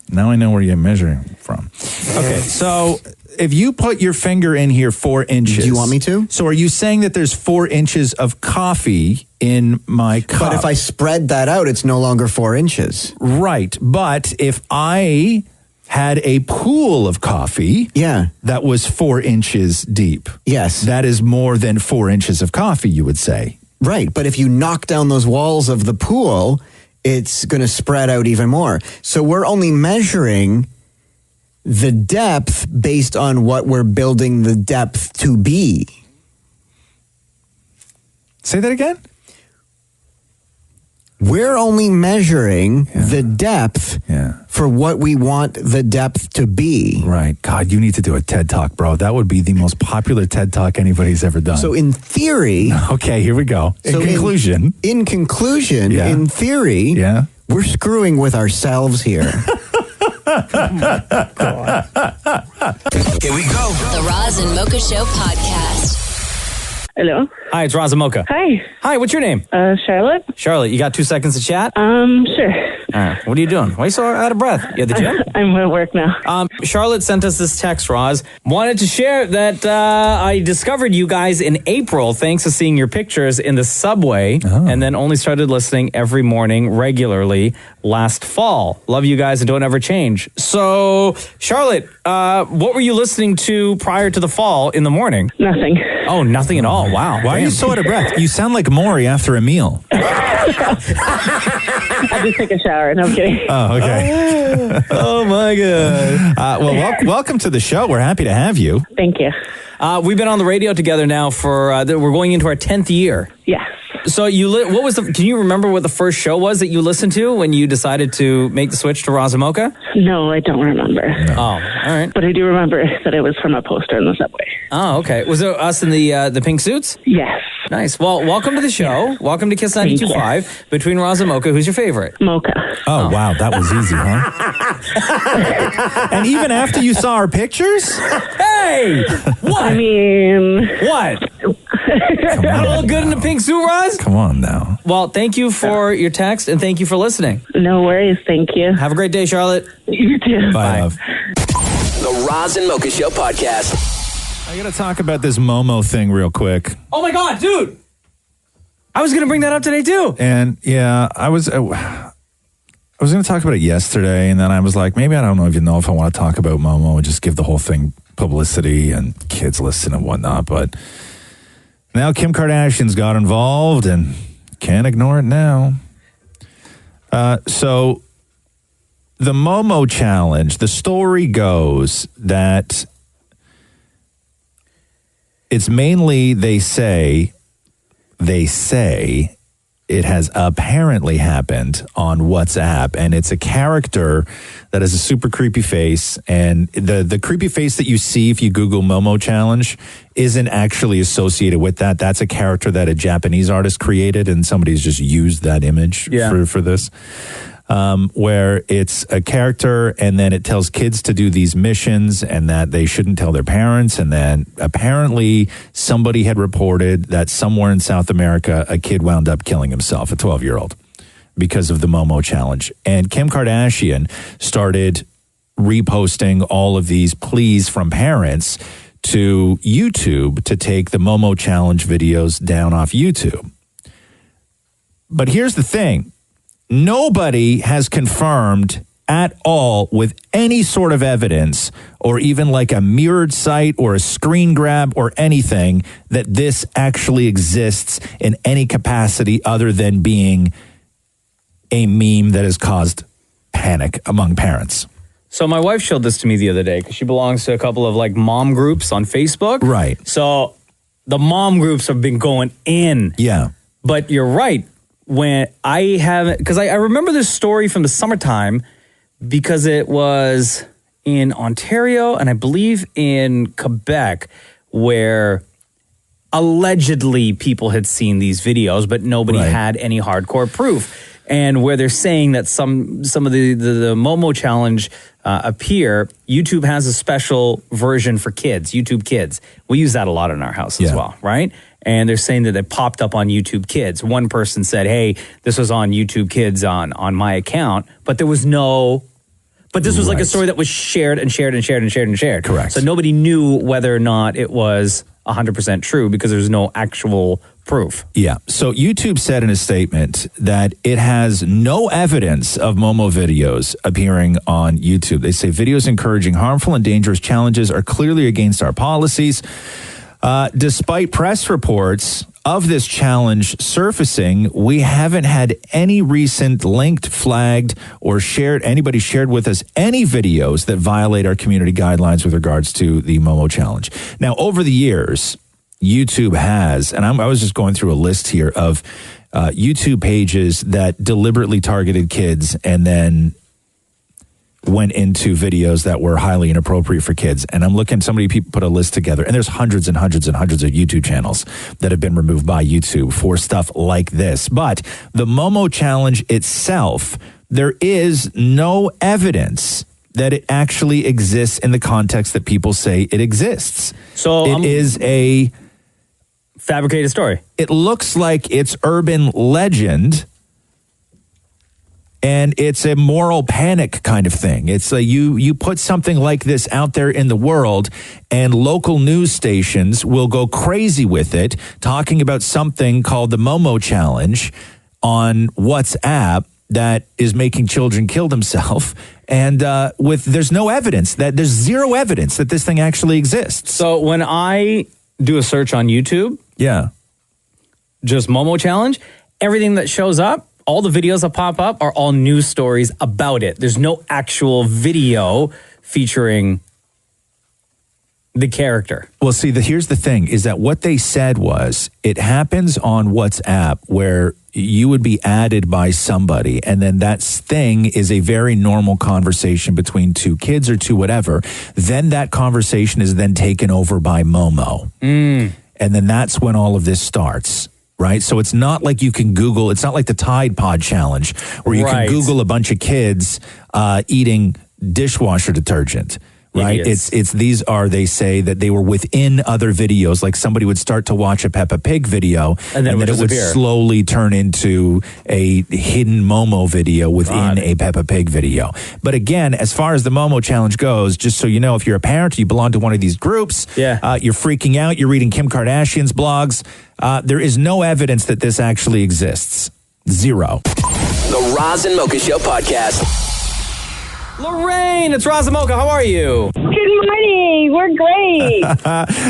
[SPEAKER 7] Now I know where you're measuring from. Okay, so if you put your finger in here 4 inches.
[SPEAKER 8] Do you want me to?
[SPEAKER 7] So are you saying that there's 4 inches of coffee in my cup?
[SPEAKER 8] But if I spread that out, it's no longer 4 inches.
[SPEAKER 7] Right. But if I had a pool of coffee that was 4 inches deep.
[SPEAKER 8] Yes.
[SPEAKER 7] That is more than 4 inches of coffee, you would say.
[SPEAKER 8] Right. But if you knock down those walls of the pool, it's going to spread out even more. So we're only measuring the depth based on what we're building the depth to be.
[SPEAKER 7] Say that again?
[SPEAKER 8] We're only measuring the depth for what we want the depth to be.
[SPEAKER 7] Right. God, you need to do a TED Talk, bro. That would be the most popular TED Talk anybody's ever done.
[SPEAKER 8] So in theory...
[SPEAKER 7] Okay, here we go. In conclusion, in
[SPEAKER 8] theory, we're screwing with ourselves here.
[SPEAKER 1] Here we go.
[SPEAKER 3] The Roz and Mocha Show podcast.
[SPEAKER 12] Hello.
[SPEAKER 2] Hi, it's Roz Mocha.
[SPEAKER 15] Hi.
[SPEAKER 2] Hi, what's your name?
[SPEAKER 15] Charlotte.
[SPEAKER 2] Charlotte, you got 2 seconds to chat?
[SPEAKER 15] Sure.
[SPEAKER 2] All right. What are you doing? Why are you so out of breath? You at the gym?
[SPEAKER 15] I'm at work now.
[SPEAKER 2] Charlotte sent us this text, Roz. Wanted to share that I discovered you guys in April thanks to seeing your pictures in the subway, and then only started listening every morning regularly last fall. Love you guys and don't ever change. So, Charlotte, what were you listening to prior to the fall in the morning?
[SPEAKER 15] Nothing.
[SPEAKER 2] Oh, nothing at all. Wow.
[SPEAKER 7] Why are you so out of breath? You sound like Maury after a meal.
[SPEAKER 15] I just take a shower. No, I'm kidding.
[SPEAKER 7] Oh, okay.
[SPEAKER 2] Oh, my God.
[SPEAKER 7] Welcome to the show. We're happy to have you.
[SPEAKER 15] Thank you.
[SPEAKER 2] We've been on the radio together now for, we're going into our 10th year.
[SPEAKER 15] Yes.
[SPEAKER 2] So can you remember what the first show was that you listened to when you decided to make the switch to Roz Mocha?
[SPEAKER 15] No, I don't remember.
[SPEAKER 2] Oh, all right.
[SPEAKER 15] But I do remember that it was from a poster in the subway.
[SPEAKER 2] Oh, okay. Was it us in the pink suits?
[SPEAKER 15] Yes.
[SPEAKER 2] Nice. Well, welcome to the show. Yeah. Welcome to Kiss 92.5. Between Roz and Mocha, who's your favorite?
[SPEAKER 15] Mocha.
[SPEAKER 7] Oh, wow. That was easy, huh? And even after you saw our pictures?
[SPEAKER 2] Hey! What?
[SPEAKER 15] I mean...
[SPEAKER 2] What? Not all good in the pink suit, Roz?
[SPEAKER 7] Come on now.
[SPEAKER 2] Well, thank you for your text and thank you for listening.
[SPEAKER 15] No worries. Thank you.
[SPEAKER 2] Have a great day, Charlotte.
[SPEAKER 15] You too.
[SPEAKER 7] Bye, love.
[SPEAKER 1] The Roz and Mocha Show podcast.
[SPEAKER 7] I got to talk about this Momo thing real quick.
[SPEAKER 2] Oh, my God, dude. I was going to bring that up today, too.
[SPEAKER 7] And, yeah, I was going to talk about it yesterday, and then I was like, maybe I don't even know if I want to talk about Momo and just give the whole thing publicity and kids listen and whatnot. But now Kim Kardashian's got involved and can't ignore it now. So the Momo challenge, the story goes that it's mainly, they say it has apparently happened on WhatsApp, and it's a character that has a super creepy face, and the creepy face that you see if you Google Momo challenge isn't actually associated with that. That's a character that a Japanese artist created, and somebody's just used that image for this. Where it's a character and then it tells kids to do these missions and that they shouldn't tell their parents. And then apparently somebody had reported that somewhere in South America, a kid wound up killing himself, a 12-year-old, because of the Momo challenge. And Kim Kardashian started reposting all of these pleas from parents to YouTube to take the Momo challenge videos down off YouTube. But here's the thing. Nobody has confirmed at all with any sort of evidence or even like a mirrored site or a screen grab or anything that this actually exists in any capacity other than being a meme that has caused panic among parents.
[SPEAKER 2] So my wife showed this to me the other day because she belongs to a couple of like mom groups on Facebook.
[SPEAKER 7] Right.
[SPEAKER 2] So the mom groups have been going in.
[SPEAKER 7] Yeah.
[SPEAKER 2] But you're right. When I haven't, because I remember this story from the summertime because it was in Ontario and I believe in Quebec where allegedly people had seen these videos, but nobody had any hardcore proof. And where they're saying that some of the Momo challenge appear, YouTube has a special version for kids, YouTube Kids. We use that a lot in our house as well, right? And they're saying that it popped up on YouTube Kids. One person said, hey, this was on YouTube Kids on my account, but there was no... But this was like a story that was shared and shared and shared and shared and shared.
[SPEAKER 7] Correct.
[SPEAKER 2] So nobody knew whether or not it was 100% true because there's no actual proof.
[SPEAKER 7] Yeah. So YouTube said in a statement that it has no evidence of Momo videos appearing on YouTube. They say videos encouraging harmful and dangerous challenges are clearly against our policies. Despite press reports of this challenge surfacing, we haven't had any recent linked, flagged, or anybody shared with us any videos that violate our community guidelines with regards to the Momo challenge. Now, over the years, YouTube has, and I was just going through a list here of YouTube pages that deliberately targeted kids and then went into videos that were highly inappropriate for kids. And I'm looking, people put a list together, and there's hundreds and hundreds and hundreds of YouTube channels that have been removed by YouTube for stuff like this. But the Momo challenge itself, there is no evidence that it actually exists in the context that people say it exists.
[SPEAKER 2] So
[SPEAKER 7] it is a
[SPEAKER 2] fabricated story.
[SPEAKER 7] It looks like it's urban legend. And it's a moral panic kind of thing. It's you put something like this out there in the world, and local news stations will go crazy with it, talking about something called the Momo Challenge on WhatsApp that is making children kill themselves. And there's no evidence there's zero evidence that this thing actually exists.
[SPEAKER 2] So when I do a search on YouTube, just Momo Challenge, everything that shows up, all the videos that pop up are all news stories about it. There's no actual video featuring the character.
[SPEAKER 7] Well, see, here's the thing, is that what they said was it happens on WhatsApp where you would be added by somebody, and then that thing is a very normal conversation between two kids or two whatever. Then that conversation is then taken over by Momo. And then that's when all of this starts. Right? So it's not like you can Google, it's not like the Tide Pod Challenge where you can Google a bunch of kids eating dishwasher detergent. Right?
[SPEAKER 2] Idiots.
[SPEAKER 7] It's these are, they say that they were within other videos, like somebody would start to watch a Peppa Pig video and then it would slowly turn into a hidden Momo video within a Peppa Pig video. But again, as far as the Momo Challenge goes, just so you know, if you're a parent, you belong to one of these groups, you're freaking out, you're reading Kim Kardashian's blogs, there is no evidence that this actually exists. Zero.
[SPEAKER 1] The Roz and Mocha Show podcast.
[SPEAKER 2] Lorraine, it's Roz Mocha. How are you?
[SPEAKER 16] Good morning. We're great.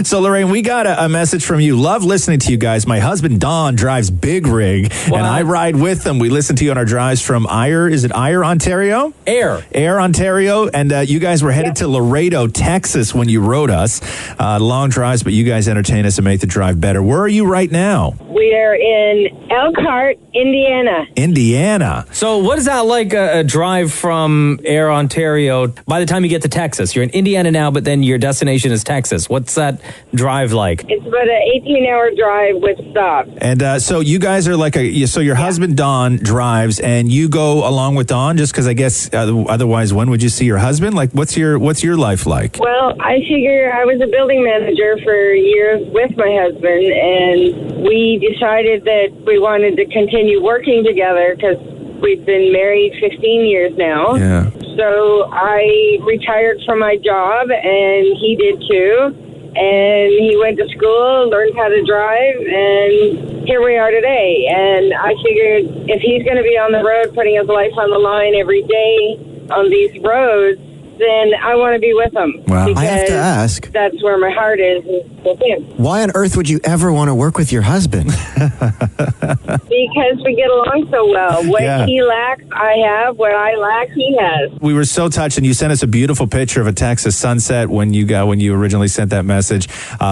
[SPEAKER 7] So, Lorraine, we got a message from you. Love listening to you guys. My husband, Don, drives big rig, and I ride with him. We listen to you on our drives from Ayr. Is it Ayr, Ontario? Ayr, Ontario. And you guys were headed to Laredo, Texas when you wrote us. Long drives, but you guys entertain us and make the drive better. Where are you right now?
[SPEAKER 16] We are in Elkhart, Indiana.
[SPEAKER 7] Indiana.
[SPEAKER 2] So what is that like, a drive from Ayr, Ontario, by the time you get to Texas? You're in Indiana now, but then your destination is Texas. What's that drive like?
[SPEAKER 16] It's about an 18-hour drive with stops.
[SPEAKER 7] And so you guys are like so your husband, Don, drives, and you go along with Don, just because I guess otherwise when would you see your husband? Like, what's your life like?
[SPEAKER 16] Well, I figure I was a building manager for years with my husband, and we decided that we wanted to continue working together because we've been married 15 years now.
[SPEAKER 7] Yeah.
[SPEAKER 16] So I retired from my job, and he did too. And he went to school, learned how to drive, and here we are today. And I figured if he's going to be on the road putting his life on the line every day on these roads, then I want to be with him.
[SPEAKER 8] Wow.
[SPEAKER 16] Because
[SPEAKER 8] I have to ask,
[SPEAKER 16] that's where my heart is with him.
[SPEAKER 8] why on earth would you ever want to work with your husband?
[SPEAKER 16] Because we get along so well. What he lacks, I have. What I lack, he has.
[SPEAKER 7] We were so touched, and you sent us a beautiful picture of a Texas sunset when you originally sent that message.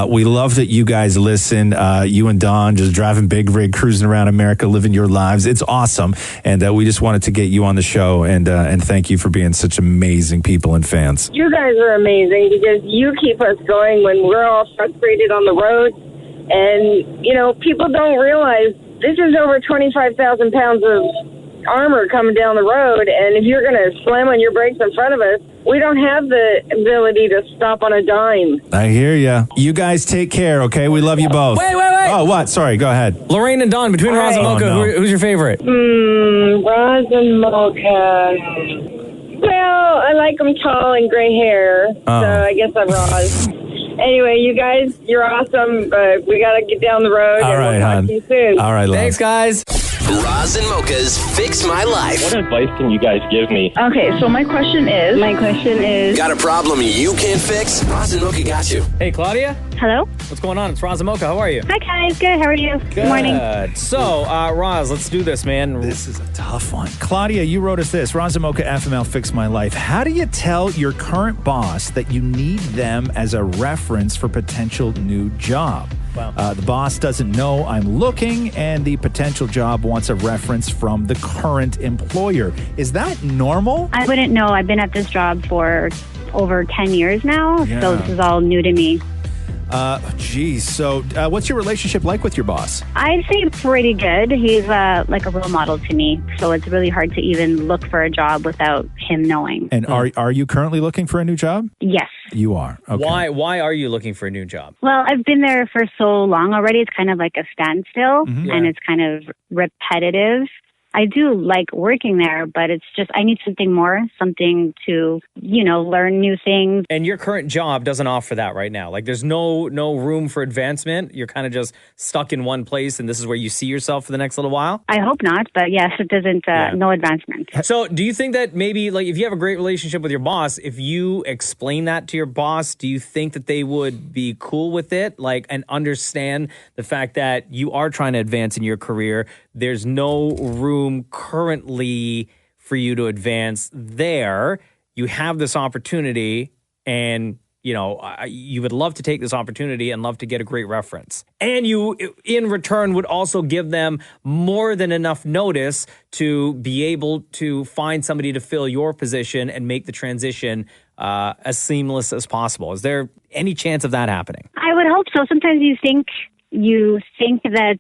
[SPEAKER 7] We love that you guys listen. You and Don just driving big rig, cruising around America, living your lives. It's awesome, and we just wanted to get you on the show and thank you for being such amazing people and fans.
[SPEAKER 16] You guys are amazing because you keep us going when we're all frustrated on the road. And, you know, people don't realize this is over 25,000 pounds of armor coming down the road. And if you're going to slam on your brakes in front of us, we don't have the ability to stop on a dime.
[SPEAKER 7] I hear ya. You guys take care, okay? We love you both.
[SPEAKER 2] Wait.
[SPEAKER 7] Oh, what? Sorry, go ahead.
[SPEAKER 2] Lorraine and Don, between Roz and Mocha, who's your favorite?
[SPEAKER 16] Roz and Mocha. Well, I like them tall and gray hair, so I guess I'm Roz. Anyway, you guys, you're awesome, but we got to get down the road.
[SPEAKER 7] All right,
[SPEAKER 16] we'll talk
[SPEAKER 7] hon.
[SPEAKER 16] to you soon.
[SPEAKER 7] All right, love.
[SPEAKER 2] Thanks, guys.
[SPEAKER 1] Roz and Mocha's Fix My Life.
[SPEAKER 17] What advice can you guys give me?
[SPEAKER 15] Okay, so my question is...
[SPEAKER 1] Got a problem you can't fix? Roz and Mocha got you.
[SPEAKER 2] Hey, Claudia.
[SPEAKER 15] Hello?
[SPEAKER 2] What's going on? It's Roz and Mocha. How are you?
[SPEAKER 15] Hi, guys. Good. How are you? Good morning.
[SPEAKER 2] So, Roz, let's do this, man.
[SPEAKER 7] This is a tough one. Claudia, you wrote us this. Roz and Mocha FML Fix My Life. How do you tell your current boss that you need them as a reference for potential new job? Wow. The boss doesn't know I'm looking, and the potential job wants a reference from the current employer. Is that normal?
[SPEAKER 18] I wouldn't know. I've been at this job for over 10 years now, so this is all new to me.
[SPEAKER 7] Geez. So what's your relationship like with your boss?
[SPEAKER 15] I'd say pretty good. He's like a role model to me, so it's really hard to even look for a job without him knowing.
[SPEAKER 7] And are you currently looking for a new job?
[SPEAKER 15] Yes.
[SPEAKER 7] You are. Okay.
[SPEAKER 2] Why are you looking for a new job?
[SPEAKER 15] Well, I've been there for so long already. It's kind of like a standstill,
[SPEAKER 2] Yeah.
[SPEAKER 15] and it's kind of repetitive. I do like working there, but it's just I need something more, something to, learn new things.
[SPEAKER 2] And your current job doesn't offer that right now. Like there's no room for advancement. You're kind of just stuck in one place, and this is where you see yourself for the next little while?
[SPEAKER 15] I hope not, but yes, it doesn't, no advancement.
[SPEAKER 2] So do you think that maybe, like, if you have a great relationship with your boss, if you explain that to your boss, do you think that they would be cool with it, like, and understand the fact that you are trying to advance in your career? There's no room currently for you to advance there. You have this opportunity, and you would love to take this opportunity and love to get a great reference. And you, in return, would also give them more than enough notice to be able to find somebody to fill your position and make the transition as seamless as possible. Is there any chance of that happening?
[SPEAKER 15] I would hope so. Sometimes you think that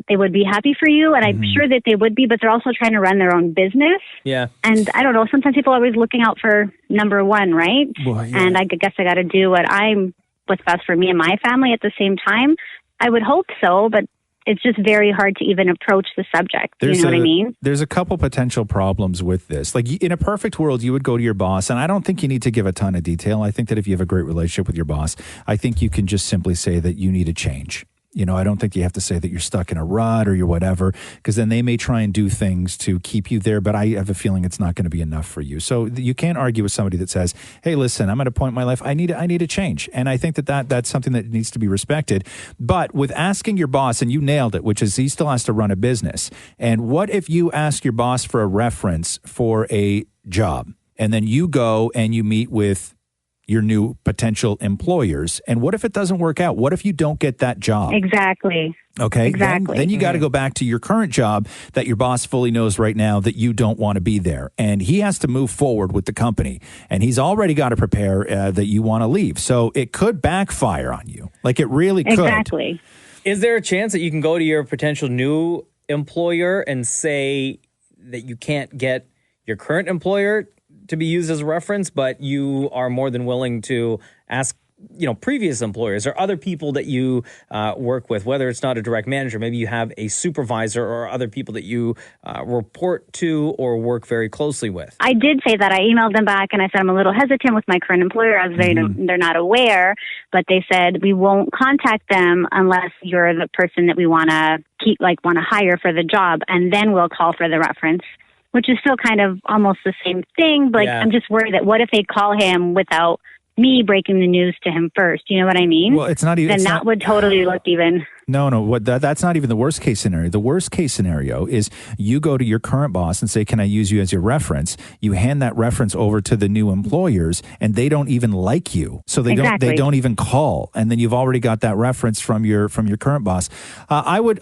[SPEAKER 15] they would be happy for you, and I'm sure that they would be, but they're also trying to run their own business.
[SPEAKER 2] Yeah.
[SPEAKER 15] And I don't know, sometimes people are always looking out for number one, right?
[SPEAKER 7] Well, yeah.
[SPEAKER 15] And I guess I got to do what's best for me and my family at the same time. I would hope so, but it's just very hard to even approach the subject. You know what I mean?
[SPEAKER 7] There's a couple potential problems with this. Like, in a perfect world, you would go to your boss, and I don't think you need to give a ton of detail. I think that if you have a great relationship with your boss, I think you can just simply say that you need a change. I don't think you have to say that you're stuck in a rut or you're whatever, because then they may try and do things to keep you there, but I have a feeling it's not going to be enough for you. So you can't argue with somebody that says, hey, listen, I'm at a point in my life, I need a change. And I think that's something that needs to be respected. But with asking your boss, and you nailed it, which is he still has to run a business. And what if you ask your boss for a reference for a job, and then you go and you meet with your new potential employers, and what if it doesn't work out? What if you don't get that job?
[SPEAKER 15] Exactly.
[SPEAKER 7] Okay.
[SPEAKER 15] Exactly.
[SPEAKER 7] Then you got to go back to your current job that your boss fully knows right now that you don't want to be there, and he has to move forward with the company, and he's already got to prepare that you want to leave. So it could backfire on you. Like, it really could.
[SPEAKER 15] Exactly.
[SPEAKER 2] Is there a chance that you can go to your potential new employer and say that you can't get your current employer to be used as a reference, but you are more than willing to ask, previous employers or other people that you work with, whether it's not a direct manager, maybe you have a supervisor or other people that you report to or work very closely with?
[SPEAKER 15] I did say that. I emailed them back and I said I'm a little hesitant with my current employer as they're not aware, but they said we won't contact them unless you're the person that we want to hire for the job, and then we'll call for the reference. Which is still kind of almost the same thing. But I'm just worried that what if they call him without me breaking the news to him first? You know what I mean?
[SPEAKER 7] Well, it's not even.
[SPEAKER 15] Then that would totally look even.
[SPEAKER 7] No. That's not even the worst case scenario. The worst case scenario is you go to your current boss and say, "Can I use you as your reference?" You hand that reference over to the new employers, and they don't even like you, so they don't even call. And then you've already got that reference from your current boss. I would.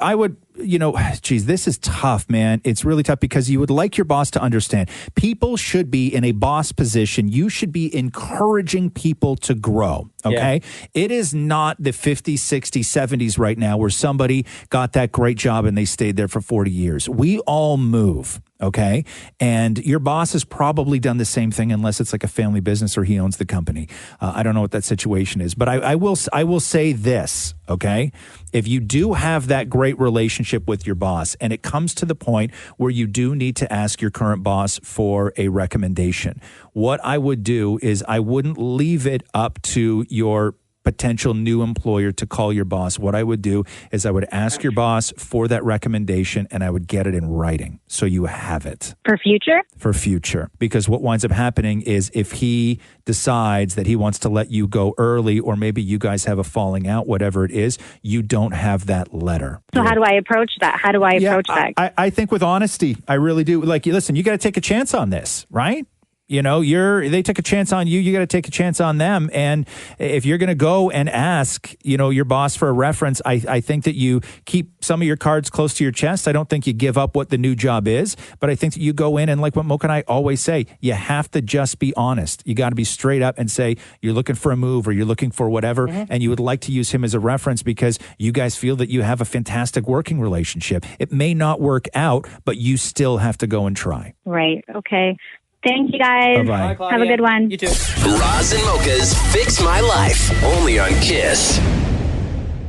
[SPEAKER 7] Geez, this is tough, man. It's really tough because you would like your boss to understand. People should be in a boss position. You should be encouraging people to grow, okay? Yeah. It is not the 50s, 60s, 70s right now where somebody got that great job and they stayed there for 40 years. We all move. Okay. And your boss has probably done the same thing unless it's like a family business or he owns the company. I don't know what that situation is, but I will say this. Okay. If you do have that great relationship with your boss and it comes to the point where you do need to ask your current boss for a recommendation, what I would do is I wouldn't leave it up to your potential new employer to call your boss. What I would do is I would ask your boss for that recommendation and I would get it in writing so you have it.
[SPEAKER 15] For future?
[SPEAKER 7] For future. Because what winds up happening is if he decides that he wants to let you go early or maybe you guys have a falling out, whatever it is, you don't have that letter.
[SPEAKER 15] So how do I approach that? How do I approach that?
[SPEAKER 7] I think with honesty, I really do. Like, listen, you got to take a chance on this, right? You know, they took a chance on you. You got to take a chance on them. And if you're going to go and ask, your boss for a reference, I think that you keep some of your cards close to your chest. I don't think you give up what the new job is, but I think that you go in and like what Mocha and I always say, you have to just be honest. You got to be straight up and say you're looking for a move or you're looking for whatever, and you would like to use him as a reference because you guys feel that you have a fantastic working relationship. It may not work out, but you still have to go and try.
[SPEAKER 15] Right. Okay. Thank you, guys.
[SPEAKER 7] Bye-bye.
[SPEAKER 15] Have a good one.
[SPEAKER 2] You too.
[SPEAKER 1] Roz and Mocha's Fix My Life, only on Kiss.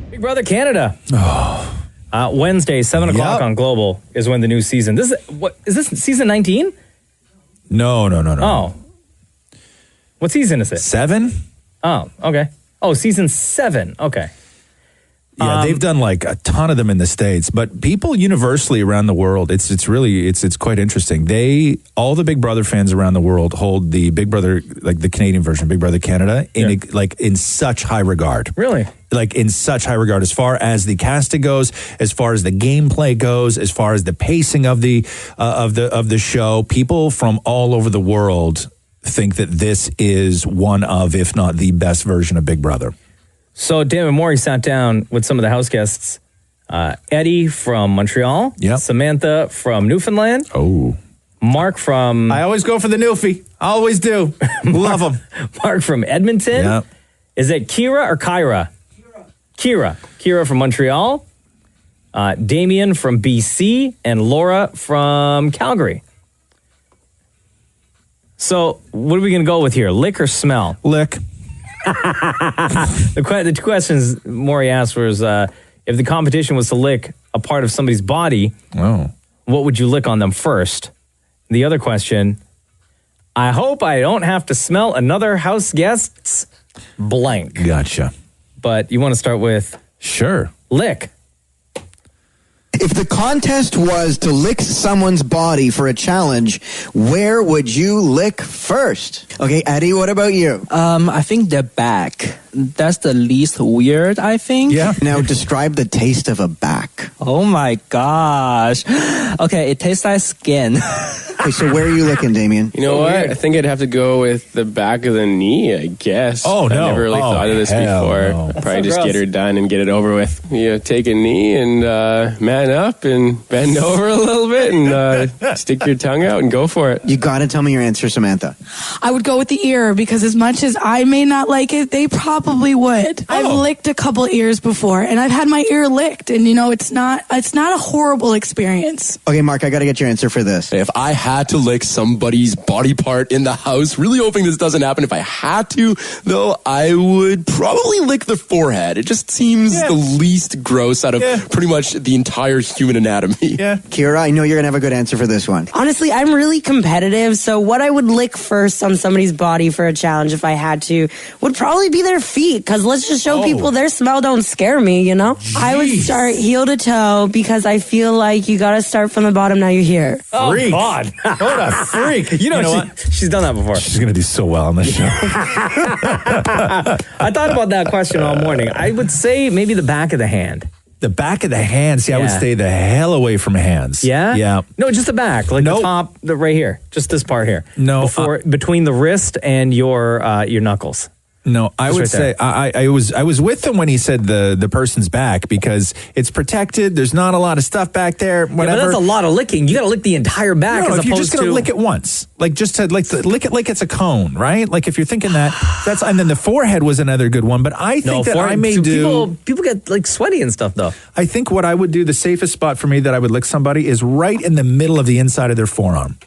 [SPEAKER 2] Big Brother Canada. Wednesday, 7 o'clock on Global is when the new season. Is this season 19?
[SPEAKER 7] No.
[SPEAKER 2] Oh. What season is it?
[SPEAKER 7] 7?
[SPEAKER 2] Oh, okay. Oh, season 7. Okay.
[SPEAKER 7] Yeah, they've done like a ton of them in the States, but people universally around the world, it's quite interesting. All the Big Brother fans around the world hold the Big Brother, like the Canadian version, Big Brother Canada, in such high regard.
[SPEAKER 2] Really?
[SPEAKER 7] Like in such high regard as far as the casting goes, as far as the gameplay goes, as far as the pacing of the show. People from all over the world think that this is one of, if not the best version of Big Brother.
[SPEAKER 2] So David Morey sat down with some of the house guests. Eddie from Montreal. Samantha from Newfoundland.
[SPEAKER 7] Oh.
[SPEAKER 2] Mark from...
[SPEAKER 7] I always go for the Newfie. I always do. Love them.
[SPEAKER 2] Mark from Edmonton.
[SPEAKER 7] Yep.
[SPEAKER 2] Is it Kira or Kyra? Kira. Kira from Montreal. Damien from BC. And Laura from Calgary. So what are we going to go with here? Lick or smell?
[SPEAKER 7] Lick.
[SPEAKER 2] The two questions Maury asked was, if the competition was to lick a part of somebody's body, what would you lick on them first? The other question, I hope I don't have to smell another house guest's blank.
[SPEAKER 7] Gotcha.
[SPEAKER 2] But you want to start with?
[SPEAKER 7] Sure.
[SPEAKER 2] Lick.
[SPEAKER 8] If the contest was to lick someone's body for a challenge, where would you lick first? Okay, Eddie, what about you?
[SPEAKER 18] I think the back. That's the least weird, I think.
[SPEAKER 8] Yeah. Now describe the taste of a back.
[SPEAKER 18] Oh my gosh. Okay, it tastes like skin.
[SPEAKER 8] Okay, so where are you licking, Damien?
[SPEAKER 19] You know what? I think I'd have to go with the back of the knee, I guess.
[SPEAKER 7] Oh, no.
[SPEAKER 19] I've never really thought of this before.
[SPEAKER 7] No.
[SPEAKER 19] Probably just get her done and get it over with. Take a knee and man up and bend over a little bit and stick your tongue out and go for it.
[SPEAKER 8] You got to tell me your answer, Samantha.
[SPEAKER 20] I would go with the ear because as much as I may not like it, they probably would. I've licked a couple ears before and I've had my ear licked and it's not a horrible experience.
[SPEAKER 8] Okay, Mark, I got to get your answer for this.
[SPEAKER 21] If I had to lick somebody's body part in the house, really hoping this doesn't happen, if I had to, though, I would probably lick the forehead. It just seems the least gross out of pretty much the entire human anatomy.
[SPEAKER 8] Yeah. Kira, I know you're going to have a good answer for this one.
[SPEAKER 23] Honestly, I'm really competitive, so what I would lick first on somebody's body for a challenge if I had to would probably be their feet, because let's just show people their smell don't scare me, Jeez. I would start heel to toe because I feel like you got to start from the bottom, now you're here.
[SPEAKER 2] Oh, God.
[SPEAKER 7] What a freak.
[SPEAKER 2] You know what? She's done that before.
[SPEAKER 7] She's going to do so well on this show.
[SPEAKER 2] I thought about that question all morning. I would say maybe the back of the hand.
[SPEAKER 7] The back of the hand? See, I would stay the hell away from hands.
[SPEAKER 2] Yeah?
[SPEAKER 7] Yeah.
[SPEAKER 2] No, just the back. Like the top, right here. Just this part here.
[SPEAKER 7] No.
[SPEAKER 2] Between the wrist and your knuckles.
[SPEAKER 7] No, I would say I was with him when he said the person's back because it's protected. There's not a lot of stuff back there. Whatever.
[SPEAKER 2] Yeah, but that's a lot of licking. You got to lick the entire back.
[SPEAKER 7] No,
[SPEAKER 2] as
[SPEAKER 7] if you're
[SPEAKER 2] opposed
[SPEAKER 7] just going
[SPEAKER 2] to
[SPEAKER 7] to lick it once, like just to lick it like it's a cone, right? Like if you're thinking that's and then the forehead was another good one. But I think I may do.
[SPEAKER 2] People get like sweaty and stuff though.
[SPEAKER 7] I think what I would do, the safest spot for me that I would lick somebody is right in the middle of the inside of their forearm.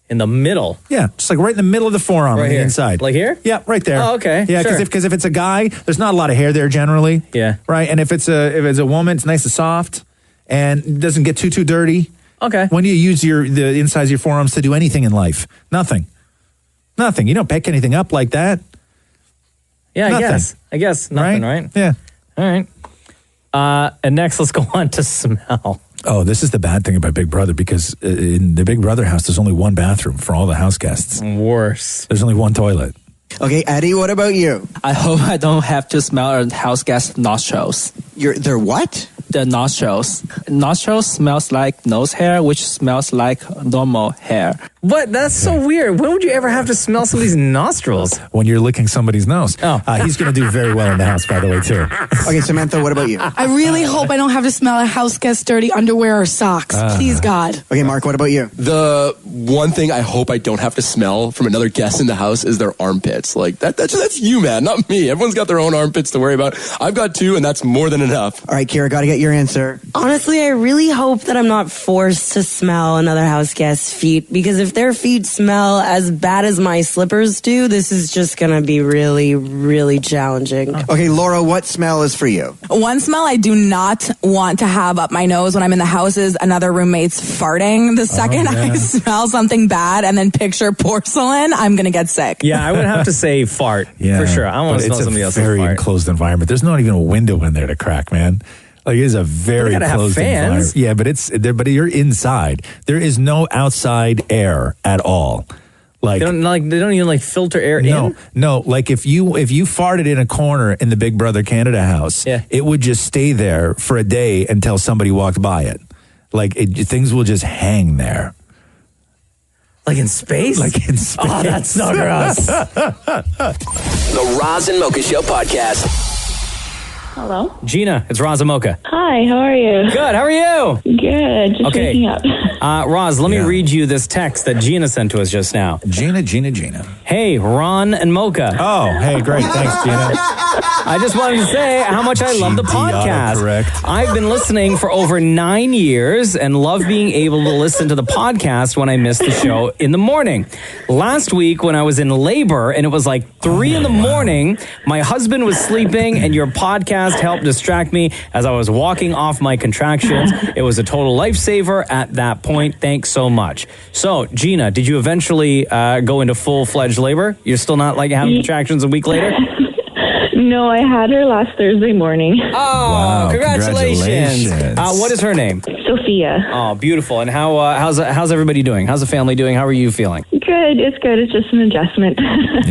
[SPEAKER 2] In the middle?
[SPEAKER 7] Yeah, just like right in the middle of the forearm on the inside.
[SPEAKER 2] Like here?
[SPEAKER 7] Yeah, right there.
[SPEAKER 2] Oh, okay.
[SPEAKER 7] Yeah,
[SPEAKER 2] sure.
[SPEAKER 7] because if it's a guy, there's not a lot of hair there generally.
[SPEAKER 2] Yeah.
[SPEAKER 7] Right, and if it's a woman, it's nice and soft and doesn't get too dirty.
[SPEAKER 2] Okay.
[SPEAKER 7] When do you use the insides of your forearms to do anything in life? Nothing. You don't pick anything up like that.
[SPEAKER 2] Yeah,
[SPEAKER 7] Nothing.
[SPEAKER 2] I guess nothing, right?
[SPEAKER 7] Yeah.
[SPEAKER 2] All right. And next, let's go on to smell.
[SPEAKER 7] Oh, this is the bad thing about Big Brother because in the Big Brother house, there's only one bathroom for all the house guests.
[SPEAKER 2] Worse.
[SPEAKER 7] There's only one toilet.
[SPEAKER 8] Okay, Eddie, what about you?
[SPEAKER 18] I hope I don't have to smell a house guest's nostrils.
[SPEAKER 8] They're what?
[SPEAKER 18] the nostrils. Nostrils smells like nose hair, which smells like normal hair.
[SPEAKER 2] What? That's so weird. When would you ever have to smell somebody's nostrils?
[SPEAKER 7] When you're licking somebody's nose.
[SPEAKER 2] Oh.
[SPEAKER 7] He's going to do very well in the house, by the way, too.
[SPEAKER 8] Okay, Samantha, what about you?
[SPEAKER 20] I really hope I don't have to smell a house guest's dirty underwear or socks. Please, God.
[SPEAKER 8] Okay, Mark, what about you?
[SPEAKER 21] The one thing I hope I don't have to smell from another guest in the house is their armpits. Like that's you, man, not me. Everyone's got their own armpits to worry about. I've got 2, and that's more than enough.
[SPEAKER 8] All right, Kira, got to get your answer.
[SPEAKER 23] Honestly, I really hope that I'm not forced to smell another house guest's feet, because if their feet smell as bad as my slippers do, this is just going to be really, really challenging.
[SPEAKER 8] Okay, Laura, what smell is for you?
[SPEAKER 13] One smell I do not want to have up my nose when I'm in the house is another roommate's farting. The second I smell something bad and then picture porcelain, I'm going to get sick.
[SPEAKER 2] Yeah, I would have to say fart for sure. I don't want to smell somebody else's fart.
[SPEAKER 7] It's a very enclosed environment. There's not even a window in there to crack, man. Like, it is a very closed environment. Yeah, but but you're inside. There is no outside air at all. Like
[SPEAKER 2] they don't even filter air in?
[SPEAKER 7] No, like if you farted in a corner in the Big Brother Canada house, it would just stay there for a day until somebody walked by it. Like things will just hang there.
[SPEAKER 2] Like in space?
[SPEAKER 7] Like in space.
[SPEAKER 2] Oh, that's so gross.
[SPEAKER 1] The Roz and Mocha Show podcast.
[SPEAKER 4] Hello?
[SPEAKER 2] Gina, it's Roz Mocha.
[SPEAKER 4] Hi, how are you?
[SPEAKER 2] Good, how are you?
[SPEAKER 4] Good, just waking up.
[SPEAKER 2] Roz, let me read you this text that Gina sent to us just now.
[SPEAKER 7] Gina.
[SPEAKER 2] Hey, Ron and Mocha.
[SPEAKER 7] Oh, hey, great. Thanks, Gina.
[SPEAKER 2] I just wanted to say how much I love the podcast.
[SPEAKER 7] Correct.
[SPEAKER 2] I've been listening for over 9 years and love being able to listen to the podcast when I miss the show in the morning. Last week when I was in labor and it was like 3 in the morning, my husband was sleeping and your podcast helped distract me as I was walking off my contractions. It was a total lifesaver at that point. Thanks so much. So, Gina, did you eventually go into full-fledged labor? You're still not having contractions a week later?
[SPEAKER 4] No, I had her last Thursday morning.
[SPEAKER 2] Oh, wow, congratulations. What is her name?
[SPEAKER 4] Sophia.
[SPEAKER 2] Oh, beautiful. And how's everybody doing? How's the family doing? How are you feeling?
[SPEAKER 4] Good. It's good. It's just an adjustment.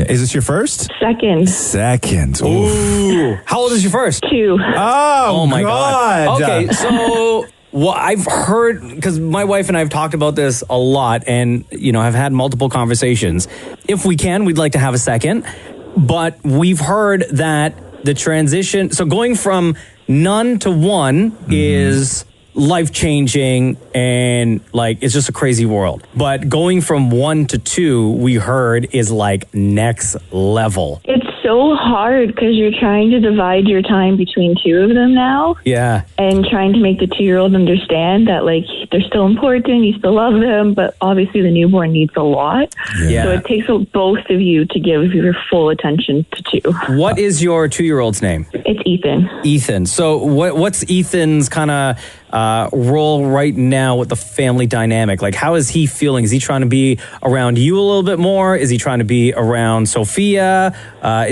[SPEAKER 7] Is this your first?
[SPEAKER 4] Second.
[SPEAKER 2] Ooh. How old is your first?
[SPEAKER 4] 2.
[SPEAKER 2] Oh my God. Okay, so I've heard, because my wife and I have talked about this a lot and, I've had multiple conversations. If we can, we'd like to have a second. But we've heard that the transition, so going from none to one is life-changing and it's just a crazy world. But going from 1 to 2, we heard, is next level.
[SPEAKER 4] It's so hard because you're trying to divide your time between 2 of them now.
[SPEAKER 2] Yeah.
[SPEAKER 4] And trying to make the 2-year-old understand that they're still important, you still love them, but obviously the newborn needs a lot.
[SPEAKER 2] Yeah.
[SPEAKER 4] So it takes both of you to give your full attention to 2.
[SPEAKER 2] What is your 2-year-old's name?
[SPEAKER 4] It's Ethan.
[SPEAKER 2] Ethan. So what's Ethan's kind of role right now with the family dynamic? How is he feeling? Is he trying to be around you a little bit more? Is he trying to be around Sophia?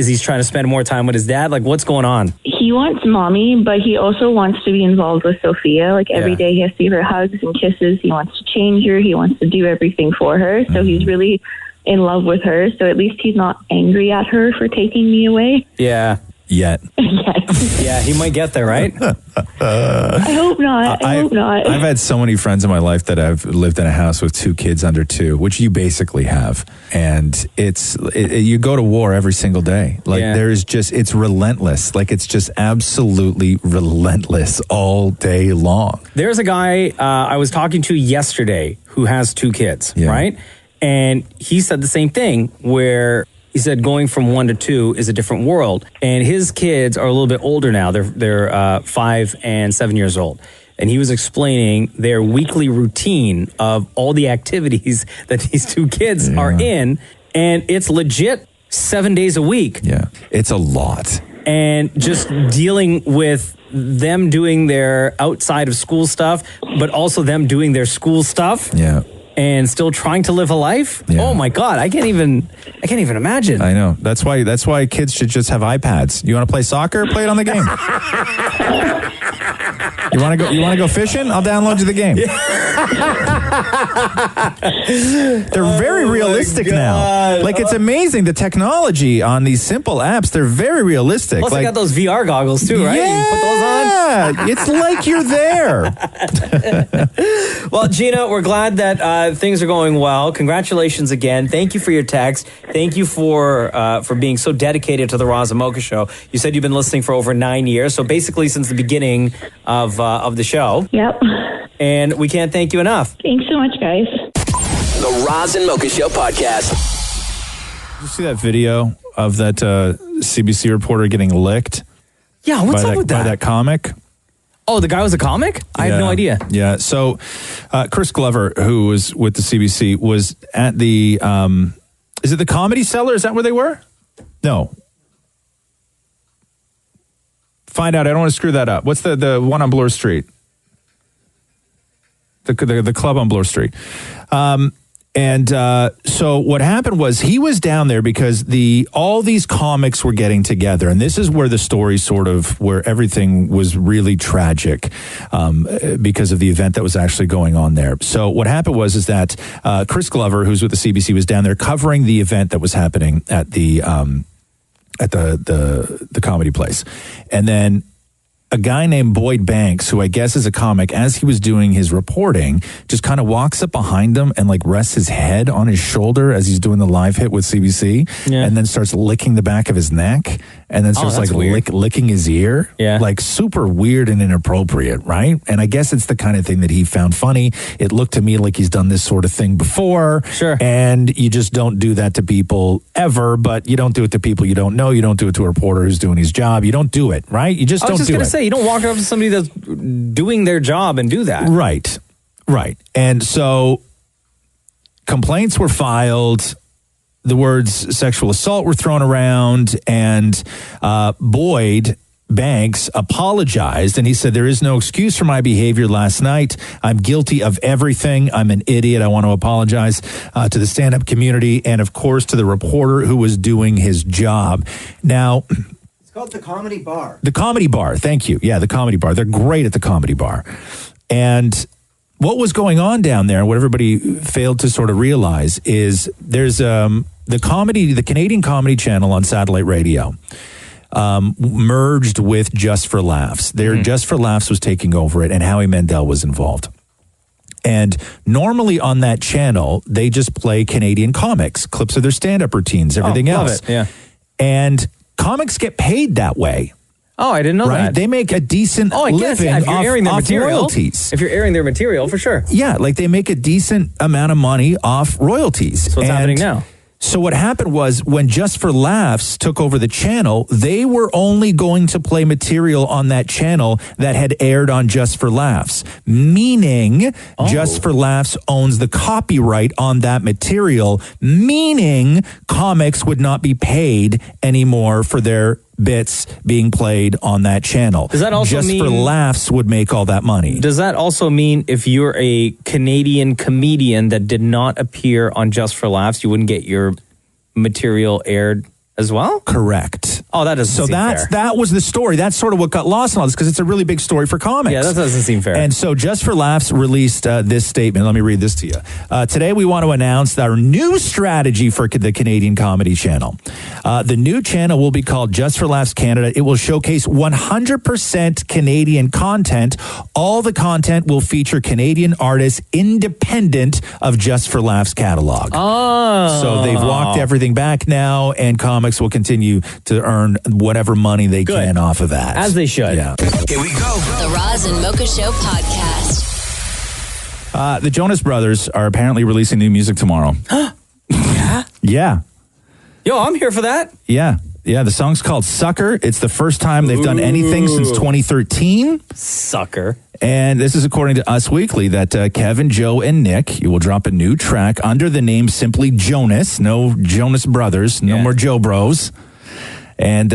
[SPEAKER 2] Is he trying to spend more time with his dad? What's going on?
[SPEAKER 4] He wants mommy, but he also wants to be involved with Sophia. Every day he has to give her hugs and kisses. He wants to change her. He wants to do everything for her. So he's really in love with her. So at least he's not angry at her for taking me away.
[SPEAKER 2] Yeah.
[SPEAKER 7] Yet.
[SPEAKER 2] Yeah, he might get there, right?
[SPEAKER 4] I hope not. I hope not.
[SPEAKER 7] I've had so many friends in my life that have lived in a house with 2 kids under 2, which you basically have. And you go to war every single day. It's relentless. It's just absolutely relentless all day long.
[SPEAKER 2] There's a guy I was talking to yesterday who has 2 kids, right? And he said the same thing where he said going from 1 to 2 is a different world. And his kids are a little bit older now. They're 5 and 7 years old. And he was explaining their weekly routine of all the activities that these 2 kids are in. And it's legit 7 days a week.
[SPEAKER 7] Yeah, it's a lot.
[SPEAKER 2] And just dealing with them doing their outside of school stuff, but also them doing their school stuff.
[SPEAKER 7] Yeah.
[SPEAKER 2] and still trying to live a life. Oh my God, I can't even imagine.
[SPEAKER 7] I know. That's why kids should just have iPads. You want to play soccer? Play it on the game. You want to go fishing? I'll download you the game. They're very realistic now. Like, it's amazing, the technology on these simple apps. They're very realistic.
[SPEAKER 2] Plus,
[SPEAKER 7] like,
[SPEAKER 2] they got those VR goggles too, right?
[SPEAKER 7] Yeah,
[SPEAKER 2] you put those on.
[SPEAKER 7] It's like you're there.
[SPEAKER 2] Well, Gina, we're glad that things are going well. Congratulations again. Thank you for your text. Thank you for being so dedicated to the Roz Mocha Show. You said you've been listening for over 9 years, so basically since the beginning of the show.
[SPEAKER 9] Yep.
[SPEAKER 2] And we can't thank you enough.
[SPEAKER 9] Thanks so much, guys.
[SPEAKER 1] The Roz and Mocha Show podcast.
[SPEAKER 7] Did you see that video of that CBC reporter getting licked?
[SPEAKER 2] Yeah, what's up with that?
[SPEAKER 7] By that comic?
[SPEAKER 2] Oh, the guy was a comic? I had no idea.
[SPEAKER 7] Yeah. So Chris Glover, who was with the CBC, was at the, is it the Comedy Cellar? Is that where they were? No. Find out. I don't want to screw that up. What's the one on Bloor Street? The club on Bloor Street. So what happened was he was down there because all these comics were getting together, and this is where the story where everything was really tragic because of the event that was actually going on there. So what happened is that Chris Glover, who's with the CBC, was down there covering the event that was happening at the comedy place, and then a guy named Boyd Banks, who I guess is a comic, as he was doing his reporting, just kind of walks up behind him and like rests his head on his shoulder as he's doing the live hit with CBC, and then starts licking the back of his neck, and then starts licking his ear. Yeah. Like super weird and inappropriate, right? And I guess it's the kind of thing that he found funny. It looked to me like he's done this sort of thing before. Sure. And you just don't do that to people ever, but you don't do it to people you don't know. You don't do it to a reporter who's doing his job. You don't do it, right? You just don't do it.
[SPEAKER 2] You don't walk up to somebody that's doing their job and do that.
[SPEAKER 7] Right. And so complaints were filed. The words sexual assault were thrown around, and Boyd Banks apologized, and he said, "There is no excuse for my behavior last night. I'm guilty of everything. I'm an idiot. I want to apologize to the stand-up community and, of course, to the reporter who was doing his job." Now,
[SPEAKER 8] it's called the Comedy Bar.
[SPEAKER 7] The Comedy Bar. Thank you. Yeah, the Comedy Bar. They're great at the Comedy Bar. And what was going on down there, and what everybody failed to sort of realize, is there's the Canadian Comedy Channel on satellite radio merged with Just for Laughs. Just for Laughs was taking over it, and Howie Mandel was involved. And normally on that channel, they just play Canadian comics, clips of their stand-up routines, everything else.
[SPEAKER 2] Love it. Yeah.
[SPEAKER 7] And comics get paid that way.
[SPEAKER 2] Oh, I didn't know that.
[SPEAKER 7] They make a decent living
[SPEAKER 2] if you're airing their
[SPEAKER 7] off
[SPEAKER 2] material,
[SPEAKER 7] royalties.
[SPEAKER 2] If you're airing their material, for sure.
[SPEAKER 7] Yeah, like they make a decent amount of money off royalties.
[SPEAKER 2] So what's happening now?
[SPEAKER 7] So what happened was when Just for Laughs took over the channel, they were only going to play material on that channel that had aired on Just for Laughs, meaning Just for Laughs owns the copyright on that material, meaning comics would not be paid anymore for their bits being played on that channel.
[SPEAKER 2] Does that also
[SPEAKER 7] Just
[SPEAKER 2] mean
[SPEAKER 7] for Laughs would make all that money?
[SPEAKER 2] Does that also mean if you're a Canadian comedian that did not appear on Just for Laughs, you wouldn't get your material aired as well?
[SPEAKER 7] Correct.
[SPEAKER 2] Oh, that doesn't seem fair.
[SPEAKER 7] That was the story. That's sort of what got lost in all this, because it's a really big story for comics.
[SPEAKER 2] Yeah, that doesn't seem fair.
[SPEAKER 7] And so Just for Laughs released this statement. Let me read this to you. Today we want to announce our new strategy for the Canadian Comedy Channel. The new channel will be called Just for Laughs Canada. It will showcase 100% Canadian content. All the content will feature Canadian artists independent of Just for Laughs catalog.
[SPEAKER 2] Oh.
[SPEAKER 7] So they've walked everything back now, and comics will continue to earn whatever money they can off of that.
[SPEAKER 2] As they should.
[SPEAKER 7] Yeah.
[SPEAKER 1] Here we go.
[SPEAKER 3] The Roz and Mocha Show podcast.
[SPEAKER 7] The Jonas Brothers are apparently releasing new music tomorrow.
[SPEAKER 2] Yeah?
[SPEAKER 7] Yeah.
[SPEAKER 2] Yo, I'm here for that.
[SPEAKER 7] Yeah. Yeah, the song's called Sucker. It's the first time they've done anything since 2013.
[SPEAKER 2] Sucker.
[SPEAKER 7] And this is according to Us Weekly that Kevin, Joe, and Nick, you will drop a new track under the name simply Jonas. No Jonas Brothers. No more Joe Bros. And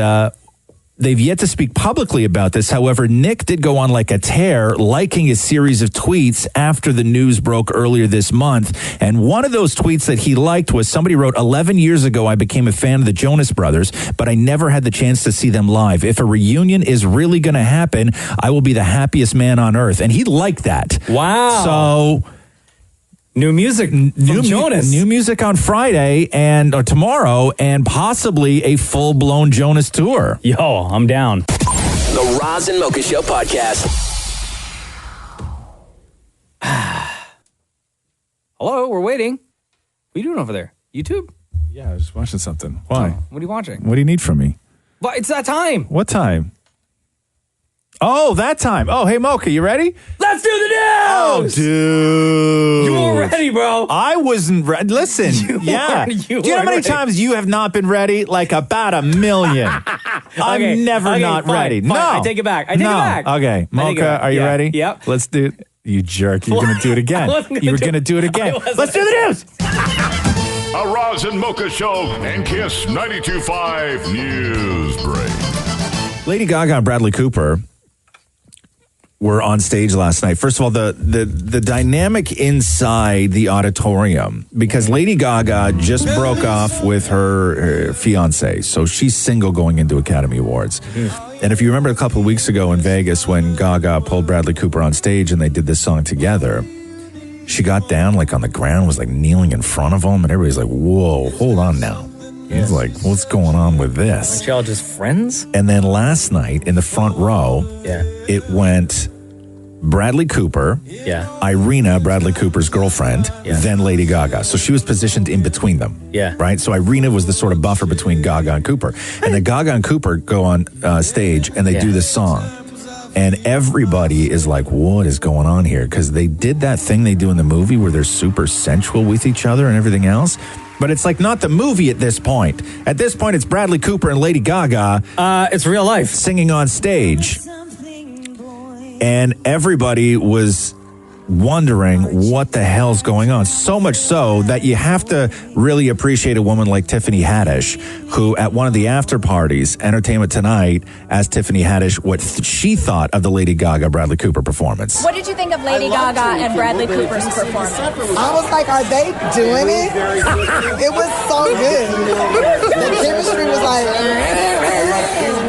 [SPEAKER 7] They've yet to speak publicly about this. However, Nick did go on like a tear, liking a series of tweets after the news broke earlier this month. And one of those tweets that he liked was somebody wrote, 11 years ago, I became a fan of the Jonas Brothers, but I never had the chance to see them live. If a reunion is really going to happen, I will be the happiest man on earth. And he liked that.
[SPEAKER 2] Wow.
[SPEAKER 7] So...
[SPEAKER 2] New music from Jonas.
[SPEAKER 7] New music on Friday or tomorrow, and possibly a full-blown Jonas tour.
[SPEAKER 2] Yo, I'm down.
[SPEAKER 1] The Roz and Mocha Show podcast.
[SPEAKER 2] Hello, we're waiting. What are you doing over there? YouTube?
[SPEAKER 7] Yeah, I was just watching something. Why?
[SPEAKER 2] Oh, what are you watching?
[SPEAKER 7] What do you need from me?
[SPEAKER 2] Well, it's that time.
[SPEAKER 7] What time? Oh, that time. Oh, hey, Mocha, you ready?
[SPEAKER 2] Let's do the news!
[SPEAKER 7] Oh, dude.
[SPEAKER 2] You were ready, bro.
[SPEAKER 7] I wasn't ready. Listen, do you know how many times you have not been ready? Like about a million. I'm never not
[SPEAKER 2] fine,
[SPEAKER 7] ready.
[SPEAKER 2] Fine.
[SPEAKER 7] No.
[SPEAKER 2] I take it back.
[SPEAKER 7] Okay, Mocha, are you ready?
[SPEAKER 2] Yep.
[SPEAKER 7] Let's do it. You jerk. You're going to do it again. You were going to do it again. Let's do the news.
[SPEAKER 9] A Roz and Mocha Show and Kiss 92.5 News Break.
[SPEAKER 7] Lady Gaga and Bradley Cooper were on stage last night. First of all, the dynamic inside the auditorium, because Lady Gaga just broke off with her fiance, so she's single going into Academy Awards. And if you remember a couple of weeks ago in Vegas when Gaga pulled Bradley Cooper on stage and they did this song together, she got down like on the ground, was like kneeling in front of him, and everybody's like, whoa, hold on now. He's like, what's going on with this?
[SPEAKER 2] Aren't y'all just friends?
[SPEAKER 7] And then last night in the front row, it went Bradley Cooper, Irina, Bradley Cooper's girlfriend, then Lady Gaga. So she was positioned in between them. Right? So Irina was the sort of buffer between Gaga and Cooper. And then Gaga and Cooper go on stage and they do this song. And everybody is like, what is going on here? Because they did that thing they do in the movie where they're super sensual with each other and everything else. But it's like not the movie at this point. At this point, it's Bradley Cooper and Lady Gaga.
[SPEAKER 2] It's real life.
[SPEAKER 7] Singing on stage. And everybody was wondering what the hell's going on. So much so that you have to really appreciate a woman like Tiffany Haddish, who at one of the after parties, Entertainment Tonight, asked Tiffany Haddish what she thought of the Lady Gaga Bradley Cooper performance.
[SPEAKER 14] What did you think of Lady Gaga and Bradley Cooper's performance?
[SPEAKER 22] I was like, are they doing it? It was so good. The chemistry was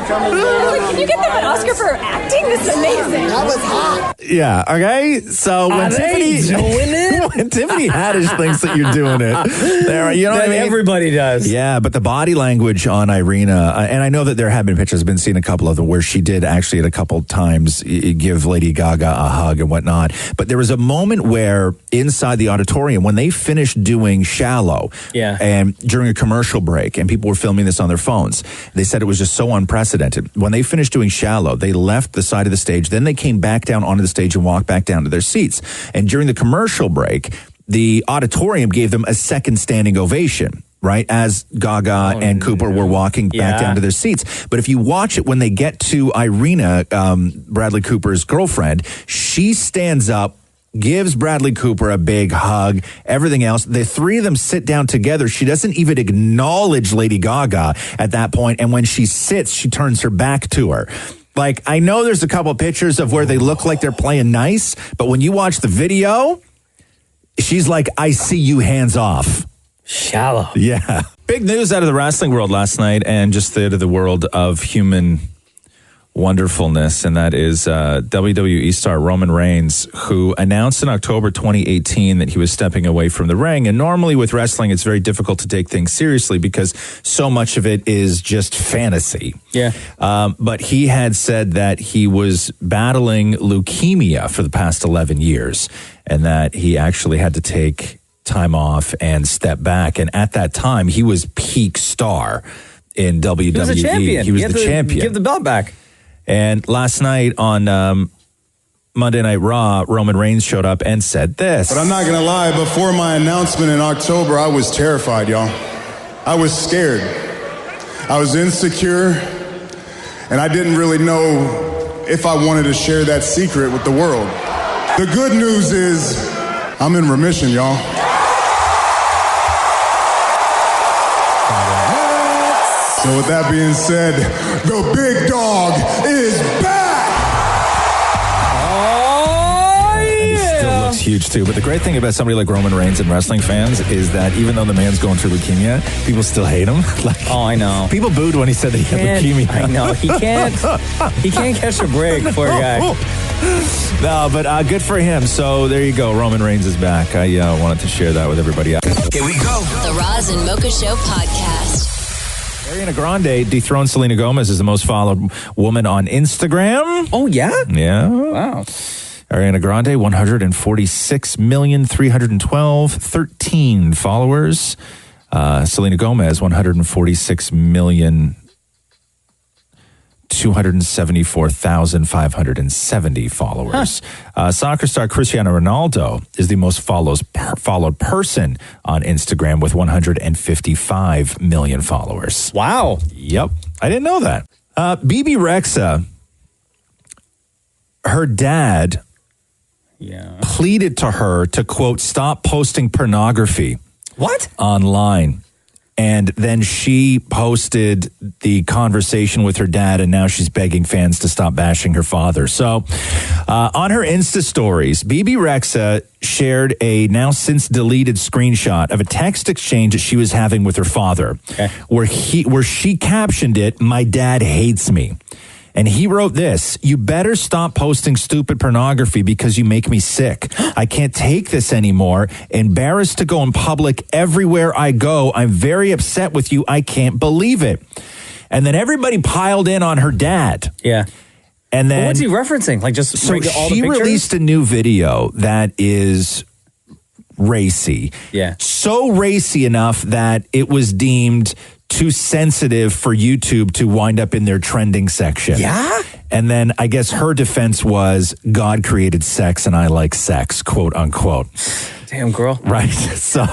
[SPEAKER 14] Can you get them an Oscar for acting? This is amazing.
[SPEAKER 22] That was hot.
[SPEAKER 7] Yeah, okay? So when Tiffany Haddish thinks that you're doing it, there, you know what I mean?
[SPEAKER 2] Everybody does.
[SPEAKER 7] Yeah, but the body language on Irina, and I know that there have been pictures, I've been seeing a couple of them, where she did actually at a couple times give Lady Gaga a hug and whatnot. But there was a moment where inside the auditorium, when they finished doing Shallow, and during a commercial break, and people were filming this on their phones, they said it was just so unprecedented. When they finished doing Shallow, they left the side of the stage, then they came back down onto the stage and walked back down to their seats. And during the commercial break, the auditorium gave them a second standing ovation, right? As Gaga and Cooper were walking back down to their seats. But if you watch it, when they get to Irina, Bradley Cooper's girlfriend, she stands up, gives Bradley Cooper a big hug, everything else. The three of them sit down together. She doesn't even acknowledge Lady Gaga at that point. And when she sits, she turns her back to her. Like, I know there's a couple of pictures of where they look like they're playing nice, but when you watch the video, she's like, I see you, hands off.
[SPEAKER 2] Shallow.
[SPEAKER 7] Yeah. Big news out of the wrestling world last night and just the world of human wonderfulness, and that is WWE star Roman Reigns, who announced in October 2018 that he was stepping away from the ring. And normally with wrestling, it's very difficult to take things seriously because so much of it is just fantasy.
[SPEAKER 2] Yeah.
[SPEAKER 7] But he had said that he was battling leukemia for the past 11 years and that he actually had to take time off and step back. And at that time, he was peak star in WWE.
[SPEAKER 2] He was a champion.
[SPEAKER 7] He was the champion.
[SPEAKER 2] Give the belt back.
[SPEAKER 7] And last night on Monday Night Raw, Roman Reigns showed up and said this.
[SPEAKER 24] But I'm not going to lie, before my announcement in October, I was terrified, y'all. I was scared. I was insecure, and I didn't really know if I wanted to share that secret with the world. The good news is I'm in remission, y'all. So with that being said, the big dog is back!
[SPEAKER 7] Still looks huge too. But the great thing about somebody like Roman Reigns and wrestling fans is that even though the man's going through leukemia, people still hate him.
[SPEAKER 2] Oh, I know.
[SPEAKER 7] People booed when he said that he had leukemia.
[SPEAKER 2] I know. He can't catch a break, poor guy.
[SPEAKER 7] No, but good for him. So there you go. Roman Reigns is back. I wanted to share that with everybody else.
[SPEAKER 3] Here we go. The Roz and Mocha Show podcast.
[SPEAKER 7] Ariana Grande dethroned Selena Gomez as the most followed woman on Instagram.
[SPEAKER 2] Oh, yeah?
[SPEAKER 7] Yeah.
[SPEAKER 2] Wow.
[SPEAKER 7] Ariana Grande, 146,312,13 followers. Selena Gomez, 146,274,570 followers. Soccer star Cristiano Ronaldo is the most followed person on Instagram with 155 million followers.
[SPEAKER 2] Wow.
[SPEAKER 7] Yep. I didn't know that. BB Rexa, her dad pleaded to her to, quote, stop posting pornography.
[SPEAKER 2] What?
[SPEAKER 7] Online. And then she posted the conversation with her dad, and now she's begging fans to stop bashing her father. So on her Insta stories, BB Rexa shared a now since deleted screenshot of a text exchange that she was having with her father, where she captioned it, "My dad hates me." And he wrote this: "You better stop posting stupid pornography because you make me sick. I can't take this anymore. Embarrassed to go in public everywhere I go. I'm very upset with you. I can't believe it." And then everybody piled in on her dad.
[SPEAKER 2] Yeah.
[SPEAKER 7] And then
[SPEAKER 2] Well, what's he referencing? Like just
[SPEAKER 7] so
[SPEAKER 2] all the
[SPEAKER 7] she
[SPEAKER 2] pictures?
[SPEAKER 7] released a new video that is racy.
[SPEAKER 2] Yeah.
[SPEAKER 7] So racy enough that it was deemed too sensitive for YouTube to wind up in their trending section.
[SPEAKER 2] Yeah?
[SPEAKER 7] And then I guess her defense was, God created sex and I like sex, quote unquote.
[SPEAKER 2] Damn, girl.
[SPEAKER 7] Right. So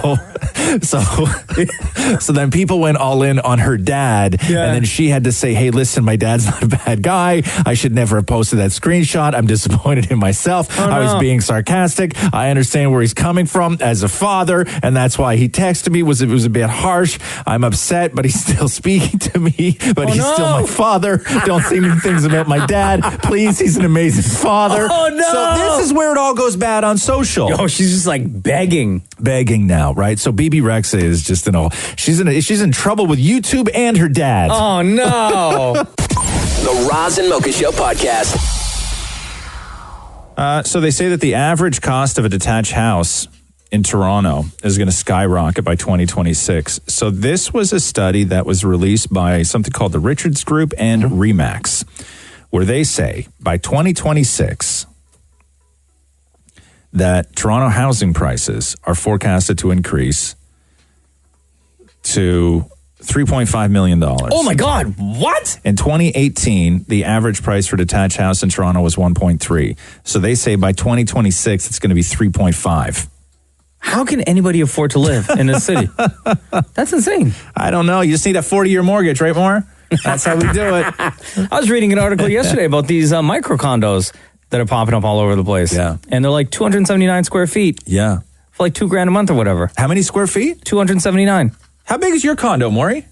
[SPEAKER 7] then people went all in on her dad.
[SPEAKER 2] Yeah.
[SPEAKER 7] And then she had to say, hey, listen, my dad's not a bad guy. I should never have posted that screenshot. I'm disappointed in myself. I was being sarcastic. I understand where he's coming from as a father. And that's why he texted me. It was a bit harsh. I'm upset, but he's still speaking to me. But he's still my father. Don't say mean things about my dad. Please, he's an amazing father.
[SPEAKER 2] Oh, no.
[SPEAKER 7] So this is where it all goes bad on social.
[SPEAKER 2] Oh, she's just like begging
[SPEAKER 7] now, right? So BB Rexa is just she's in trouble with YouTube and her dad.
[SPEAKER 2] Oh no.
[SPEAKER 1] The Roz and Mocha Show podcast.
[SPEAKER 7] So they say that the average cost of a detached house in Toronto is going to skyrocket by 2026. So this was a study that was released by something called the Richards Group and Remax, where they say by 2026 that Toronto housing prices are forecasted to increase to $3.5 million.
[SPEAKER 2] Oh my God, what?
[SPEAKER 7] In 2018, the average price for a detached house in Toronto was 1.3. So they say by 2026, it's going to be 3.5.
[SPEAKER 2] How can anybody afford to live in this city? That's insane.
[SPEAKER 7] I don't know. You just need a 40-year mortgage, right, Moore? That's how we do it.
[SPEAKER 2] I was reading an article yesterday about these micro condos that are popping up all over the place.
[SPEAKER 7] Yeah.
[SPEAKER 2] And they're like 279 square feet.
[SPEAKER 7] Yeah.
[SPEAKER 2] For like $2,000 a month or whatever.
[SPEAKER 7] How many square feet?
[SPEAKER 2] 279.
[SPEAKER 7] How big is your condo, Maury?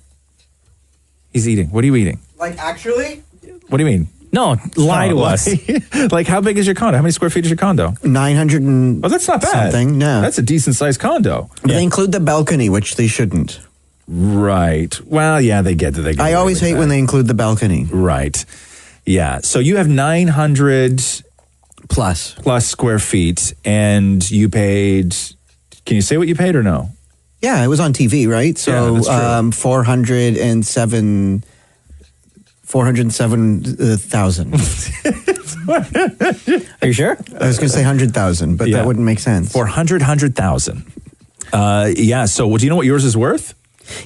[SPEAKER 7] He's eating. What are you eating?
[SPEAKER 8] Like, actually?
[SPEAKER 7] What do you mean?
[SPEAKER 2] No, lie to us.
[SPEAKER 7] Like, how big is your condo? How many square feet is your condo?
[SPEAKER 8] 900 and
[SPEAKER 7] Oh, that's not bad.
[SPEAKER 8] something. No.
[SPEAKER 7] That's a decent-sized condo.
[SPEAKER 8] But they include the balcony, which they shouldn't.
[SPEAKER 7] Right. Well, yeah, they get that.
[SPEAKER 8] I always hate when they include the balcony.
[SPEAKER 7] Right. Yeah. So you have 900
[SPEAKER 8] plus
[SPEAKER 7] square feet, and you paid. Can you say what you paid or no?
[SPEAKER 8] Yeah, it was on TV, right? So
[SPEAKER 7] Yeah, that's true.
[SPEAKER 8] 407,000.
[SPEAKER 2] Are you sure?
[SPEAKER 8] I was going to say 100,000, but that wouldn't make sense.
[SPEAKER 7] 100,000. Yeah. So, do you know what yours is worth?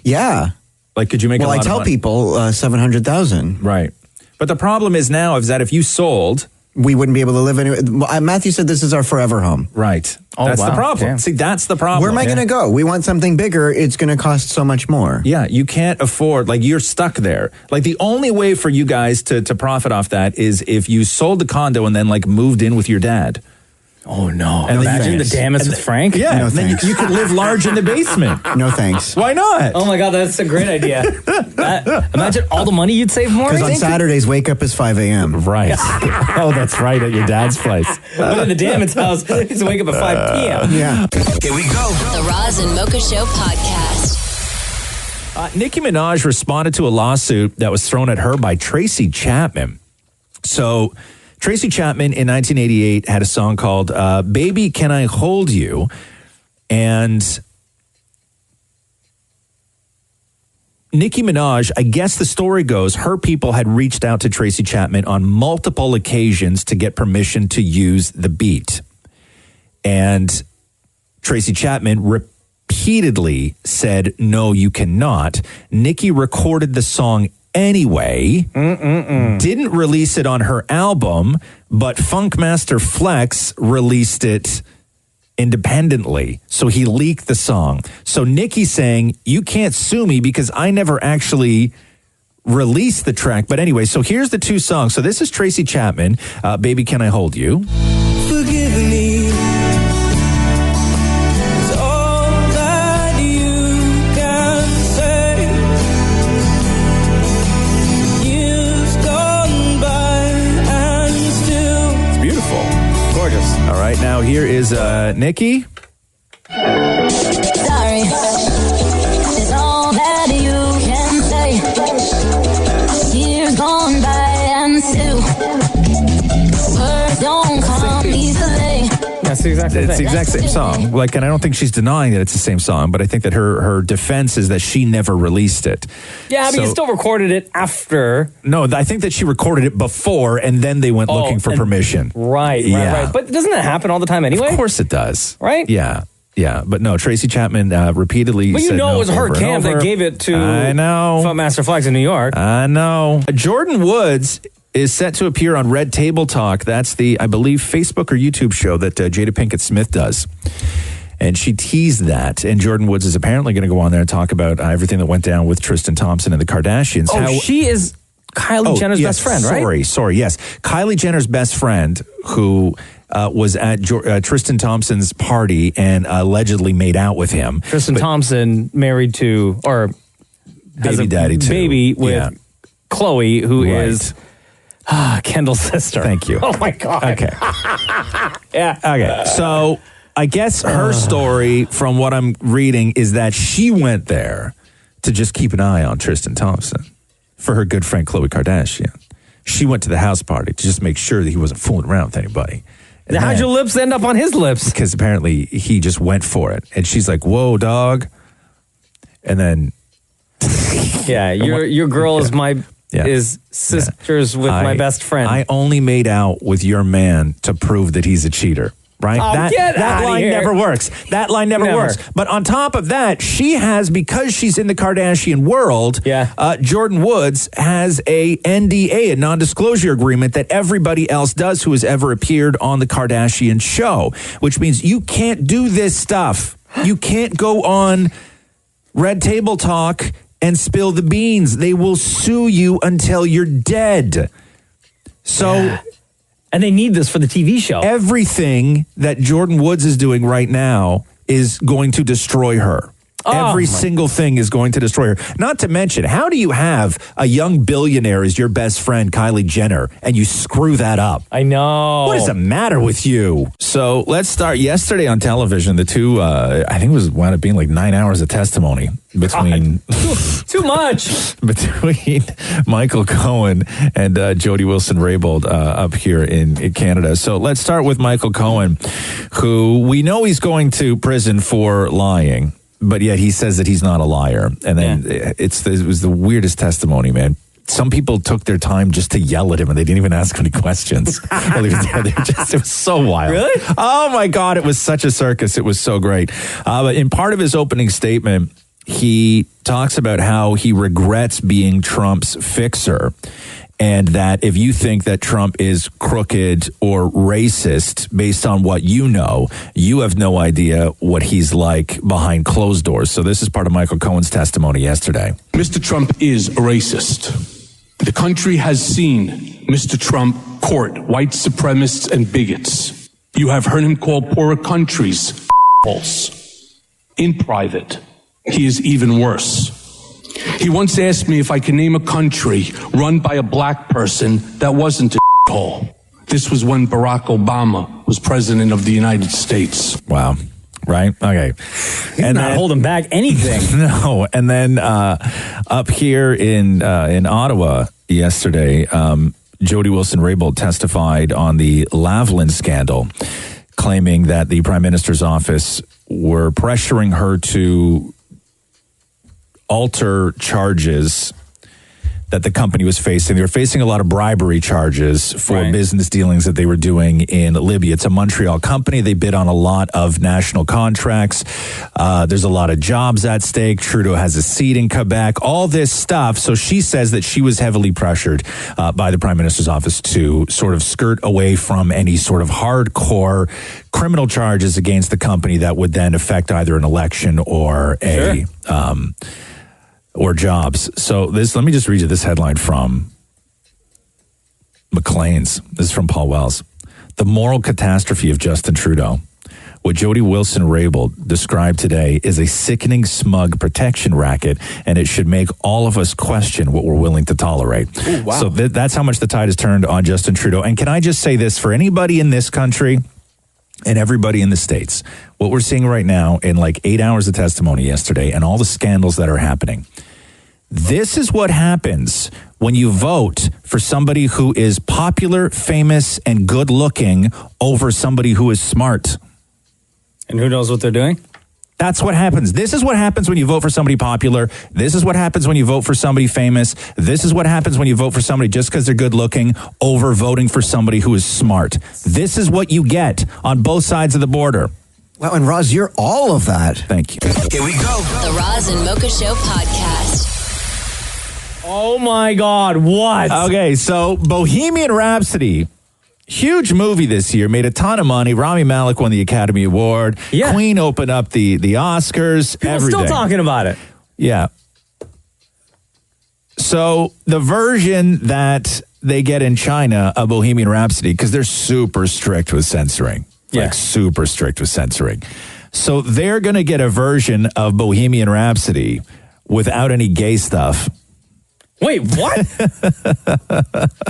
[SPEAKER 8] Yeah.
[SPEAKER 7] Like, could you make?
[SPEAKER 8] Well,
[SPEAKER 7] a lot
[SPEAKER 8] I tell
[SPEAKER 7] of money?
[SPEAKER 8] people 700,000.
[SPEAKER 7] Right. But the problem is now is that if you sold,
[SPEAKER 8] we wouldn't be able to live anywhere. Matthew said this is our forever home.
[SPEAKER 7] Right.
[SPEAKER 2] Oh,
[SPEAKER 7] that's the
[SPEAKER 2] wow.
[SPEAKER 7] problem.
[SPEAKER 2] Damn.
[SPEAKER 7] See, that's the problem.
[SPEAKER 8] Where am I going to go? We want something bigger. It's going to cost so much more.
[SPEAKER 7] Yeah, you can't afford, like, you're stuck there. Like, the only way for you guys to profit off that is if you sold the condo and then, like, moved in with your dad.
[SPEAKER 2] Oh, no.
[SPEAKER 7] And
[SPEAKER 2] Imagine the damage with Frank.
[SPEAKER 7] Yeah,
[SPEAKER 8] No
[SPEAKER 7] and then
[SPEAKER 8] thanks.
[SPEAKER 7] you could live large in the basement.
[SPEAKER 8] No thanks.
[SPEAKER 7] Why not?
[SPEAKER 2] Oh, my God, that's a great idea. Imagine all the money you'd save, Maury.
[SPEAKER 8] Because on Saturdays, wake up is 5 a.m.
[SPEAKER 7] Right. Oh, that's right, at your dad's place.
[SPEAKER 2] But in the Damon's house, he's wake up at 5 p.m.
[SPEAKER 8] Yeah.
[SPEAKER 1] Here we go.
[SPEAKER 3] The Roz and Mocha Show podcast.
[SPEAKER 7] Nicki Minaj responded to a lawsuit that was thrown at her by Tracy Chapman. So Tracy Chapman in 1988 had a song called Baby, Can I Hold You? And Nicki Minaj, I guess the story goes, her people had reached out to Tracy Chapman on multiple occasions to get permission to use the beat. And Tracy Chapman repeatedly said, no, you cannot. Nicki recorded the song anyway, didn't release it on her album, but Funkmaster Flex released it independently. So he leaked the song. So Nicki's saying, you can't sue me because I never actually released the track. But anyway, so here's the two songs. So this is Tracy Chapman, Baby, Can I Hold You?
[SPEAKER 5] Forgive me.
[SPEAKER 7] All right, now here is Nicki.
[SPEAKER 5] Sorry, it's all that you can say. Years gone by and still words don't come easily.
[SPEAKER 2] That's the exact same
[SPEAKER 7] It's the
[SPEAKER 2] thing.
[SPEAKER 7] exact same song. Like, and I don't think she's denying that it's the same song, but I think that her defense is that she never released it.
[SPEAKER 2] Yeah, but you still recorded it after.
[SPEAKER 7] No, I think that she recorded it before, and then they went looking for permission.
[SPEAKER 2] Right. But doesn't that happen all the time anyway?
[SPEAKER 7] Of course it does.
[SPEAKER 2] Right?
[SPEAKER 7] Yeah. Yeah, but no, Tracy Chapman repeatedly
[SPEAKER 2] But you
[SPEAKER 7] said
[SPEAKER 2] know
[SPEAKER 7] no
[SPEAKER 2] it was her
[SPEAKER 7] over and
[SPEAKER 2] camp that
[SPEAKER 7] over.
[SPEAKER 2] gave it to
[SPEAKER 7] I know.
[SPEAKER 2] Funkmaster Flex in New York.
[SPEAKER 7] I know. Jordan Woods is set to appear on Red Table Talk. That's the, I believe, Facebook or YouTube show that Jada Pinkett Smith does. And she teased that. And Jordan Woods is apparently going to go on there and talk about everything that went down with Tristan Thompson and the Kardashians.
[SPEAKER 2] Oh, she is Kylie Jenner's best friend, right?
[SPEAKER 7] Sorry, yes. Kylie Jenner's best friend who was at Tristan Thompson's party and allegedly made out with him.
[SPEAKER 2] Tristan Thompson married to, or has
[SPEAKER 7] baby
[SPEAKER 2] a
[SPEAKER 7] daddy too.
[SPEAKER 2] baby with Chloe, who
[SPEAKER 7] Right.
[SPEAKER 2] is Kendall's sister.
[SPEAKER 7] Thank you.
[SPEAKER 2] Oh my God.
[SPEAKER 7] Okay.
[SPEAKER 2] Yeah.
[SPEAKER 7] Okay. So I guess her story, from what I'm reading, is that she went there to just keep an eye on Tristan Thompson for her good friend Khloe Kardashian. She went to the house party to just make sure that he wasn't fooling around with anybody. And
[SPEAKER 2] How'd
[SPEAKER 7] then-
[SPEAKER 2] your lips end up on his lips?
[SPEAKER 7] Because apparently he just went for it. And she's like, whoa, dog. And then
[SPEAKER 2] Yeah, your girl is sisters with my best friend.
[SPEAKER 7] I only made out with your man to prove that he's a cheater. Right?
[SPEAKER 2] Oh,
[SPEAKER 7] that
[SPEAKER 2] get
[SPEAKER 7] that
[SPEAKER 2] outta
[SPEAKER 7] line
[SPEAKER 2] here.
[SPEAKER 7] never works. That line never works. But on top of that, she has, because she's in the Kardashian world, Jordan Woods has a NDA, a non-disclosure agreement that everybody else does who has ever appeared on the Kardashian show, which means you can't do this stuff. You can't go on Red Table Talk and spill the beans. They will sue you until you're dead. So...
[SPEAKER 2] And they need this for the TV show.
[SPEAKER 7] Everything that Jordan Woods is doing right now is going to destroy her. Every single thing is going to destroy her. Not to mention, how do you have a young billionaire as your best friend, Kylie Jenner, and you screw that up?
[SPEAKER 2] I know.
[SPEAKER 7] What is the matter with you? So let's start. Yesterday on television, the two, I think it was wound up being like 9 hours of testimony between...
[SPEAKER 2] Too much.
[SPEAKER 7] Between Michael Cohen and Jody Wilson-Raybould up here in Canada. So let's start with Michael Cohen, who we know he's going to prison for lying, but yet he says that he's not a liar. And then it was the weirdest testimony, man. Some people took their time just to yell at him, and they didn't even ask him any questions. It was so wild.
[SPEAKER 2] Really?
[SPEAKER 7] Oh, my God. It was such a circus. It was so great. But in part of his opening statement, he talks about how he regrets being Trump's fixer, and that if you think that Trump is crooked or racist based on what you know, you have no idea what he's like behind closed doors. So this is part of Michael Cohen's testimony yesterday.
[SPEAKER 6] Mr. Trump is a racist. The country has seen Mr. Trump court white supremacists and bigots. You have heard him call poorer countries holes. In private, he is even worse. He once asked me if I could name a country run by a black person that wasn't a hole. This was when Barack Obama was president of the United States.
[SPEAKER 7] Wow. Right? Okay.
[SPEAKER 2] And not holding back anything.
[SPEAKER 7] No. And then up here in Ottawa yesterday, Jody Wilson-Raybould testified on the Lavalin scandal, claiming that the Prime Minister's office were pressuring her to alter charges that the company was facing. They were facing a lot of bribery charges for business dealings that they were doing in Libya. It's a Montreal company. They bid on a lot of national contracts. There's a lot of jobs at stake. Trudeau has a seat in Quebec, all this stuff. So she says that she was heavily pressured by the Prime Minister's office to sort of skirt away from any sort of hardcore criminal charges against the company that would then affect either an election or or jobs. So let me just read you this headline from Maclean's. This is from Paul Wells. The moral catastrophe of Justin Trudeau. What Jody Wilson-Raybould described today is a sickening, smug protection racket, and it should make all of us question what we're willing to tolerate. Ooh, wow. So that's how much the tide has turned on Justin Trudeau. And can I just say this for anybody in this country and everybody in the States, what we're seeing right now in like 8 hours of testimony yesterday and all the scandals that are happening, this is what happens when you vote for somebody who is popular, famous, and good looking over somebody who is smart.
[SPEAKER 2] And who knows what they're doing?
[SPEAKER 7] That's what happens. This is what happens when you vote for somebody popular. This is what happens when you vote for somebody famous. This is what happens when you vote for somebody just because they're good looking over voting for somebody who is smart. This is what you get on both sides of the border.
[SPEAKER 8] Wow, and Roz, you're all of that.
[SPEAKER 7] Thank you.
[SPEAKER 3] Here we go. The Roz and Mocha Show podcast.
[SPEAKER 2] Oh my God, what?
[SPEAKER 7] Okay, so Bohemian Rhapsody, huge movie this year, made a ton of money. Rami Malek won the Academy Award.
[SPEAKER 2] Yeah.
[SPEAKER 7] Queen opened up the Oscars.
[SPEAKER 2] People
[SPEAKER 7] everything.
[SPEAKER 2] still talking about it.
[SPEAKER 7] Yeah. So the version that they get in China of Bohemian Rhapsody, because they're super strict with censoring. Like super strict with censoring. So they're going to get a version of Bohemian Rhapsody without any gay stuff.
[SPEAKER 2] Wait, what?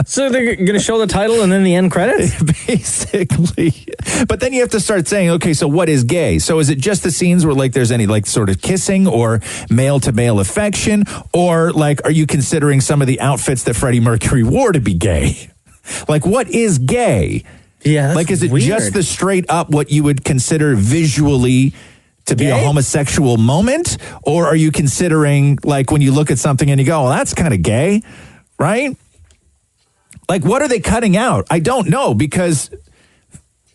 [SPEAKER 2] So they're going to show the title and then the end credits?
[SPEAKER 7] Basically. But then you have to start saying, okay, so what is gay? So is it just the scenes where like there's any like sort of kissing or male to male affection? Or like, are you considering some of the outfits that Freddie Mercury wore to be gay? Like, what is gay?
[SPEAKER 2] Yeah, that's
[SPEAKER 7] like, is it
[SPEAKER 2] weird.
[SPEAKER 7] just the straight up what you would consider visually to be a homosexual moment? Or are you considering, like, when you look at something and you go, well, that's kind of gay, right? Like, what are they cutting out? I don't know, because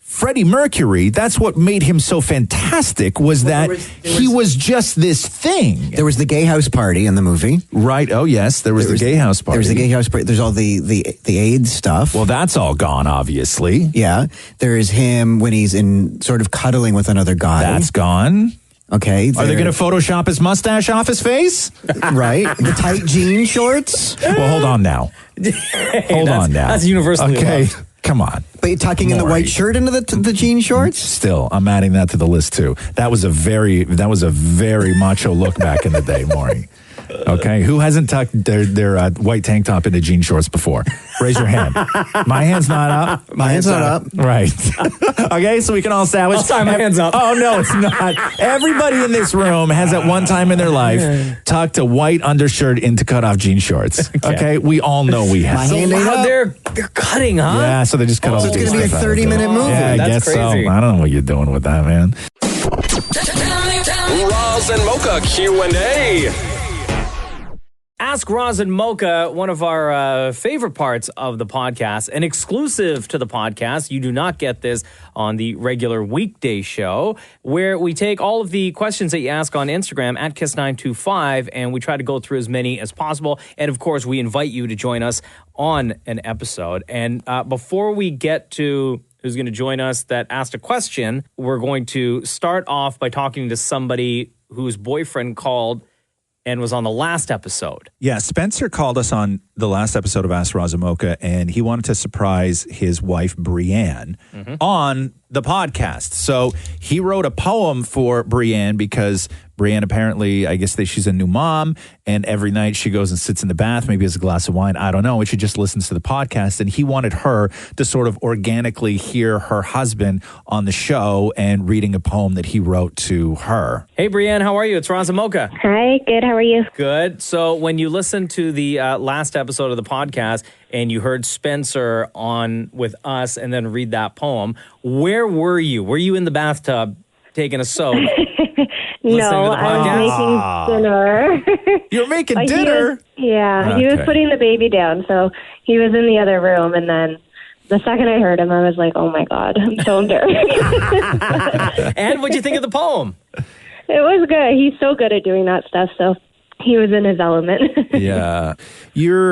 [SPEAKER 7] Freddie Mercury, that's what made him so fantastic, was that he was just this thing.
[SPEAKER 8] There was the gay house party in the movie.
[SPEAKER 7] Right. Oh, yes. There was the gay house party.
[SPEAKER 8] There was the gay house party. There's all the AIDS stuff.
[SPEAKER 7] Well, that's all gone, obviously.
[SPEAKER 8] Yeah. There is him when he's in sort of cuddling with another guy.
[SPEAKER 7] That's gone.
[SPEAKER 8] Okay.
[SPEAKER 7] Are they going to Photoshop his mustache off his face?
[SPEAKER 8] Right. The tight jean shorts.
[SPEAKER 7] Well, hold on now. Hold on now.
[SPEAKER 2] That's universally
[SPEAKER 7] okay.
[SPEAKER 2] loved.
[SPEAKER 7] Come on.
[SPEAKER 8] But you're tucking in the white shirt into the jean shorts?
[SPEAKER 7] Still, I'm adding that to the list too. That was a very macho look back in the day, Maury. Okay, who hasn't tucked their white tank top into jean shorts before? Raise your hand. My hand's not up.
[SPEAKER 8] My hand's not up.
[SPEAKER 7] Right. Okay, so we can all establish.
[SPEAKER 2] Oh, sorry, my hand's up.
[SPEAKER 7] Oh, no, it's not. Everybody in this room has at one time in their life tucked a white undershirt into cutoff jean shorts. Okay, we all know we have.
[SPEAKER 8] My hand ain't up.
[SPEAKER 2] They're cutting, huh?
[SPEAKER 7] Yeah, so they just cut all
[SPEAKER 8] So
[SPEAKER 7] the
[SPEAKER 8] it's going to be a 30-minute movie.
[SPEAKER 7] Yeah, I
[SPEAKER 2] That's
[SPEAKER 7] guess
[SPEAKER 2] crazy.
[SPEAKER 7] so. I don't know what you're doing with that, man.
[SPEAKER 1] Roz and Mocha Q&A.
[SPEAKER 2] Ask Roz and Mocha, one of our favorite parts of the podcast, an exclusive to the podcast. You do not get this on the regular weekday show, where we take all of the questions that you ask on Instagram at Kiss925, and we try to go through as many as possible. And of course, we invite you to join us on an episode. And before we get to who's going to join us that asked a question, we're going to start off by talking to somebody whose boyfriend called and was on the last episode.
[SPEAKER 7] Yeah, Spencer called us on the last episode of Ask Roz Mocha, and he wanted to surprise his wife, Brienne, on the podcast. So he wrote a poem for Brienne because Brienne apparently, I guess she's a new mom, and every night she goes and sits in the bath, maybe has a glass of wine, I don't know, and she just listens to the podcast, and he wanted her to sort of organically hear her husband on the show and reading a poem that he wrote to her.
[SPEAKER 2] Hey, Brienne, how are you? It's Roz Mocha.
[SPEAKER 10] Hi, good. How are you?
[SPEAKER 2] Good. So when you listened to the last episode of the podcast and you heard Spencer on with us and then read that poem, where were you? Were you in the bathtub taking a soak?
[SPEAKER 10] No, I was making dinner.
[SPEAKER 7] You're making dinner?
[SPEAKER 10] He was putting the baby down, so he was in the other room, and then the second I heard him, I was like, oh my God, I'm so embarrassed.
[SPEAKER 2] And what'd you think of the poem?
[SPEAKER 10] It was good. He's so good at doing that stuff, so he was in his element.
[SPEAKER 7] Yeah.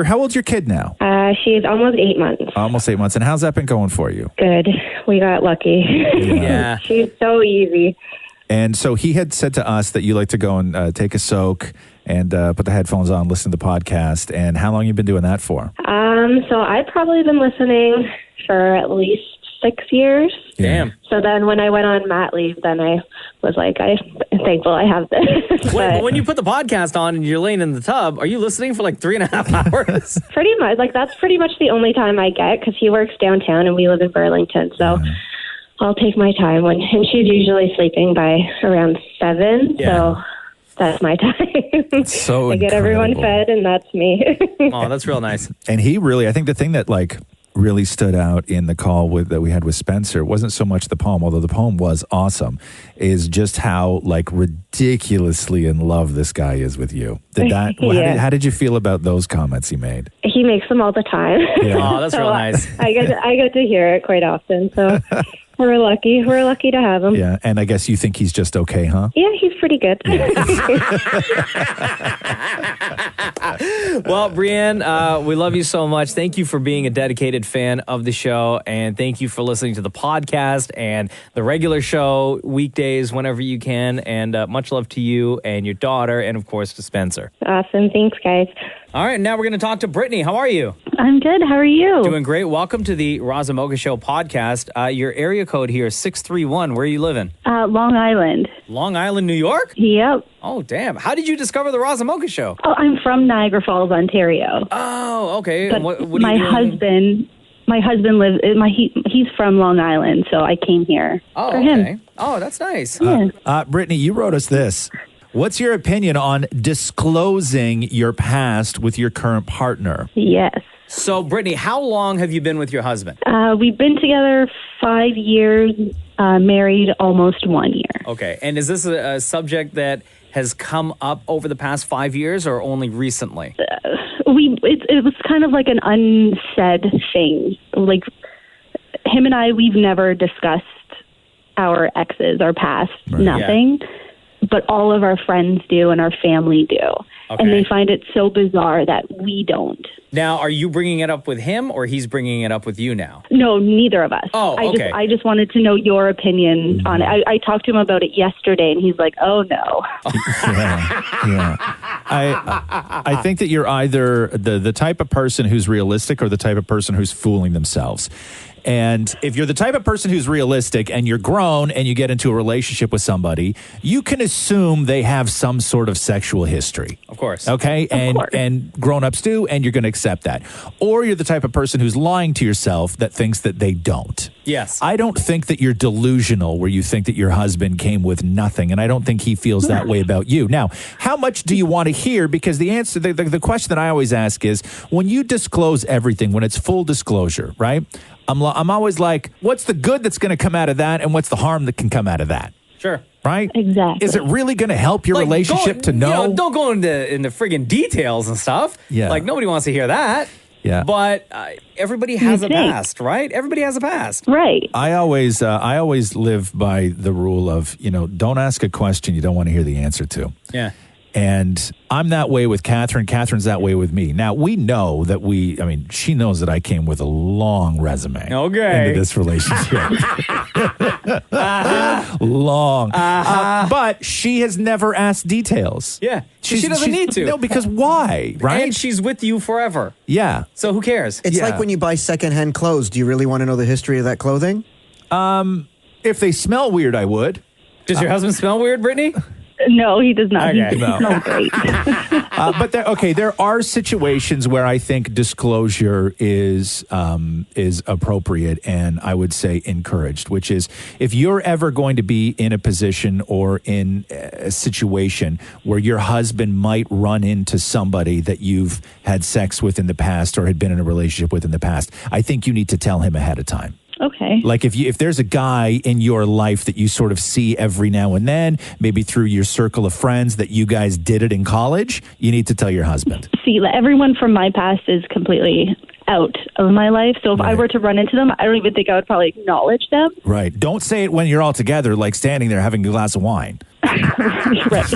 [SPEAKER 7] How old's your kid now?
[SPEAKER 10] She's almost 8 months.
[SPEAKER 7] Almost 8 months. And how's that been going for you?
[SPEAKER 10] Good. We got lucky.
[SPEAKER 2] Yeah.
[SPEAKER 10] She's so easy.
[SPEAKER 7] And so he had said to us that you like to go and take a soak and put the headphones on, listen to the podcast. And how long have you been doing that for?
[SPEAKER 10] So I've probably been listening for at least 6 years.
[SPEAKER 2] Damn.
[SPEAKER 10] So then when I went on mat leave, then I was like, I'm thankful I have this.
[SPEAKER 2] When you put the podcast on and you're laying in the tub, are you listening for like 3.5 hours?
[SPEAKER 10] Pretty much. Like, that's pretty much the only time I get, because he works downtown and we live in Burlington. So I'll take my time and she's usually sleeping by around 7. So that's my time.
[SPEAKER 7] So
[SPEAKER 10] I get everyone fed, and that's me.
[SPEAKER 2] Oh, that's real nice.
[SPEAKER 7] And he really, I think the thing that really stood out in the call that we had with Spencer wasn't so much the poem, although the poem was awesome, is just how ridiculously in love this guy is with you. How did you feel about those comments he made?
[SPEAKER 10] He makes them all the time.
[SPEAKER 2] Yeah. Oh, that's real nice.
[SPEAKER 10] I get to hear it quite often. So we're lucky. We're lucky to have him.
[SPEAKER 7] Yeah, and I guess you think he's just okay, huh?
[SPEAKER 10] Yeah, he's pretty good.
[SPEAKER 2] Well, Brienne, we love you so much. Thank you for being a dedicated fan of the show, and thank you for listening to the podcast and the regular show weekdays whenever you can, and much love to you and your daughter, and of course to Spencer.
[SPEAKER 10] Awesome. Thanks, guys.
[SPEAKER 2] All right, now we're going to talk to Brittany. How are you?
[SPEAKER 10] I'm good. How are you?
[SPEAKER 2] Doing great. Welcome to the Roz Mocha Show podcast. Your area code here is 631. Where are you living?
[SPEAKER 10] Long Island.
[SPEAKER 2] Long Island, New York?
[SPEAKER 10] Yep.
[SPEAKER 2] Oh, damn. How did you discover the Roz Mocha Show?
[SPEAKER 10] Oh, I'm from Niagara Falls, Ontario.
[SPEAKER 2] Oh, okay.
[SPEAKER 10] But
[SPEAKER 2] what are
[SPEAKER 10] my
[SPEAKER 2] you doing?
[SPEAKER 10] husband lives. He's from Long Island, so I came here for him.
[SPEAKER 2] Oh, that's nice.
[SPEAKER 7] Brittany, you wrote us this. What's your opinion on disclosing your past with your current partner?
[SPEAKER 10] Yes.
[SPEAKER 2] So, Brittany, how long have you been with your husband?
[SPEAKER 10] We've been together 5 years, married almost 1 year.
[SPEAKER 2] Okay. And is this a subject that has come up over the past 5 years or only recently?
[SPEAKER 10] It was kind of like an unsaid thing. Like, him and we've never discussed our exes, our past, nothing. Yeah. But all of our friends do and our family do. Okay. And they find it so bizarre that we don't.
[SPEAKER 2] Now, are you bringing it up with him or he's bringing it up with you now?
[SPEAKER 10] No, neither of us.
[SPEAKER 2] Oh, okay.
[SPEAKER 10] I just wanted to know your opinion on it. I talked to him about it yesterday, and he's like, oh, no.
[SPEAKER 7] Yeah. I think that you're either the type of person who's realistic or the type of person who's fooling themselves. And if you're the type of person who's realistic and you're grown and you get into a relationship with somebody, you can assume they have some sort of sexual history.
[SPEAKER 2] Of course.
[SPEAKER 7] Okay? And grown-ups do, and you're going to accept that. Or you're the type of person who's lying to yourself that thinks that they don't.
[SPEAKER 2] Yes.
[SPEAKER 7] I don't think that you're delusional where you think that your husband came with nothing, and I don't think he feels that way about you. Now, how much do you want to hear? Because the answer, the question that I always ask is, when you disclose everything, when it's full disclosure, right? I'm always like, what's the good that's going to come out of that, and what's the harm that can come out of that?
[SPEAKER 2] Sure.
[SPEAKER 7] Right?
[SPEAKER 10] Exactly.
[SPEAKER 7] Is it really going to help your relationship to know?
[SPEAKER 2] Don't go into friggin' details and stuff.
[SPEAKER 7] Yeah.
[SPEAKER 2] Like, nobody wants to hear that.
[SPEAKER 7] Yeah.
[SPEAKER 2] But everybody has a past, right? Everybody has a past.
[SPEAKER 10] Right.
[SPEAKER 7] I always live by the rule of, don't ask a question you don't want to hear the answer to.
[SPEAKER 2] Yeah.
[SPEAKER 7] And I'm that way with Catherine. Catherine's that way with me. Now, we know that she knows that I came with a long resume into this relationship. Long. But she has never asked details.
[SPEAKER 2] Yeah. She doesn't need to.
[SPEAKER 7] No, because why? Right?
[SPEAKER 2] And she's with you forever.
[SPEAKER 7] Yeah.
[SPEAKER 2] So who cares?
[SPEAKER 8] It's like when you buy secondhand clothes. Do you really want to know the history of that clothing?
[SPEAKER 7] If they smell weird, I would.
[SPEAKER 2] Does your husband smell weird, Brittany?
[SPEAKER 10] No, he does not.
[SPEAKER 2] Okay.
[SPEAKER 10] He smells great.
[SPEAKER 7] But there are situations where I think disclosure is appropriate and I would say encouraged, which is if you're ever going to be in a position or in a situation where your husband might run into somebody that you've had sex with in the past or had been in a relationship with in the past, I think you need to tell him ahead of time.
[SPEAKER 10] Okay.
[SPEAKER 7] Like if there's a guy in your life that you sort of see every now and then, maybe through your circle of friends that you guys did it in college, you need to tell your husband.
[SPEAKER 10] See, everyone from my past is completely out of my life. So if I were to run into them, I don't even think I would probably acknowledge them.
[SPEAKER 7] Right. Don't say it when you're all together, like standing there having a glass of wine. Right?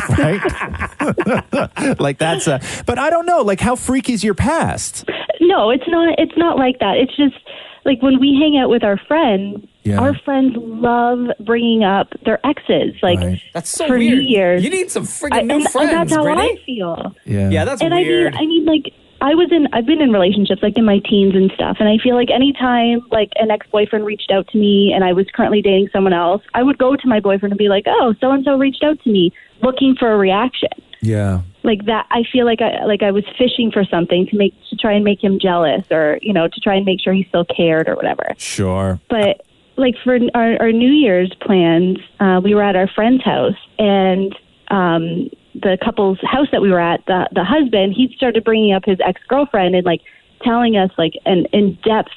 [SPEAKER 7] Like that's but I don't know, like how freaky is your past?
[SPEAKER 10] No, it's not like that. It's just like when we hang out with our friends, our friends love bringing up their exes. Like
[SPEAKER 2] that's so
[SPEAKER 10] for
[SPEAKER 2] weird.
[SPEAKER 10] New Year's,
[SPEAKER 2] you need some freaking new friends.
[SPEAKER 10] And that's how
[SPEAKER 2] Brittany.
[SPEAKER 10] I feel.
[SPEAKER 7] Yeah,
[SPEAKER 2] that's
[SPEAKER 10] and
[SPEAKER 2] weird.
[SPEAKER 10] I mean, like I've been in relationships like in my teens and stuff, and I feel like anytime like an ex-boyfriend reached out to me and I was currently dating someone else, I would go to my boyfriend and be like, "Oh, so and so reached out to me, looking for a reaction."
[SPEAKER 7] Yeah.
[SPEAKER 10] Like that, I feel like I was fishing for something to try and make him jealous, or to try and make sure he still cared or whatever.
[SPEAKER 7] Sure.
[SPEAKER 10] But like for our New Year's plans, we were at our friend's house, and the couple's house that we were at, the husband, he started bringing up his ex-girlfriend and like telling us like an in-depth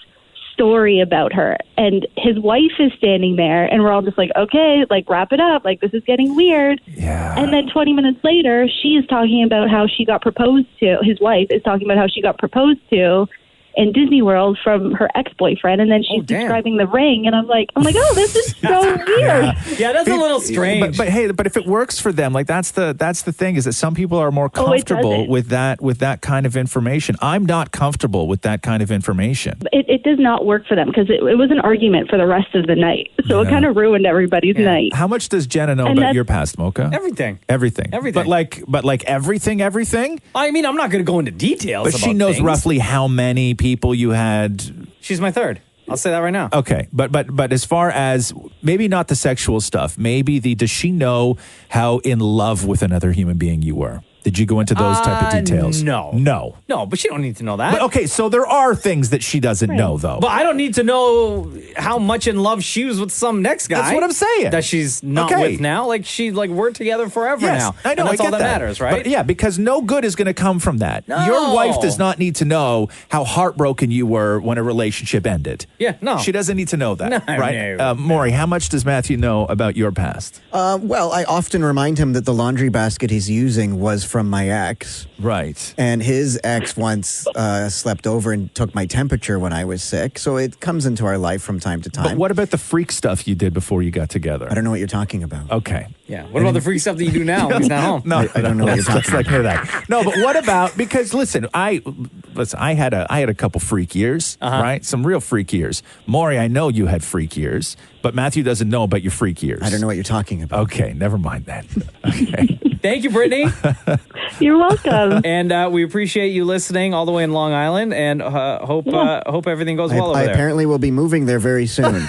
[SPEAKER 10] story about her, and his wife is standing there, and we're all just like, okay, like wrap it up, like this is getting weird.
[SPEAKER 7] Yeah.
[SPEAKER 10] And then 20 minutes later, she is talking about how she got proposed to. His wife is talking about how she got proposed to in Disney World from her ex-boyfriend, and then she's describing the ring, and I'm like, oh, this is so weird.
[SPEAKER 2] Yeah, that's a little strange.
[SPEAKER 7] But hey, if it works for them, like that's the thing is that some people are more comfortable with that kind of information. I'm not comfortable with that kind of information.
[SPEAKER 10] It does not work for them because it was an argument for the rest of the night, so it kind of ruined everybody's night.
[SPEAKER 7] How much does Jenna know about your past, Mocha?
[SPEAKER 2] Everything.
[SPEAKER 7] Everything. But like everything.
[SPEAKER 2] I mean, I'm not going to go into details.
[SPEAKER 7] But she knows roughly how many people you had.
[SPEAKER 2] She's my third. I'll say that right now.
[SPEAKER 7] Okay, but as far as maybe not the sexual stuff, maybe does she know how in love with another human being you were? Did you go into those type of details?
[SPEAKER 2] No, but she don't need to know that.
[SPEAKER 7] But, okay, so there are things that she doesn't know, though.
[SPEAKER 2] But I don't need to know how much in love she was with some next guy.
[SPEAKER 7] That's what I'm saying.
[SPEAKER 2] That she's not with now. Like we're together forever now.
[SPEAKER 7] I know.
[SPEAKER 2] And that's
[SPEAKER 7] I
[SPEAKER 2] all
[SPEAKER 7] get
[SPEAKER 2] that matters, right?
[SPEAKER 7] But yeah, because no good is going to come from that.
[SPEAKER 2] No.
[SPEAKER 7] Your wife does not need to know how heartbroken you were when a relationship ended.
[SPEAKER 2] Yeah, no.
[SPEAKER 7] She doesn't need to know that,
[SPEAKER 2] No,
[SPEAKER 7] right?
[SPEAKER 2] no.
[SPEAKER 7] Maury, how much does Matthew know about your past?
[SPEAKER 8] Well, I often remind him that the laundry basket he's using was from my ex.
[SPEAKER 7] Right.
[SPEAKER 8] And his ex once slept over and took my temperature when I was sick. So it comes into our life from time to time.
[SPEAKER 7] But what about the freak stuff you did before you got together?
[SPEAKER 8] I don't know what you're talking about.
[SPEAKER 7] Okay.
[SPEAKER 2] Yeah. What about the freak stuff that you do now when he's not home?
[SPEAKER 7] No,
[SPEAKER 8] I don't know what you're talking
[SPEAKER 7] about. Hear that. No, but what about, because listen, I had a couple freak years, right? Some real freak years. Maury, I know you had freak years, but Matthew doesn't know about your freak years.
[SPEAKER 8] I don't know what you're talking about.
[SPEAKER 7] Okay, never mind that. Okay.
[SPEAKER 2] Thank you, Brittany.
[SPEAKER 10] You're welcome.
[SPEAKER 2] And we appreciate you listening all the way in Long Island, and hope everything goes well over
[SPEAKER 8] I
[SPEAKER 2] there.
[SPEAKER 8] apparently will be moving there very soon.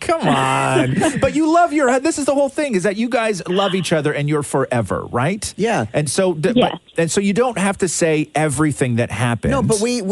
[SPEAKER 7] Come on. But you love this is the whole thing, is that you guys love each other and you're forever, right?
[SPEAKER 8] Yeah.
[SPEAKER 7] And so so you don't have to say everything that happens.
[SPEAKER 8] No, but we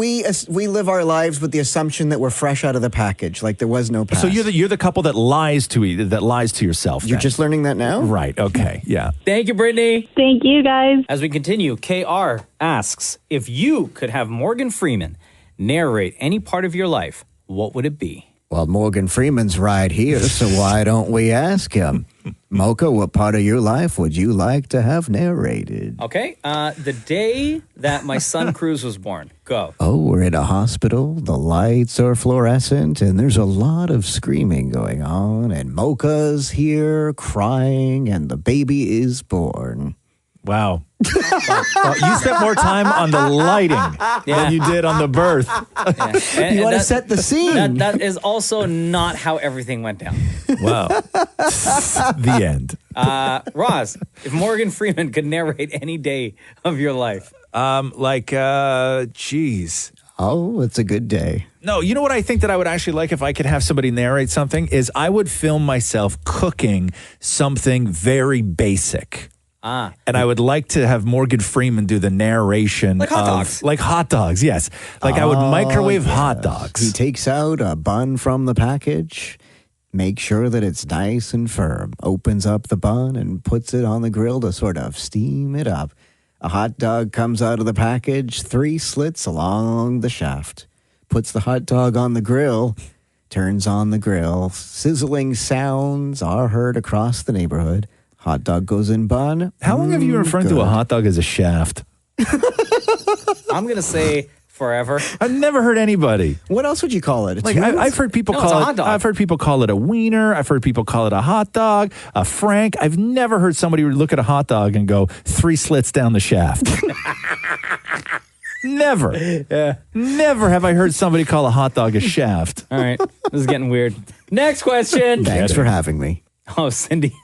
[SPEAKER 8] live our lives with the assumption that we're fresh out of the package, like there was no past.
[SPEAKER 7] So you're the couple that lies to yourself.
[SPEAKER 8] You're just learning that now?
[SPEAKER 7] Right. Okay. Yeah.
[SPEAKER 2] Thank you, Brittany.
[SPEAKER 10] Thank you, guys.
[SPEAKER 2] As we continue, KR asks, if you could have Morgan Freeman narrate any part of your life, what would it be?
[SPEAKER 8] Well, Morgan Freeman's right here, so why don't we ask him? Mocha, what part of your life would you like to have narrated?
[SPEAKER 2] Okay. The day that my son Cruz was born. Go.
[SPEAKER 8] Oh, we're in a hospital. The lights are fluorescent, and there's a lot of screaming going on, and Mocha's here crying, and the baby is born.
[SPEAKER 7] Wow. Well, you spent more time on the lighting than you did on the birth.
[SPEAKER 8] You want to set the scene.
[SPEAKER 2] That is also not how everything went down.
[SPEAKER 7] Wow. The end.
[SPEAKER 2] Roz, if Morgan Freeman could narrate any day of your life.
[SPEAKER 7] Geez.
[SPEAKER 8] Oh, it's a good day.
[SPEAKER 7] No, you know what I think that I would actually like if I could have somebody narrate something is I would film myself cooking something very basic. And I would like to have Morgan Freeman do the narration.
[SPEAKER 2] Like hot dogs.
[SPEAKER 7] Like hot dogs, yes. Like I would microwave hot dogs.
[SPEAKER 8] He takes out a bun from the package, makes sure that it's nice and firm, opens up the bun and puts it on the grill to sort of steam it up. A hot dog comes out of the package, 3 slits along the shaft, puts the hot dog on the grill, turns on the grill. Sizzling sounds are heard across the neighborhood. Hot dog goes in bun.
[SPEAKER 7] How long have you been referring to a hot dog as a shaft?
[SPEAKER 2] I'm going to say forever.
[SPEAKER 7] I've never heard anybody.
[SPEAKER 8] What else would you call it?
[SPEAKER 7] I've heard people call it. I've heard people call it a wiener. I've heard people call it a hot dog, a frank. I've never heard somebody look at a hot dog and go 3 slits down the shaft. Never.
[SPEAKER 2] Yeah.
[SPEAKER 7] Never have I heard somebody call a hot dog a shaft.
[SPEAKER 2] All right. This is getting weird. Next question.
[SPEAKER 8] Thanks for having me.
[SPEAKER 2] Oh, Cindy.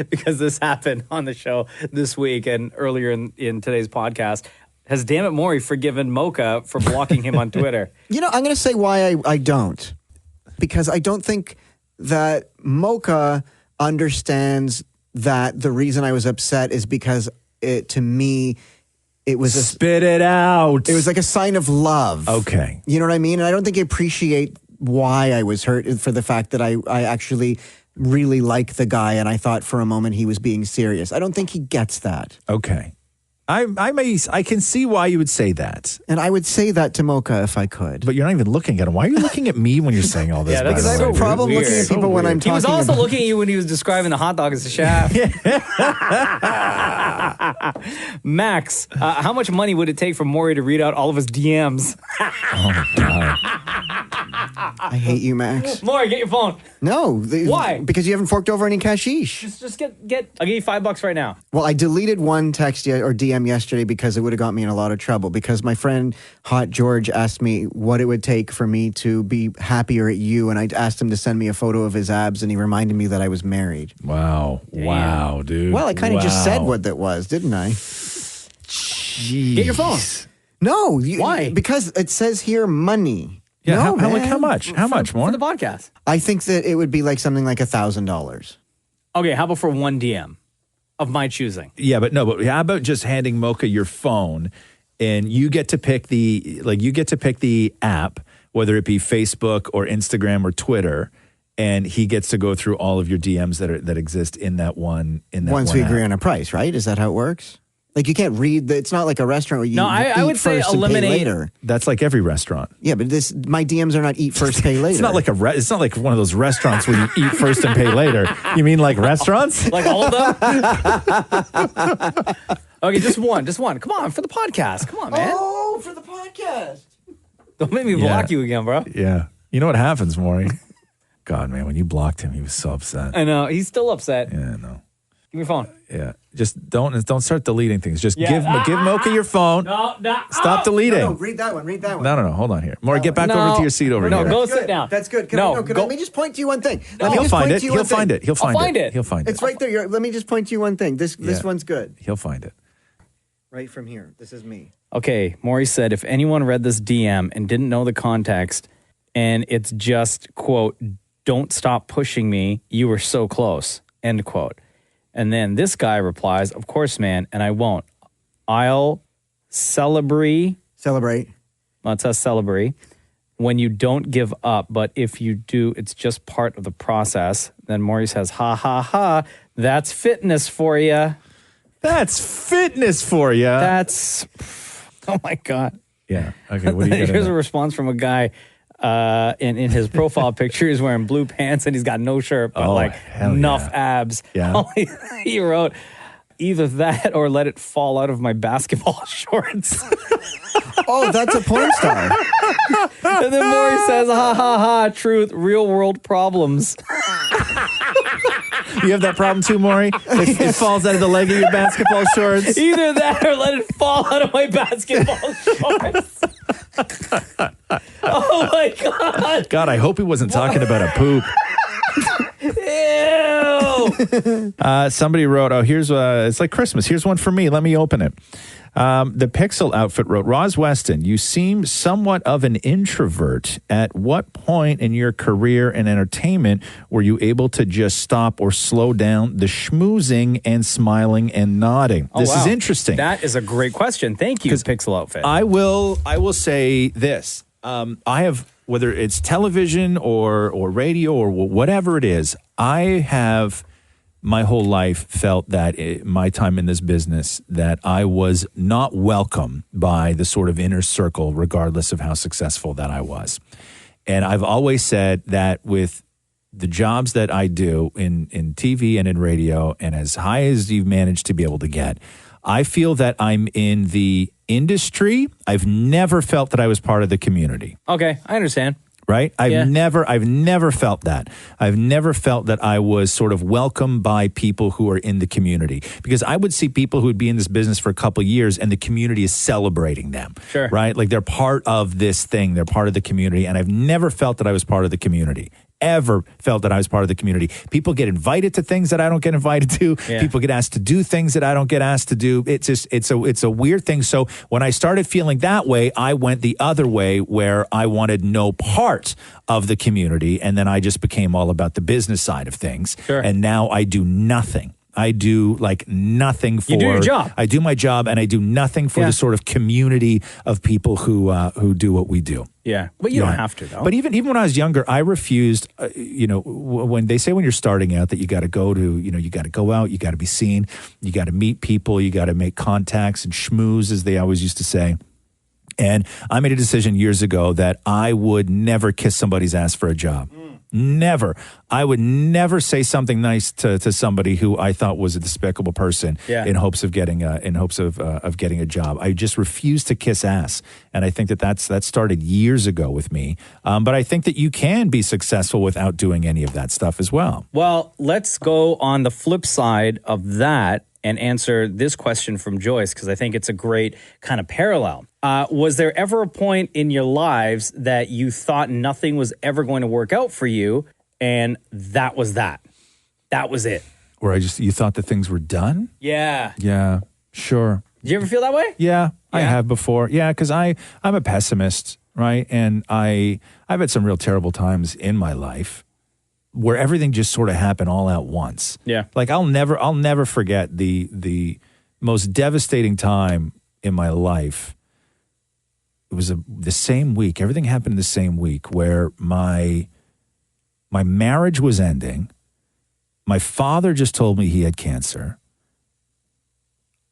[SPEAKER 2] Because this happened on the show this week and earlier in today's podcast. Has Dammit Maury forgiven Mocha for blocking him on Twitter?
[SPEAKER 8] You know, I'm going to say why I don't. Because I don't think that Mocha understands that the reason I was upset is because to me, it was
[SPEAKER 7] spit it out.
[SPEAKER 8] It was like a sign of love.
[SPEAKER 7] Okay.
[SPEAKER 8] You know what I mean? And I don't think I appreciate why I was hurt for the fact that I actually really like the guy and I thought for a moment he was being serious. I don't think he gets that.
[SPEAKER 7] Okay. I can see why you would say that.
[SPEAKER 8] And I would say that to Mocha if I could.
[SPEAKER 7] But you're not even looking at him. Why are you looking at me when you're saying all this?
[SPEAKER 2] Yeah,
[SPEAKER 8] because I have a problem looking at people when I'm talking.
[SPEAKER 2] He was also
[SPEAKER 8] about...
[SPEAKER 2] looking at you when he was describing the hot dog as a shaft. Max, how much money would it take for Maury to read out all of his DMs?
[SPEAKER 7] Oh, God.
[SPEAKER 8] I hate you, Max.
[SPEAKER 2] Maury, get your phone.
[SPEAKER 8] No.
[SPEAKER 2] Why?
[SPEAKER 8] Because you haven't forked over any cashish.
[SPEAKER 2] Just get. I'll give you $5 right now.
[SPEAKER 8] Well, I deleted one text or DM yesterday because it would have got me in a lot of trouble. Because my friend Hot George asked me what it would take for me to be happier at you, and I asked him to send me a photo of his abs, and he reminded me that I was married.
[SPEAKER 7] Wow.
[SPEAKER 2] Damn.
[SPEAKER 7] Wow, dude.
[SPEAKER 8] Well, I kind of just said what that was, didn't I?
[SPEAKER 7] Jeez.
[SPEAKER 2] Get your phone.
[SPEAKER 8] No.
[SPEAKER 2] Why?
[SPEAKER 8] Because it says here money.
[SPEAKER 7] Yeah,
[SPEAKER 8] no,
[SPEAKER 7] how much? How much more?
[SPEAKER 2] For the podcast.
[SPEAKER 8] I think that it would be like something like $1,000.
[SPEAKER 2] Okay, how about for one DM of my choosing?
[SPEAKER 7] Yeah, but how about just handing Mocha your phone and you get to pick the app, whether it be Facebook or Instagram or Twitter, and he gets to go through all of your DMs that exist in that one
[SPEAKER 8] Once we agree on a price, right? Is that how it works? Like you can't read it's not like a restaurant where you
[SPEAKER 2] I would say eliminate
[SPEAKER 8] later.
[SPEAKER 7] That's like every restaurant.
[SPEAKER 8] Yeah, but my DMs are not eat first, pay later.
[SPEAKER 7] It's not like it's not like one of those restaurants where you eat first and pay later. You mean like restaurants?
[SPEAKER 2] Like all of them? Okay, just one. Come on, for the podcast. Come on, man.
[SPEAKER 8] Oh, for the podcast.
[SPEAKER 2] Don't make me block you again, bro.
[SPEAKER 7] Yeah. You know what happens, Maury? God, man, when you blocked him, he was so upset.
[SPEAKER 2] I know. He's still upset.
[SPEAKER 7] Yeah, I know.
[SPEAKER 2] Give me your phone.
[SPEAKER 7] Yeah. Just don't start deleting things. Just give Mocha your phone.
[SPEAKER 2] No.
[SPEAKER 7] Stop deleting.
[SPEAKER 8] No, read that one.
[SPEAKER 7] No. Hold on here. Maury, get back over to your seat over here.
[SPEAKER 2] No, go sit down.
[SPEAKER 8] That's good. Let me just point to you one thing.
[SPEAKER 7] He'll find it. He'll find it.
[SPEAKER 8] It's right there. Let me just point to you one thing. This one's good.
[SPEAKER 7] He'll find it.
[SPEAKER 8] Right from here. This is me.
[SPEAKER 2] Okay, Maury said, if anyone read this DM and didn't know the context, and it's just, quote, don't stop pushing me, you were so close, end quote. And then this guy replies, of course, man, and I won't. I'll celebrate. Well, it says celebrate. When you don't give up, but if you do, it's just part of the process. Then Maury says, ha, ha, ha, that's fitness for you.
[SPEAKER 7] That's fitness for you.
[SPEAKER 2] That's, oh my God.
[SPEAKER 7] Yeah. Okay, what do you got?
[SPEAKER 2] Here's a response from a guy in his profile picture. He's wearing blue pants and he's got no shirt, but enough abs.
[SPEAKER 7] Yeah.
[SPEAKER 2] He wrote, either that or let it fall out of my basketball shorts.
[SPEAKER 8] Oh, that's a porn star.
[SPEAKER 2] And then Maury says, ha, ha, ha, truth, real world problems.
[SPEAKER 7] You have that problem too, Maury? It falls out of the leg of your basketball shorts.
[SPEAKER 2] Either that or let it fall out of my basketball shorts. Oh my God.
[SPEAKER 7] God, I hope he wasn't talking about a poop.
[SPEAKER 2] Ew.
[SPEAKER 7] Somebody wrote, here's it's like Christmas. Here's one for me. Let me open it. The Pixel outfit wrote, Roz Weston, you seem somewhat of an introvert. At what point in your career in entertainment were you able to just stop or slow down the schmoozing and smiling and nodding? This is interesting.
[SPEAKER 2] That is a great question. Thank you, Pixel outfit.
[SPEAKER 7] I will say this. I have, whether it's television or radio or whatever it is, I have my whole life felt that my time in this business, that I was not welcome by the sort of inner circle, regardless of how successful that I was. And I've always said that with the jobs that I do in TV and in radio, and as high as you've managed to be able to get, I feel that I'm in the industry. I've never felt that I was part of the community.
[SPEAKER 2] Okay, I understand.
[SPEAKER 7] Right? I've never felt that. I've never felt that I was sort of welcomed by people who are in the community, because I would see people who would be in this business for a couple of years and the community is celebrating them.
[SPEAKER 2] Sure.
[SPEAKER 7] Right? Like they're part of this thing. They're part of the community. And I've never felt that I was part of the community. Ever felt that I was part of the community. People get invited to things that I don't get invited to.
[SPEAKER 2] Yeah.
[SPEAKER 7] People get asked to do things that I don't get asked to do. It's just it's a weird thing. So when I started feeling that way, I went the other way where I wanted no part of the community, and then I just became all about the business side of things.
[SPEAKER 2] Sure.
[SPEAKER 7] And now I do nothing. I do like nothing for.
[SPEAKER 2] You do your job.
[SPEAKER 7] I do my job, and I do nothing for the sort of community of people who do what we do.
[SPEAKER 2] Yeah, but you don't have to, though.
[SPEAKER 7] But even when I was younger, I refused. When they say when you're starting out that you got to go to, you got to go out, you got to be seen, you got to meet people, you got to make contacts and schmooze, as they always used to say. And I made a decision years ago that I would never kiss somebody's ass for a job. Never. I would never say something nice to somebody who I thought was a despicable person in hopes of getting a job. I just refused to kiss ass, and I think that started years ago with me. But I think that you can be successful without doing any of that stuff as well.
[SPEAKER 2] Well, let's go on the flip side of that and answer this question from Joyce, because I think it's a great kind of parallel. Was there ever a point in your lives that you thought nothing was ever going to work out for you, and that was that? That was it.
[SPEAKER 7] Where you thought that things were done?
[SPEAKER 2] Yeah.
[SPEAKER 7] Yeah, sure.
[SPEAKER 2] Did you ever feel that way?
[SPEAKER 7] Yeah, I have before. Yeah, because I'm a pessimist, right? And I've had some real terrible times in my life where everything just sort of happened all at once.
[SPEAKER 2] Yeah.
[SPEAKER 7] Like I'll never forget the most devastating time in my life. It was the same week. Everything happened in the same week where my marriage was ending. My father just told me he had cancer.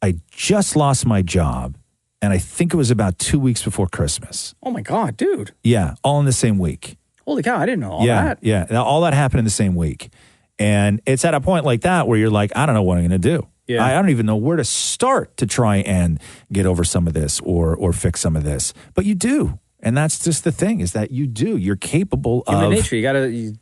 [SPEAKER 7] I just lost my job, and I think it was about 2 weeks before Christmas.
[SPEAKER 2] Oh my God, dude.
[SPEAKER 7] Yeah, all in the same week.
[SPEAKER 2] Holy cow, I didn't know all that.
[SPEAKER 7] Yeah, all that happened in the same week. And it's at a point like that where you're like, I don't know what I'm going to do.
[SPEAKER 2] Yeah.
[SPEAKER 7] I don't even know where to start to try and get over some of this or fix some of this. But you do. And that's just the thing, is that you do. You're capable of...
[SPEAKER 2] Human nature.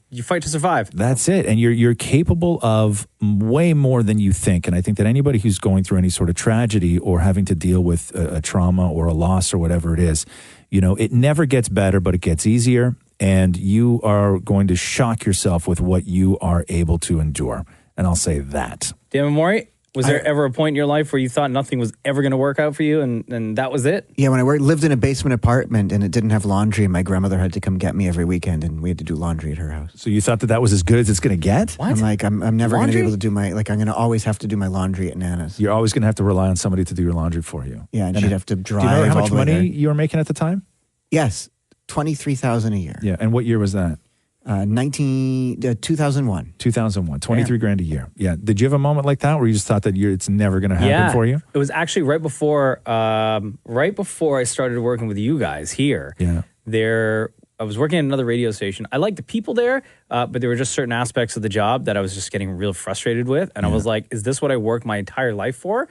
[SPEAKER 2] You fight to survive.
[SPEAKER 7] That's it. And you're capable of way more than you think. And I think that anybody who's going through any sort of tragedy or having to deal with a trauma or a loss or whatever it is, it never gets better, but it gets easier. And you are going to shock yourself with what you are able to endure. And I'll say that.
[SPEAKER 2] Dan Maury, was there ever a point in your life where you thought nothing was ever going to work out for you and that was it?
[SPEAKER 8] Yeah, when I lived in a basement apartment and it didn't have laundry, and my grandmother had to come get me every weekend, and we had to do laundry at her house.
[SPEAKER 7] So you thought that was as good as it's going to get?
[SPEAKER 8] What? I'm like, I'm never going to be able to do I'm going to always have to do my laundry at Nana's.
[SPEAKER 7] You're always going to have to rely on somebody to do your laundry for you.
[SPEAKER 8] Yeah, and she'd have to drive.
[SPEAKER 7] Do you know how much
[SPEAKER 8] all the way
[SPEAKER 7] money
[SPEAKER 8] there.
[SPEAKER 7] you were making at the time?
[SPEAKER 8] Yes, $23,000 a year.
[SPEAKER 7] Yeah, and what year was that?
[SPEAKER 8] 2001.
[SPEAKER 7] 2001, 23 grand a year. Yeah. Did you have a moment like that where you just thought that it's never going to happen for you?
[SPEAKER 2] It was actually right before I started working with you guys here.
[SPEAKER 7] Yeah.
[SPEAKER 2] I was working at another radio station. I liked the people there, but there were just certain aspects of the job that I was just getting real frustrated with. And I was like, is this what I worked my entire life for?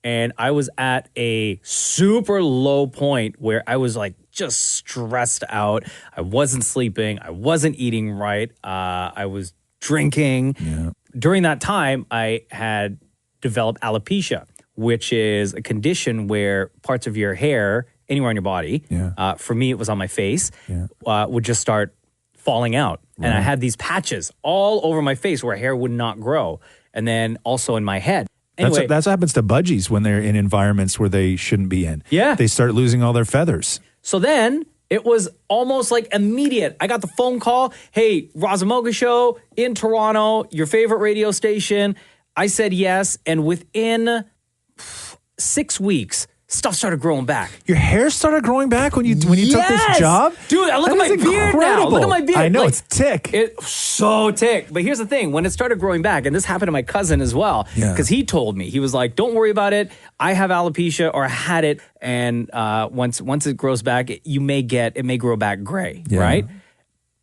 [SPEAKER 2] And I was at a super low point where I was like just stressed out. I wasn't sleeping. I wasn't eating right. I was drinking.
[SPEAKER 7] Yeah.
[SPEAKER 2] during that time, I had developed alopecia, which is a condition where parts of your hair, anywhere on your body, for me, it was on my face, would just start falling out. And I had these patches all over my face where hair would not grow. And then also in my head. Anyway,
[SPEAKER 7] That's what happens to budgies when they're in environments where they shouldn't be in.
[SPEAKER 2] Yeah.
[SPEAKER 7] They start losing all their feathers.
[SPEAKER 2] So then it was almost like immediate. I got the phone call. Hey, Roz Mocha Show in Toronto, your favorite radio station. I said yes. And within 6 weeks, stuff started growing back.
[SPEAKER 7] Your hair started growing back when you took this job?
[SPEAKER 2] Dude, look at my
[SPEAKER 7] That is
[SPEAKER 2] beard now.
[SPEAKER 7] incredible.
[SPEAKER 2] Look at my beard.
[SPEAKER 7] I know, it's tick.
[SPEAKER 2] It's so tick. But here's the thing. When it started growing back, and this happened to my cousin as well, because he told me, he was like, don't worry about it. I have alopecia, or I had it, and once it grows back, it may grow back gray, right?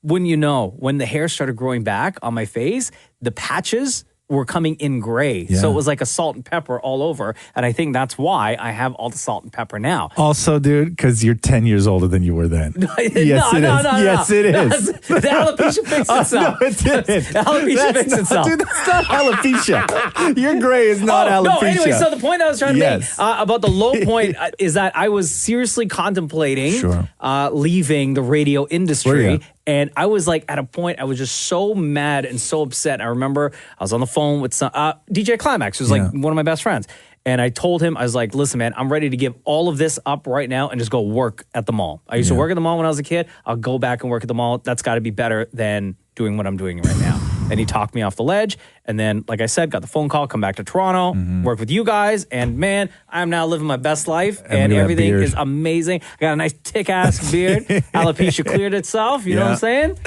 [SPEAKER 2] Wouldn't you know, when the hair started growing back on my face, the patches were coming in gray. So it was like a salt and pepper all over. And I think that's why I have all the salt and pepper now.
[SPEAKER 7] Also, dude, because you're 10 years older than you were then. Yes, it is. Yes, it is.
[SPEAKER 2] The alopecia fixed itself.
[SPEAKER 7] No, it didn't.
[SPEAKER 2] The alopecia fixed itself.
[SPEAKER 7] Dude, that's not alopecia. Your gray is not alopecia.
[SPEAKER 2] No, anyway, so the point I was trying to make about the low point is that I was seriously contemplating leaving the radio industry. And I was like, at a point, I was just so mad and so upset. I remember I was on the phone with some DJ Climax, who's like one of my best friends. And I told him, I was like, listen, man, I'm ready to give all of this up right now and just go work at the mall. I used to work at the mall when I was a kid. I'll go back and work at the mall. That's got to be better than doing what I'm doing right now. And he talked me off the ledge. And then, like I said, got the phone call, come back to Toronto, work with you guys. And man, I'm now living my best life. And everything is amazing. I got a nice thick-ass beard. Alopecia cleared itself. You know what I'm saying?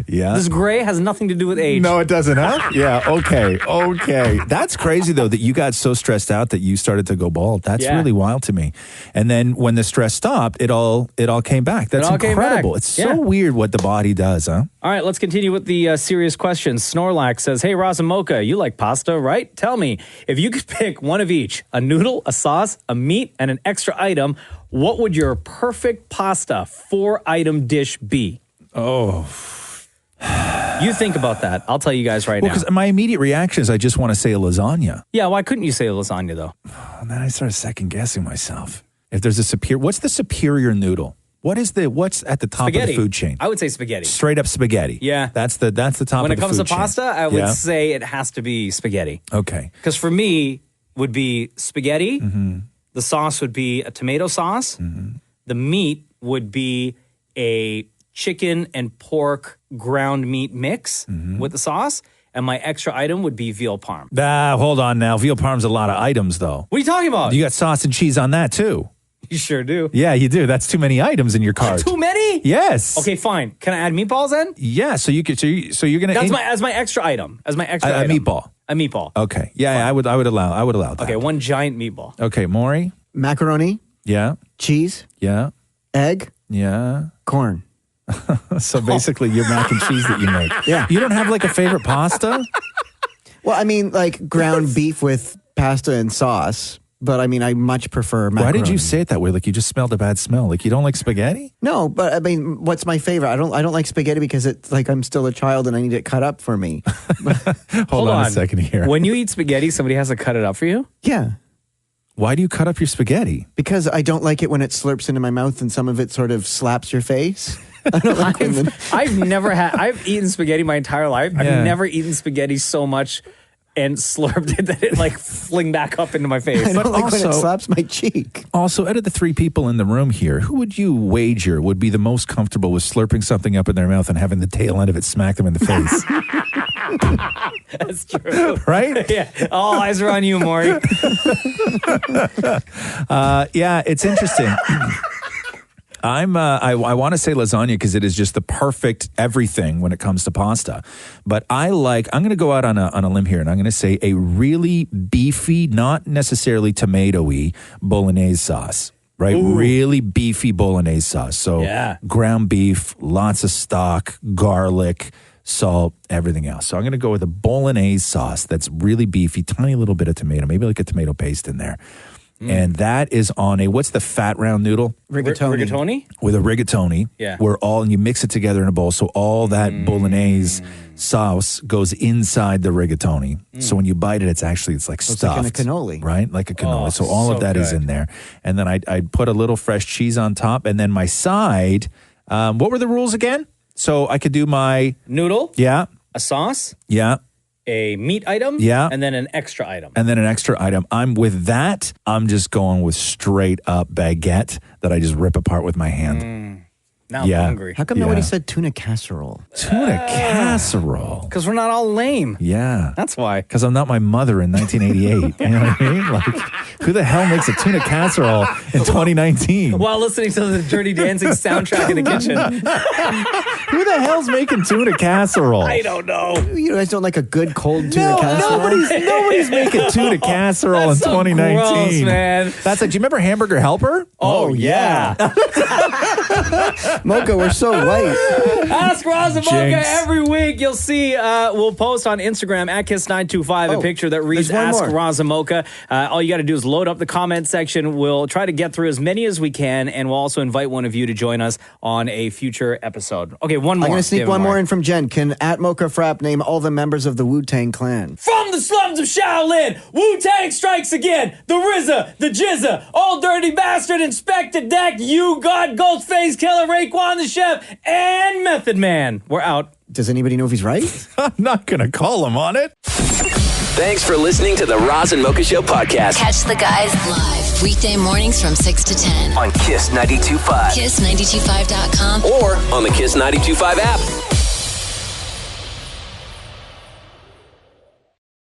[SPEAKER 7] Yeah.
[SPEAKER 2] This gray has nothing to do with age.
[SPEAKER 7] No, it doesn't, huh? Yeah, okay. That's crazy, though, that you got so stressed out that you started to go bald. That's really wild to me. And then when the stress stopped, it all came back. That's incredible. It's so weird what the body does, huh?
[SPEAKER 2] All right, let's continue with the serious questions. Snorlax says, hey, Roz and Mocha, you like pasta, right? Tell me, if you could pick one of each, a noodle, a sauce, a meat, and an extra item, what would your perfect pasta 4-item dish be?
[SPEAKER 7] Oh.
[SPEAKER 2] You think about that. I'll tell you guys right now.
[SPEAKER 7] Because my immediate reaction is I just want to say a lasagna.
[SPEAKER 2] Yeah, why couldn't you say a lasagna, though?
[SPEAKER 7] And then I started second-guessing myself. If there's a superior, what's the superior noodle? What's at the top of the food chain?
[SPEAKER 2] I would say spaghetti.
[SPEAKER 7] Straight up spaghetti.
[SPEAKER 2] Yeah.
[SPEAKER 7] That's the top of the food chain.
[SPEAKER 2] When it comes to pasta, I would say it has to be spaghetti.
[SPEAKER 7] Okay.
[SPEAKER 2] Because for me, would be spaghetti. The sauce would be a tomato sauce. The meat would be a chicken and pork ground meat mix with the sauce. And my extra item would be veal parm.
[SPEAKER 7] Hold on now. Veal parm's a lot of items, though.
[SPEAKER 2] What are you talking about?
[SPEAKER 7] You got sauce and cheese on that, too.
[SPEAKER 2] You sure do.
[SPEAKER 7] Yeah, you do. That's too many items in your cart.
[SPEAKER 2] Too many?
[SPEAKER 7] Yes.
[SPEAKER 2] Okay, fine. Can I add meatballs then?
[SPEAKER 7] Yeah. So you could. So you're gonna.
[SPEAKER 2] That's as my extra item. As my extra
[SPEAKER 7] a
[SPEAKER 2] item.
[SPEAKER 7] meatball.
[SPEAKER 2] A meatball.
[SPEAKER 7] Okay. Yeah, I would allow that.
[SPEAKER 2] Okay, one giant meatball.
[SPEAKER 7] Okay, Maury.
[SPEAKER 8] Macaroni.
[SPEAKER 7] Yeah.
[SPEAKER 8] Cheese.
[SPEAKER 7] Yeah.
[SPEAKER 8] Egg.
[SPEAKER 7] Yeah.
[SPEAKER 8] Corn.
[SPEAKER 7] So basically, your mac and cheese that you make.
[SPEAKER 8] Yeah.
[SPEAKER 7] You don't have like a favorite pasta?
[SPEAKER 8] Well, I mean, like ground beef with pasta and sauce. But I mean, I much prefer macaroni.
[SPEAKER 7] Why did you say it that way? Like you just smelled a bad smell. Like you don't like spaghetti?
[SPEAKER 8] No, but I mean, what's my favorite? I don't like spaghetti because it's like I'm still a child and I need it cut up for me.
[SPEAKER 7] Hold on a second here.
[SPEAKER 2] When you eat spaghetti, somebody has to cut it up for you?
[SPEAKER 8] Yeah.
[SPEAKER 7] Why do you cut up your spaghetti?
[SPEAKER 8] Because I don't like it when it slurps into my mouth and some of it sort of slaps your face. I don't like
[SPEAKER 2] I've eaten spaghetti my entire life. I've never eaten spaghetti so much and slurped it that it like fling back up into my face.
[SPEAKER 8] I don't like when it slaps my cheek.
[SPEAKER 7] Also, out of the three people in the room here, who would you wager would be the most comfortable with slurping something up in their mouth and having the tail end of it smack them in the face?
[SPEAKER 2] That's true.
[SPEAKER 7] Right?
[SPEAKER 2] Yeah. All eyes are on you, Maury.
[SPEAKER 7] Yeah, it's interesting. I want to say lasagna because it is just the perfect everything when it comes to pasta. But I'm going to go out on a limb here and I'm going to say a really beefy, not necessarily tomato-y bolognese sauce. Right? Ooh. Really beefy bolognese sauce. So ground beef, lots of stock, garlic, salt, everything else. So I'm going to go with a bolognese sauce that's really beefy, tiny little bit of tomato, maybe like a tomato paste in there. And that is on what's the fat round noodle?
[SPEAKER 2] Rigatoni?
[SPEAKER 7] With a rigatoni.
[SPEAKER 2] Yeah.
[SPEAKER 7] And you mix it together in a bowl. So all that bolognese sauce goes inside the rigatoni. So when you bite it, it's like
[SPEAKER 8] So it's
[SPEAKER 7] stuffed.
[SPEAKER 8] like in a cannoli.
[SPEAKER 7] Right? Like a cannoli.
[SPEAKER 2] Oh,
[SPEAKER 7] so all of
[SPEAKER 2] so
[SPEAKER 7] that is
[SPEAKER 2] good.
[SPEAKER 7] in there. And then I'd put a little fresh cheese on top. And then my side, what were the rules again? So I could do my
[SPEAKER 2] noodle.
[SPEAKER 7] Yeah.
[SPEAKER 2] A sauce.
[SPEAKER 7] Yeah.
[SPEAKER 2] A meat item.
[SPEAKER 7] Yeah.
[SPEAKER 2] And then an extra item.
[SPEAKER 7] And then an extra item. I'm just going with straight up baguette that I just rip apart with my hand.
[SPEAKER 2] Now I'm hungry.
[SPEAKER 8] How come nobody said tuna casserole?
[SPEAKER 7] Tuna casserole.
[SPEAKER 2] Because we're not all lame.
[SPEAKER 7] Yeah.
[SPEAKER 2] That's why.
[SPEAKER 7] Because I'm not my mother in 1988. You know what I mean? Like, who the hell makes a tuna casserole in 2019?
[SPEAKER 2] While listening to the Dirty Dancing soundtrack in the kitchen.
[SPEAKER 7] Who the hell's making tuna casserole?
[SPEAKER 2] I don't know.
[SPEAKER 8] You guys don't like a good cold tuna casserole?
[SPEAKER 7] Nobody's making tuna casserole in
[SPEAKER 2] That's so
[SPEAKER 7] 2019.
[SPEAKER 2] gross, man.
[SPEAKER 7] That's like, do you remember Hamburger Helper?
[SPEAKER 2] Oh, yeah.
[SPEAKER 8] Mocha, we're so white.
[SPEAKER 2] Ask Roz Mocha
[SPEAKER 7] Jinx.
[SPEAKER 2] every week. You'll see, we'll post on Instagram at Kiss925 a picture that reads
[SPEAKER 8] there's one
[SPEAKER 2] Ask
[SPEAKER 8] more.
[SPEAKER 2] Roz Mocha. All you got to do is load up the comment section. We'll try to get through as many as we can, and we'll also invite one of you to join us on a future episode. Okay, one more.
[SPEAKER 8] I'm going to sneak
[SPEAKER 2] Give
[SPEAKER 8] one
[SPEAKER 2] it
[SPEAKER 8] more in from Jen. Can at Mocha Frapp name all the members of the Wu-Tang Clan?
[SPEAKER 2] From the slums of Shaolin, Wu-Tang strikes again. The RZA, the Jizza, Old Dirty Bastard, Inspector Deck, You God, Ghostface Killer, Raekwon the Chef, and Method Man. We're out.
[SPEAKER 8] Does anybody know if he's right?
[SPEAKER 7] I'm not going to call him on it.
[SPEAKER 1] Thanks for listening to the Roz and Mocha Show podcast
[SPEAKER 3] Catch the guys live weekday mornings from 6 to 10.
[SPEAKER 1] on Kiss 92.5
[SPEAKER 3] Kiss925.com.
[SPEAKER 1] or on the Kiss 92.5 app.